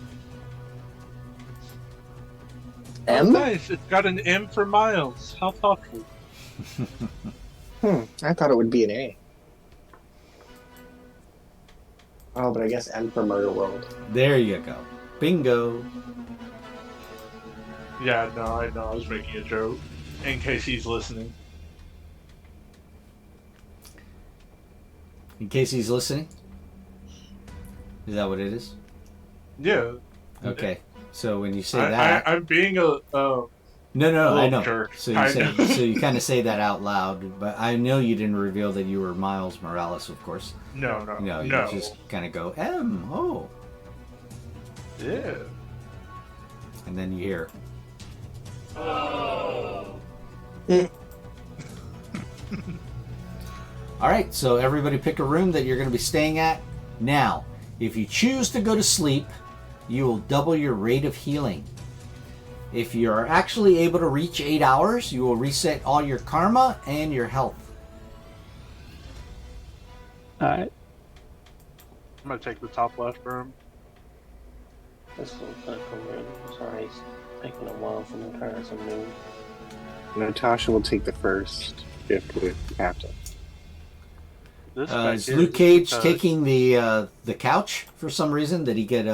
Oh, M? nice. It's got an M for Miles. How thoughtful. I thought it would be an A. Oh, but I guess M for Murderworld. There you go. Bingo. Yeah, no, I know. I was making a joke. In case he's listening. In case he's listening. Is that what it is? Yeah. Okay. So when you say that, I'm being a no, I little know. jerk, So you kinda. so you kind of say that out loud, but I know you didn't reveal that you were Miles Morales, of course. no. No, you just kind of go M. Oh, Yeah. and then you hear. All right, so everybody pick a room that you're going to be staying at. Now, if you choose to go to sleep, you will double your rate of healing. If you are actually able to reach 8 hours, you will reset all your karma and your health. Alright. I'm gonna take the top left room. This looks like a room. Sorry, it's taking a while for my parents to move. Natasha will take the first shift with Captain. This back Is here Luke Cage because- taking the couch for some reason? Did he get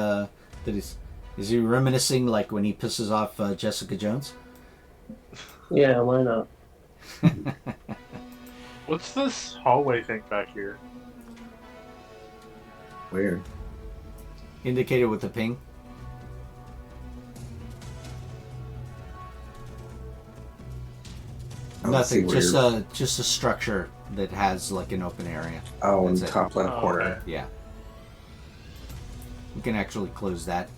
is he reminiscing like when he pisses off Jessica Jones? Yeah, why not? What's this hallway thing back here? Weird. Indicated with the ping. Nothing. Just a structure that has like an open area. Oh, in That's the it. top left Oh, corner. okay. Yeah. We can actually close that.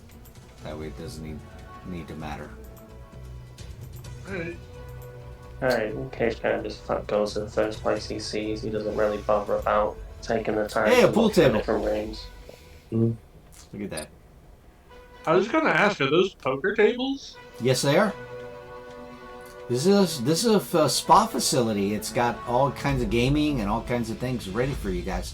That way it doesn't need to matter. Alright. Alright, Cage kind of just goes to the first place he sees. He doesn't really bother about taking the time Hey, to a pool look for table. different rooms. Look at that. I was gonna ask, are those poker tables? Yes, they are. This is a spa facility. It's got all kinds of gaming and all kinds of things ready for you guys.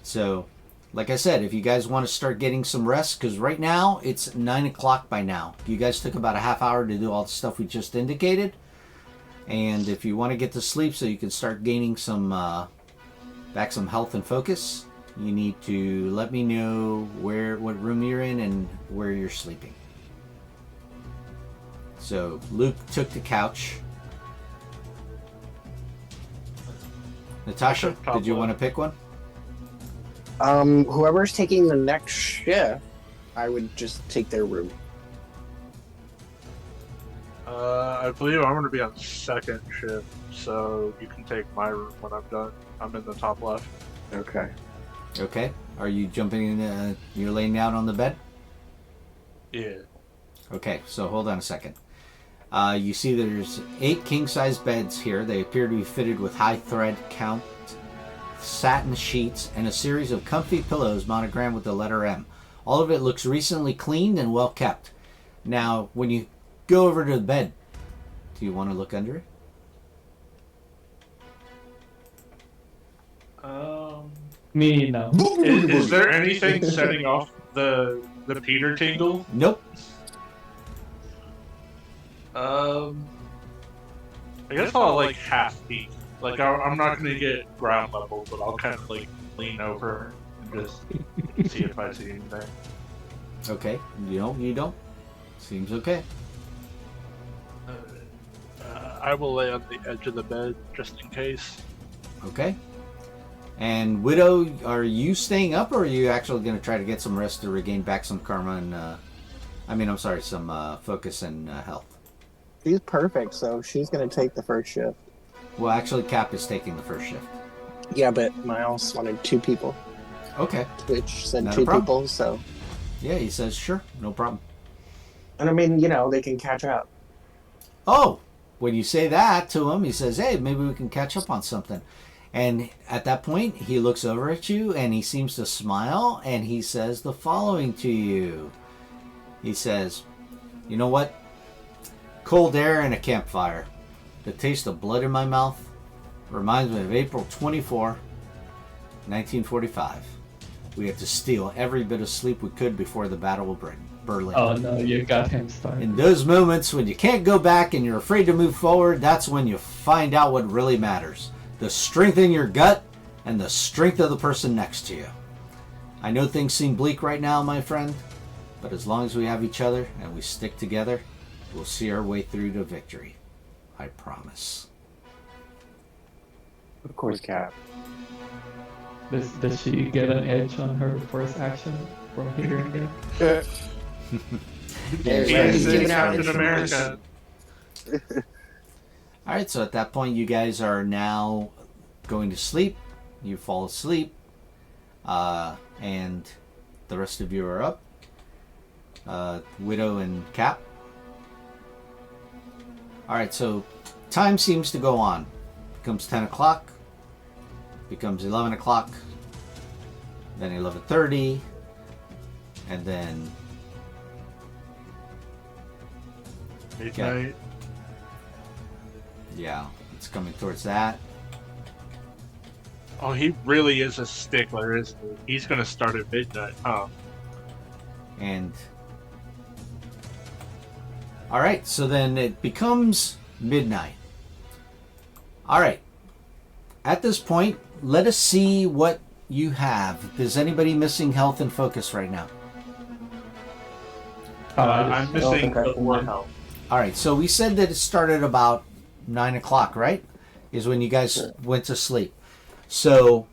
So, like I said, if you guys want to start getting some rest, because right now it's 9 o'clock by now. You guys took about a half hour to do all the stuff we just indicated. And if you want to get to sleep so you can start gaining some back some health and focus, you need to let me know what room you're in and where you're sleeping. So Luke took the couch. Natasha, Top did you left. want to pick one? Whoever's taking the next shift, I would just take their room. I believe I'm going to be on second shift, so you can take my room when I'm done. I'm in the top left. Okay. Okay. Are you jumping in? You're laying down on the bed? Yeah. Okay, so hold on a second. You see there's 8 king-size beds here. They appear to be fitted with high thread count, satin sheets, and a series of comfy pillows monogrammed with the letter M. All of it looks recently cleaned and well kept. Now, when you go over to the bed, do you want to look under it? Me, no. Is there anything setting off the Peter tingle? Nope. I guess I'll like half peek. Like I'm not gonna get ground level, but I'll kind of like lean over and just see if I see anything. Okay. You don't. Seems okay. I will lay on the edge of the bed just in case. Okay. And Widow, are you staying up, or are you actually going to try to get some rest to regain back some karma and, some focus and health? She's perfect, so she's going to take the first shift. Well, actually, Cap is taking the first shift. Yeah, but Miles wanted 2 people. Okay. Twitch said Not a 2 problem. people, so... Yeah, he says, sure, no problem. And I mean, they can catch up. Oh, when you say that to him, he says, hey, maybe we can catch up on something. And at that point, he looks over at you and he seems to smile and he says the following to you. He says, you know what? Cold air and a campfire. The taste of blood in my mouth reminds me of April 24, 1945. We had to steal every bit of sleep we could before the Battle of Berlin. Oh no, you got him started. In those moments when you can't go back and you're afraid to move forward, that's when you find out what really matters. The strength in your gut and the strength of the person next to you. I know things seem bleak right now, my friend, but as long as we have each other and we stick together, we'll see our way through to victory. I promise. Of course, Cap. Does she get an edge on her first action from hearing it? He's Captain America. Alright, so at that point you guys are now going to sleep. You fall asleep. And the rest of you are up. Widow and Cap. Alright, so time seems to go on. Becomes 10 o'clock. Becomes 11 o'clock. Then 11:30. And then... Midnight. Yeah, it's coming towards that. Oh, he really is a stickler, isn't he? He's gonna start at midnight, huh? And alright, so then it becomes midnight. Alright. At this point, let us see what you have. Is anybody missing health and focus right now? I'm missing the 1 health. Alright, so we said that it started about 9 o'clock, right? Is when you guys went to sleep. So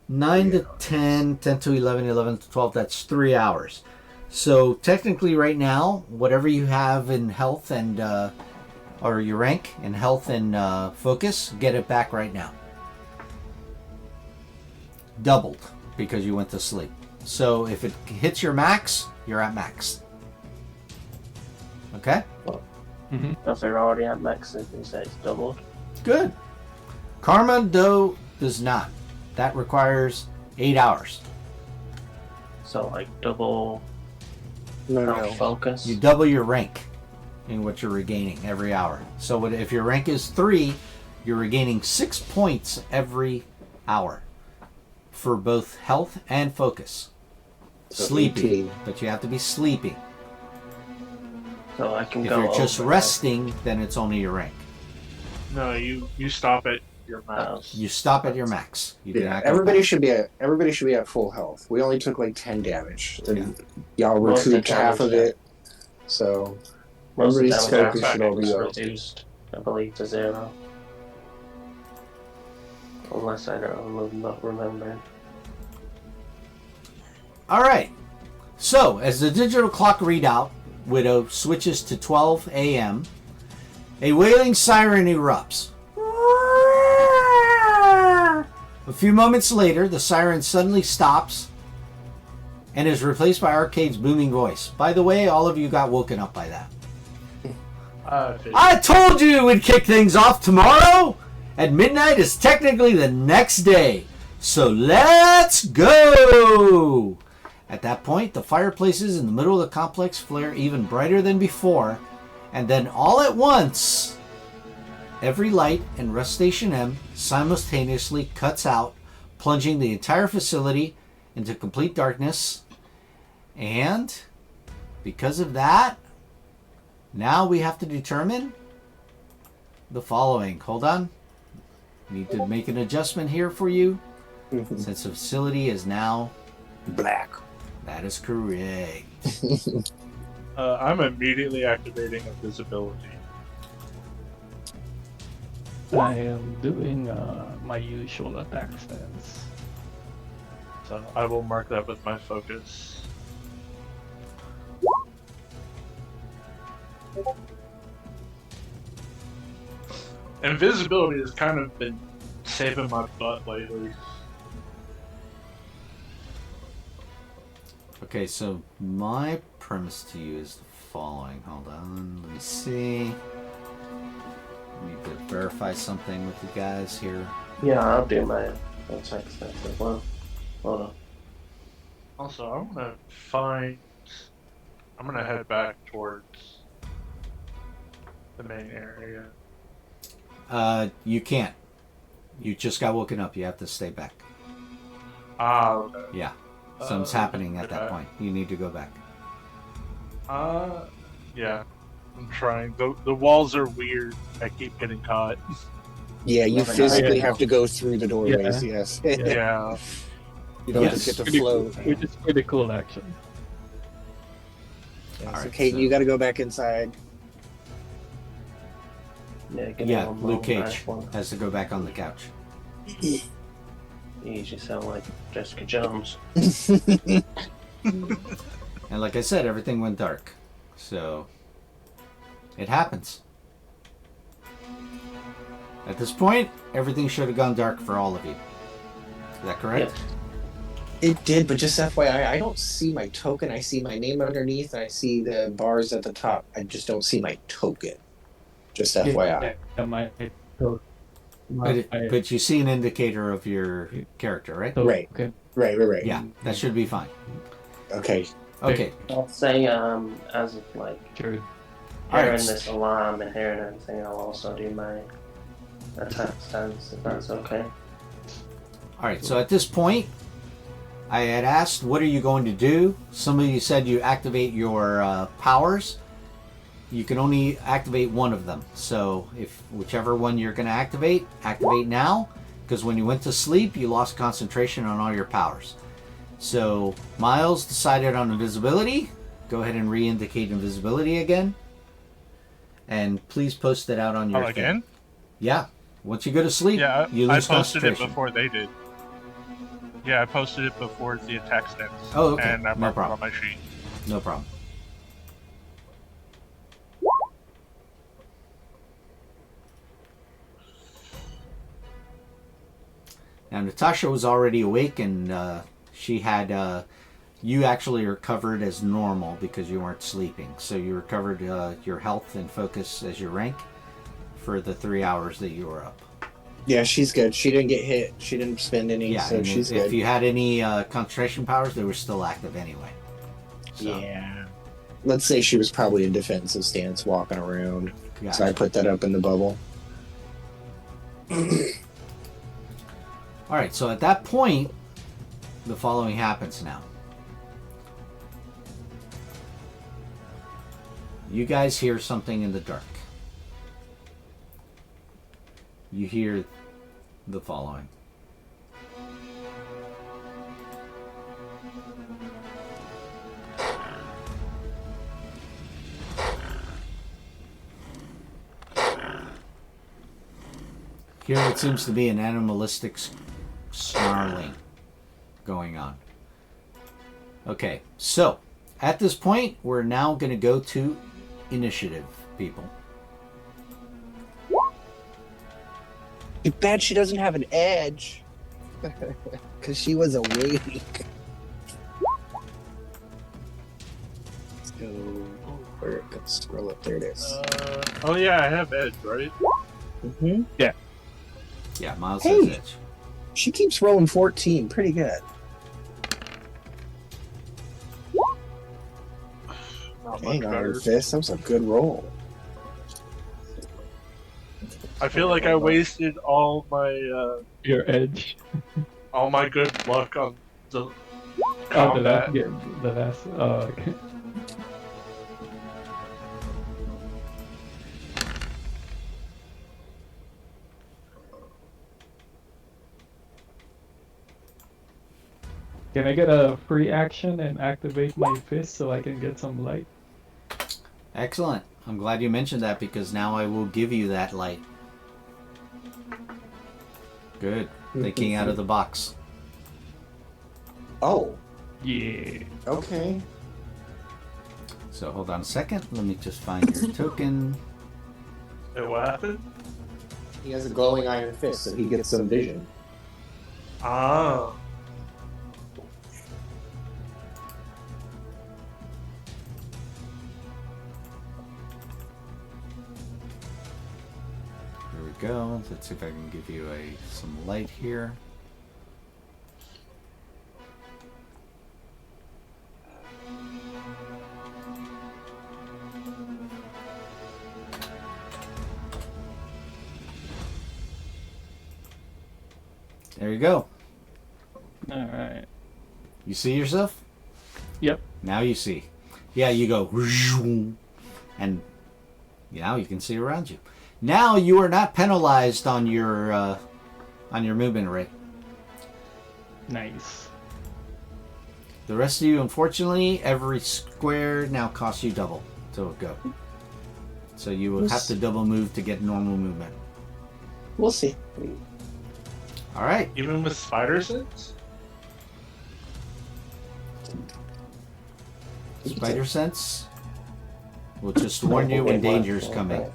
9 to 10, 10 to 11, 11 to 12, that's 3 hours. So technically right now, whatever you have in health and, or your rank in health and focus, get it back right now. Doubled because you went to sleep. So if it hits your max, you're at max. Okay? If they're already at max, you say it's doubled. Good. Karma, though, does not. That requires 8 hours. So like double No. focus. You double your rank in what you're regaining every hour. So if your rank is 3, you're regaining 6 points every hour for both health and focus. So Sleeping. 18. But you have to be sleeping. So I can If go you're just over resting, then it's only your rank. No, you stop at your max. You stop at your max. You do Yeah, not go everybody back. should be at full health. We only took like 10 damage. And y'all Most of the recouped half of damage, it. So Most of the everybody's damage focus should all be is up. reduced, I believe, to 0. Unless I'm not remembering. Alright. So, as the digital clock readout, Widow, switches to 12 a.m., A wailing siren erupts. A few moments later, the siren suddenly stops and is replaced by Arcade's booming voice. By the way, all of you got woken up by that. I told you we'd kick things off tomorrow! At midnight is technically the next day. So let's go! At that point, the fireplaces in the middle of the complex flare even brighter than before, and then all at once, every light in Rest Station M simultaneously cuts out, plunging the entire facility into complete darkness. And because of that, now we have to determine the following. Hold on. Need to make an adjustment here for you. Since the facility is now black. That is correct. I'm immediately activating invisibility. I am doing my usual attack stance. So I will mark that with my focus. Invisibility has kind of been saving my butt lately. Okay, so my premise to you is the following. Hold on, let me see. Need to verify something with you guys here. Yeah, I'll do my attack stance as well. Hold on. Also, I'm gonna head back towards the main area. You can't. You just got woken up. You have to stay back. Ah, okay. Yeah. Something's happening at that point. You need to go back. Yeah. I'm trying. The walls are weird. I keep getting caught. Yeah, you physically have to go through the doorways, yes. Yeah. You don't just get to float. Which is pretty cool, actually. Yeah, so Kate, you gotta go back inside. Yeah, Luke Cage has to go back on the couch. You just sound like Jessica Jones. And like I said, everything went dark. So, it happens. At this point, everything should have gone dark for all of you. Is that correct? Yeah. It did, but just FYI, I don't see my token. I see my name underneath, and I see the bars at the top. I just don't see my token. Just FYI. But you see an indicator of your character, right? Right. Okay. Right. Yeah, that should be fine. Okay. Okay. I'll say, as of like Sure. hearing this alarm and hearing everything, I'll also do my attack stance, if that's okay. Alright, so at this point, I had asked, what are you going to do? Some of you said you activate your powers. You can only activate one of them. So if whichever one you're going to activate now. Because when you went to sleep, you lost concentration on all your powers. So Miles decided on invisibility. Go ahead and re-indicate invisibility again. And please post it out on your thing. Again? Yeah. Once you go to sleep, Yeah, you I lose posted it concentration. before they did. Yeah, I posted it before the attack stance. Oh, okay. And I No marked it problem. on my sheet. No problem. Now, Natasha was already awake, and she had... you actually recovered as normal because you weren't sleeping. So you recovered your health and focus as your rank for the 3 hours that you were up. Yeah, she's good. She didn't get hit. She didn't spend any, Yeah, so she's if good. you had any concentration powers, they were still active anyway. So, Yeah. Let's say she was probably in defensive stance walking around. Gotcha. So I put that up in the bubble. Alright, so at that point, the following happens now. You guys hear something in the dark. You hear the following. Here it seems to be an animalistic snarling going on. Okay, so at this point, we're now going to go to initiative, people. Too bad she doesn't have an edge. Because she was awake. Let's go. Where it goes? Scroll up. There it is. Oh yeah, I have edge, right? Mm-hmm. Yeah, Miles Hey. has edge. She keeps rolling 14. Pretty good. Not much Dang, better. Iron Fist. That was a good roll. I feel like I wasted all my Your edge. good luck on the Oh, combat. the last. Okay. Can I get a free action and activate my fist so I can get some light? Excellent. I'm glad you mentioned that because now I will give you that light. Good. Thinking out of the box. Oh, Yeah. okay. So hold on a second. Let me just find your token. Wait, what happened? He has a glowing Iron Fist, so he gets some vision. Ah. Here we go. Let's see if I can give you some light here. There you go. Alright. You see yourself? Yep. Now you see. Yeah, you go. And now you can see around you. Now you are not penalized on your movement rate. Nice. The rest of you, unfortunately, every square now costs you double to go. So you will have to double move to get normal movement. We'll see. All right. Even with spider sense? Spider sense will just warn you when danger's coming.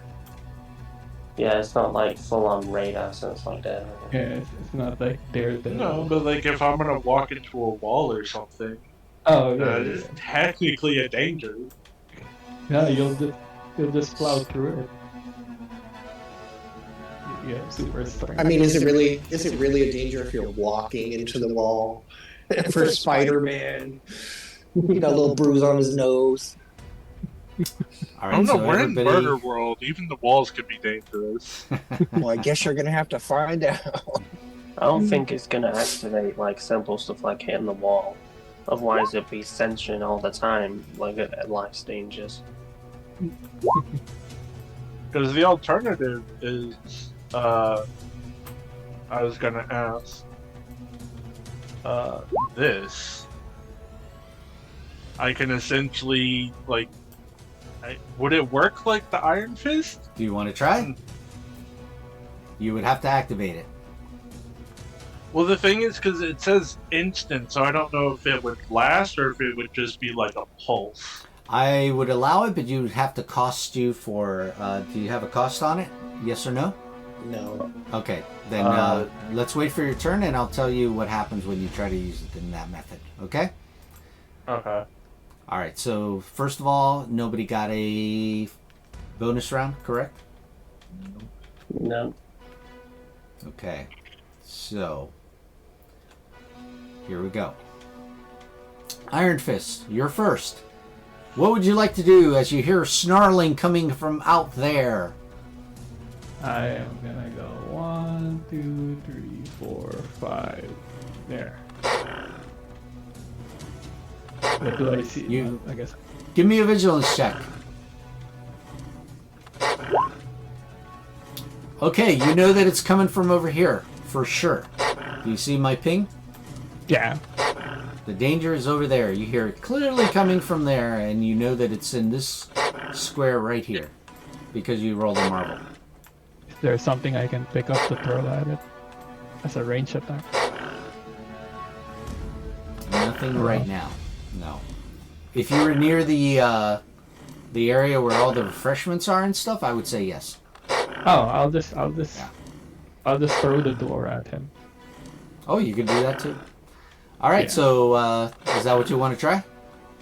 Yeah, it's not like full on radar sense like that. Yeah, it's not like Daredevil. No, but like if I'm gonna walk into a wall or something, Oh yeah. it's technically a danger. No, you'll just plow through it. Yeah, super strength. I mean, is it really a danger if you're walking into the wall? For Spider-Man, he got a little bruise on his nose. All I don't know, so we're in everybody- Murderworld. Even the walls could be dangerous. Well, I guess you're gonna have to find out. I don't think it's gonna activate like simple stuff like hitting the wall. Otherwise, it'd be sentient all the time, like at life stages. Because the alternative is, I was gonna ask, this. I can essentially, like, would it work like the Iron Fist? Do you want to try? You would have to activate it. Well, the thing is, because it says instant, so I don't know if it would last or if it would just be like a pulse. I would allow it, but you would have to cost you for. Do you have a cost on it? Yes or no? No. Okay, then let's wait for your turn, and I'll tell you what happens when you try to use it in that method. Okay? Okay. All right. So first of all, nobody got a bonus round, correct? No. Okay. So here we go. Iron Fist, you're first. What would you like to do as you hear snarling coming from out there? I am gonna go 1, 2, 3, 4, 5. There. What do I see? You- I guess. Give me a vigilance check. Okay, you know that it's coming from over here, for sure. Do you see my ping? Yeah. The danger is over there. You hear it clearly coming from there, and you know that it's in this square right here, because you rolled a marble. Is there something I can pick up to throw at it as a range attack? Nothing right now. No. If you were near the area where all the refreshments are and stuff, I would say yes. Oh, I'll just. Yeah. I'll just throw the door at him. Oh, you can do that too. All right, Yeah. so is that what you want to try?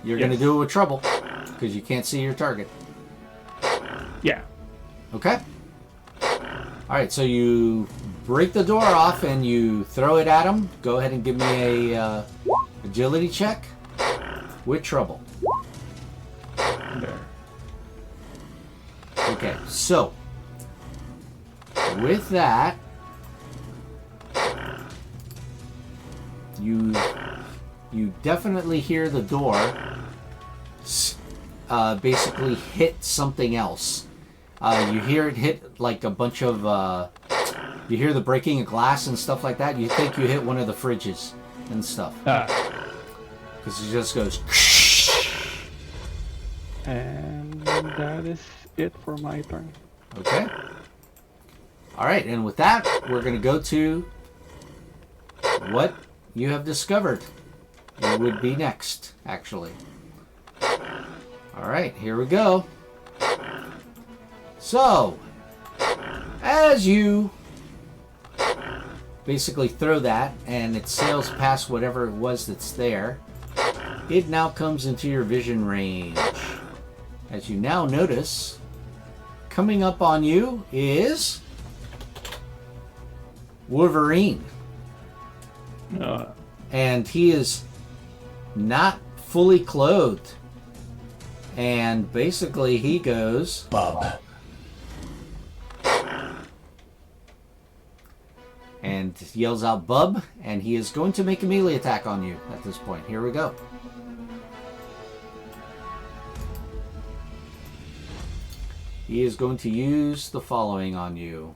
You're going to Yes. do it with trouble because you can't see your target. Yeah. Okay. All right, so you break the door off and you throw it at him. Go ahead and give me a agility check with trouble. There. Okay, so with that, you definitely hear the door basically hit something else. You hear it hit like a bunch of you hear the breaking of glass and stuff like that. You think you hit one of the fridges and stuff because it just goes. And that is it for my turn. Okay. All right, and with that, we're going to go to what you have discovered. It would be next, actually. All right, here we go. So, as you basically throw that and it sails past whatever it was that's there, it now comes into your vision range. As you now notice, coming up on you is Wolverine. And he is not fully clothed. And basically he goes... Bub. And yells out Bub, and he is going to make a melee attack on you at this point. Here we go. He is going to use the following on you.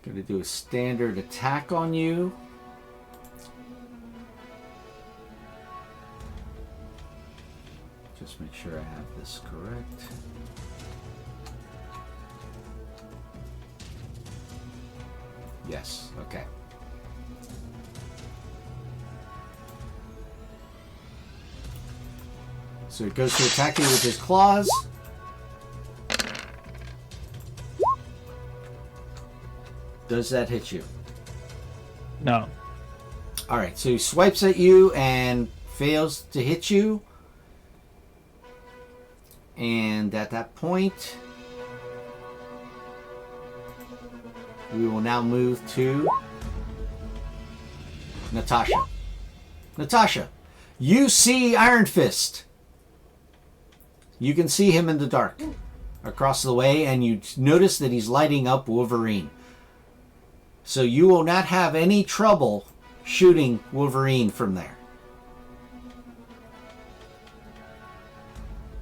Going to do a standard attack on you. Just make sure I have this correct. Yes, okay. So he goes to attack you with his claws. Does that hit you? No. Alright, so he swipes at you and fails to hit you. And at that point, we will now move to Natasha. Natasha, you see Iron Fist. You can see him in the dark across the way, and you notice that he's lighting up Wolverine. So you will not have any trouble shooting Wolverine from there.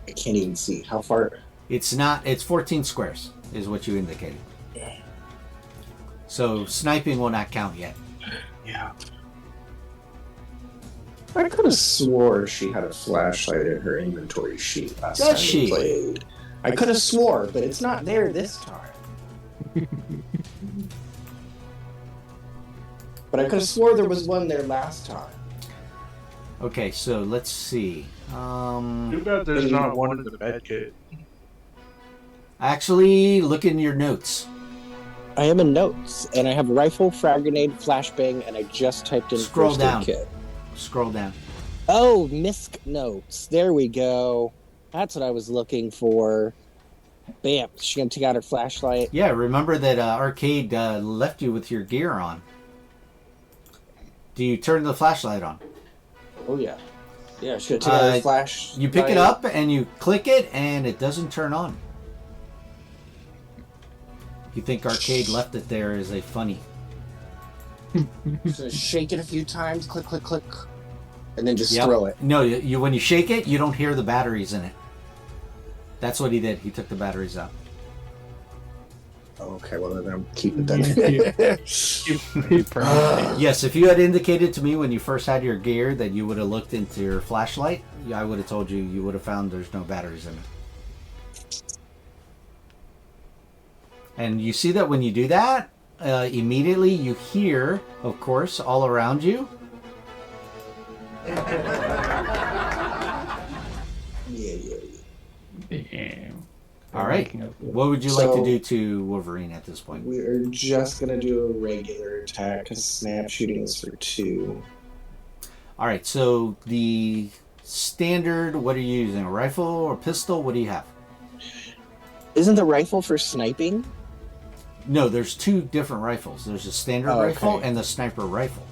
I can't even see. How far? It's 14 squares is what you indicated. So sniping will not count yet. Yeah. I could have swore she had a flashlight in her inventory sheet last Does time she? we played. I could have swore, but it's not there this time. But I could have swore there was one there last time. Okay, so let's see. Too bad there's not one in the med kit. Actually, look in your notes. I am in notes, and I have rifle, frag grenade, flashbang, and I just typed in Scroll first down. aid kit. Scroll down. Oh, misc notes. There we go. That's what I was looking for. Bam. She's going to take out her flashlight. Yeah, remember that Arcade left you with your gear on. Do you turn the flashlight on? Oh, yeah. Yeah, she took out her flashlight. You pick it up and you click it and it doesn't turn on. You think Arcade left it there as a funny. So shake it a few times, click, click, click, and then just throw it. No, you when you shake it, you don't hear the batteries in it. That's what he did. He took the batteries out. Okay, well then I'm keeping that. Yes, if you had indicated to me when you first had your gear that you would have looked into your flashlight, I would have told you you would have found there's no batteries in it. And you see that when you do that, immediately you hear, of course, all around you. Damn. All right. What would you like to do to Wolverine at this point? We're just gonna do a regular attack because snap shooting is for 2. All right. So the standard. What are you using? A rifle or pistol? What do you have? Isn't the rifle for sniping? No, there's 2 different rifles. There's a standard rifle and the sniper rifle.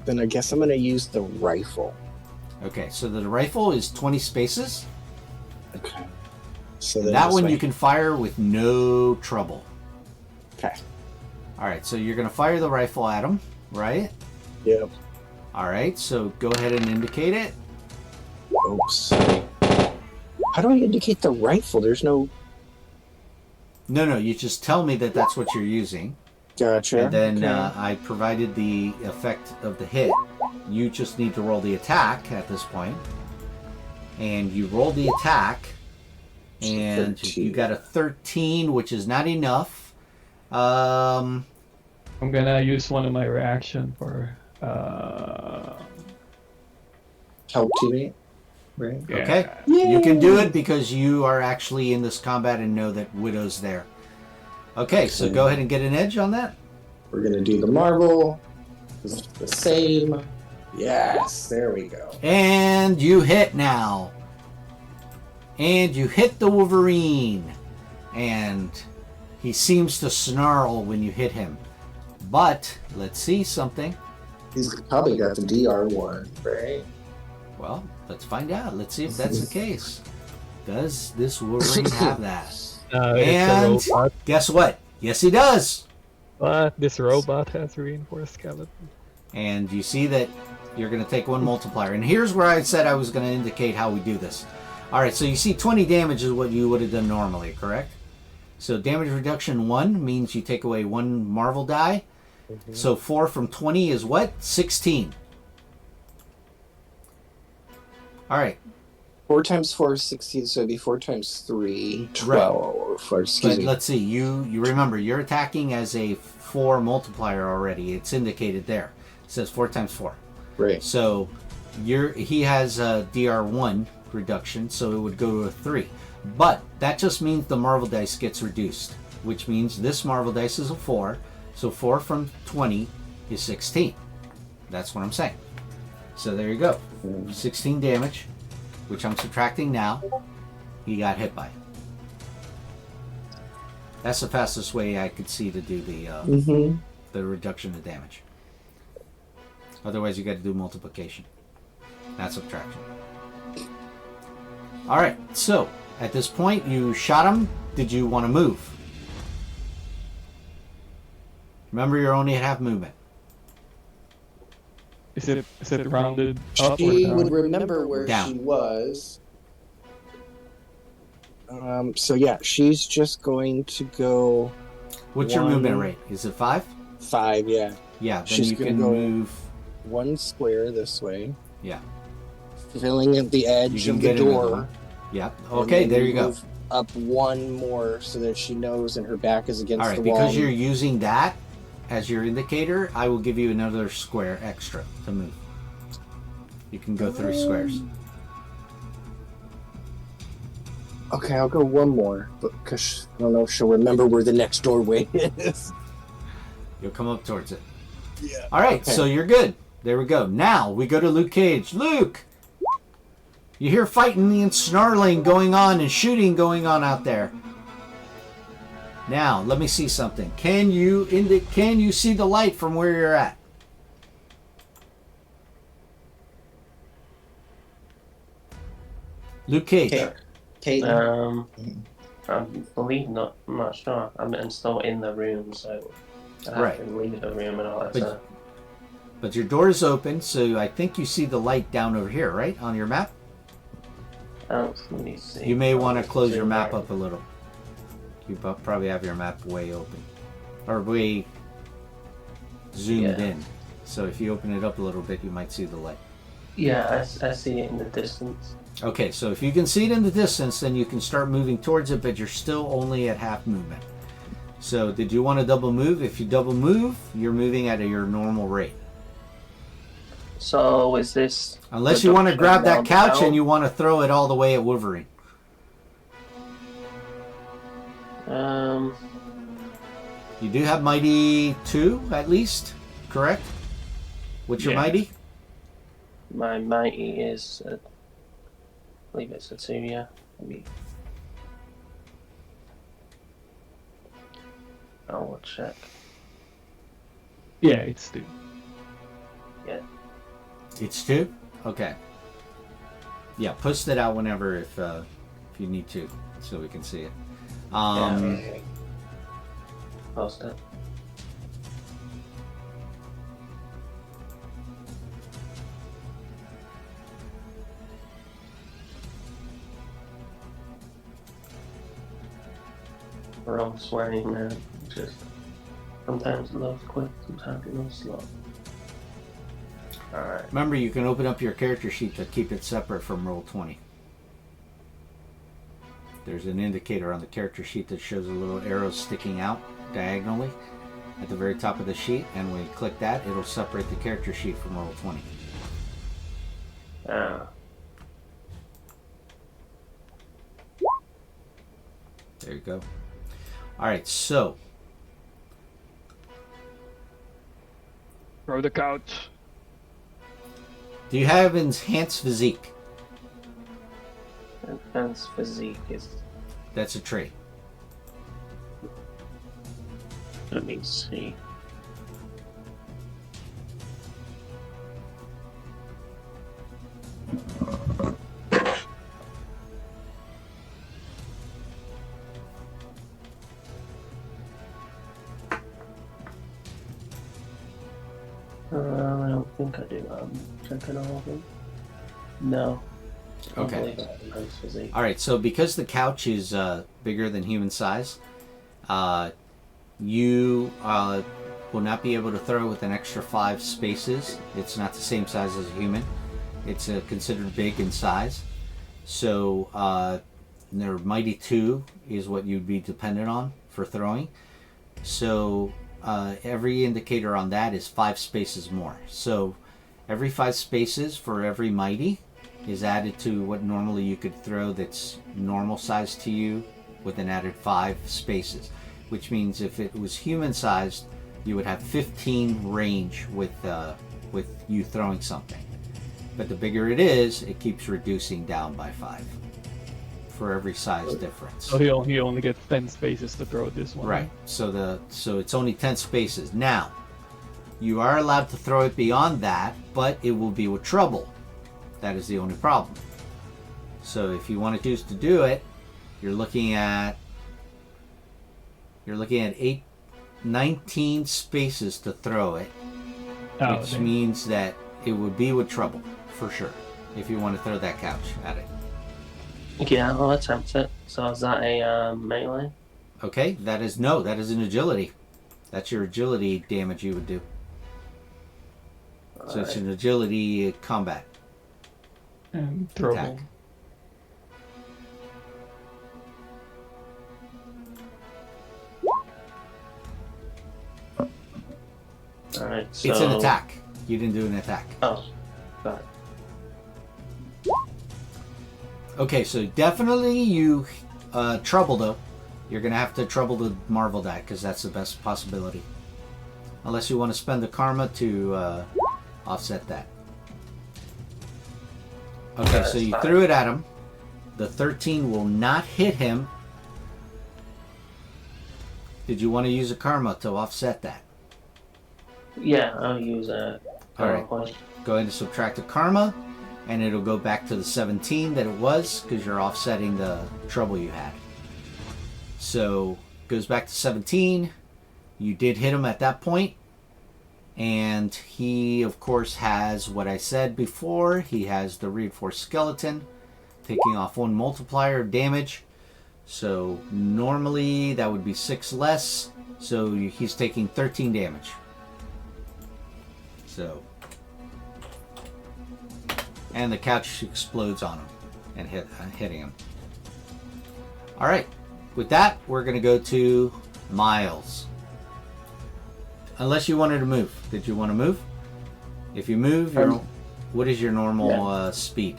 Then I guess I'm gonna use the rifle. Okay, so the rifle is 20 spaces. Okay. So And that one you can fire with no trouble. Okay. All right, so you're going to fire the rifle at him, right? Yep. All right, so go ahead and indicate it. Oops. How do I indicate the rifle? There's no... No, you just tell me that that's what you're using. Gotcha. And then Okay. I provided the effect of the hit. You just need to roll the attack at this point. And you roll the attack. And 13. you got a 13, which is not enough. I'm gonna use one of my reaction for Help teammate. Right? yeah. Okay. You can do it because you are actually in this combat and know that Widow's there. Okay, so go ahead and get an edge on that. We're gonna do the Marvel. It's the same. Yes, there we go. And you hit now. And you hit the Wolverine. And he seems to snarl when you hit him. But, let's see something. He's probably got the DR1, right? Well, let's find out. Let's see if that's the case. Does this Wolverine have that? And it's a robot. guess what? Yes, he does. But this robot has reinforced skeleton. And you see that you're going to take 1 multiplier. And here's where I said I was going to indicate how we do this. All right, so you see 20 damage is what you would have done normally, correct? So damage reduction 1 means you take away 1 Marvel die. Mm-hmm. So 4 from 20 is what? 16. All right. 4 times 4 is 16, so it'd be 4 times 3, 12. Or, excuse But me. let's see. You remember, you're attacking as a 4 multiplier already. It's indicated there. It says 4 times 4. Right. So he has a DR1 reduction, so it would go to a 3. But that just means the Marvel dice gets reduced, which means this Marvel dice is a 4. So 4 from 20 is 16. That's what I'm saying. So there you go. 16 damage, which I'm subtracting now. He got hit by. That's the fastest way I could see to do the reduction of damage. Otherwise, you got to do multiplication, not subtraction. All right. So at this point, you shot him. Did you want to move? Remember, you're only at half movement. Is it rounded up or She down? would remember where Down. she was. So yeah, she's just going to go What's your movement rate? Is it 5? 5, yeah. Yeah. Then She's you gonna can go move. 1 square this way, Yeah. filling at the You edge can of get the into the door. one. Yeah. and Okay. then There you go. move up 1 more so that she knows and her back is against All right. the wall. Because you're using that as your indicator, I will give you another square extra to move. You can go 3 squares. Okay, I'll go 1 more, because I don't know if she'll remember where the next doorway is. You'll come up towards it. Yeah. All right, Okay. so you're good. There we go. Now we go to Luke Cage. Luke, you hear fighting and snarling going on and shooting going on out there. Now let me see something. Can you see the light from where you're at? Luke Cage. Okay. Kate, I believe not. I'm not sure. I'm still in the room, so I have to leave the room and all that stuff. But your door is open, so I think you see the light down over here, right, on your map? Let me see. You may want to close your map up a little. You probably have your map way open. Or way zoomed in. So if you open it up a little bit, you might see the light. Yeah, I see it in the distance. Okay, so if you can see it in the distance, then you can start moving towards it, but you're still only at half movement. So did you want to double move? If you double move, you're moving at your normal rate. So is this... Unless you want to grab that couch and you want to throw it all the way at Wolverine. You do have Mighty 2, at least, correct? What's your Mighty? My Mighty is... I believe it's a 2, yeah. Maybe. I'll check. Yeah, it's 2. Yeah. It's 2? Okay. Yeah, post it out whenever if you need to, so we can see it. Yeah. Post it. We're all swearing, man. Just sometimes it loads quick, sometimes it loads slow. Alright. Remember, you can open up your character sheet to keep it separate from Roll20. There's an indicator on the character sheet that shows a little arrow sticking out diagonally at the very top of the sheet, and when you click that, it'll separate the character sheet from Roll20. There you go. Alright, so Throw the couch. do you have enhanced physique? Enhanced physique is... That's a trait. Let me see. I don't think I do. I'm checking all of them. No. Okay. Alright, so because the couch is bigger than human size, you will not be able to throw with an extra 5 spaces. It's not the same size as a human. It's considered big in size. So their Mighty 2 is what you'd be dependent on for throwing. So every indicator on that is 5 spaces more. So every 5 spaces for every Mighty is added to what normally you could throw that's normal size to you with an added 5 spaces. Which means if it was human sized, you would have 15 range with you throwing something. But the bigger it is, it keeps reducing down by 5 for every size difference. So he only gets 10 spaces to throw this one. Right. So it's only 10 spaces. Now, you are allowed to throw it beyond that, but it will be with trouble. That is the only problem. So if you want to choose to do it, you're looking at 19 spaces to throw it, which means that it would be with trouble for sure if you want to throw that couch at it. Yeah, I'll attempt it. So is that a melee? Okay, that is an agility. That's your agility damage you would do. So it's an agility combat And throw. attack. Alright, so... It's an attack. You didn't do an attack. Oh, got it. Okay, so definitely you trouble though. You're gonna have to trouble the Marvel die because that's the best possibility. Unless you want to spend the karma to offset that. Okay, so you threw it at him. The 13 will not hit him. Did you want to use a karma to offset that? Yeah, I'll use a Alright, point. go ahead and subtract the karma, and it'll go back to the 17 that it was, because you're offsetting the trouble you had. So, goes back to 17. You did hit him at that point, and he, of course, has what I said before. He has the reinforced skeleton, taking off 1 multiplier of damage. So, normally that would be 6 less, so he's taking 13 damage. So, and the couch explodes on him and hitting him. Alright, with that, we're going to go to Miles. Unless you wanted to move. Did you want to move? If you move, What is your normal speed?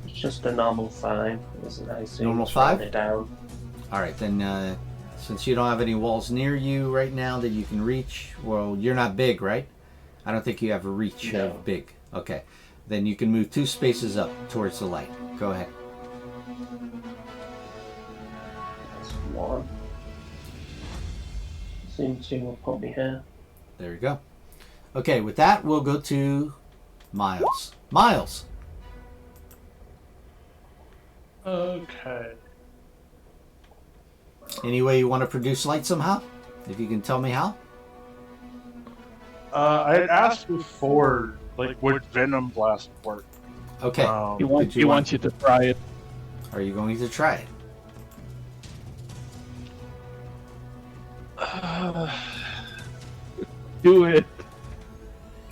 It's just a normal 5, isn't it? I assume Normal it's 5? written it down. All right, then since you don't have any walls near you right now that you can reach, well, you're not big, right? I don't think you have a reach of big. Okay, then you can move 2 spaces up towards the light. Go ahead. That's 1. Assume 2 will put me here. There you go. Okay, with that, we'll go to Miles. Miles! Okay. Any way you want to produce light somehow? If you can tell me how? I had asked before, like, would Venom Blast work? Okay. He wants you to try it. Are you going to try it? Do it.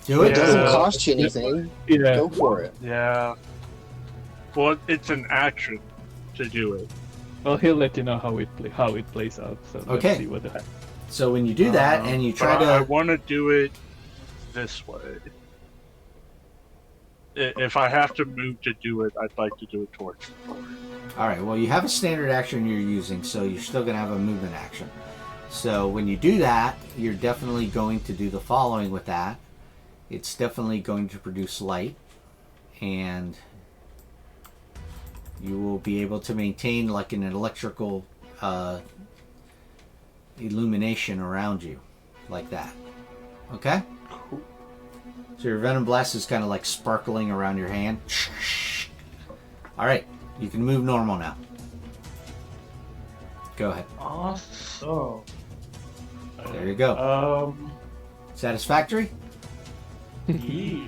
Do It it? doesn't cost you anything. Yeah. Go for it. Yeah. Well, it's an action to do it. Well, he'll let you know how it plays out. So Okay. let's see what happens. So when you do that and you try But I to... want to do it this way. If I have to move to do it, I'd like to do it towards the door. Alright, well you have a standard action you're using, so you're still going to have a movement action. So when you do that, you're definitely going to do the following with that. It's definitely going to produce light, and you will be able to maintain like an electrical illumination around you, like that. Okay? Cool. So your Venom Blast is kind of like sparkling around your hand. Alright, you can move normal now. Go ahead. Awesome. There you go. Satisfactory? Yeah.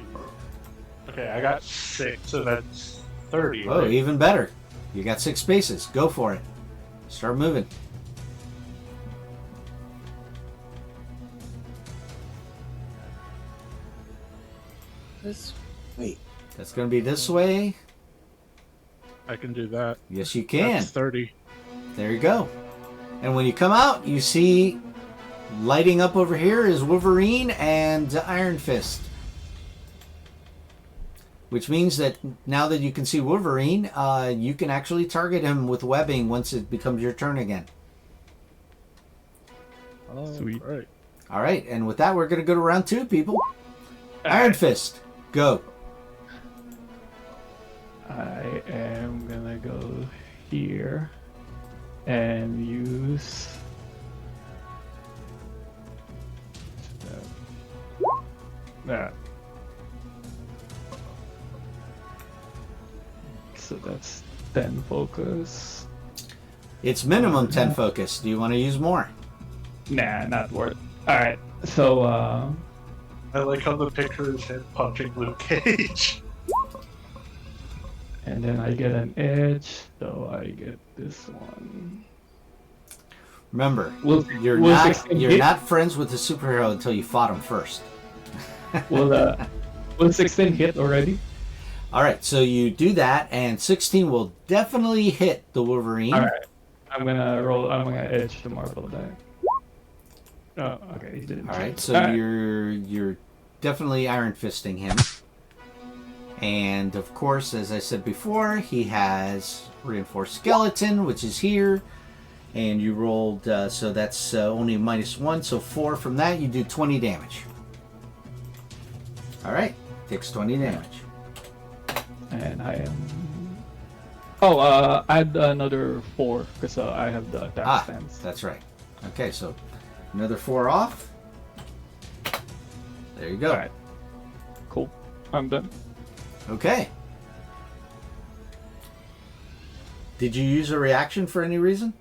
Okay, I got 6, so that's 30. Oh, right? even better. You got 6 spaces. Go for it. Start moving. Wait. That's going to be this way. I can do that. Yes, you can. That's 30. There you go. And when you come out, you see lighting up over here is Wolverine and Iron Fist. Which means that now that you can see Wolverine, you can actually target him with webbing once it becomes your turn again. Sweet. Right. Alright, and with that, we're going to go to round 2, people. Iron Fist, go. I am gonna go here and use that. So that's 10 focus. It's minimum 10 focus. Do you want to use more? Nah, not worth. Alright, so I like how the picture is him punching Luke Cage. and then I get an edge, so I get this one. Remember, Will you're 16 hit? not friends with the superhero until you fought him first. Will 16 hit already? Alright, so you do that, and 16 will definitely hit the Wolverine. Alright, I'm gonna edge the Marvel die. Oh, okay, he didn't. Alright, so you're definitely Iron Fisting him. And of course, as I said before, he has Reinforced Skeleton, which is here. And you rolled, so that's only -1, so 4 from that, you do 20 damage. Alright, takes 20 damage. And I am... add another 4, because I have the attack stance. That's right. Okay, so another 4 off. There you go. Alright. Cool. I'm done. Okay. Did you use a reaction for any reason?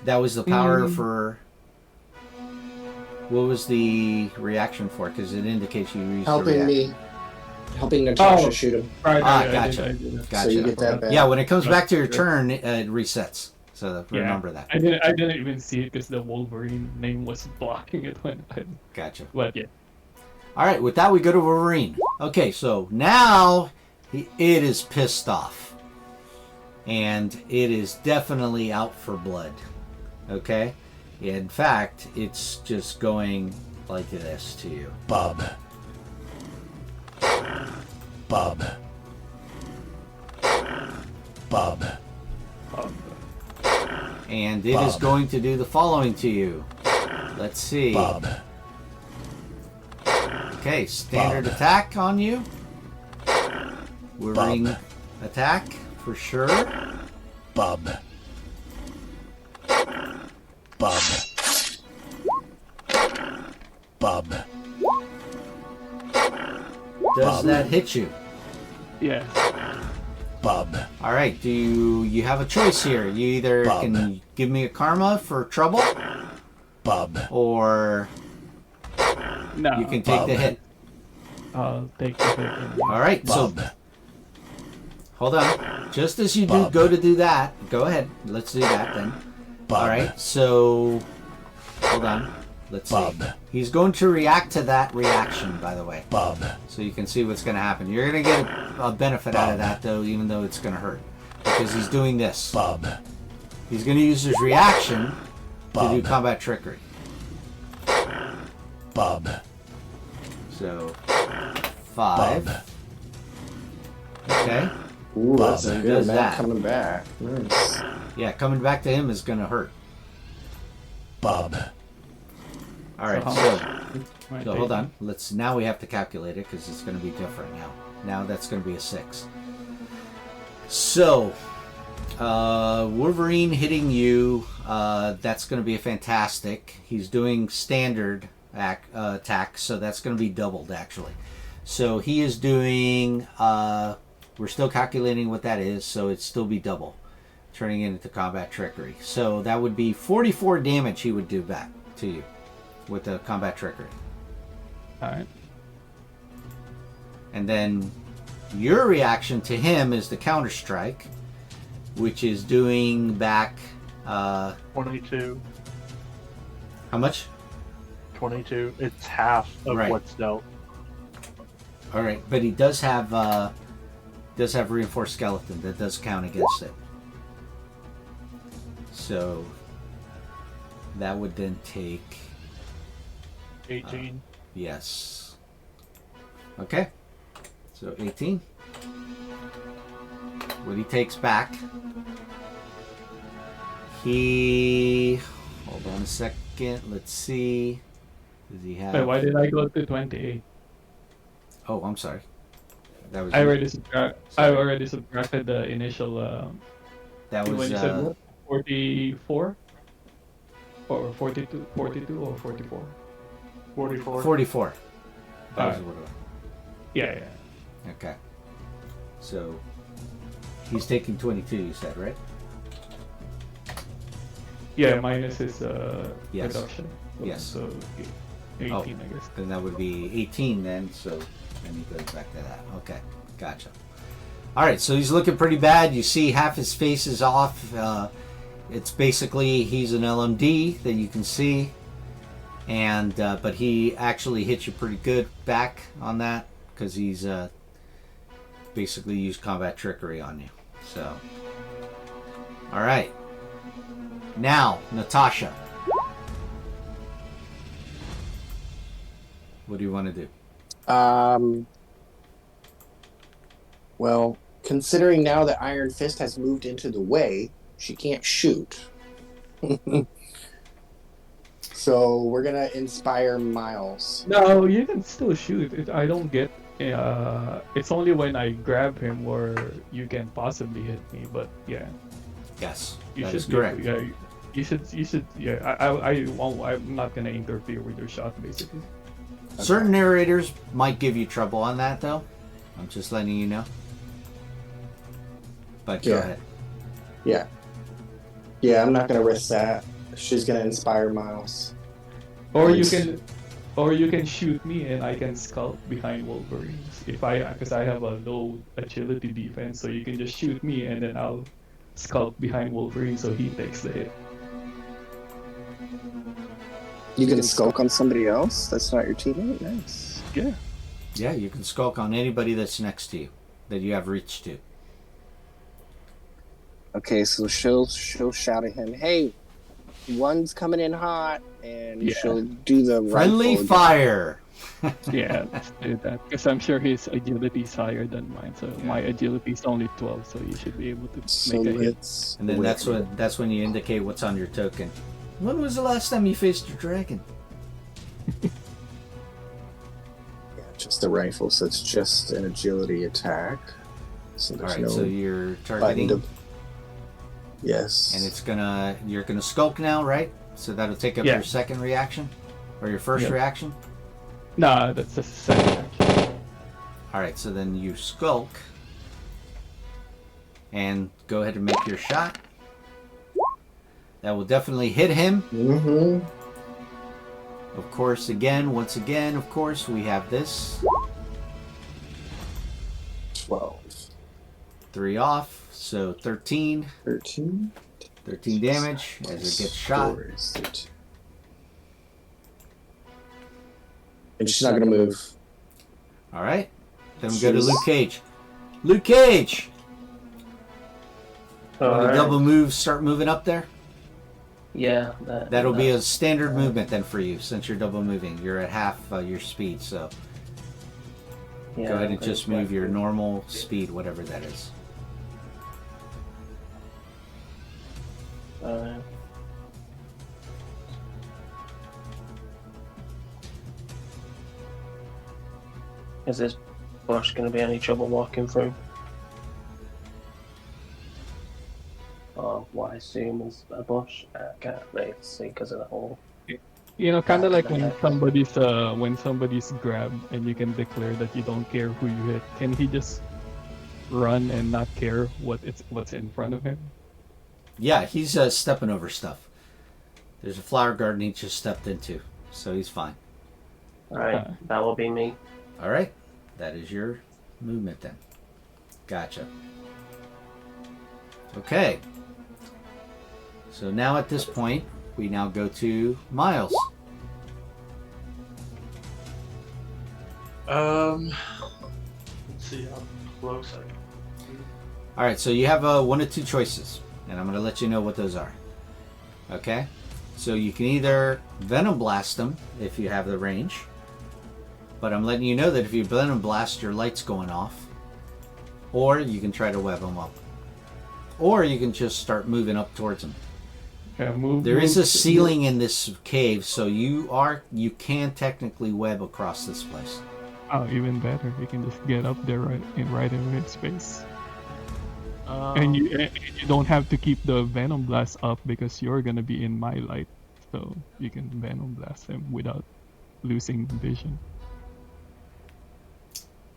That was the power for... What was the reaction for? Because it indicates you used Helping the me. Helping Natasha shoot him. Right, gotcha. I did. Gotcha. So you get that back. Yeah, when it comes back to your turn, it resets. So remember that. I didn't even see it because the Wolverine name was blocking it when I... Gotcha. But yeah. Alright, with that we go to Wolverine. Okay, so now it is pissed off. And it is definitely out for blood. Okay? In fact, it's just going like this to you. Bub. Bob. Bob. And it is going to do the following to you. Let's see. Bob. Okay, standard attack on you. Wolverine attack for sure. Bob. Bob. Bob. Does that hit you? Yeah. Bob. All right. Do you have a choice here? You either can give me a karma for trouble, Bob. or No. you can take the hit. I'll take the hit. All right. Bob. So hold on. Just as you do go to do that, go ahead. Let's do that then. Bob. All right. So hold on. Let's see. He's going to react to that reaction, by the way. Bob. So you can see what's going to happen. You're going to get a benefit out of that, though, even though it's going to hurt. Because he's doing this. Bob. He's going to use his reaction to do combat trickery. Bob. So, 5. Okay. Ooh, that's So a he good does man that. coming back. Nice. Yeah, coming back to him is going to hurt. Bob. All right, Right, so hold on. Now we have to calculate it because it's going to be different now. Now that's going to be a 6. So, Wolverine hitting you, that's going to be a fantastic. He's doing standard attack, so that's going to be doubled actually. So he is doing, we're still calculating what that is, so it'd still be double, turning it into combat trickery. So that would be 44 damage he would do back to you with the combat trickery. Alright. And then your reaction to him is the counter strike, which is doing back 22. how much? 22. It's half of Right. what's dealt. All right, but he does have reinforced skeleton that does count against it. So that would then take 18. yes. Okay. So 18. What he takes back. Hold on a second. Let's see. Does he have? Wait, why did I go to 28? Oh, I'm sorry. That was. I already subtracted the initial. That was. When you said 44 or 42 or 44. 44. 44. That was Alright. what it was. Yeah. Okay. So he's taking 22. You said, right? Yeah, minus his Yes. reduction. Yes. So 18, Oh. I guess. Then that would be 18 then. So then he goes back to that. Okay. Gotcha. All right. So he's looking pretty bad. You see half his face is off. It's basically he's an LMD that you can see. And but he actually hit you pretty good back on that because he's basically used combat trickery on you. So, all right. Now, Natasha, what do you want to do? Well, considering now that Iron Fist has moved into the way, she can't shoot. So we're gonna inspire Miles. No, you can still shoot. I don't get. It's only when I grab him where you can possibly hit me. But yeah, Yes, you that should is correct. Yeah, you should. Yeah, I won't. I'm not gonna interfere with your shot, basically. Certain narrators might give you trouble on that, though. I'm just letting you know. But go ahead. Yeah, I'm not gonna risk that. She's gonna inspire Miles. Or Nice. you can shoot me and I can sculpt behind Wolverines because I have a low agility defense, so you can just shoot me and then I'll sculpt behind Wolverine so he takes the hit. You can skulk on somebody else that's not your teammate? Nice. Yeah. Yeah, you can skulk on anybody that's next to you that you have reach to. Okay, so she'll shout at him, "Hey, one's coming in hot," and Yeah. she'll do the Friendly rifle. fire. Yeah, let's do that. Because I'm sure his agility is higher than mine. So my agility is only 12, so you should be able to So make a hit. let's. And then that's when you indicate what's on your token. When was the last time you faced your dragon? Yeah, just the rifle, so it's just an agility attack. So All there's right, no so you're button targeting, to. Yes. and you're gonna skulk now, right? So that'll take up Yeah. your second reaction, or your first Yeah. reaction. Nah, that's the second action. All right, so then you skulk, and go ahead and make your shot. That will definitely hit him. Mm-hmm. Of course, once again, of course, we have this 12. 3 off, so 13. 13. 13 damage as it gets shot. 4 is 13. And she's not gonna move. All right, then we go to Luke Cage. Luke Cage, want to double move? Start moving up there. Yeah. That'll be a standard movement then for you, since you're double moving. You're at half your speed, so Yeah, go ahead and I'm just gonna move your normal speed, whatever that is. Is this bush going to be any trouble walking through? What I assume is a bush. I can't really see because of the hole. You know, kind of like when somebody's grabbed and you can declare that you don't care who you hit. Can he just run and not care what's in front of him? Yeah, he's stepping over stuff. There's a flower garden he just stepped into, so he's fine. Alright, that will be me. All right, that is your movement then. Gotcha. Okay. So now at this point, we now go to Miles. Let's see how close I can. All right, so you have one of two choices, and I'm going to let you know what those are. Okay? So you can either Venom Blast them if you have the range, but I'm letting you know that if you Venom Blast, your light's going off, or you can try to web them up, or you can just start moving up towards them. Yeah, There is a ceiling in this cave, so you can technically web across this place. Oh, even better. You can just get up there right in mid space. And you don't have to keep the Venom Blast up because you're gonna be in my light, so you can Venom Blast him without losing vision.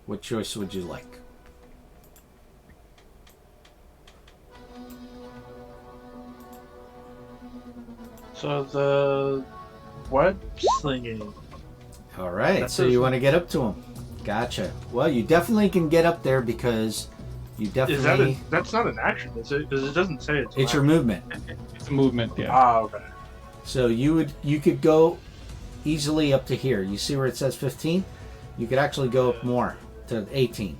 What choice would you like? So the web slinging. All right, so you want to get up to him. Gotcha. Well, you definitely can get up there because you definitely... That's not an action, is it? Because it doesn't say it's. It's your movement. It's a movement, yeah. Ah, okay. So you could go easily up to here. You see where it says 15? You could actually go up more to 18.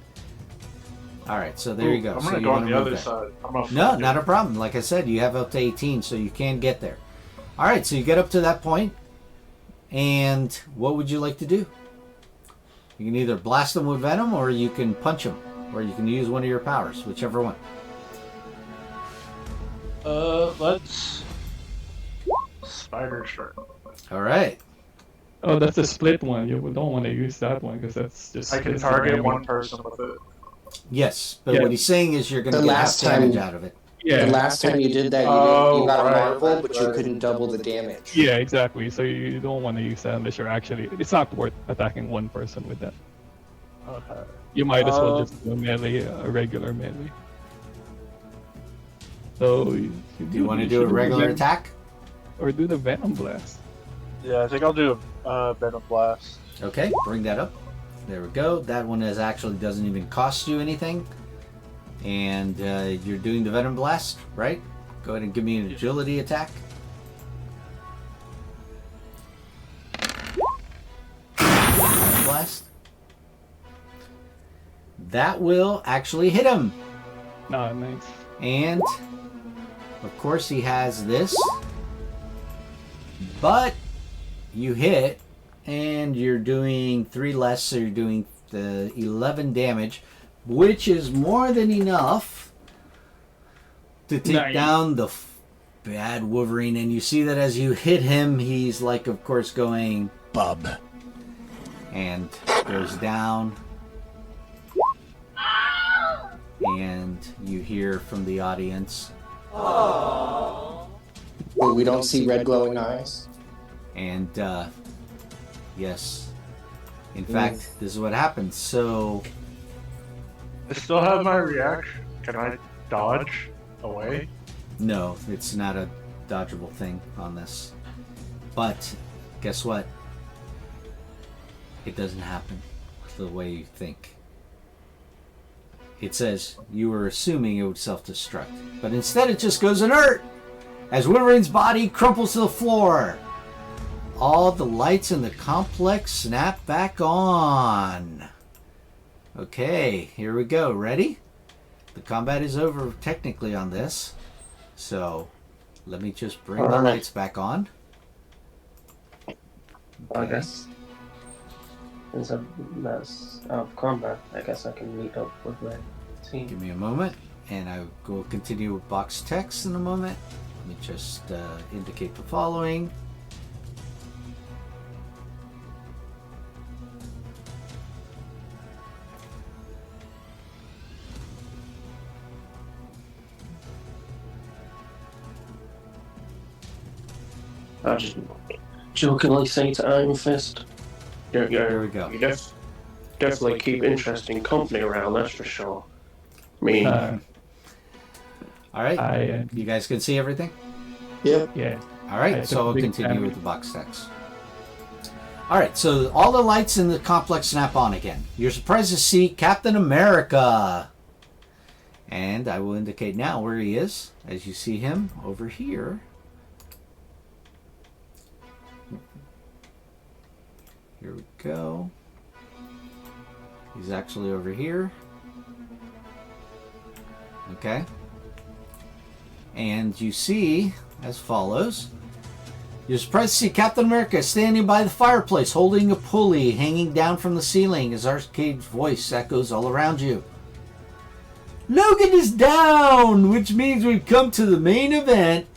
All right, so there you go. I'm so gonna you go wanna on the move other that. side. No, not a problem. Like I said, you have up to 18, so you can get there. All right, so you get up to that point, and what would you like to do? You can either blast them with venom, or you can punch them, or you can use one of your powers, whichever one. Let's spider strike. All right. Oh, that's a split one. You don't want to use that one because that's just. I can it's target damage. one person with it. Yes, but Yeah. what he's saying is you're going to The get half last damage time- out of it. Yeah. The last time you did that, you got a marvel, but you couldn't double the damage. Yeah, exactly. So you don't want to use that unless you're actually. It's not worth attacking one person with that. Okay. You might as well just do a melee, a regular melee. So Do you want to do a regular attack? or do the Venom Blast? Yeah, I think I'll do a Venom Blast. Okay, bring that up. There we go. That one actually doesn't even cost you anything. And you're doing the Venom Blast, right? Go ahead and give me an agility attack. Venom Blast. That will actually hit him. Nah, nice. And, of course, he has this. But you hit And you're doing 3 less, so you're doing the 11 damage, which is more than enough to take down the bad Wolverine. And you see that as you hit him, he's like, of course, going bub, and goes down. And you hear from the audience, But we don't see red glowing eyes. and yes, in fact, this is what happens. So I still have my reaction. Can I dodge away? no, it's not a dodgeable thing on this. But guess what? It doesn't happen the way you think. It says you were assuming it would self-destruct, but instead it just goes inert as Wolverine's body crumples to the floor. All the lights in the complex snap back on. Okay, here we go. Ready? The combat is over technically on this, so let me just bring the lights back on. I guess since that's out of combat, I guess I can meet up with my team. Give me a moment, and I will continue with box text in a moment. Let me just indicate the following. I just jokingly say to Iron Fist, Here we go. You definitely keep interesting company around, that's for sure. I mean, All right, you guys can see everything? Yep. Yeah. All right, so I'll continue with the box text. All right, so all the lights in the complex snap on again. You're surprised to see Captain America. And I will indicate now where he is, as you see him over here. Here we go. He's actually over here. Okay. And you see, as follows. You're surprised to see Captain America standing by the fireplace, holding a pulley hanging down from the ceiling as Arcade's voice echoes all around you. Logan is down, which means we've come to the main event.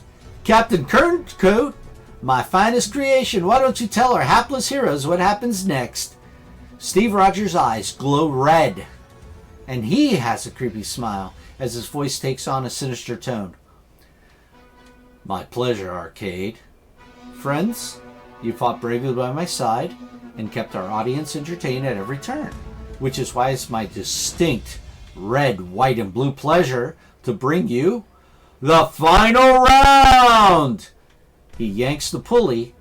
Captain Kerncoat, my finest creation, why don't you tell our hapless heroes what happens next? Steve Rogers' eyes glow red, and he has a creepy smile as his voice takes on a sinister tone. My pleasure, Arcade. Friends, you fought bravely by my side and kept our audience entertained at every turn, which is why it's my distinct red, white, and blue pleasure to bring you the final round! He yanks the pulley,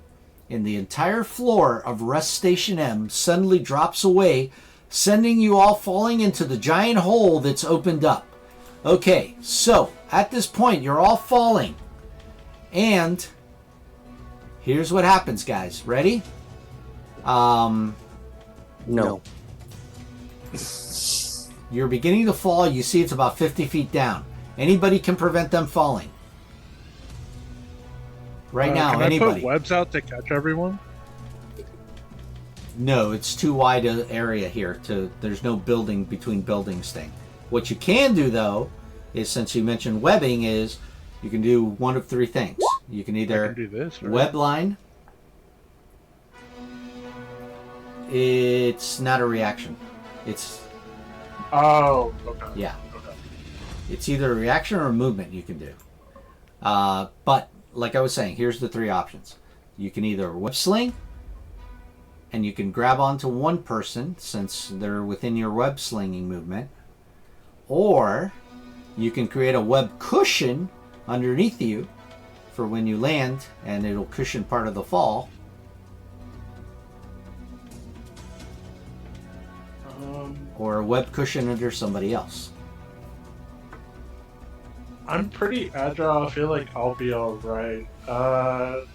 and the entire floor of Rest Station M suddenly drops away, sending you all falling into the giant hole that's opened up. Okay, so at this point, you're all falling. And here's what happens, guys. Ready? No. You're beginning to fall. You see it's about 50 feet down. Anybody can prevent them falling. Right now, can anybody. I put webs out to catch everyone? No, it's too wide an area here. There's no building between buildings thing. What you can do, though, is since you mentioned webbing, is you can do one of 3 things. You can either do this, right? web line. It's not a reaction. It's Oh, okay. yeah. Okay. It's either a reaction or a movement you can do. But like I was saying, here's the 3 options. You can either web sling, and you can grab onto one person since they're within your web slinging movement, or you can create a web cushion underneath you for when you land, and it'll cushion part of the fall. Or a web cushion under somebody else. I'm pretty agile. I feel like I'll be alright. Well,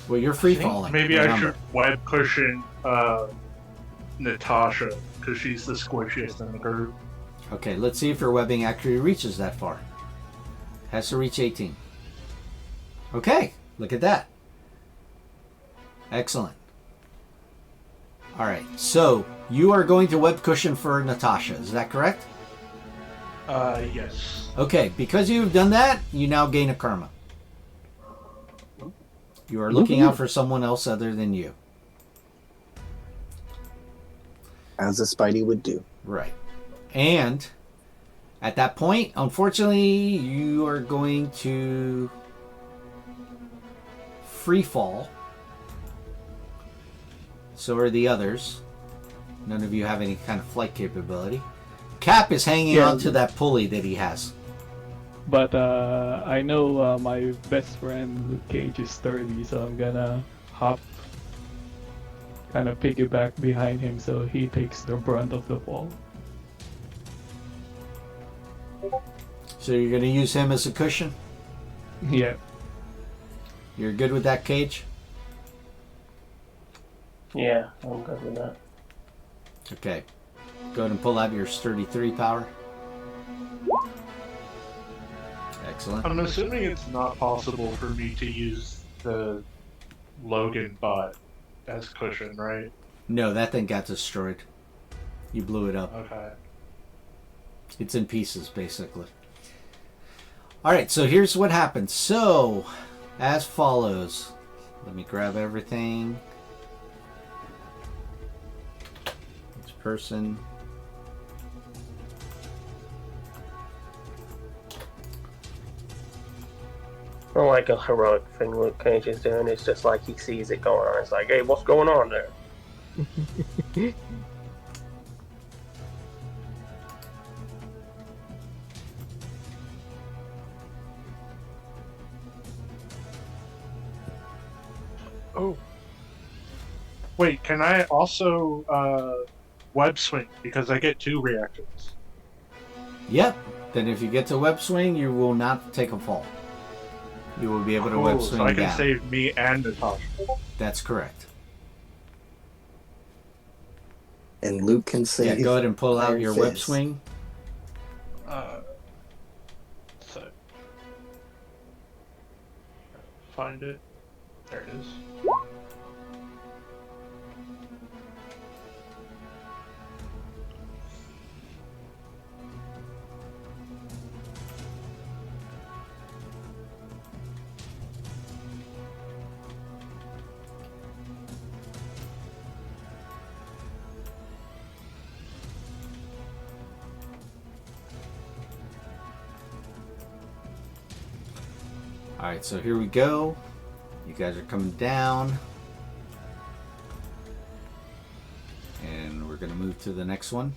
you're free falling. Maybe I should web cushion Natasha, because she's the squishiest in the group. Okay, let's see if your webbing actually reaches that far. Has to reach 18. Okay, look at that. Excellent. All right. So you are going to web cushion for Natasha. Is that correct? Yes. Okay. Because you've done that, you now gain a karma. You are looking out for someone else other than you. As a Spidey would do. Right. And at that point, unfortunately, you are going to free fall. So are the others. None of you have any kind of flight capability. Cap is hanging on to that pulley that he has. But I know my best friend Luke Cage is sturdy, so I'm gonna hop, kind of piggyback behind him, so he takes the brunt of the fall. So you're going to use him as a cushion? Yeah. You're good with that, Cage? Yeah, I'm good with that. Okay. Go ahead and pull out your sturdy 3 power. Excellent. I'm assuming it's not possible for me to use the Logan bot as cushion, right? No, that thing got destroyed. You blew it up. Okay. It's in pieces, basically. Alright, so here's what happens. So, as follows. Let me grab everything. Each person. Not like a heroic thing Luke Cage is doing. It's just like he sees it going on. It's like, hey, what's going on there? Oh. Wait, can I also web swing? Because I get 2 reactions. Yep. Then if you get to web swing, you will not take a fall. You will be able to web swing so I can down. save me and Natasha. That's correct. And Luke can save. Yeah, go ahead and pull out Iron your Fist. web swing. So find it. There it is. Alright, so here we go. You guys are coming down. And we're going to move to the next one.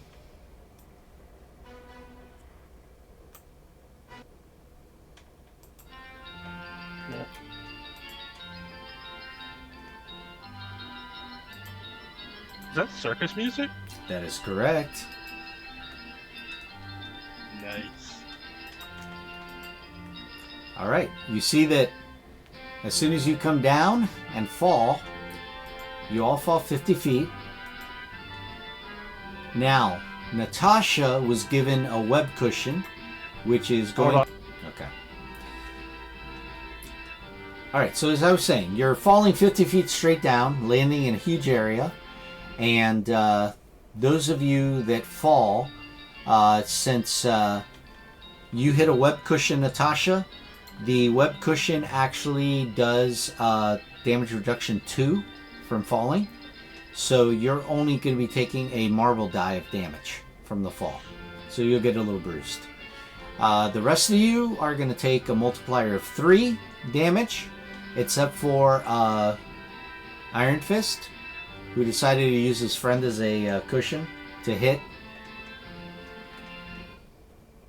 Yeah. Is that circus music? That is correct. Nice. Alright, you see that as soon as you come down and fall, you all fall 50 feet. Now, Natasha was given a web cushion, which is going... Okay. Alright, so as I was saying, you're falling 50 feet straight down, landing in a huge area, and those of you that fall, since you hit a web cushion, Natasha, the web cushion actually does damage reduction 2 from falling. So you're only going to be taking a marble die of damage from the fall. So you'll get a little bruised. The rest of you are going to take a multiplier of 3 damage, except for Iron Fist, who decided to use his friend as a cushion to hit.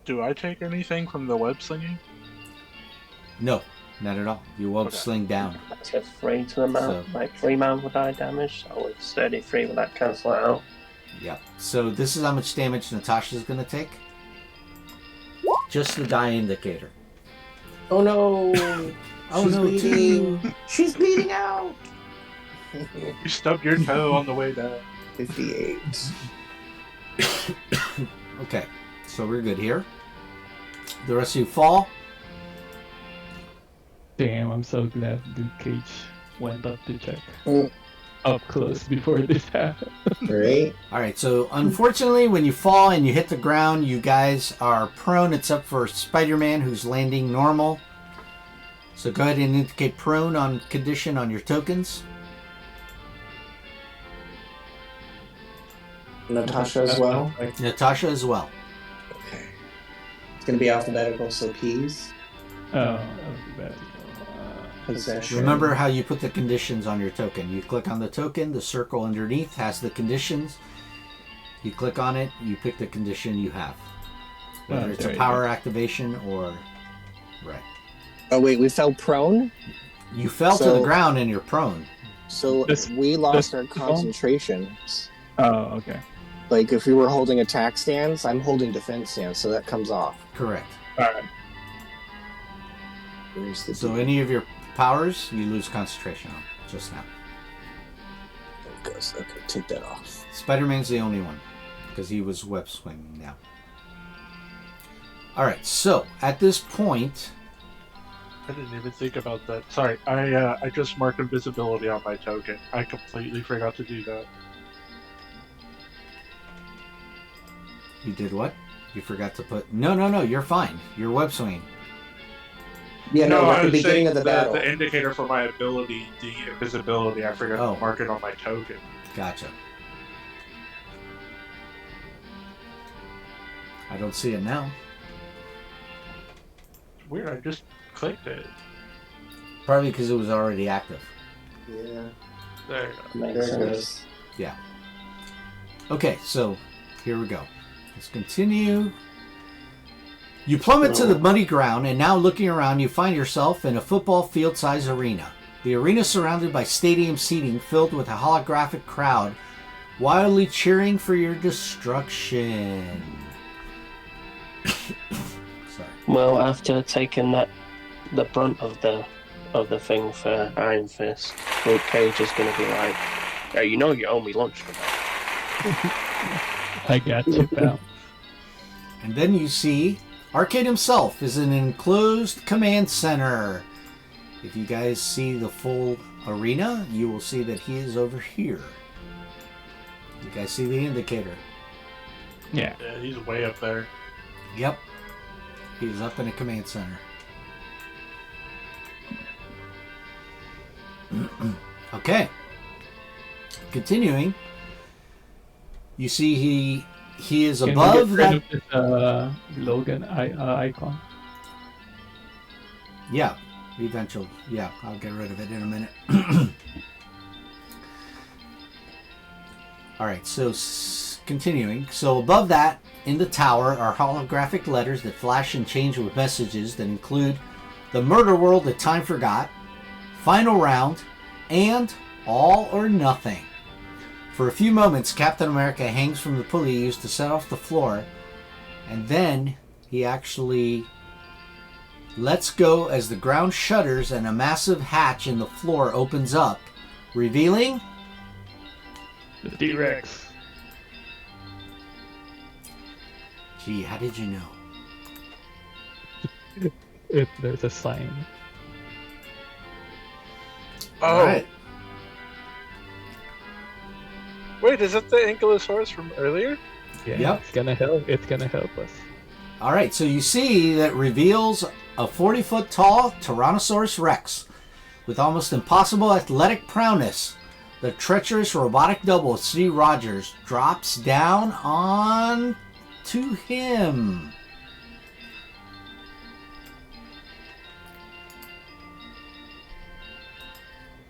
Do I take anything from the web slinging? No, not at all. You won't sling down. That's a 3 to the mount. So- Like 3 man would die damage. So it's 33 would that cancel it out. Yep. So this is how much damage Natasha's going to take. Just the die indicator. Oh no! Oh She's no, bleeding. too. She's bleeding out. You stubbed your toe on the way down. 58. Okay, so we're good here. The rest of you fall. Damn, I'm so glad Luke Cage went up to check. up close before this happened. Right? Alright, so unfortunately, when you fall and you hit the ground, you guys are prone, except for Spider-Man, who's landing normal. So go ahead and indicate prone on condition on your tokens. Natasha as well. Natasha as well. Okay. It's gonna be alphabetical, so P's. Alphabetical. Possession. Remember how you put the conditions on your token. You click on the token, the circle underneath has the conditions. You click on it, you pick the condition you have. Whether it's a power activation or... Right. Oh wait, we fell prone? You fell to the ground and you're prone. So we lost our concentration. Oh, okay. Like if we were holding attack stance, I'm holding defense stance, so that comes off. Correct. Alright. So any of your powers, you lose concentration on just now. There it goes. Okay, take that off. Spider-Man's the only one, because he was web swinging now. Alright, so at this point... I didn't even think about that. Sorry, I just marked invisibility on my token. I completely forgot to do that. You did what? You forgot to put... No, you're fine. You're web swinging. Yeah, no, I at the was beginning saying of the battle. The indicator for my ability, the invisibility, I forgot Oh. to mark it on my token. Gotcha. I don't see it now. It's weird, I just clicked it. Probably because it was already active. Yeah. There you go. There it goes. Yeah. Okay, so here we go. Let's continue. You plummet to the muddy ground, and now looking around, you find yourself in a football field-sized arena. The arena is surrounded by stadium seating filled with a holographic crowd, wildly cheering for your destruction. Sorry. Well, after taking the brunt of the thing for Iron Fist, Luke Cage is going to be like, "Yeah, you know you owe me lunch for that." I got you, pal. And then you see Arcade himself is in an enclosed command center. If you guys see the full arena, you will see that he is over here. You guys see the indicator? Yeah. Yeah, he's way up there. Yep. He's up in a command center. Okay. Continuing. You see he is above that. This, Logan icon. Yeah, eventually. Yeah, I'll get rid of it in a minute. All right, so continuing. So above that, in the tower, are holographic letters that flash and change with messages that include the Murderworld that time forgot, final round, and all or nothing. For a few moments, Captain America hangs from the pulley used to set off the floor, and then he actually lets go as the ground shudders and a massive hatch in the floor opens up, revealing The T-Rex. Gee, how did you know? There's a sign. Oh, All right. Wait, is that the Ankylosaurus from earlier? Yeah, Yep. It's gonna help. It's gonna help us. All right, so you see that reveals a 40-foot tall Tyrannosaurus Rex with almost impossible athletic prowess. The treacherous robotic double, Steve Rogers, drops down on to him.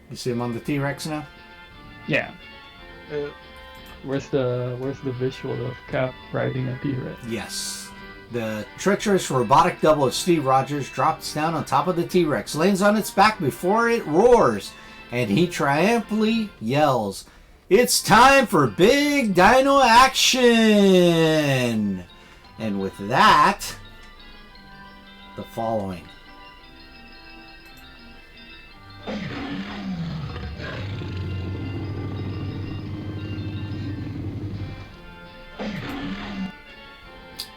You see him on the T-Rex now? Yeah. Where's the visual of Cap riding a T-Rex? Yes. The treacherous robotic double of Steve Rogers drops down on top of the T-Rex, lands on its back before it roars, and he triumphantly yells, "It's time for big dino action!" And with that, the following.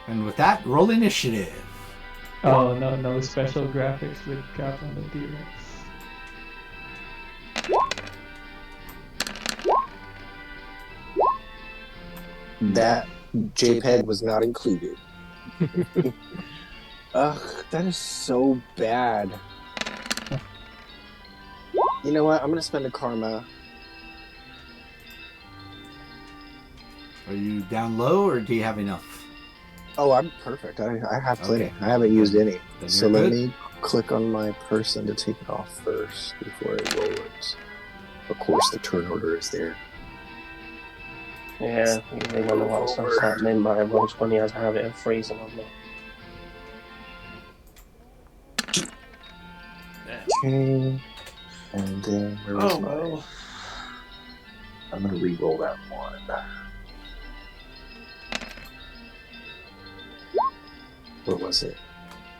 And with that, roll initiative. Oh no special graphics with Cap on the T-Rex. That JPEG was not included. Ugh, that is so bad. You know what? I'm gonna spend a karma. Are you down low, or do you have enough? Oh, I'm perfect. I have plenty. Okay. I haven't used any. Then So you're let good. me click on my person to take it off first before I roll it. Of course, the turn order is there. Yeah, usually when the lot stuff's happening, my rolls when he has a habit of freezing on me. Okay. And then where was Oh, my... well. I'm gonna re-roll that one. What was it?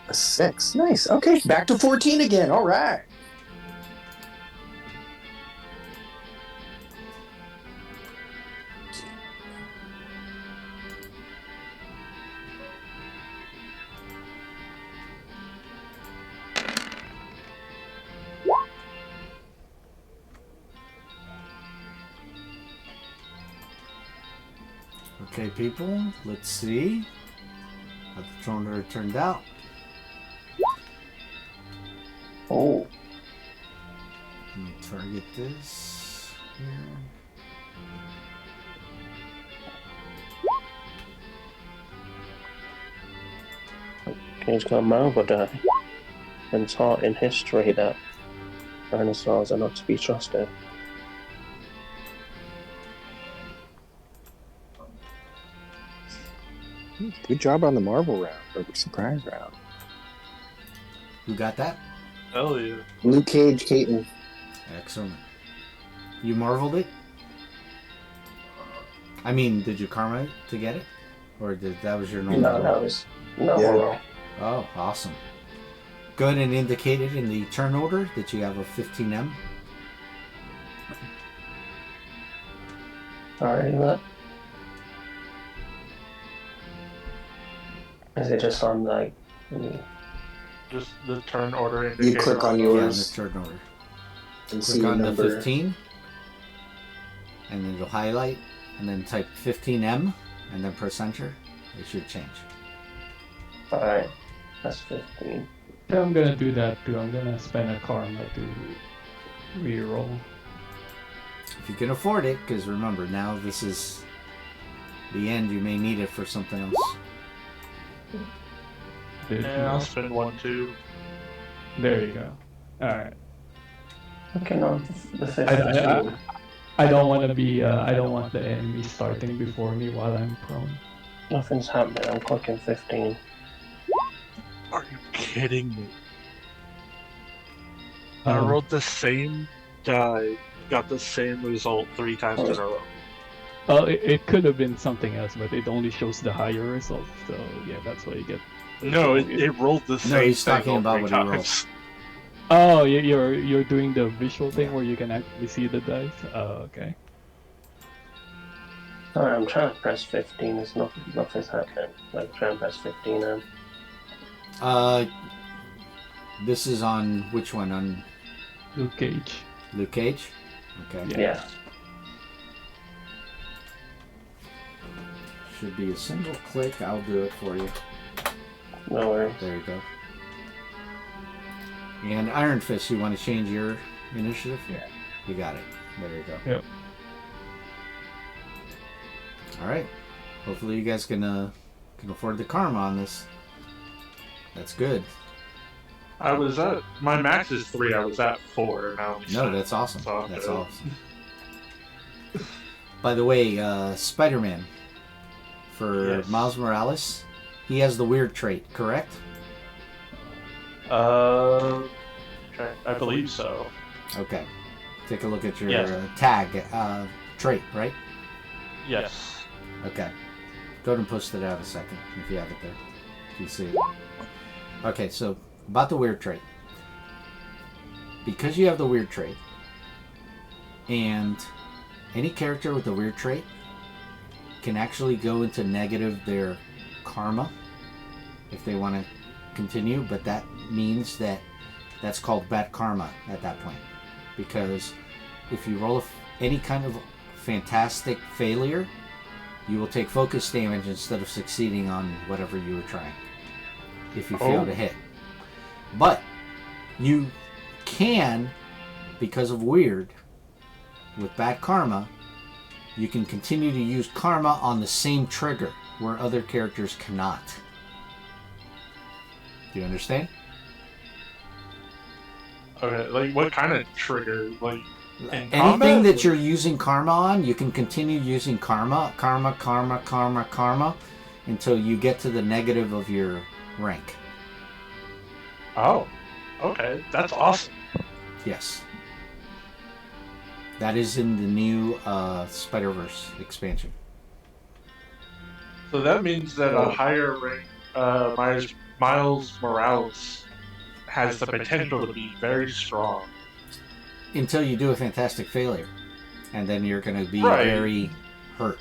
A 6. Nice. Okay, back to 14 again. All right. Okay, people, let's see how the throne order turned out. Oh, Let me target this here. Kane's got Marvel die. Been taught in history that dinosaurs are not to be trusted. Good job on the Marvel round, or surprise round. Who got that? Hell yeah. Luke Cage, Caton. Excellent. You marveled it? I mean, did you karma to get it? Or that was your normal No, roll? that was no Yeah. roll. Oh, awesome. Go ahead and indicate it in the turn order that you have a 15M. Alright, look. Is it just on like Just the turn order You indicator. click on Yeah, in the yours turn order. and see Click your on the number. 15, and then it'll highlight, and then type 15M, and then press enter. It should change. alright. That's 15. Yeah, I'm gonna do that too. I'm gonna spend a karma to reroll. If you can afford it, because remember, now this is the end. You may need it for something else. Yeah, I'll spend one too. There you go. Alright. Okay, no, the 15. I don't want to be. I don't want the enemy starting before me while I'm prone. Nothing's happening. I'm clicking 15. Are you kidding me? I rolled the same die, got the same result 3 times in a row. Well, it could have been something else, but it only shows the higher result. So yeah, that's why you get. No, it rolled the same he's thing talking all about 3 what he rolled. times. Oh, you're doing the visual thing where you can actually see the dice. Oh, okay. Alright, I'm trying to press 15. There's nothing's happening. Like, trying to press 15 and This is on which one? On Luke Cage. Luke Cage? Okay. yeah. Should be a single click. I'll do it for you. No worries. There you go. And Iron Fist, you want to change your initiative? Yeah. You got it. There you go. Yep. Alright. Hopefully you guys can afford the karma on this. That's good. I was at my max is 3. I was at 4 now. No, that's awesome. So That's good. awesome. By the way, Spider-Man for Yes. Miles Morales, he has the weird trait, correct? I believe so. Okay. Take a look at your Yes. tag trait, right? Yes. Okay. Go ahead and post it out a second if you have it there. If you see it. Okay, so about the weird trait. Because you have the weird trait, and any character with a weird trait can actually go into negative their karma if they want to continue, but that means that that's called bad karma at that point. Because if you roll any kind of fantastic failure, you will take focus damage instead of succeeding on whatever you were trying. If you fail to hit. But you can, because of weird, with bad karma, you can continue to use karma on the same trigger where other characters cannot. Do you understand? Okay, like what kind of trigger? Like in anything combat? that you're using karma on, you can continue using karma, until you get to the negative of your rank. Oh, okay, that's awesome. Yes. That is in the new Spider-Verse expansion. So that means that a higher rank Miles Morales has the potential to be very strong. Until you do a fantastic failure. And then you're going to be Right. very hurt.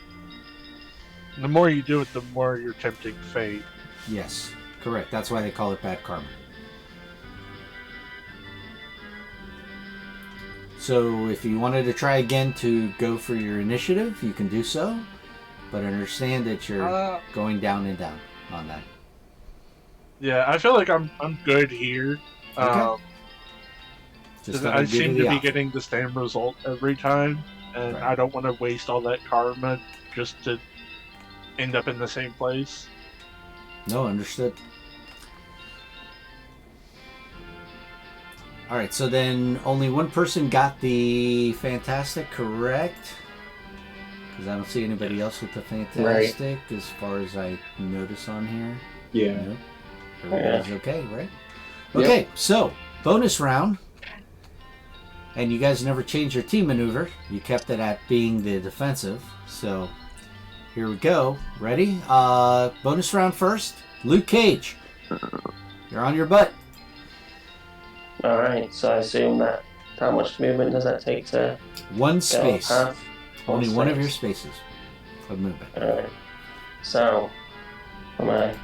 The more you do it, the more you're tempting fate. Yes, correct. That's why they call it bad karma. So if you wanted to try again to go for your initiative, you can do so. But understand that you're going down and down on that. Yeah, I feel like I'm good here. Okay. Just I seem to be getting the same result every time, and Right. I don't want to waste all that karma just to end up in the same place. No, understood. Alright, so then only one person got the fantastic, correct? Because I don't see anybody else with the fantastic as far as I notice on here. Yeah. Nope. Everybody's okay, right? Yep. Okay, so bonus round. And you guys never changed your team maneuver. You kept it at being the defensive. So here we go. Ready? Bonus round first. Luke Cage. You're on your butt. Alright, so I assume that how much movement does that take to One go space. half? Only one of your space. spaces of movement. Alright. So, for my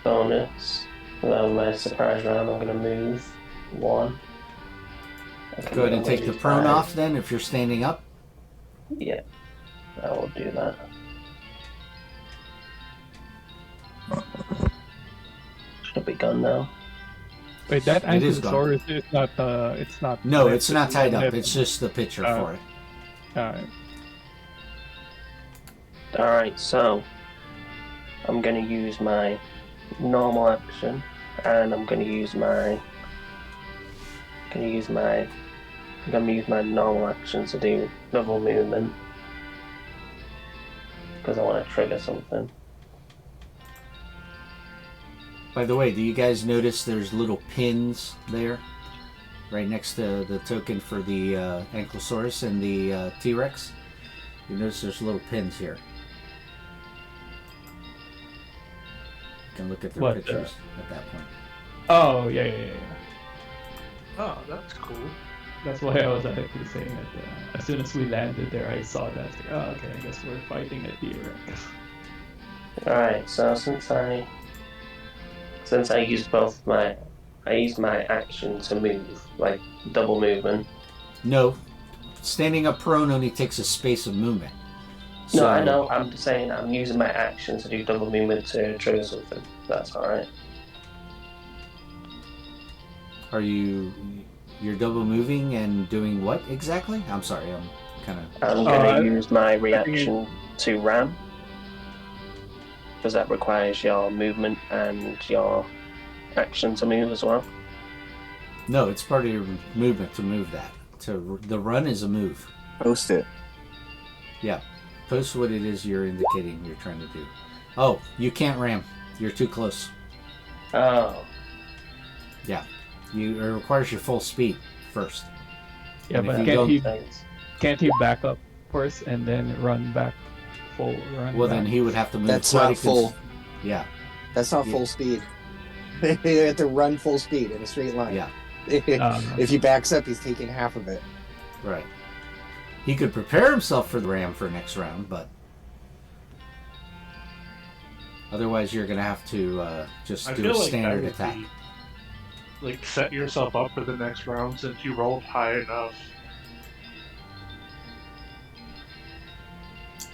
bonus, well, my surprise round, I'm going to move one. Go ahead and take the prone off then if you're standing up. Yeah, I will do that. Should be gone now. Wait, that It is Ankylosaurus is not. It's not. No, it's not tied up. It's just the picture for it. Alright. Alright, so I'm going to use my normal action, and I'm going to use my normal action to do double movement because I want to trigger something. By the way, do you guys notice there's little pins there? Right next to the token for the Ankylosaurus and the T-Rex? You notice there's little pins here. You can look at their pictures at that point. Oh, yeah. Oh, that's cool. That's why I was actually saying that as soon as we landed there, I saw that. Like, oh, okay, I guess we're fighting a T-Rex. Alright, so since I used my action to move, like double movement. No, standing up prone only takes a space of movement. No, I know. I'm just saying I'm using my action to do double movement to trigger something. That's alright. Are you're double moving and doing what exactly? I'm sorry, I'm kind of... I'm going to use my reaction to ram. Because that requires your movement and your action to move as well. No, it's part of your movement to move that. The run is a move. Post it. Yeah. Post what it is you're indicating you're trying to do. Oh, you can't ram. You're too close. Oh. Yeah. It requires your full speed first. Yeah, And but can't he back up first and then run back full run? Well, back? then he would have to move. That's quite not a full. Yeah. That's not full speed. You have to run full speed in a straight line. Yeah. If he backs up, he's taking half of it. Right. He could prepare himself for the ram for next round, but otherwise you're going to have to just do a standard attack. Like, set yourself up for the next round since you rolled high enough.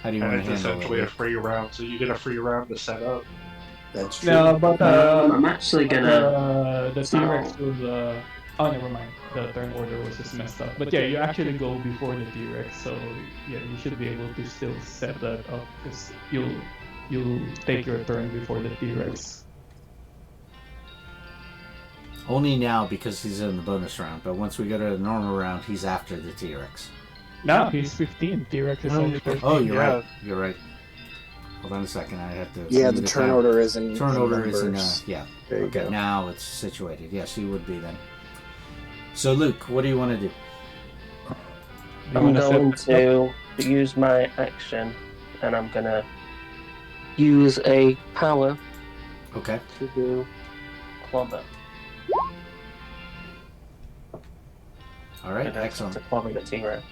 How do you And want to it's handle essentially a it? free round, so you get a free round to set up. That's true. No, but I'm actually gonna. the T-Rex will. Oh, never mind. The turn order was just messed up. But yeah, you actually go before the T-Rex, so yeah, you should be able to still set that up because you'll take your turn before the T-Rex. Only now because he's in the bonus round, but once we go to the normal round, he's after the T-Rex. No, he's 15. T-Rex is only 15. Oh, you're Yeah. right. You're right. Hold on a second. I have to. Yeah, move the it turn down. order is in. Turn in order is in. numbers. Yeah. There you Okay. go. Now it's situated. Yes, you would be then. So Luke, what do you want to do? You I'm wanna set going this up? to use my action, and I'm gonna use a power Okay. to do clobber. All right. And that's Excellent. to clobber the T-Rex.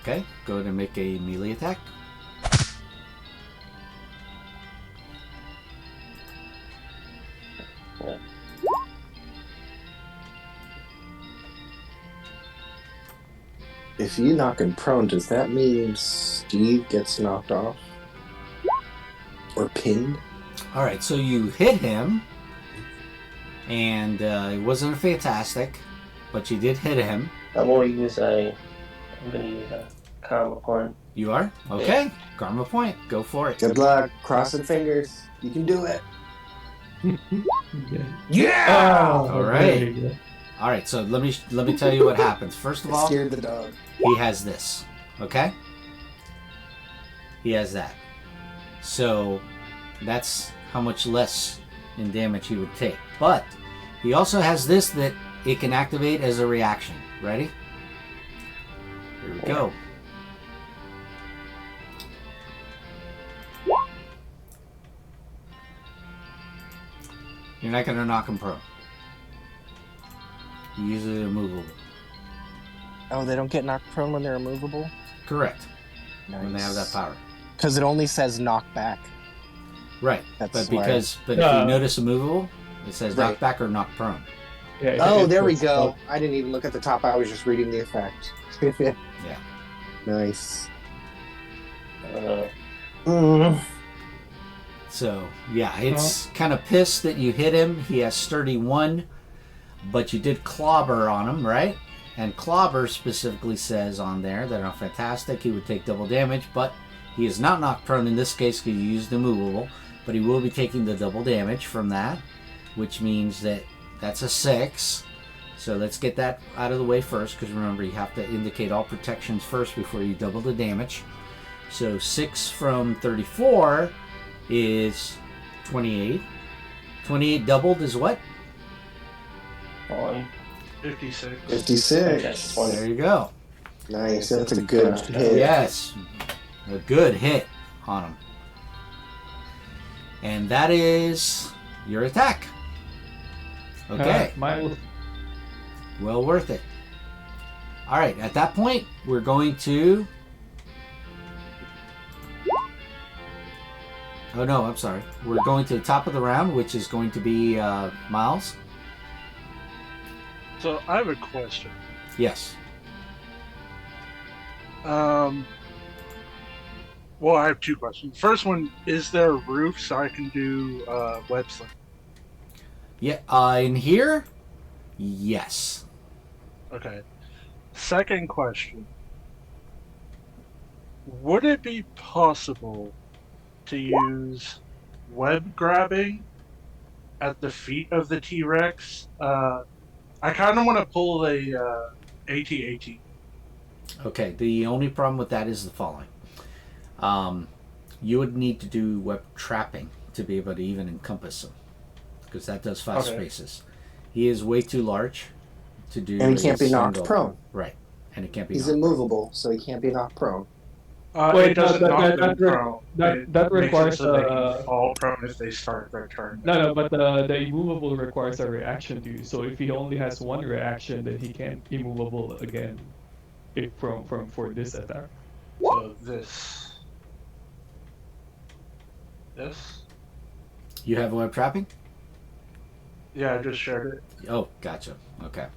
Okay. Go ahead and make a melee attack. Yeah. If you knock him prone, does that mean Steve gets knocked off? Or pinned? All right. So you hit him, and it wasn't fantastic, but you did hit him. I'm gonna use a karma point. You are? Okay. Karma point. Go for it. Good luck. Crossing fingers. You can do it. Yeah! All right. All right. So let me tell you what happens. First of I all, scared the dog. he has this. Okay? He has that. So that's how much less in damage he would take. But he also has this that it can activate as a reaction. Ready? Here we go. You're not going to knock him prone. You use it immovable. Oh, they don't get knocked prone when they're immovable? Correct. Nice. When they have that power. Because it only says knock back. Right. That's but why. if you notice immovable, it says knock back or knock prone. Yeah, Oh, there we go. I didn't even look at the top. I was just reading the effect. Yeah. Nice. So, yeah, it's kind of pissed that you hit him. He has sturdy 1, but you did clobber on him, right? And clobber specifically says on there that on fantastic he would take double damage, but he is not knocked prone in this case because you used immovable, but he will be taking the double damage from that, which means that that's a 6. So let's get that out of the way first, because remember you have to indicate all protections first before you double the damage. So 6 from 34 is 28. 28 doubled is what? 56. 56. There you go. Nice. That's a good hit. Yes. A good hit on him. And that is your attack. Okay. Well worth it. All right. At that point, we're going to... Oh, no, I'm sorry. We're going to the top of the round, which is going to be Miles. So I have a question. Yes. Well, I have 2 questions. First one, is there a roof so I can do web sling? Yeah, in here? Yes. Okay. Second question. Would it be possible to use web grabbing at the feet of the T-Rex? I kind of want to pull the AT-AT. Okay, the only problem with that is the following. You would need to do web trapping to be able to even encompass him, because that does 5 spaces. He is way too large to do. And he can't be a knocked single- prone. Right, and it can't be. He's knocked immovable, so he can't be knocked prone. It doesn't knock them prone. that It makes it requires so they can fall prone if they start their turn. No, but the immovable requires a reaction too. So if he only has 1 reaction, then he can't immovable again. For this attack. So this. You have web trapping? Yeah, I just shared it. Oh, gotcha. Okay.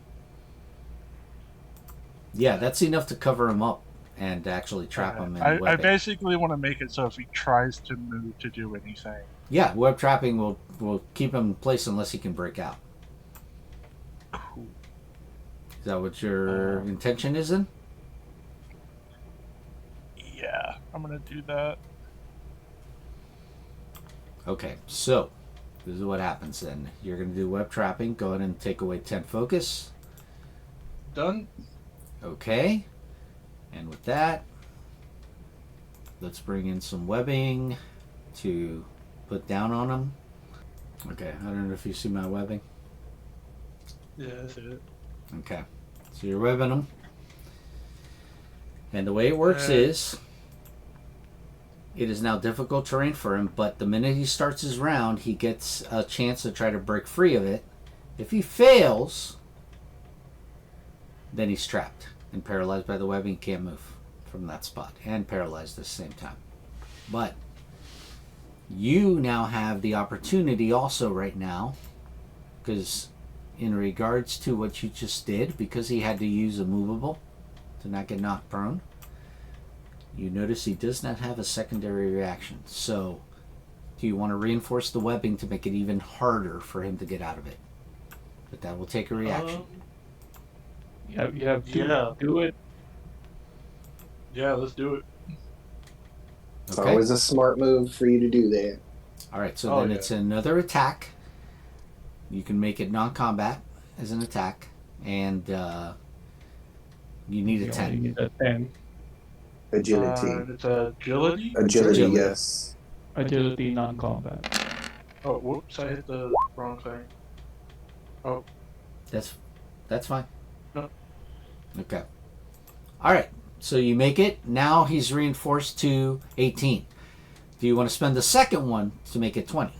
Yeah, that's enough to cover him up and actually trap him in I webbing. basically want to make it so if he tries to move to do anything. Yeah, web trapping will keep him in place unless he can break out. Cool. Is that what your intention is then? Yeah, I'm gonna do that. Okay, so this is what happens then. You're going to do web trapping. Go ahead and take away 10 focus. Done. Okay. And with that, let's bring in some webbing to put down on him. Okay, I don't know if you see my webbing. Yeah, that's it. Okay, so you're webbing him. And the way it works is, it is now difficult terrain for him, but the minute he starts his round, he gets a chance to try to break free of it. If he fails, then he's trapped and paralyzed by the webbing. He can't move from that spot and paralyzed at the same time. But you now have the opportunity also right now, because in regards to what you just did, because he had to use a movable to not get knocked prone, you notice he does not have a secondary reaction. So do you want to reinforce the webbing to make it even harder for him to get out of it? But that will take a reaction. You have to do it. Yeah, let's do it. It's always a smart move for you to do that. Alright, so then it's another attack. You can make it non-combat as an attack. And you need a 10. You need a 10. Agility. It's agility? Agility, yes. Agility, non-combat. Oh, whoops, I hit the wrong thing. Oh. That's fine. No. Okay. Alright, so you make it. Now he's reinforced to 18. Do you want to spend the second one to make it 20?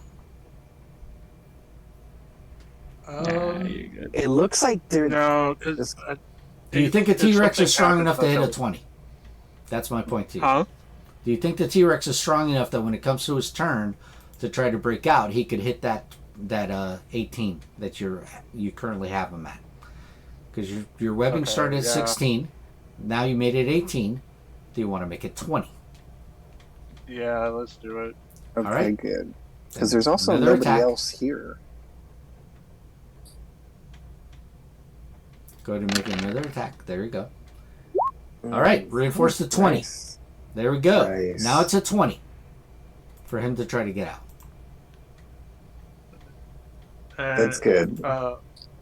It looks like they're... No, because... Do you think the T-Rex is strong enough to hit a 20? That's my point to you. Huh? Do you think the T-Rex is strong enough that when it comes to his turn to try to break out, he could hit that 18 that you currently have him at? Because your webbing started at 16. Now you made it 18. Do you want to make it 20? Yeah, let's do it. Okay, all right. Good. Because there's also Another nobody attack. else here. Go ahead and make another attack. There you go. All right, reinforce to 20. Nice. There we go. Nice. Now it's a 20 for him to try to get out. And, That's good.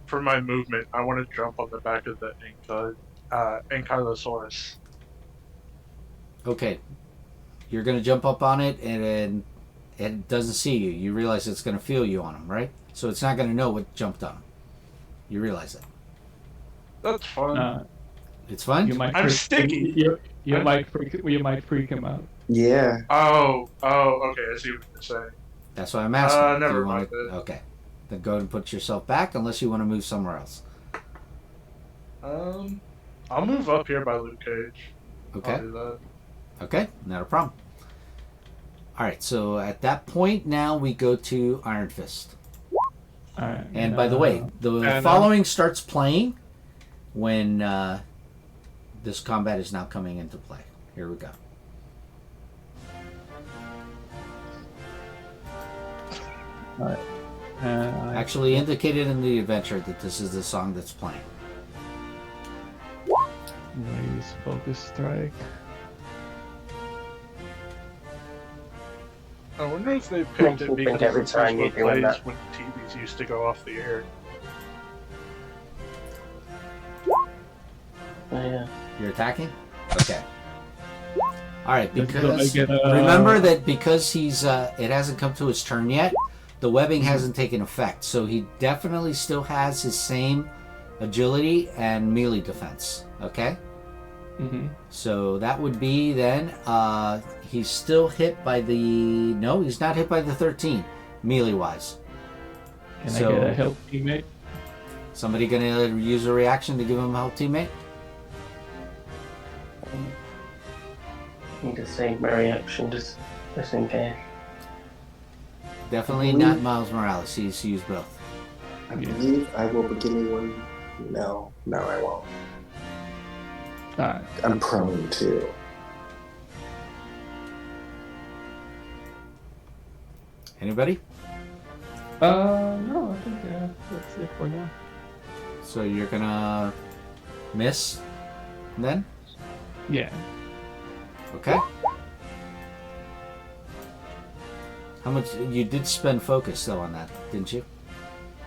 For my movement, I want to jump on the back of the Ankylosaurus. Okay, you're going to jump up on it, and it doesn't see you. You realize it's going to feel you on him, right? So it's not going to know what jumped on him. You realize that. That's fun. It's fun? I'm sticky. You might freak him out. Yeah. Oh, okay, I see what you're saying. That's why I'm asking. Never Do you mind. okay. Then go ahead and put yourself back unless you want to move somewhere else. I'll move up here by Luke Cage. Okay. I'll do that. Okay, not a problem. Alright, so at that point now we go to Iron Fist. Alright. And by the way, the following starts playing when this combat is now coming into play. Here we go. Alright. Actually indicated in the adventure that this is the song that's playing. Raise focus strike. I wonder if they picked it because every it's time what you're doing plays that. when TVs used to go off the air. Oh, yeah. You're attacking? Okay. Alright, So I because get, remember that because he's it hasn't come to his turn yet, the webbing hasn't taken effect. So he definitely still has his same agility and melee defense. Okay? Mm-hmm. So that would be then he's still hit by the no, he's not hit by the 13 melee wise. Can I get a help teammate? Somebody gonna use a reaction to give him a help teammate? Need to save my reaction just in case. Definitely not Miles Morales. He's used both. I believe I will be giving one. No, I won't. I'm prone to. Anybody? No, I think that's it for now. So you're gonna miss then? Yeah. Okay. How much you did spend focus though on that, didn't you?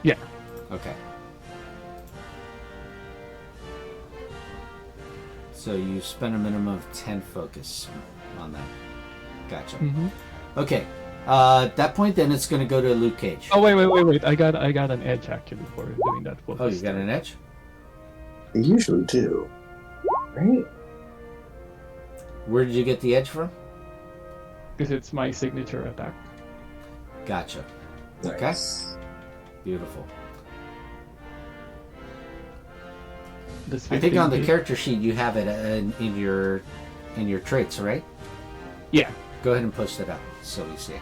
Yeah. Okay. So you spent a minimum of 10 focus on that. Gotcha. Mm-hmm. Okay. At that point, then it's going to go to Luke Cage. Oh wait! I got an edge actually for doing that focus. Oh, you got an edge? They usually do, right? Where did you get the edge from? Because it's my signature attack. Gotcha. Nice. Okay. Beautiful. Does I think on the 15 character sheet you have it in your traits, right? Yeah. Go ahead and post it out so we see it.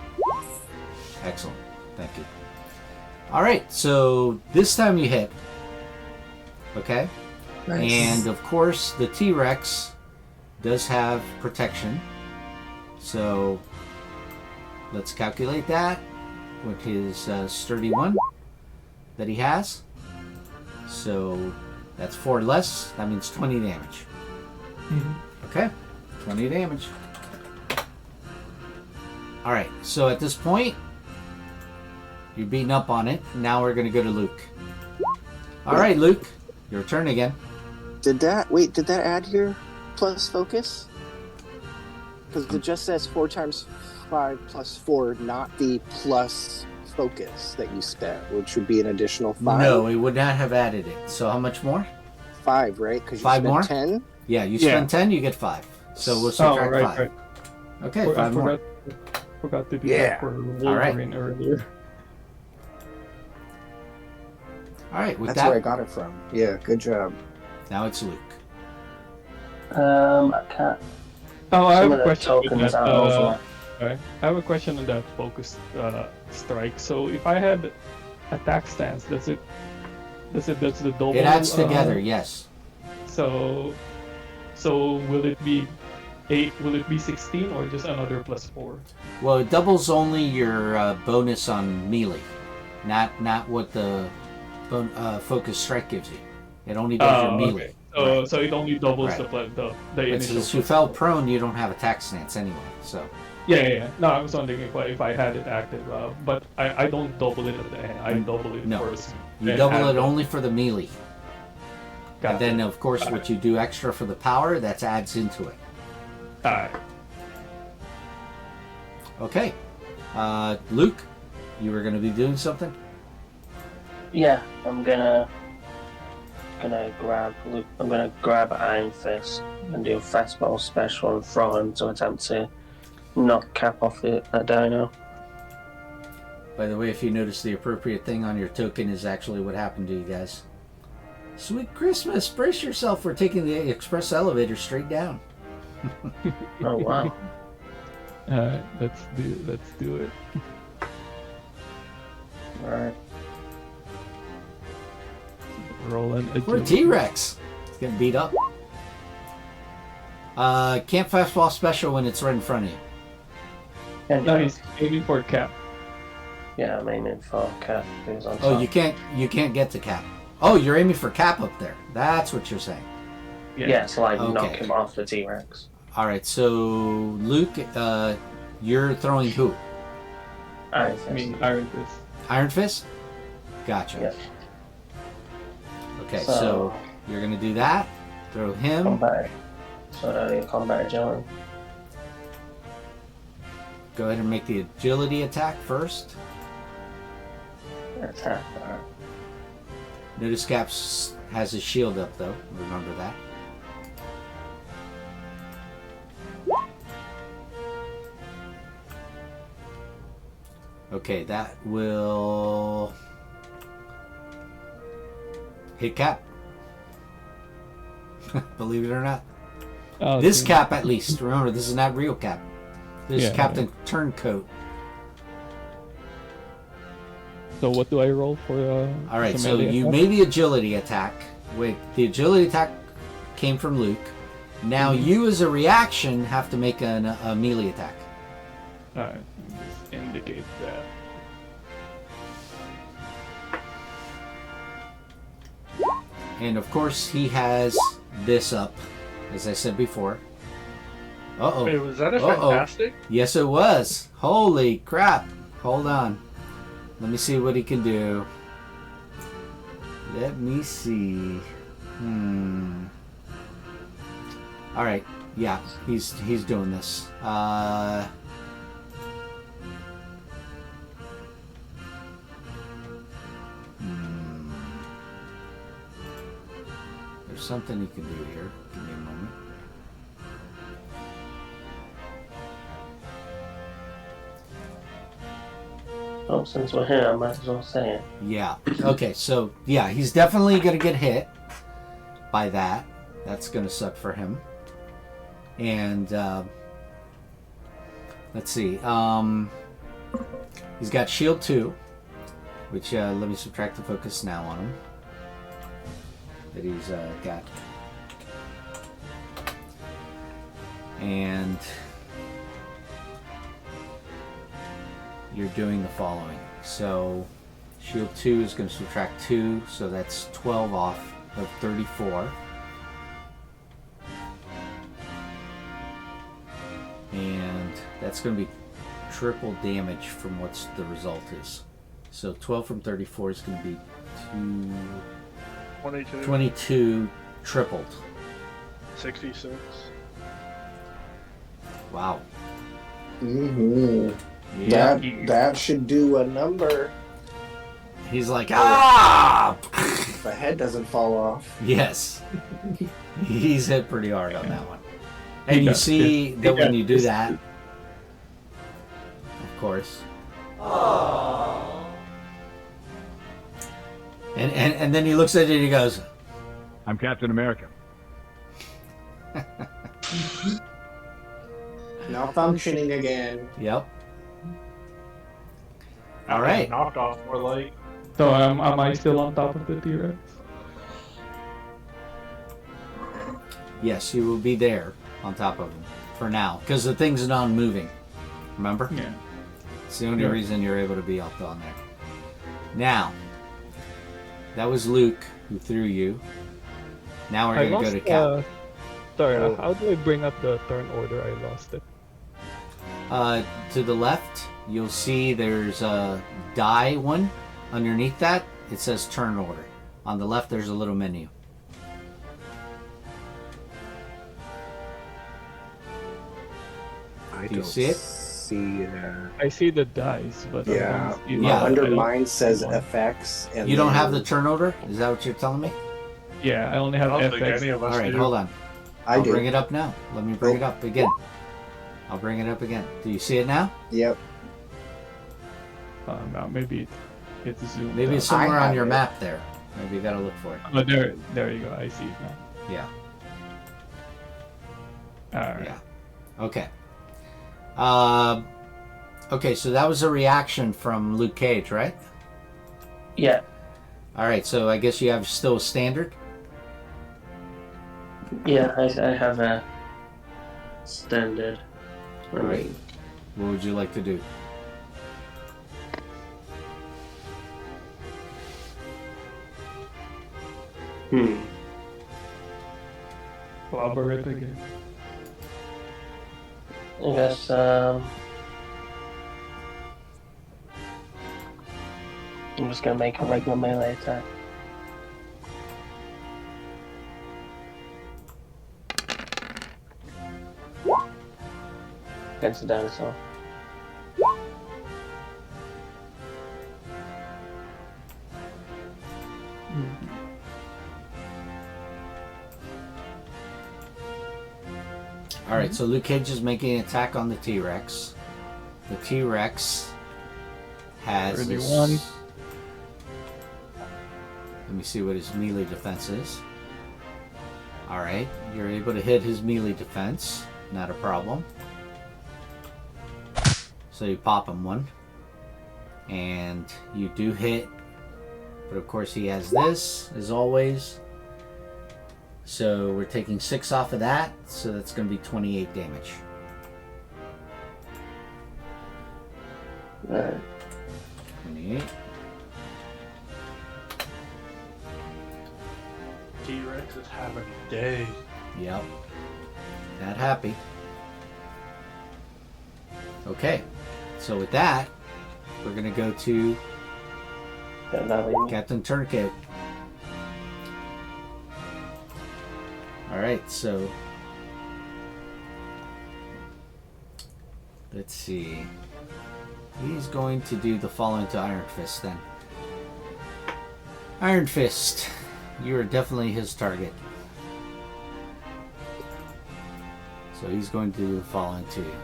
Excellent. Thank you. All right. So this time you hit. Okay. Nice. And of course the T-Rex does have protection. So let's calculate that with his sturdy one that he has. So that's 4 less. That means 20 damage. Mm-hmm. Okay. 20 damage. Alright, so at this point, you're beating up on it. Now we're going to go to Luke. Alright, Luke. Your turn again. Did that add here plus focus? Because it just says 4 times 5 plus 4, not the plus focus that you spent, which would be an additional 5. No, it would not have added it. So how much more? 5, right? Because you 5 spent more? 10. Yeah, you spend 10, you get 5. So we'll subtract 5. Right. Okay, 5 more. Forgot to do Yeah. that for Wolverine earlier. Alright, with That's that, where I got it from. Yeah, good job. now it's Luke. I can't. Oh, I have Some a of the question. on tokens that, are overlap. okay. I have a question on that focus strike. So if I had attack stance, does the double? It adds together, yes. So will it be 8? Will it be 16 or just another plus 4? Well, it doubles only your bonus on melee, not what the focus strike gives you. It only does your melee. Okay. So it only doubles Right. the But initial. since you fell prone, you don't have attack stance anyway. So Yeah. No, I was wondering if I had it active, but I don't double it at the end. I double it No. first. you then double add it the- only for the melee, Got and then it. of course what you do extra for the power that adds into it. Alright. Okay, Luke, you were going to be doing something. Yeah, I'm gonna grab Luke. I'm gonna grab Iron Fist and do a fastball special and throw him to attempt to knock Cap off that dino. By the way, if you notice, the appropriate thing on your token is actually what happened to you guys. Sweet Christmas! Brace yourself. We're taking the express elevator straight down. Oh wow! Let's do it. All right. Roll an We're agility. T-Rex. It's getting beat up. Can't fastball special when it's right in front of you. And No, he's aiming for Cap. yeah, I'm aiming for Cap. Who's on top. Oh, you can't get to Cap. Oh, you're aiming for Cap up there. That's what you're saying. Yeah, so like Okay. knock him off the T-Rex. All right, so Luke, you're throwing who? Iron Fist. I mean, Iron Fist. Iron Fist? Gotcha. Yeah. Okay, So- so you're gonna do that. Throw him. Combat. So combat agility. Go ahead and make the agility attack first. Attack. Alright. Notice Caps has his shield up though. Remember that. Okay, that will hit Cap. Believe it or not. Oh, This dude. Cap at least. Remember, this is not real Cap. This is Yeah, Captain Turncoat. So what do I roll for? All right, the so melee you attack? made the agility attack. Wait, the agility attack came from Luke. Now you, as a reaction, have to make a melee attack. Alright, just indicate that. And of course, he has this up, as I said before. Uh-oh. Wait, was that a fantastic? Yes, it was. Holy crap. Hold on. Let me see what he can do. Let me see. Alright. Yeah, he's doing this. There's something he can do here. Give me a moment. Oh, since we're here, I might as well say it. Yeah. Okay, so, yeah, he's definitely going to get hit by that. That's going to suck for him. And, let's see. He's got shield 2, which, let me subtract the focus now on him. That he's got. And you're doing the following. So shield 2 is going to subtract 2, so that's 12 off of 34. And that's going to be triple damage from what the result is. So 12 from 34 is going to be 22 tripled. 66. Wow. Mm-hmm. Yeah. That should do a number. He's like, ah! The head doesn't fall off. Yes. He's hit pretty hard on that one. And you see that when you do that, of course. And then he looks at it and he goes, I'm Captain America. Malfunctioning again. Yep. All right. Knockoff, more like. So am I still on top of the T-Rex? Yes, you will be there on top of him for now, because the thing's non-moving. Remember? Yeah. It's the only reason you're able to be up on there. Now, that was Luke who threw you. Now we're going to go to Cap. Sorry, how do I bring up the turn order? I lost it. To the left, you'll see there's a die one. Underneath that, it says turn order. On the left, there's a little menu. I Do you don't see it? see that. I see the dice, but Yeah. I don't see Under mine says effects. And You don't then- have the turn order? Is that what you're telling me? Yeah, I only have I don't think FX. any of us All right, do. hold on. I I'll do. bring it up now. Let me bring it up again. I'll bring it up again. Do you see it now? Yep. No, maybe it's zoomed. Maybe it's out. somewhere I on have your it. map there. Maybe you gotta look for it. Oh, there you go. I see it now. Yeah. Alright. Yeah. Okay. Okay, so that was a reaction from Luke Cage, right? Yeah. Alright, so I guess you have still a standard? Yeah, I have a standard. Alright. What would you like to do? Collaborate again. I guess, I'm just gonna make a regular melee attack. Against the dinosaur. Alright, so Luke Cage is making an attack on the T-Rex. The T-Rex has 31. this... Let me see what his melee defense is. Alright, you're able to hit his melee defense. Not a problem. So you pop him one. And you do hit. But of course he has this, as always. So we're taking 6 off of that, so that's going to be 28 damage. Alright. 28. T-Rex is having a day. Yep. Not happy. Okay. So with that, we're going to go to Captain Tourniquet. Alright, so let's see. He's going to do the following to Iron Fist then. Iron Fist, you are definitely his target. So he's going to do the following to you.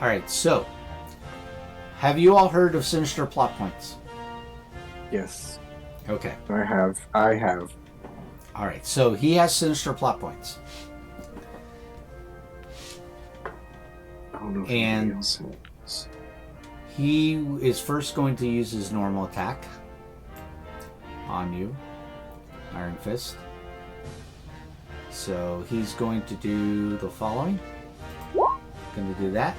Alright, so have you all heard of Sinister Plot Points? Yes, Okay. I have. Alright, so he has Sinister Plot Points. I don't know if And anybody else has. he is first going to use his normal attack on you, Iron Fist. So he's going to do the following. Going to do that.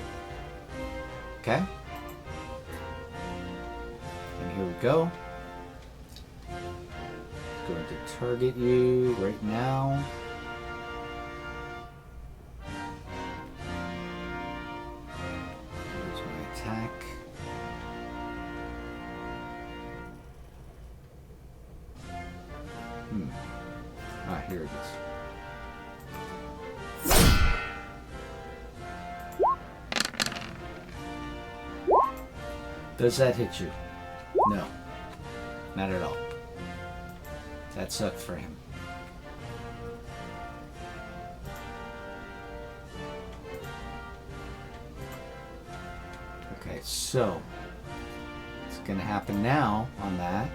Okay. And here we go. Going to target you right now. Here's my attack. Ah, here it is. Does that hit you? No. Not at all. That sucked for him. Okay, so what's going to happen now on that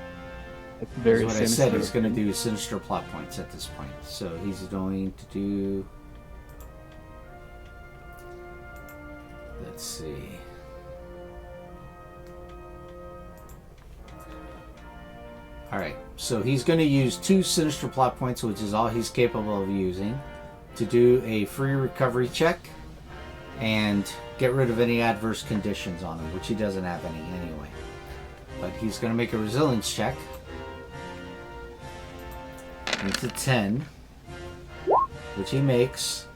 It's is very what I said he's sinister. going to do Sinister Plot Points at this point. So he's going to do... Let's see... Alright, so he's going to use 2 Sinister Plot Points, which is all he's capable of using, to do a free recovery check and get rid of any adverse conditions on him, which he doesn't have any anyway. But he's going to make a resilience check. It's a 10, which he makes.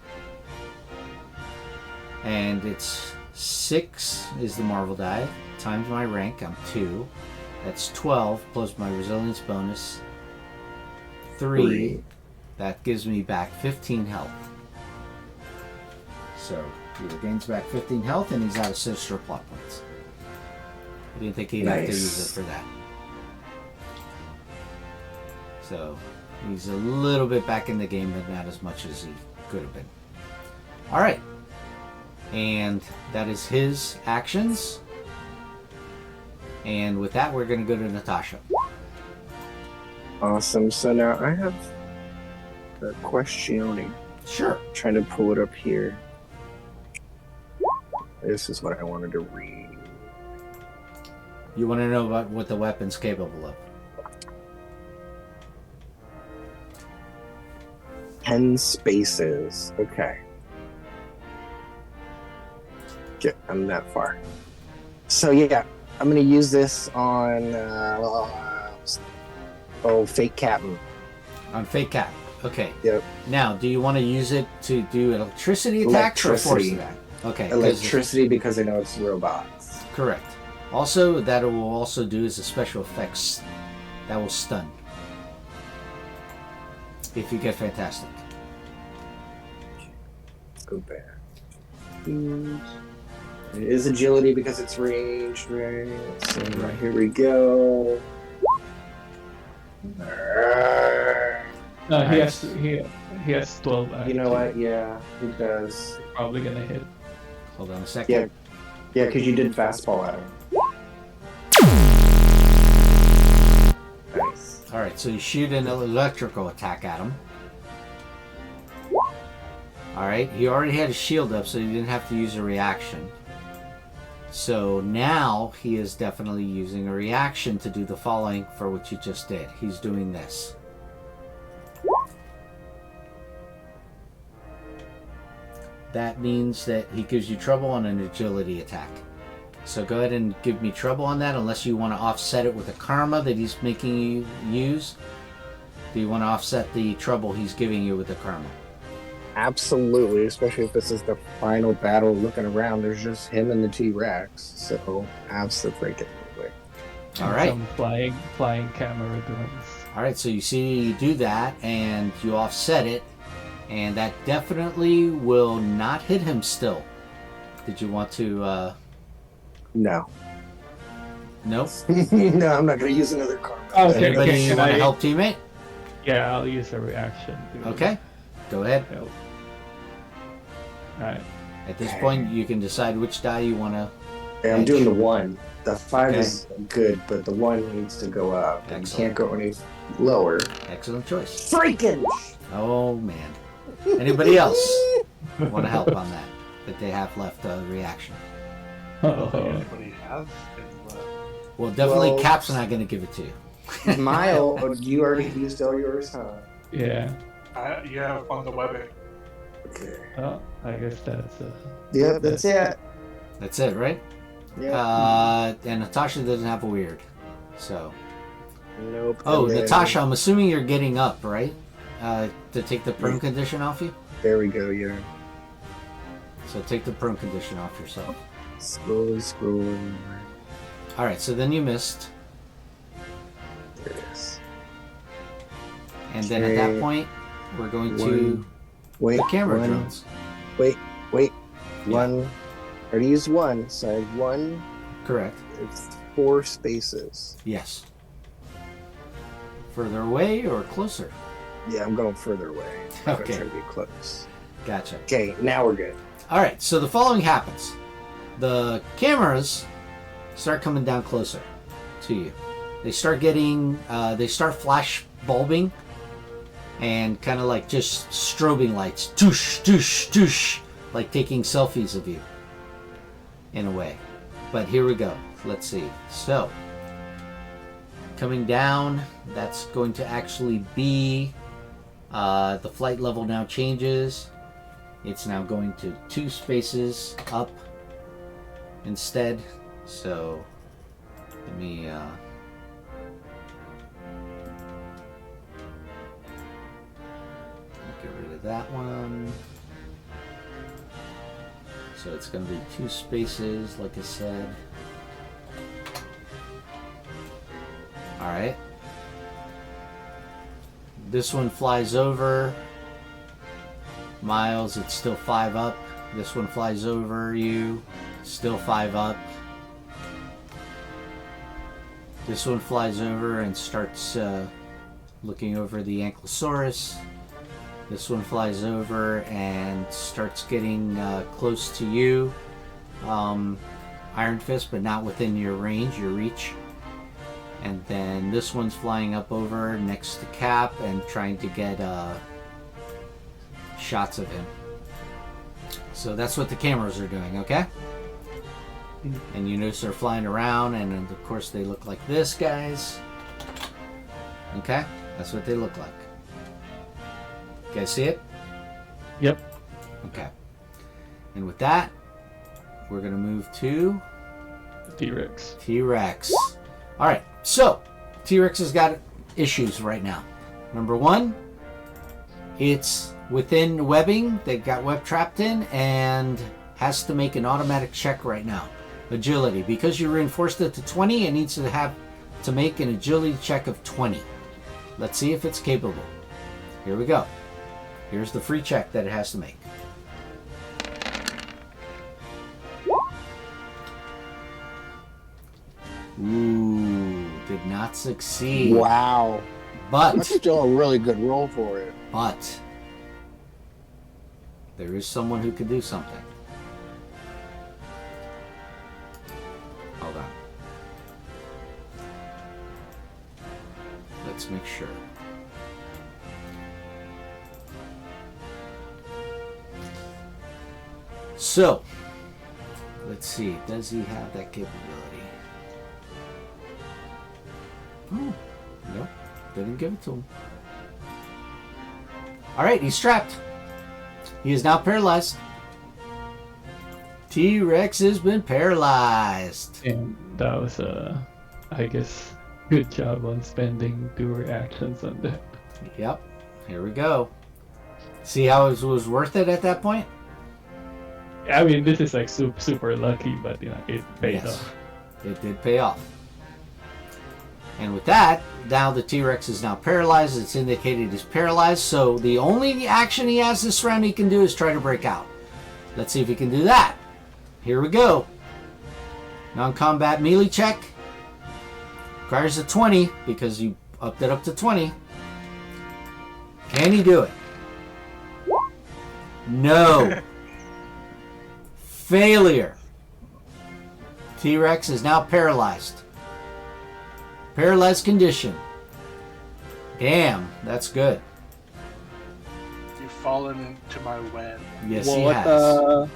And it's 6 is the Marvel die, times my rank, I'm 2. That's 12 plus my resilience bonus. 3. That gives me back 15 health. So he gains back 15 health and he's out of Sinister Plot Points. I didn't think he'd have to use it for that. So he's a little bit back in the game, but not as much as he could have been. Alright. And that is his actions. And with that, we're going to go to Natasha. Awesome. So now I have a question. Sure. Trying to pull it up here. This is what I wanted to read. You want to know about what the weapon's capable of? 10 spaces. Okay. Get, I'm that far. So yeah, I'm gonna use this on Fake Captain. On Fake Cap. Okay. Yep. Now, do you want to use it to do electricity attacks or force Electricity. attack? Okay. Electricity because I know it's robots. Correct. Also, that it will also do is a special effects that will stun. If you get fantastic. Let's go back. It is agility because it's ranged, right? So Right. here we go. No, he has 12. You know what? Yeah, he does. Probably gonna hit. Hold on a second. Yeah, because you did fastball at him. Nice. Alright, so you shoot an electrical attack at him. Alright, he already had his shield up, so he didn't have to use a reaction. So now he is definitely using a reaction to do the following for what you just did. He's doing this. That means that he gives you trouble on an agility attack. So go ahead and give me trouble on that, unless you want to offset it with a karma that he's making you use. Do you want to offset the trouble he's giving you with the karma? Absolutely, especially if this is the final battle. Looking around, there's just him and the T-Rex. So absolutely. All right. Some flying camera drones. All right, so you see you do that, and you offset it, and that definitely will not hit him still. Did you want to... No. Nope. No, I'm not going to use another karma. Okay, Anybody want to help teammate? Yeah, I'll use a reaction. Okay, go ahead. Help. Alright. At this point, you can decide which die you want to... Okay, I'm doing the 1. The 5 is good, but the 1 needs to go up. And can't go any lower. Excellent choice. Freaking! Oh, man. Anybody else want to help on that? That they have left a reaction? Anybody have? Well, definitely Well, Cap's not going to give it to you. Mile, you already used all yours, huh? Yeah. Yeah, on the webbing. Okay. Oh, I guess that's Yep, that's it. That's it, right? Yeah. And Natasha doesn't have a weird. So. Nope. Oh, And then- Natasha, I'm assuming you're getting up, right? To take the prone condition off you? There we go, yeah. So take the prone condition off yourself. Slowly scrolling. Alright, so then you missed. There it is. And then at that point, we're going to Wait, the camera one. drones. Wait. One. I already used 1, so I have 1. Correct. It's 4 spaces. Yes. Further away or closer? Yeah, I'm going further away. I'm Okay. trying to be close. Gotcha. Okay, now we're good. Alright, so the following happens. The cameras start coming down closer to you. They start getting, they start flash bulbing and kind of like just strobing lights. Doosh, doosh, doosh. Like taking selfies of you. In a way. But here we go. Let's see. So, coming down, that's going to actually be, the flight level now changes. It's now going to 2 spaces up instead. So let me get rid of that one. So it's going to be 2 spaces, like I said. Alright. This one flies over. Miles, it's still 5 up. This one flies over you. Still 5 up. This one flies over and starts looking over the Ankylosaurus. This one flies over and starts getting close to you. Iron Fist, but not within your range, your reach. And then this one's flying up over next to Cap and trying to get shots of him. So that's what the cameras are doing, okay? And you notice they're flying around, and then of course they look like this, guys. Okay? That's what they look like. You guys see it? Yep. Okay. And with that, we're going to move to T-Rex. T-Rex. Alright, so T-Rex has got issues right now. Number 1, it's within webbing. They got web trapped in and has to make an automatic check right now. Agility. Because you reinforced it to 20, it needs to make an agility check of 20. Let's see if it's capable. Here we go. Here's the free check that it has to make. Ooh, did not succeed. Wow. But That's still a really good roll for it. But there is someone who can do something. Hold on. Let's make sure. So, let's see. Does he have that capability? Oh, nope. Didn't give it to him. Alright, he's trapped. He is now paralyzed. T-Rex has been paralyzed. And that was I guess, good job on spending 2 reactions on that. Yep. Here we go. See how it was worth it at that point? I mean, this is like super lucky, but you know, it paid off. It did pay off. And with that, now the T-Rex is now paralyzed. It's indicated he's paralyzed, so the only action he has this round he can do is try to break out. Let's see if he can do that. Here we go. Non-combat melee check. Requires a 20 because you upped it up to 20. Can he do it? No. Failure. T-Rex is now paralyzed. Paralyzed condition. Damn, that's good. You've fallen into my web. Yes, he has.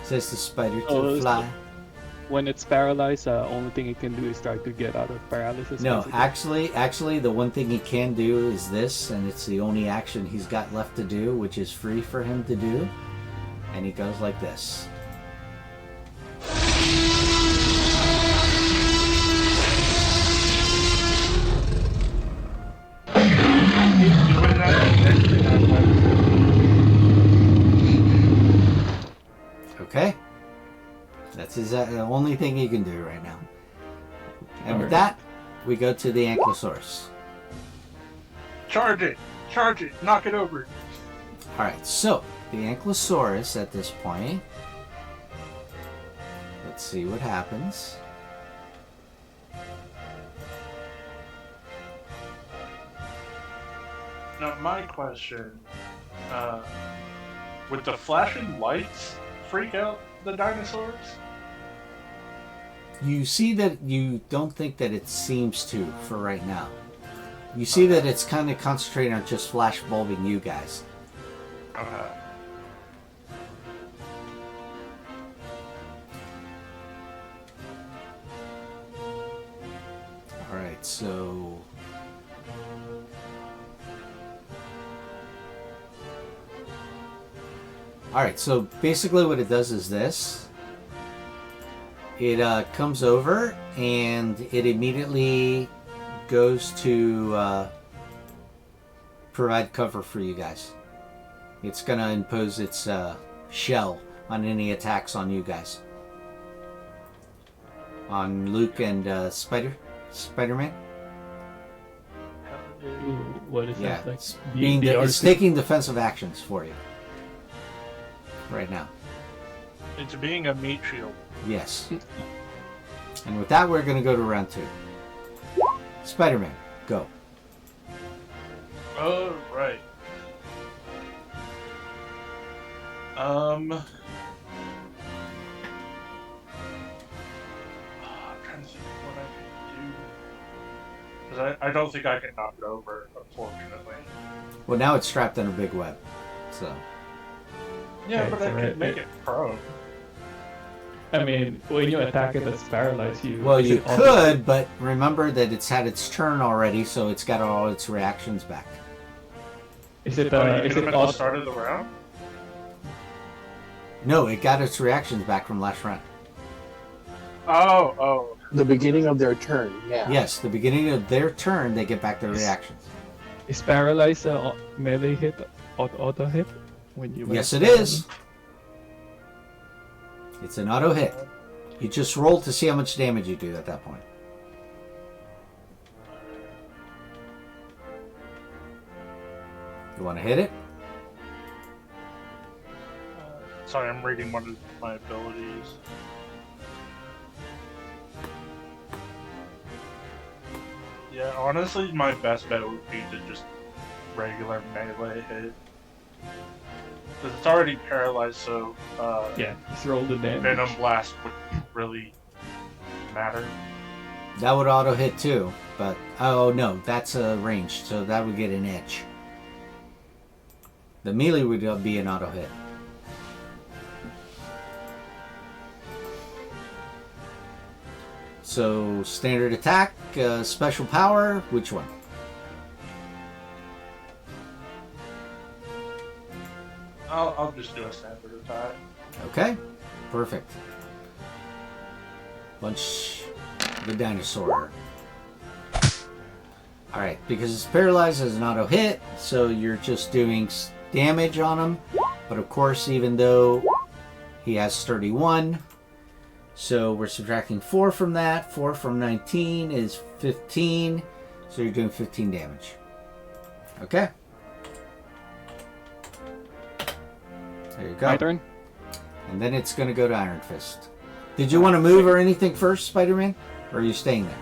Says the spider to fly. When it's paralyzed, only thing it can do is try to get out of paralysis. No, basically. actually, the one thing he can do is this, and it's the only action he's got left to do, which is free for him to do. And he goes like this. Okay. That's the only thing he can do right now. And with that, we go to the Ankylosaurus. Charge it! Charge it! Knock it over! Alright, so the Ankylosaurus at this point. Let's see what happens. Now, my question, would the flashing lights freak out the dinosaurs? You see that you don't think that it seems to for right now. You see that it's kind of concentrating on just flash bulbing you guys. Okay. Alright, so... Alright, so basically what it does is this. It comes over and it immediately goes to provide cover for you guys. It's going to impose its shell on any attacks on you guys. On Luke and Spider-Man? What is Yeah, that? Like, it's taking defensive actions for you. Right now. It's being a meat shield. Yes. And with that, we're going to go to round 2. Spider-Man, go. Oh, right. I'm trying to think what I can do. Because I don't think I can knock it over, unfortunately. Well, now it's strapped in a big web. So. Yeah, Okay, but I could make it prone. I mean, when you attack it, that's paralyzed. Well, you could, but remember that it's had its turn already, so it's got all its reactions back. Is it? Is it at the start of the round? No, it got its reactions back from last round. Oh. The beginning of their turn, yeah. Yes, the beginning of their turn, they get back their reactions. Is paralyzed melee hit, auto hit? When you Yes, it is. It's an auto hit. You just roll to see how much damage you do at that point. You want to hit it? Sorry, I'm reading one of my abilities. Yeah, honestly, my best bet would be to just regular melee hit. Because it's already paralyzed, so yeah, just roll the damage. Venom Blast would really matter. That would auto hit too, but oh no, that's a ranged, so that would get an edge. The melee would be an auto hit. So standard attack, special power, which one? I'll just do a standard attack. Okay, perfect. Punch the dinosaur. Alright, because it's paralyzed as an auto hit, so you're just doing damage on him. But of course, even though he has 31, so we're subtracting 4 from that. 4 from 19 is 15, so you're doing 15 damage. Okay. There you go. My turn? And then it's going to go to Iron Fist. Did you want to move or anything first, Spider-Man? Or are you staying there?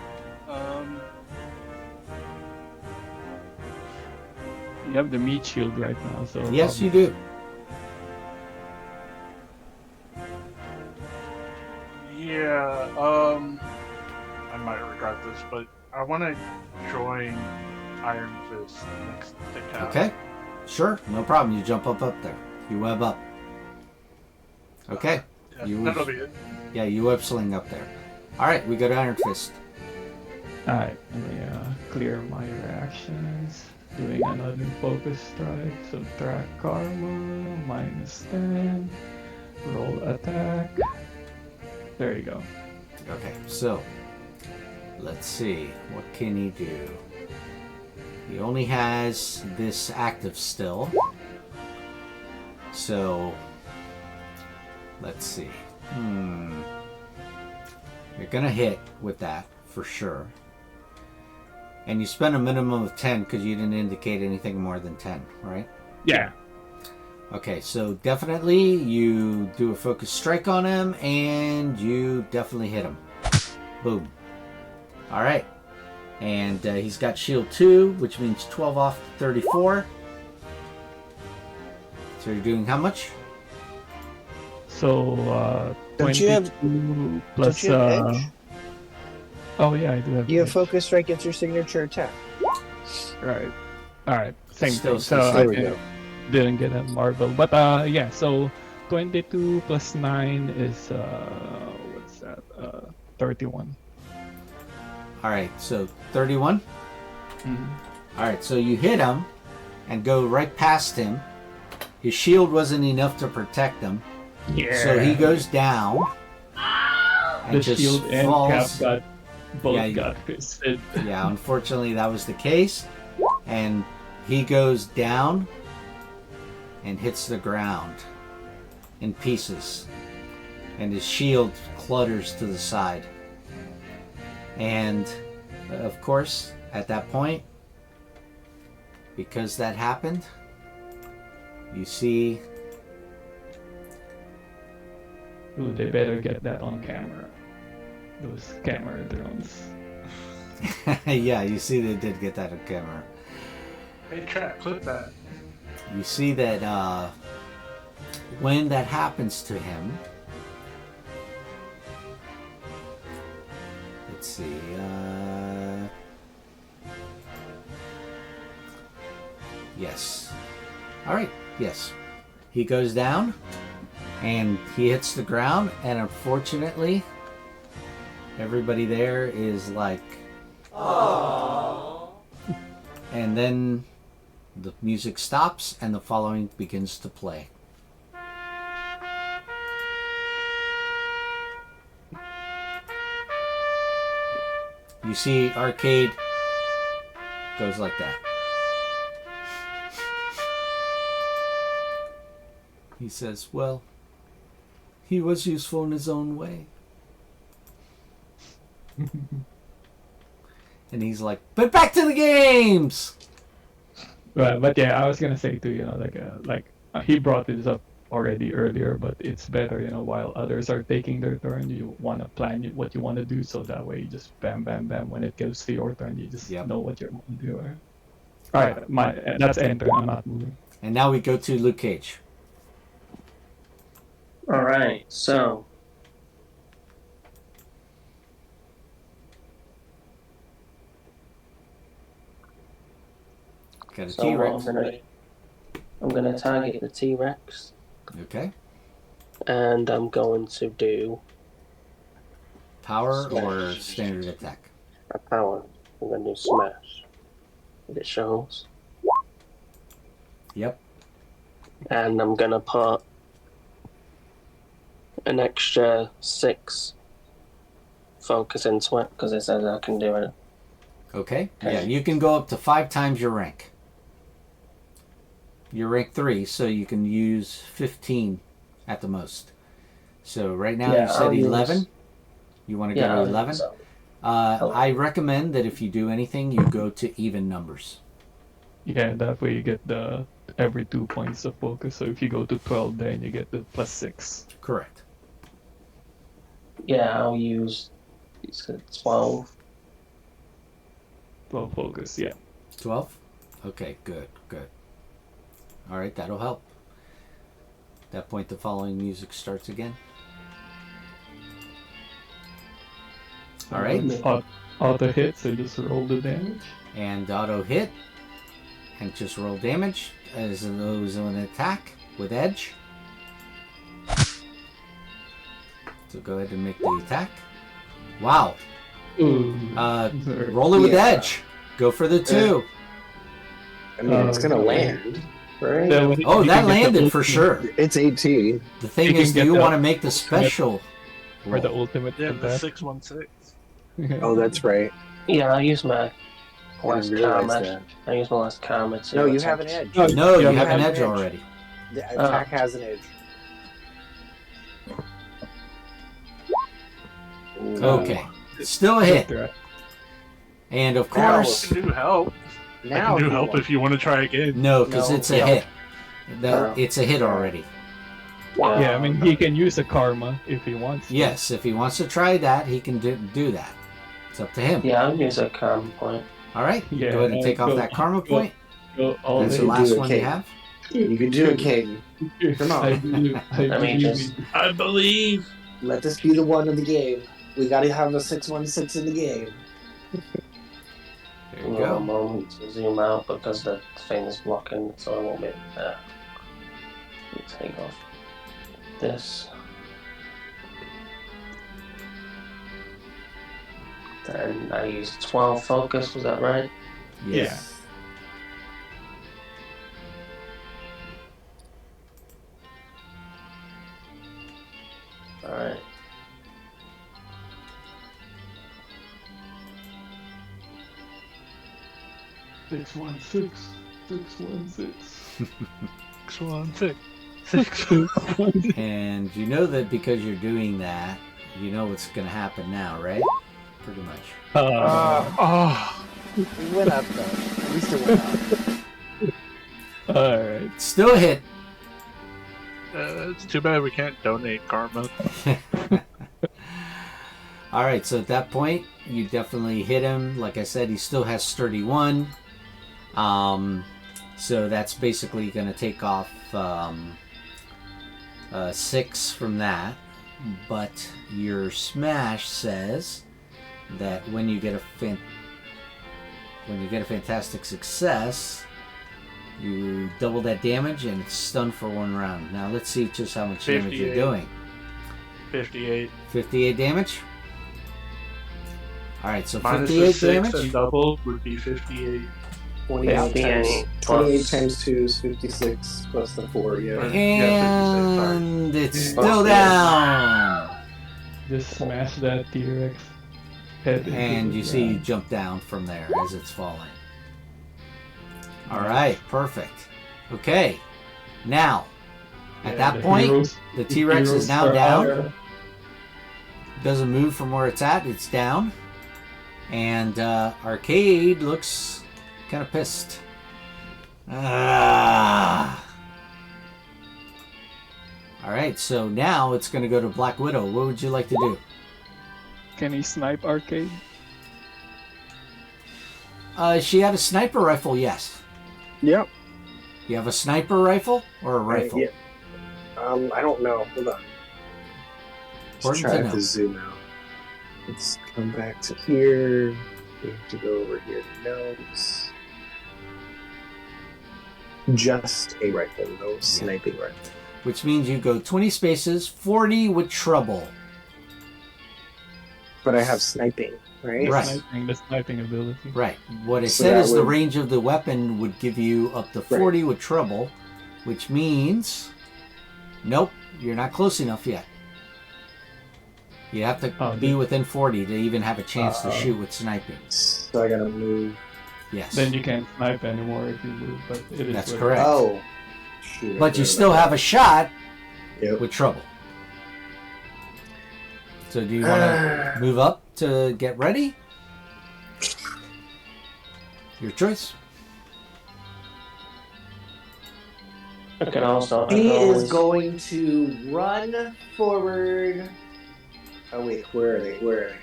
You have the meat shield right now, so... Yes, you do. Yeah, I might regret this, but I want to join Iron Fist next to Cap. Okay. Sure, no problem. You jump up there. You web up. Okay. Yeah, that'll be it. Yeah, you web sling up there. Alright, we go to Iron Fist. Alright, let me clear my reactions. Doing another focus strike, subtract karma, -10, roll attack. There you go. Okay, so let's see. What can he do? He only has this active still. So let's see. You're gonna hit with that for sure. And you spend a minimum of 10 because you didn't indicate anything more than 10, right? Yeah. Okay, so definitely you do a focus strike on him and you definitely hit him. Boom. Alright. And he's got shield 2, which means 12 off 34. So you're doing how much? So, Don't you 22 have- plus... don't you have edge? Oh yeah, I do have You have edge. focus strike against your signature attack. Right. Alright, same Still thing. So there I we go. didn't get a Marvel. But yeah, so 22 plus 9 is, what's that? 31. Alright, so 31. Mhm. Alright, so you hit him and go right past him. His shield wasn't enough to protect him. Yeah. So he goes down. And The just shield and falls. cap got both Yeah, got twisted. Yeah, unfortunately that was the case. And he goes down and hits the ground in pieces. And his shield clutters to the side. And of course, at that point, because that happened, you see... Ooh, they better get that on camera. Those camera drones. Yeah, you see they did get that on camera. Hey, chat, clip that. You see that when that happens to him, let's see, yes. Alright, yes. He goes down and he hits the ground, and unfortunately, everybody there is like, aww. And then the music stops and the following begins to play. You see Arcade goes like that. He says, well, he was useful in his own way. And he's like, but back to the games! But yeah, I was gonna say too, he brought this up already earlier, but it's better, while others are taking their turn, you want to plan what you want to do, so that way you just bam, bam, bam. When it goes to your turn, you just know what you're going to do. Alright, that's end turn, I'm not moving. And now we go to Luke Cage. Alright, so... Got a So T-Rex. I'm gonna target the T-Rex. Okay. And I'm going to do power or Smash. standard attack? A power. I'm gonna do smash. If it shows. Yep. And I'm gonna put an extra 6 focus into it because it says I can do it. Okay. Yeah, you can go up to 5 times your rank. You're rank 3, so you can use 15 at the most. So right now you said 11. You want to go to 11? So. I recommend that if you do anything, you go to even numbers. Yeah, that way you get the every 2 points of focus. So if you go to 12, then you get the plus 6. Correct. Yeah, I'll use 12. 12 focus, yeah. 12? Okay, good. All right, that'll help. At that point, the following music starts again. All right. Auto hit, so just roll the damage. And auto hit. And just roll damage as those on an attack with edge. So go ahead and make the attack. Wow. Roll it with edge. Go for the 2. I mean, it's gonna land, right? Oh, that landed for sure. It's 18. The thing is, do you want to make the special or the ultimate? Yeah, the attack? 616. Oh, that's right. Yeah, I'll use my last realize karma. that. I use my last karma to No, you attack. have an edge. No, you have have an an edge edge. already. The attack has an edge. Okay. Still a hit. And of course... I can do help. Now I can do help if you want to try again. No, because it's a hit. No. It's a hit already. Yeah, I mean, he can use a karma if he wants to. Yes, if he wants to try that, he can do that. It's up to him. Yeah, I'll use a karma point. All right. Yeah, go ahead and take off that karma point. All That's the in. last do it, one you Kate. have. You can do it, Caden. Come on. I mean, just I believe. Let this be the one of the game. We gotta have a 616 in the game. There you a go. moment to zoom out because the thing is blocking, so I won't be there. Take off this. Then I used 12 focus, was that right? Yes. Alright. Six, 616. 616. And you know that because you're doing that, you know what's going to happen now, right? Pretty much. It went up though. At least it went up. Alright. Still a hit. It's too bad we can't donate karma. All right, so at that point, you definitely hit him. Like I said, he still has sturdy 1. So that's basically going to take off 6 from that. But your smash says that when you get a fantastic success, you double that damage and it's stunned for 1 round. Now let's see just how much damage you're 58. doing. 58. 58 damage. All right, so Minus 58 the 6 damage. and double would be 58. 28 58 times 2 is 56 plus the 4, yeah. And it's still down. Just smash that T-Rex head. into And the you see you ground. jump down from there as it's falling. All right, perfect. Okay, now at Yeah, that the point, heroes- the T-Rex heroes is now are down. out. Doesn't move from where it's at. It's down. And Arcade looks kind of pissed. All right, so now it's going to go to Black Widow. What would you like to do? Can he snipe Arcade? She had a sniper rifle, yes. Yep. You have a sniper rifle or a rifle? Yeah. I don't know. Hold on. Let's Important try to know. to zoom out. Let's come back to here. We have to go over here to notes. Just a rifle, no sniping rifle. Which means you go 20 spaces, 40 with trouble. But I have sniping, right? Right. The sniping ability. Right. What it So said that is the would- range of the weapon would give you up to 40 with trouble, which means, nope, you're not close enough yet. You have to be within 40 to even have a chance to shoot with sniping. So I gotta move. Yes. Then you can't snipe anymore if you move, but it is That's what it correct. is. Oh. Shoot, But you still have a shot Yep. with trouble. So do you want to move up to get ready? Your choice. I can also. He is going to run forward. Oh wait, where are they? Where are they?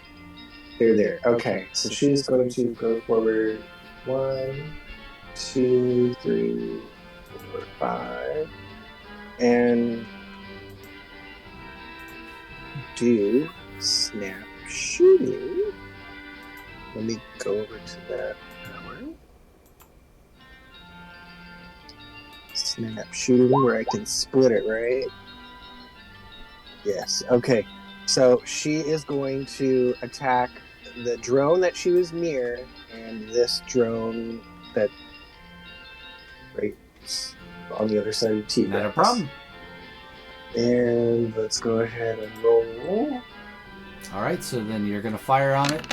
They're there. Okay, so she's going to go forward. 1, 2, 3, 4, 5, and do snap shooting. Let me go over to that power. Snap shooting where I can split it, right? Yes. Okay. So she is going to attack the drone that she was near and this drone that right on the other side of the T-Rex. Not a problem. And let's go ahead and roll. All right, so then you're going to fire on it.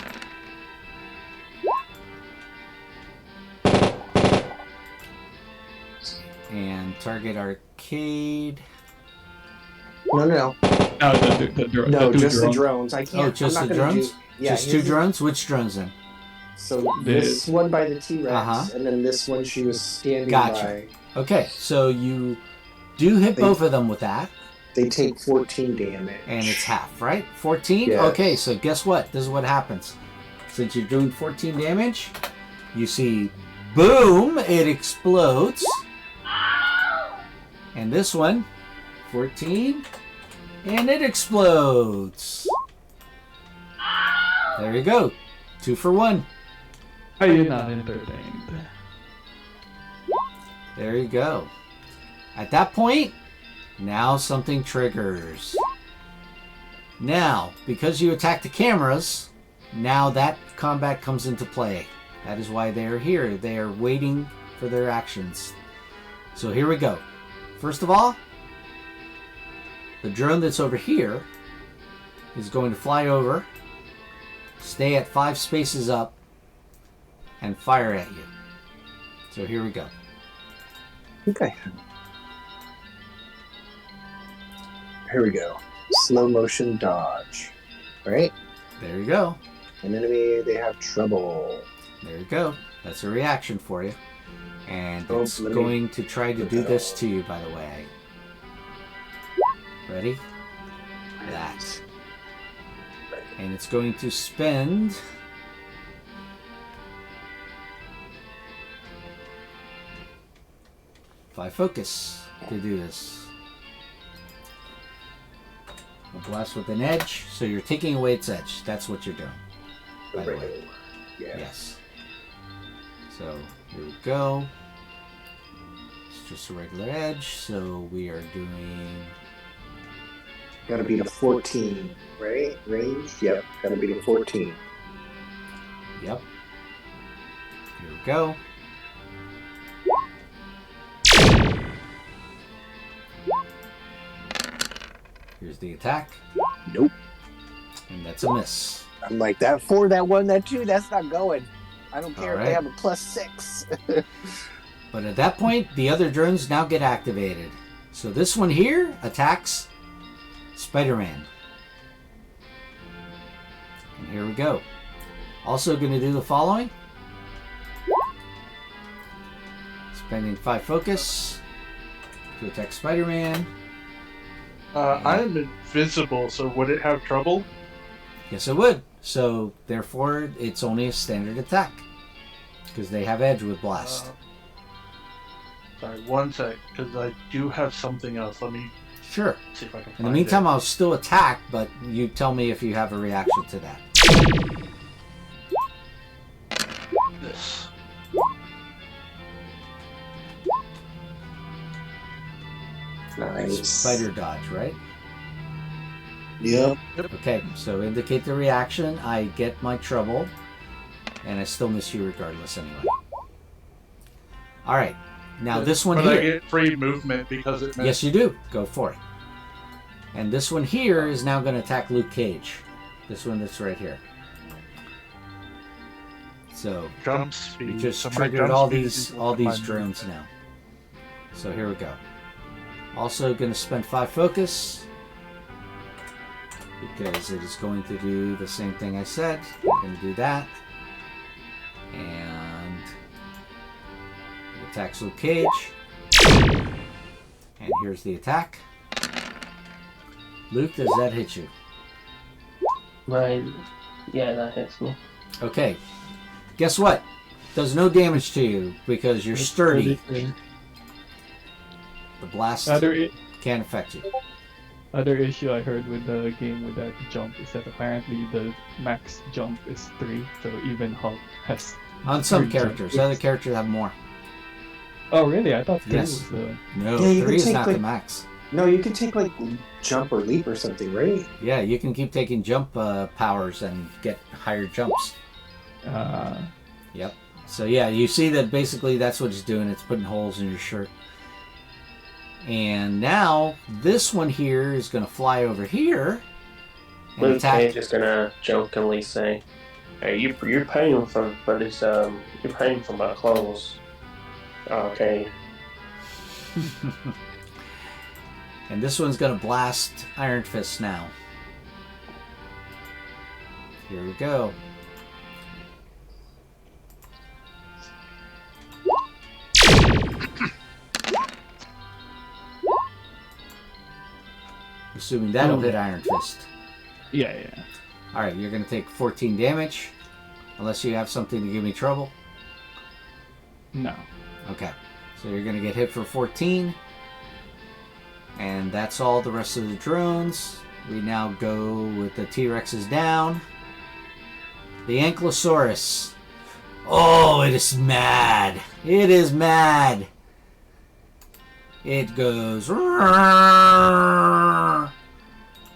And target arcade. No. No, No, just the drones. I can't. Oh, just I'm the not gonna drones? do- yeah, just 2 here's the- drones? Which drones then? So this one by the T-Rex, and then this one she was standing Gotcha. by. Okay, so you do hit both of them with that. They take 14 damage. And it's half, right? 14? Yes. Okay, so guess what? This is what happens. Since you're doing 14 damage, you see, boom, it explodes. And this one, 14, and it explodes. There you go. 2 for 1. Are you not entertained? There you go. At that point, now something triggers. Now, because you attack the cameras, now that combat comes into play. That is why they are here. They are waiting for their actions. So here we go. First of all, the drone that's over here is going to fly over, stay at 5 spaces up, and fire at you. So here we go. Okay. Here we go. Slow motion dodge. Right? There you go. An enemy, they have trouble. There you go. That's a reaction for you. And Oh, it's let me going to try to put do that this on. to you, by the way. Ready? That. And it's going to spend... five focus to do this. A blast with an edge, so you're taking away its edge. That's what you're doing, by the way. Yeah. Yes. So here we go. It's just a regular edge, so we are doing... Gotta beat a 14, right? Range? Yep. Gotta beat a 14. Yep. Here we go. Here's the attack. Nope. And that's a miss. I'm like, that 4, that 1, that 2, that's not going. I don't care if Alright. they have a +6. But at that point, the other drones now get activated. So this one here attacks Spider-Man. And here we go. Also going to do the following. Spending 5 focus to attack Spider-Man. I am invisible, so would it have trouble? Yes, it would. So therefore, it's only a standard attack. Because they have edge with blast. Sorry, one sec, because I do have something else. Let me Sure. see if I can In the find meantime, it. I'll still attack, but you tell me if you have a reaction to that. This. Nice. Spider dodge, right? Yep. Okay, so indicate the reaction. I get my trouble, and I still miss you regardless anyway. All right, now this one but here. I get free movement because it. Yes, you do. Go for it. And this one here is now going to attack Luke Cage. This one that's right here. So Jump speed. we just So my triggered jump all speed these is equal to my drones now. So here we go. Also going to spend 5 focus because it is going to do the same thing I said. We're going to do that, and it attacks Luke Cage. And here's the attack. Luke, does that hit you? Yeah, that hits me. Okay. Guess what? Does no damage to you because you're sturdy. The blast can't affect you. Other issue I heard with the game with that jump is that apparently the max jump is 3, so even Hulk has. On some 3 characters. jumps. Other characters have more. Oh really? I thought 3 Yes. was the. No, Yeah, you 3 can is take, not like- the max. No, you can take like jump or leap or something, right? Yeah, you can keep taking jump powers and get higher jumps. Yep. So yeah, you see that basically that's what it's doing. It's putting holes in your shirt. And now this one here is going to fly over here and Luke attack. Cage is gonna jokingly say, "Hey, you're paying for this. You're paying for my clothes." Okay. And this one's going to blast Iron Fist now. Here we go. Assuming that'll hit Iron Fist. Yeah. Alright, you're going to take 14 damage. Unless you have something to give me trouble. No. Okay. So you're going to get hit for 14. And that's all the rest of the drones. We now go with the T-Rexes down. The Ankylosaurus. Oh, it is mad. It is mad. It goes...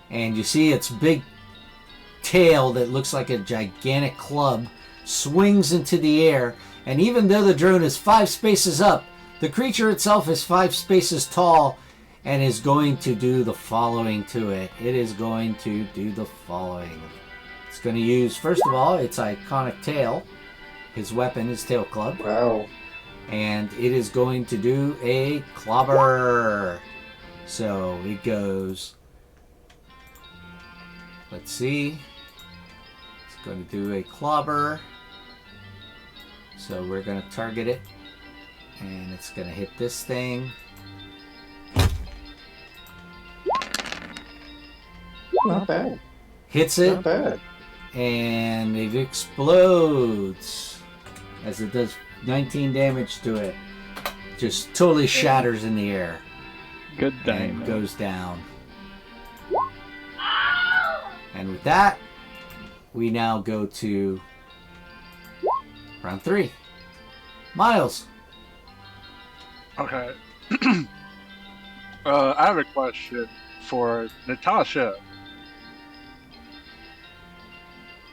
And you see its big tail that looks like a gigantic club swings into the air. And even though the drone is 5 spaces up, the creature itself is 5 spaces tall and is going to do the following to it. It is going to do the following. It's going to use, first of all, its iconic tail. His weapon, his tail club. Wow. And it is going to do a clobber. So it goes... Let's see. It's going to do a clobber. So we're going to target it. And it's going to hit this thing. Not bad. Hits it. Not bad. And it explodes. As it does 19 damage to it. Just totally shatters in the air. Good And dino. goes down. And with that, we now go to round 3. Miles. Okay. I have a question for Natasha.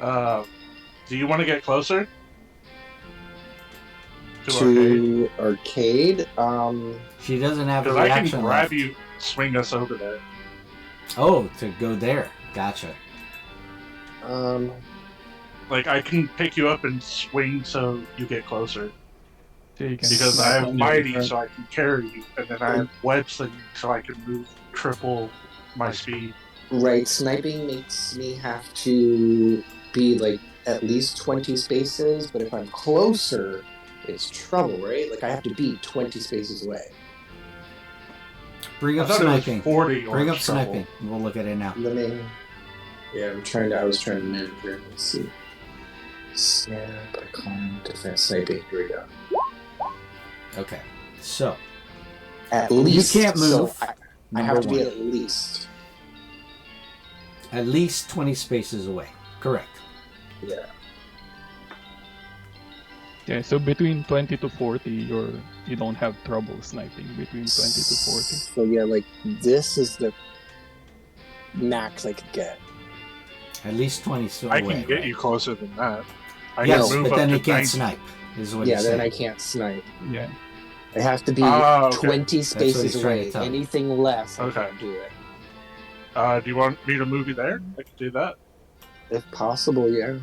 Do you want to get closer? To arcade? She doesn't have a Because I reaction can grab left. you, swing us over there. Oh, to go there. Gotcha. Like, I can pick you up and swing so you get closer. So you can Because slap I have on your mighty, friend. so I can carry you, and then I have web slinging, so I can move triple my speed. Right, sniping makes me have to be like at least 20 spaces, but if I'm closer, it's trouble, right? Like I have to be 20 spaces away. Bring I up thought it was sniping. 40 or Bring up trouble. sniping. We'll look at it now. Let me. Yeah, I was trying to manage here. Let's see. Snap, icon, defense, sniping. Here we go. Okay. So, At least. you can't move. So I number have to be one. at least. At least 20 spaces away. Correct. Yeah. Yeah, so between 20 to 40, you don't have trouble sniping between 20 to 40. So yeah, like this is the max I could get. At least 20 I away, can get right? you closer than that. I Yes, can move but then up you to can't 90. snipe. Is what Yeah, he's then saying. I can't snipe. Yeah. I have to be Okay. 20 That's what he's spaces trying to away. tell you. Anything less, I Okay. can't do it. Do you want me to move you there? I could do that. If possible, yeah.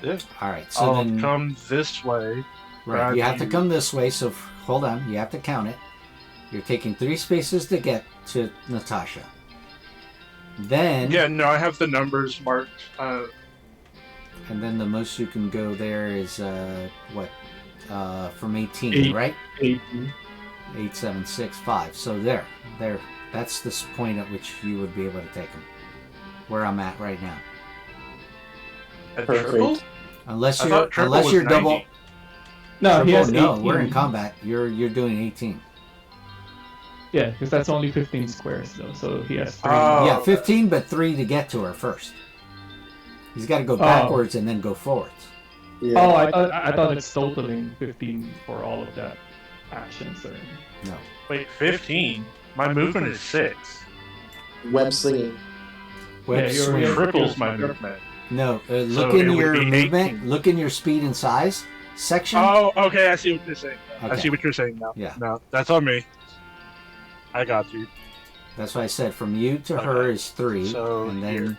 Yeah. All right, so I'll then come this way. right, you have to come this way. So hold on, you have to count it. You're taking 3 spaces to get to Natasha. Then Yeah, no, I have the numbers marked. and then the most you can go there is what? From 18, 8. right? 8. 8, 7, 6, 5. So there. That's the point at which you would be able to take them. Where I'm at right now. A Perfect. triple? Unless I you're thought triple was double. 90. No, he has No, 18. we're in combat. You're doing 18. Yeah, because that's only 15 squares though, so he has 3. Oh. Yeah, 15, but 3 to get to her first. He's got to go backwards and then go forwards. Yeah. Oh, I thought it's totaling 15 for all of that actions. Or... No. Wait, 15? My movement is 6. Web slinging. Web you're- swing. you're- Triples my movement. No, look So in it would your be movement. 18. Look in your speed and size section. Oh, okay, I see what you're saying. I Okay. see what you're saying now. Yeah. No, that's on me. I got you. That's why I said from you to her is 3, So and then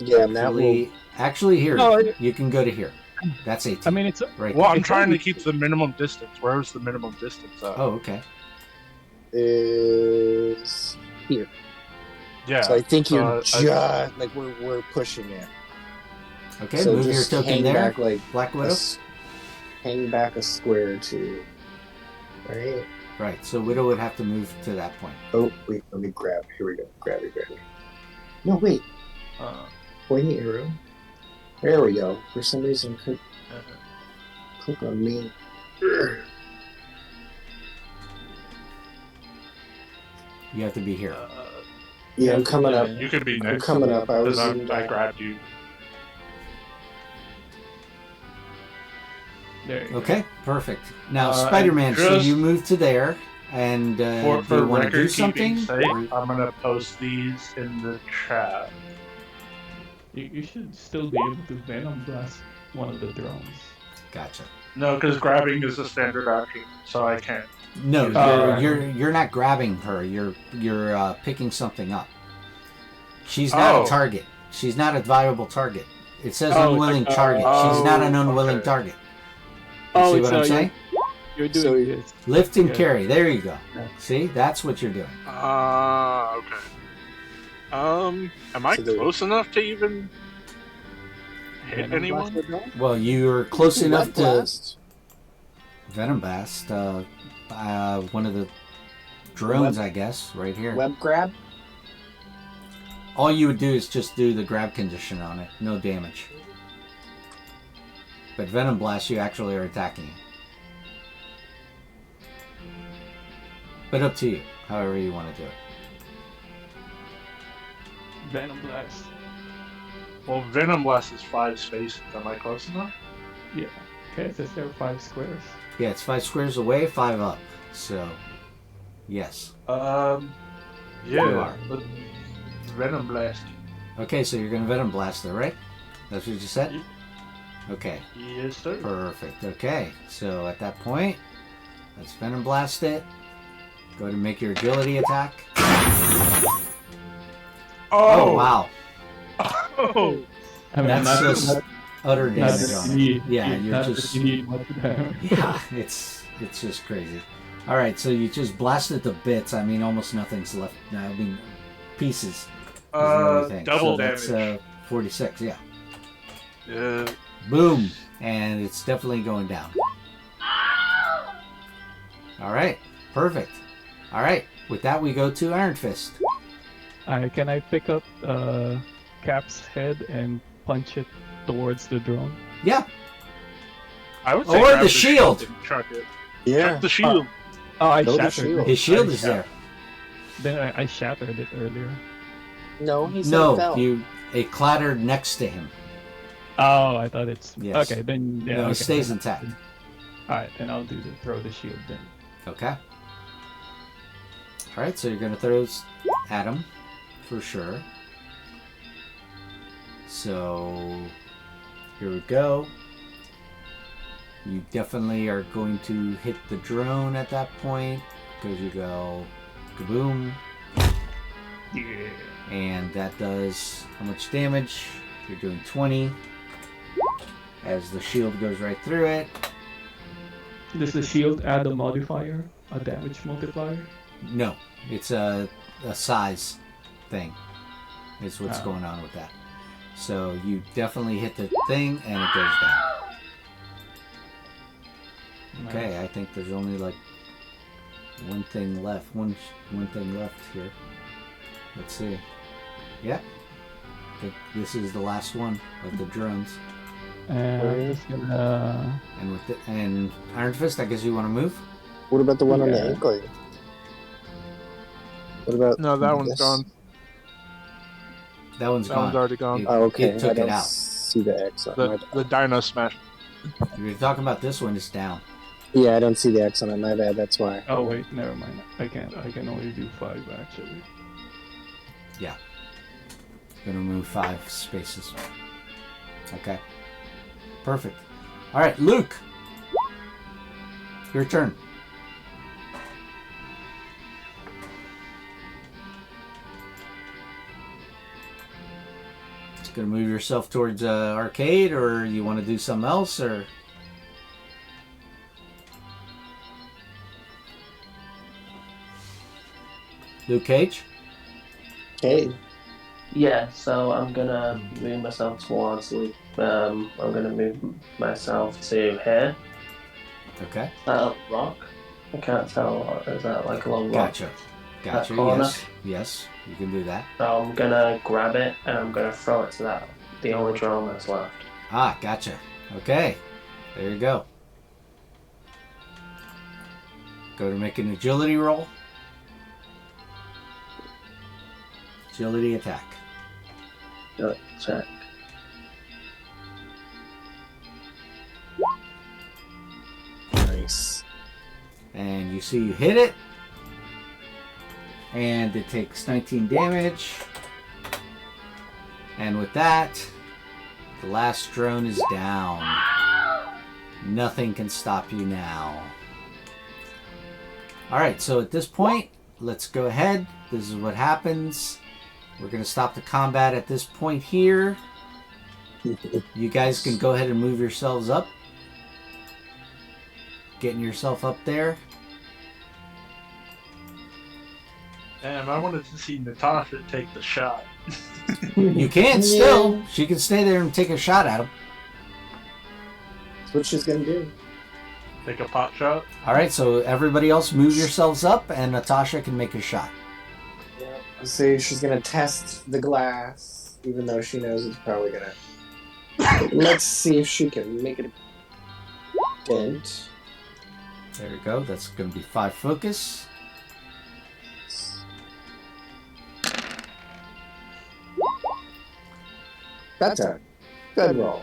Yeah, and that will. actually here No, you can go to here. That's 18. I mean, it's right. Well, I'm It's trying to only- keep the minimum distance. Where's the minimum distance at? Oh, okay. Is here. Yeah. So I think you're I- just like we're pushing it. Okay, So move your just token hang there. back like Black a Widow. hang back a square or two. Right. Right. So Widow would have to move to that point. Oh wait, let me grab. Here we go. Grab it. No wait. Pointy arrow. There we go. For some reason, click on me. You have to be here. Yeah, I'm coming up. You could be I'm next. coming up. I was. Because I grabbed you. There you go. Okay, perfect. Now, and Spider-Man, so just- you move to there, and For do you want to do record something? keeping sake, Or- I'm gonna post these in the chat. You should still be able to Venom Blast one of the drones. Gotcha. No, because grabbing is a standard action, so I can't. No, Oh. you're not grabbing her. You're picking something up. She's not Oh. a target. She's not a viable target. It says Oh, unwilling like, target. She's not an unwilling okay. target. You see what I'm saying? You're doing So- this. Lift and Yeah. carry. There you go. Yeah. See, that's what you're doing. Okay. Am I So there- close enough to even hit anyone? Well, you're close enough Web to blast? Venom Blast. One of the drones, I guess, right here. Web grab. All you would do is just do the grab condition on it. No damage. But Venom Blast, you actually are attacking it. But up to you, however you want to do it. Venom Blast. Well, Venom Blast is 5 spaces. Am I close enough? Yeah. Okay, it says there are 5 squares. Yeah, it's 5 squares away, 5 up. So, yes. Yeah. You are. But Venom Blast. Okay, so you're going to Venom Blast there, right? That's what you said? Okay, Yes, sir. perfect. Okay, so at that point, let's Venom Blast it. Go to make your agility attack. Oh, wow. Oh! I mean, That's not, just not, utter not damage that on you it. need, Yeah, you're not that just... you need much damage. Yeah, it's just crazy. All right, so you just blasted to bits. I mean, almost nothing's left. I mean, pieces. Is the only thing. Double so that's, damage. 46. Yeah. Yeah. Boom, and it's definitely going down. All right, perfect. All right, with that we go to Iron Fist. Can I pick up Cap's head and punch it towards the drone? Yeah. I would say Or grab the shield. and chuck it. Yeah. Chuck the shield. Oh, I Throw the shattered shield. it. His shield is there. Then I shattered it earlier. No, he said No, fell. it clattered next to him. Oh, I thought it's... Yes. Okay, then... Yeah, No, okay. it stays intact. Alright, then I'll do the throw the shield then. Okay. All right, so you're gonna throw at him. for sure. So here we go. You definitely are going to hit the drone at that point because you go kaboom. Yeah. And that does how much damage? You're doing 20 as the shield goes right through it. Does the shield add a modifier? A damage multiplier? No, it's a size thing is what's going on with that. So you definitely hit the thing and it goes down. Okay, I think there's only like one thing left. One thing left here. Let's see. Yeah. I think this is the last one of the drones. I'm just gonna... And Iron Fist, I guess you want to move? What about the one on the ankle? What about No, that one's this? gone. That one's gone. That one's already gone. Oh, okay. It took I don't it out. see the X on my... The Dino Smash. If you're talking about this one, it's down. Yeah, I don't see the X on it. My bad. That's why. Oh wait, never mind. I can't. I can only do 5 actually. Yeah. Gonna move 5 spaces. Okay. Perfect. Alright, Luke. Your turn. Just gonna move yourself towards arcade, or you want to do something else, or... Luke Cage? Hey. Yeah, so I'm gonna move myself towards Luke. I'm gonna move myself to here. Okay. Is that a rock? I can't tell. Is that like a long rock? Gotcha. That Gotcha, corner? yes. Yes, you can do that. So I'm gonna grab it and I'm gonna throw it to that. The only drone that's left. Ah, gotcha. Okay. There you go. Go to make an agility roll. Agility attack. Good, check. Nice. And you see you hit it. And it takes 19 damage. And with that, the last drone is down. Nothing can stop you now. Alright, so at this point, let's go ahead. This is what happens. We're going to stop the combat at this point here. You guys can go ahead and move yourselves up. Getting yourself up there. Damn, I wanted to see Natasha take the shot. You can still. She can stay there and take a shot at him. That's what she's gonna do. Take a pot shot. Alright, so everybody else move yourselves up and Natasha can make a shot. Yeah. See, she's gonna test the glass, even though she knows it's probably gonna. Let's see if she can make it a dent. There we go. That's going to be 5 focus. That's a good roll.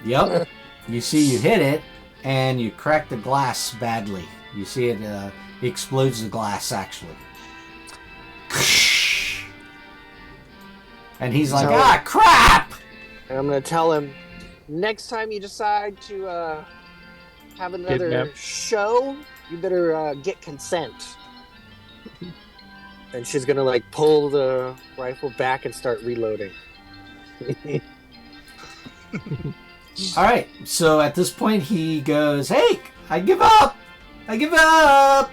Yep. You see you hit it, and you crack the glass badly. You see it explodes the glass, actually. And he's like, ah, crap! And I'm gonna tell him, next time you decide to have another Kidnap. show, you better get consent. And she's gonna like pull the rifle back and start reloading. Alright, so at this point he goes, hey, I give up! I give up!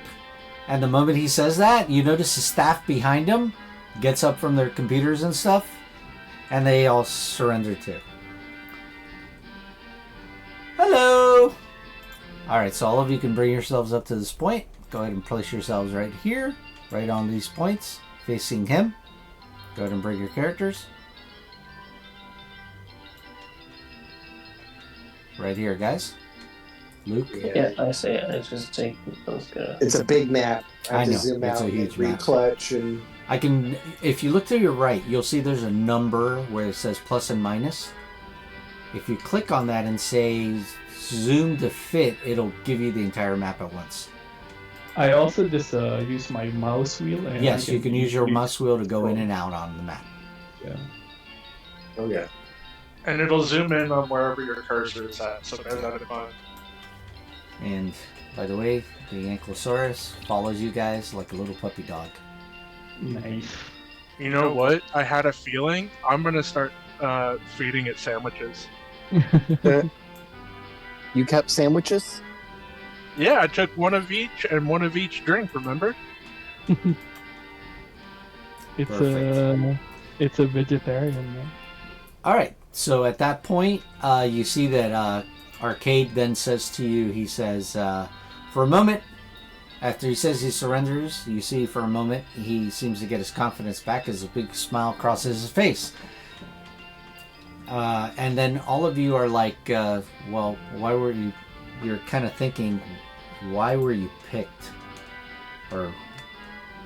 And the moment he says that, you notice the staff behind him gets up from their computers and stuff, and they all surrender too. Hello! Alright, so all of you can bring yourselves up to this point. Go ahead and place yourselves right here, right on these points, facing him. Go ahead and bring your characters. Right here, guys. Luke? Yeah, I see it. I just take those guys. It's a big map. I I have to know, zoom it's out a and huge map. clutch and I can, if you look to your right, you'll see there's a number where it says plus and minus. If you click on that and say zoom to fit, it'll give you the entire map at once. I also just use my mouse wheel. And Yes, you can use your mouse wheel to go in and out on the map. Yeah. Oh yeah. And it'll zoom in on wherever your cursor is at, so bear that in mind. And by the way, the Ankylosaurus follows you guys like a little puppy dog. Nice. You know what? I had a feeling I'm gonna start feeding it sandwiches. You kept sandwiches? Yeah, I took one of each and one of each drink, remember? It's a vegetarian, man. Alright, so at that point, you see that Arcade then says to you, he says, for a moment, after he says he surrenders, you see for a moment he seems to get his confidence back as a big smile crosses his face. And then all of you are like, well, why were you... You're kind of thinking, why were you picked? Or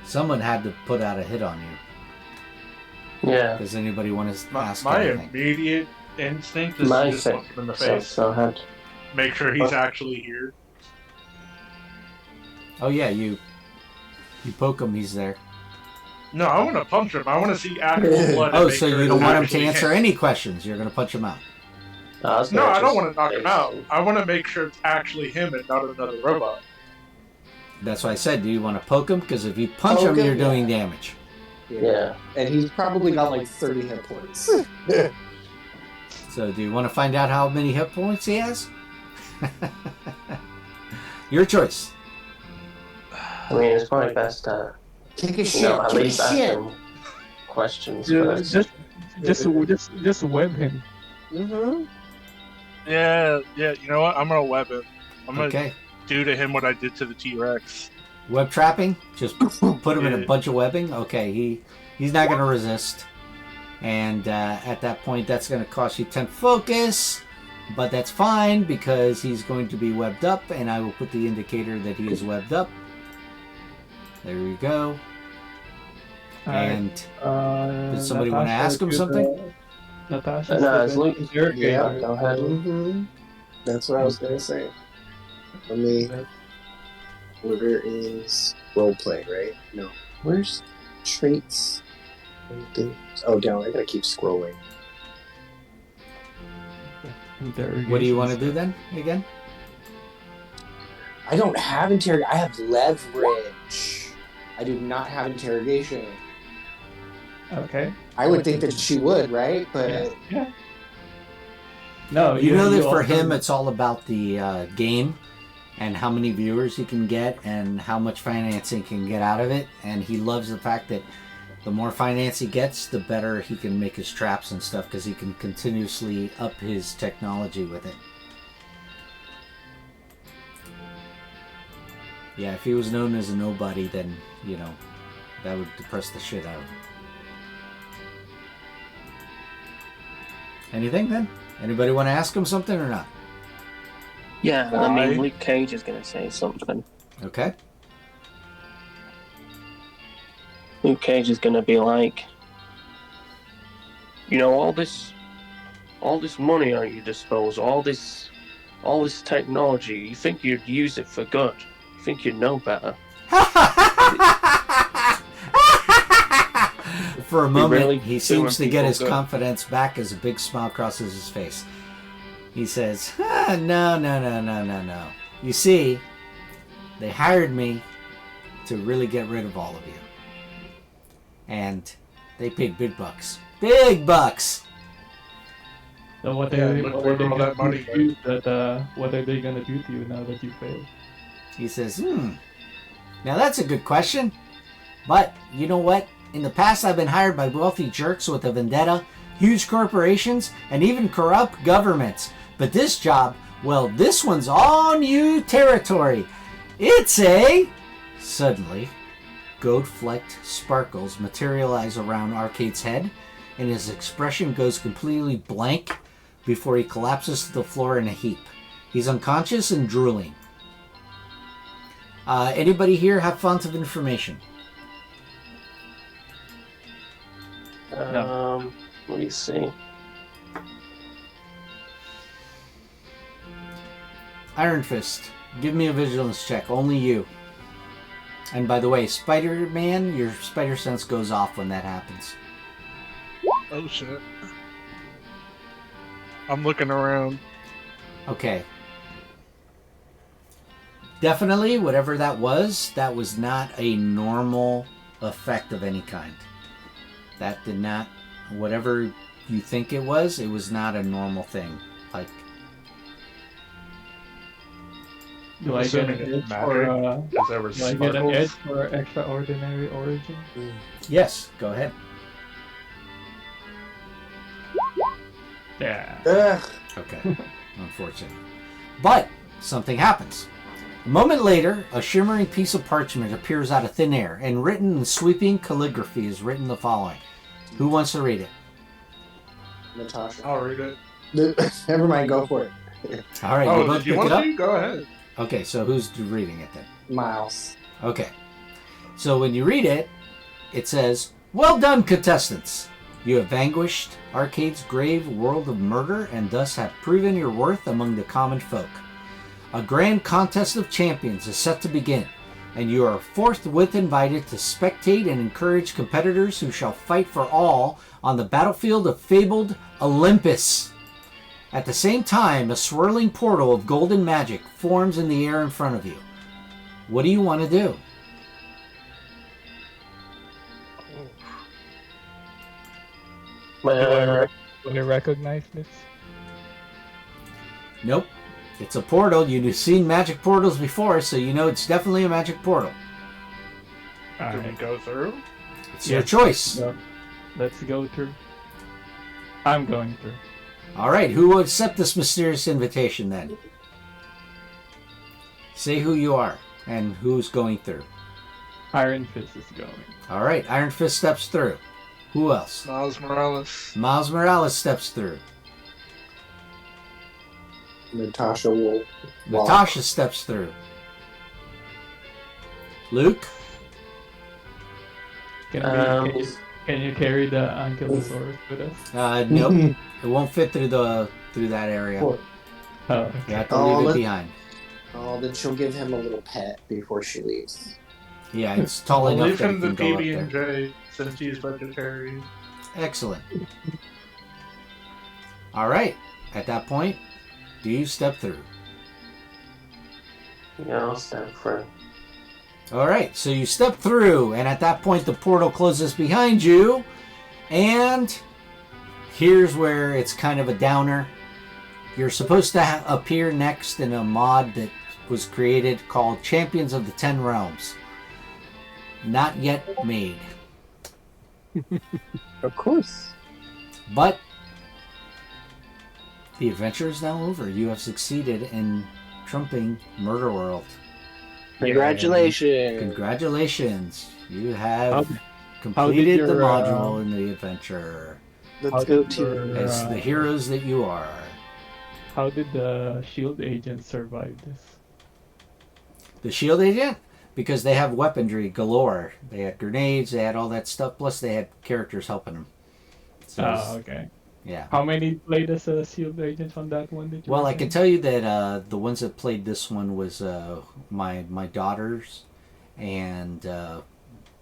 someone had to put out a hit on you. Yeah. Does anybody want to ask My anything? immediate instinct is My to just punch him in the face. So had. Make sure he's actually here. Oh yeah, you poke him, he's there. No, I want to punch him. I want to see actual blood. Oh, and make so sure you don't it's want him to actually answer him. any questions. You're going to punch him out. No, I don't want to knock him out. I want to make sure it's actually him and not another robot. That's why I said, do you want to poke him? Because if you punch him, Poke him, you're yeah. doing damage. Yeah. And he's probably got like 30 hit points. So do you want to find out how many hit points he has? Your choice. I mean, it's probably best to, Kick his you shit. know, at Kick least his ask shit. him questions Yeah, first. just web him. Mm-hmm. Yeah, you know what? I'm going to web him. I'm going to Okay. do to him what I did to the T-Rex. Web trapping? Just put him in a Yeah. bunch of webbing? Okay, he's not going to resist. And at that point, that's going to cost you 10 focus. But that's fine because he's going to be webbed up. And I will put the indicator that he is webbed up. There we go. And does somebody want to ask him something? Natasha. No, it's Luke. Yeah. Go ahead. Mm-hmm. That's what I was gonna say. Let me. Where is roleplay? Right? No. Where's traits? Oh, down. I gotta keep scrolling. What do you want to do then, again? I don't have interrogation. I have leverage. I do not have interrogation. Okay. I would think that she would, right? But Yeah. No, You know that for also- him, it's all about the game and how many viewers he can get and how much financing he can get out of it. And he loves the fact that the more finance he gets, the better he can make his traps and stuff because he can continuously up his technology with it. Yeah, if he was known as a nobody, then, you know, that would depress the shit out of him. Anything then? Anybody want to ask him something or not? Yeah, I Why? mean, Luke Cage is going to say something. Okay. Luke Cage is going to be like, you know, all this money at your disposal, all this technology. You think you'd use it for good? You think you'd know better? For a moment, really he doing seems to get people his good. confidence back as a big smile crosses his face. He says, no. You see, they hired me to really get rid of all of you. And they paid big bucks. Big bucks! So what Yeah, are look they where all that gonna money do to you what are they gonna do to you now that you failed? He says, now that's a good question. But, you know what? In the past, I've been hired by wealthy jerks with a vendetta, huge corporations, and even corrupt governments. But this job, well, this one's all new territory. It's a... Suddenly, gold-flecked sparkles materialize around Arcade's head, and his expression goes completely blank before he collapses to the floor in a heap. He's unconscious and drooling. Anybody here have font of information? Let me see. Iron Fist, give me a vigilance check. Only you. And by the way, Spider-Man, your spider sense goes off when that happens. Oh shit. I'm looking around. Okay. Definitely, whatever that was not a normal effect of any kind. That did not, whatever you think it was not a normal thing. Like, do I get an edge for Because there were do I get an sparkles. edge for extraordinary origin? yes, go ahead. Yeah. Ugh. Okay, unfortunate. But something happens. A moment later, a shimmering piece of parchment appears out of thin air, and written in sweeping calligraphy is written the following. Who wants to read it? Natasha. I'll read it. Never mind, go for it. All right, you Oh, both did you pick want it up? to? Go ahead. Okay, so who's reading it then? Miles. Okay. So when you read it, it says, "Well done, contestants. You have vanquished Arcade's grave world of murder and thus have proven your worth among the common folk. A grand contest of champions is set to begin, and you are forthwith invited to spectate and encourage competitors who shall fight for all on the battlefield of fabled Olympus. At the same time, a swirling portal of golden magic forms in the air in front of you. What do you want to do?" Do I recognize this? Nope. It's a portal. You've seen magic portals before, so you know it's definitely a magic portal. Can we go through? It's your choice. So, let's go through. I'm going through. All right, who will accept this mysterious invitation then? Say who you are and who's going through. Iron Fist is going. All right, Iron Fist steps through. Who else? Miles Morales. Miles Morales steps through. Natasha will walk. Natasha steps through. Luke? Can you carry the Ankylosaurus with us? Nope. It won't fit through that area. What? Oh, okay. You have to leave it behind. Oh, then she'll give him a little pet before she leaves. Yeah, it's tall We'll enough leave that him you the can go up there. PB&J since he's vegetarian. Excellent. All right. At that point, do you step through? Yeah, I'll step through. All right. So you step through, and at that point, the portal closes behind you. And here's where it's kind of a downer. You're supposed to appear next in a mod that was created called Champions of the Ten Realms. Not yet made. Of course. But the adventure is now over. You have succeeded in trumping Murderworld. Congratulations. Congratulations. You have How did completed the your, module in the adventure Let's go to as the heroes that you are. How did the shield agent survive this? The shield agent? Because they have weaponry galore. They had grenades, they had all that stuff, plus they had characters helping them. So Okay. yeah. How many played as a shield agent on that one? Did you Well, I reckon? can tell you that the ones that played this one was my daughters, and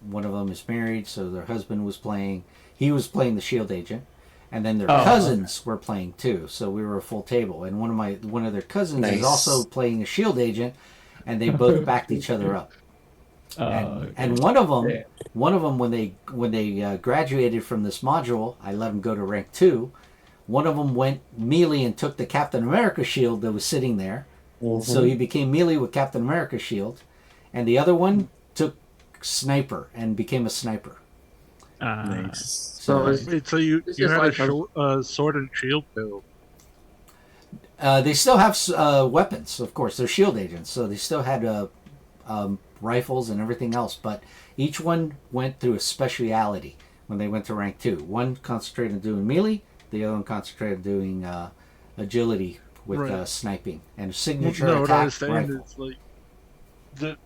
one of them is married, so their husband was playing. He was playing the shield agent, and then their cousins were playing too. So we were a full table, and one of their cousins Nice. is also playing a shield agent, and they both backed each other up. And one of them, when they graduated from this module, I let them go to rank 2. One of them went melee and took the Captain America shield that was sitting there, so he became melee with Captain America's shield, and the other one took sniper and became a sniper. Nice. So Wait, so you This had is like a sword and shield build? They still have weapons, of course. They're shield agents, so they still had rifles and everything else. But each one went through a speciality when they went to rank 2. One concentrated on doing melee, the other one concentrated on doing agility with Right. sniping and signature No, what I attack was saying rifle. is like,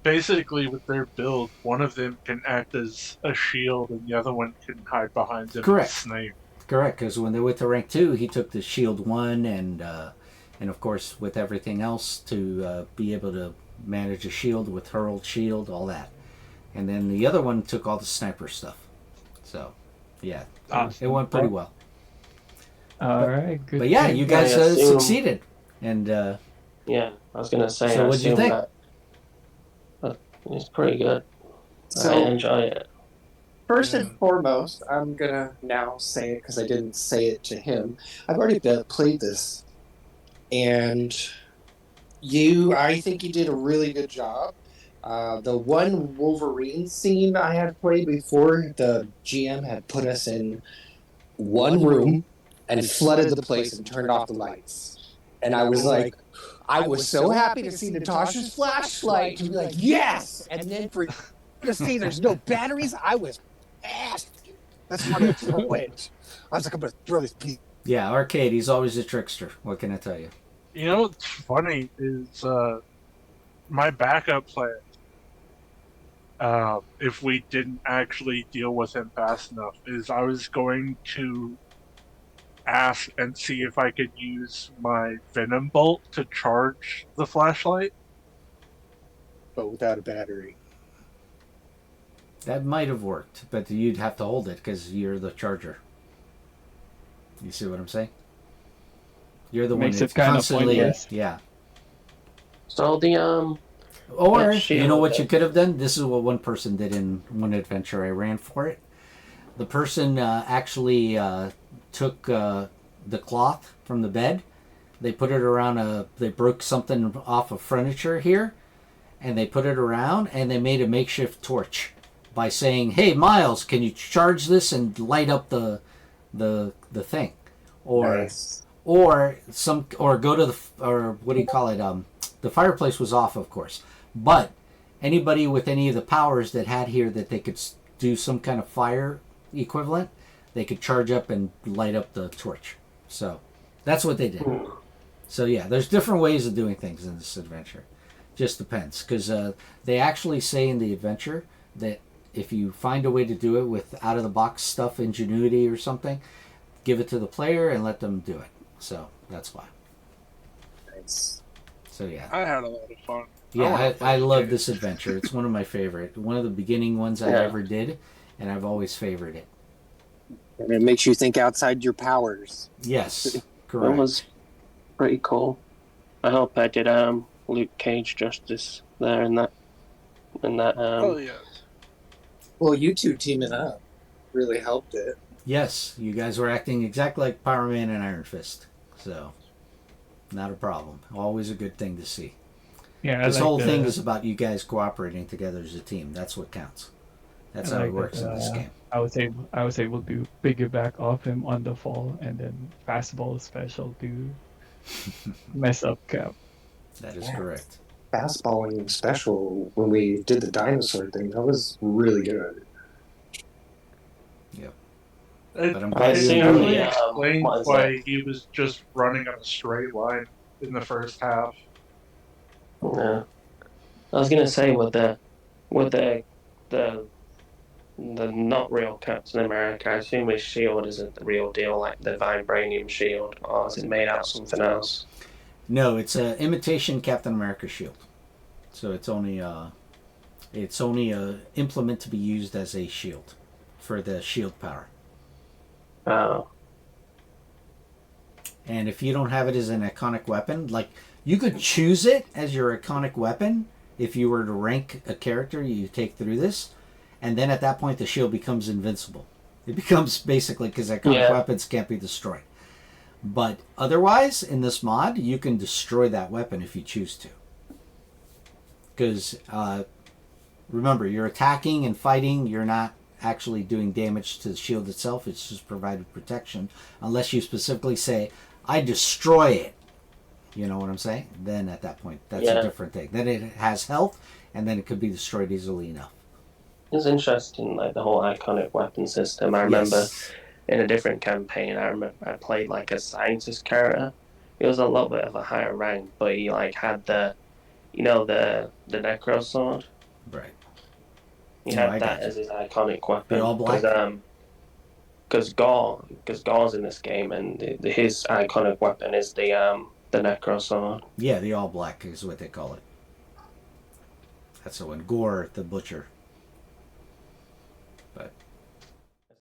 basically with their build, one of them can act as a shield and the other one can hide behind them Correct. and snipe. Correct, because when they went to rank 2, he took the shield 1 and of course with everything else to be able to manage a shield with hurled shield, all that. and then the other one took all the sniper stuff. So, yeah, it went pretty well. All right, good. But yeah, you guys succeeded, and yeah, I was gonna say. So what'd you think? It's pretty good. So, I enjoy it. First and foremost, I'm gonna now say it because I didn't say it to him. I've already played this, and I think you did a really good job. The one Wolverine scene I had played before, the GM had put us in one room and flooded the place and turned off the lights. And I was like, I was so happy to see Natasha's flashlight to be like, yes! And then for to see there's no batteries, I was asked. That's what I went. I was like, I'm gonna throw this piece. Yeah, Arcade, he's always a trickster. What can I tell you? You know what's funny is my backup plan. If we didn't actually deal with him fast enough, is I was going to ask and see if I could use my Venom Bolt to charge the flashlight. But without a battery. That might have worked, but you'd have to hold it because you're the charger. You see what I'm saying? You're the one that's constantly, yeah. So the Or you know what you could have done? This is what one person did in one adventure I ran for it. The person actually took the cloth from the bed. They put it around they broke something off of furniture here, and they put it around, and they made a makeshift torch by saying, "Hey, Miles, can you charge this and light up the thing?" Or Nice. or go to what do you call it? The fireplace was off, of course, but anybody with any of the powers that had here that they could do some kind of fire equivalent, they could charge up and light up the torch. So that's what they did. So yeah, there's different ways of doing things in this adventure. Just depends, because they actually say in the adventure that if you find a way to do it with out of the box stuff, ingenuity or something, give it to the player and let them do it. So that's why. Nice. So yeah, I had a lot of fun. yeah, I love this adventure. It's one of my favorite, one of the beginning ones I ever did, and I've always favored it. And it makes you think outside your powers. Yes, correct. It was pretty cool. I hope I did Luke Cage justice there in that. Oh yeah. Well, you two teaming up really helped it. Yes, you guys were acting exactly like Power Man and Iron Fist, so not a problem. Always a good thing to see. Yeah, this whole thing is about you guys cooperating together as a team. That's what counts. That's how it works in this game. I was able to piggyback off him on the fall and then fastball special to mess up Cap. That is correct. Fastballing special when we did the dinosaur thing, that was really good. Yep. But I'm glad you really explained why he was just running on a straight line in the first half. Yeah. I was gonna say with the not real Captain America, I assume his shield isn't the real deal, like the vibranium shield, or is it made out of something else? No, it's an imitation Captain America shield. So it's only a implement to be used as a shield for the shield power. Oh. And if you don't have it as an iconic weapon, like you could choose it as your iconic weapon if you were to rank a character you take through this, and then at that point the shield becomes invincible. It becomes basically because iconic weapons can't be destroyed. But otherwise, in this mod, you can destroy that weapon if you choose to. Because remember, you're attacking and fighting. You're not actually doing damage to the shield itself. It's just provided protection. Unless you specifically say, I destroy it. You know what I'm saying? Then at that point, that's a different thing. Then it has health, and then it could be destroyed easily enough. It's interesting, like the whole iconic weapon system. I remember in a different campaign, I played like a scientist character. It was a little bit of a higher rank, but he like had the necro sword. Right. He had that as his iconic weapon. They're all black. Because Gore's in this game, and his iconic weapon is the necro sword. Yeah, the all black is what they call it. That's the one. Gore, the butcher.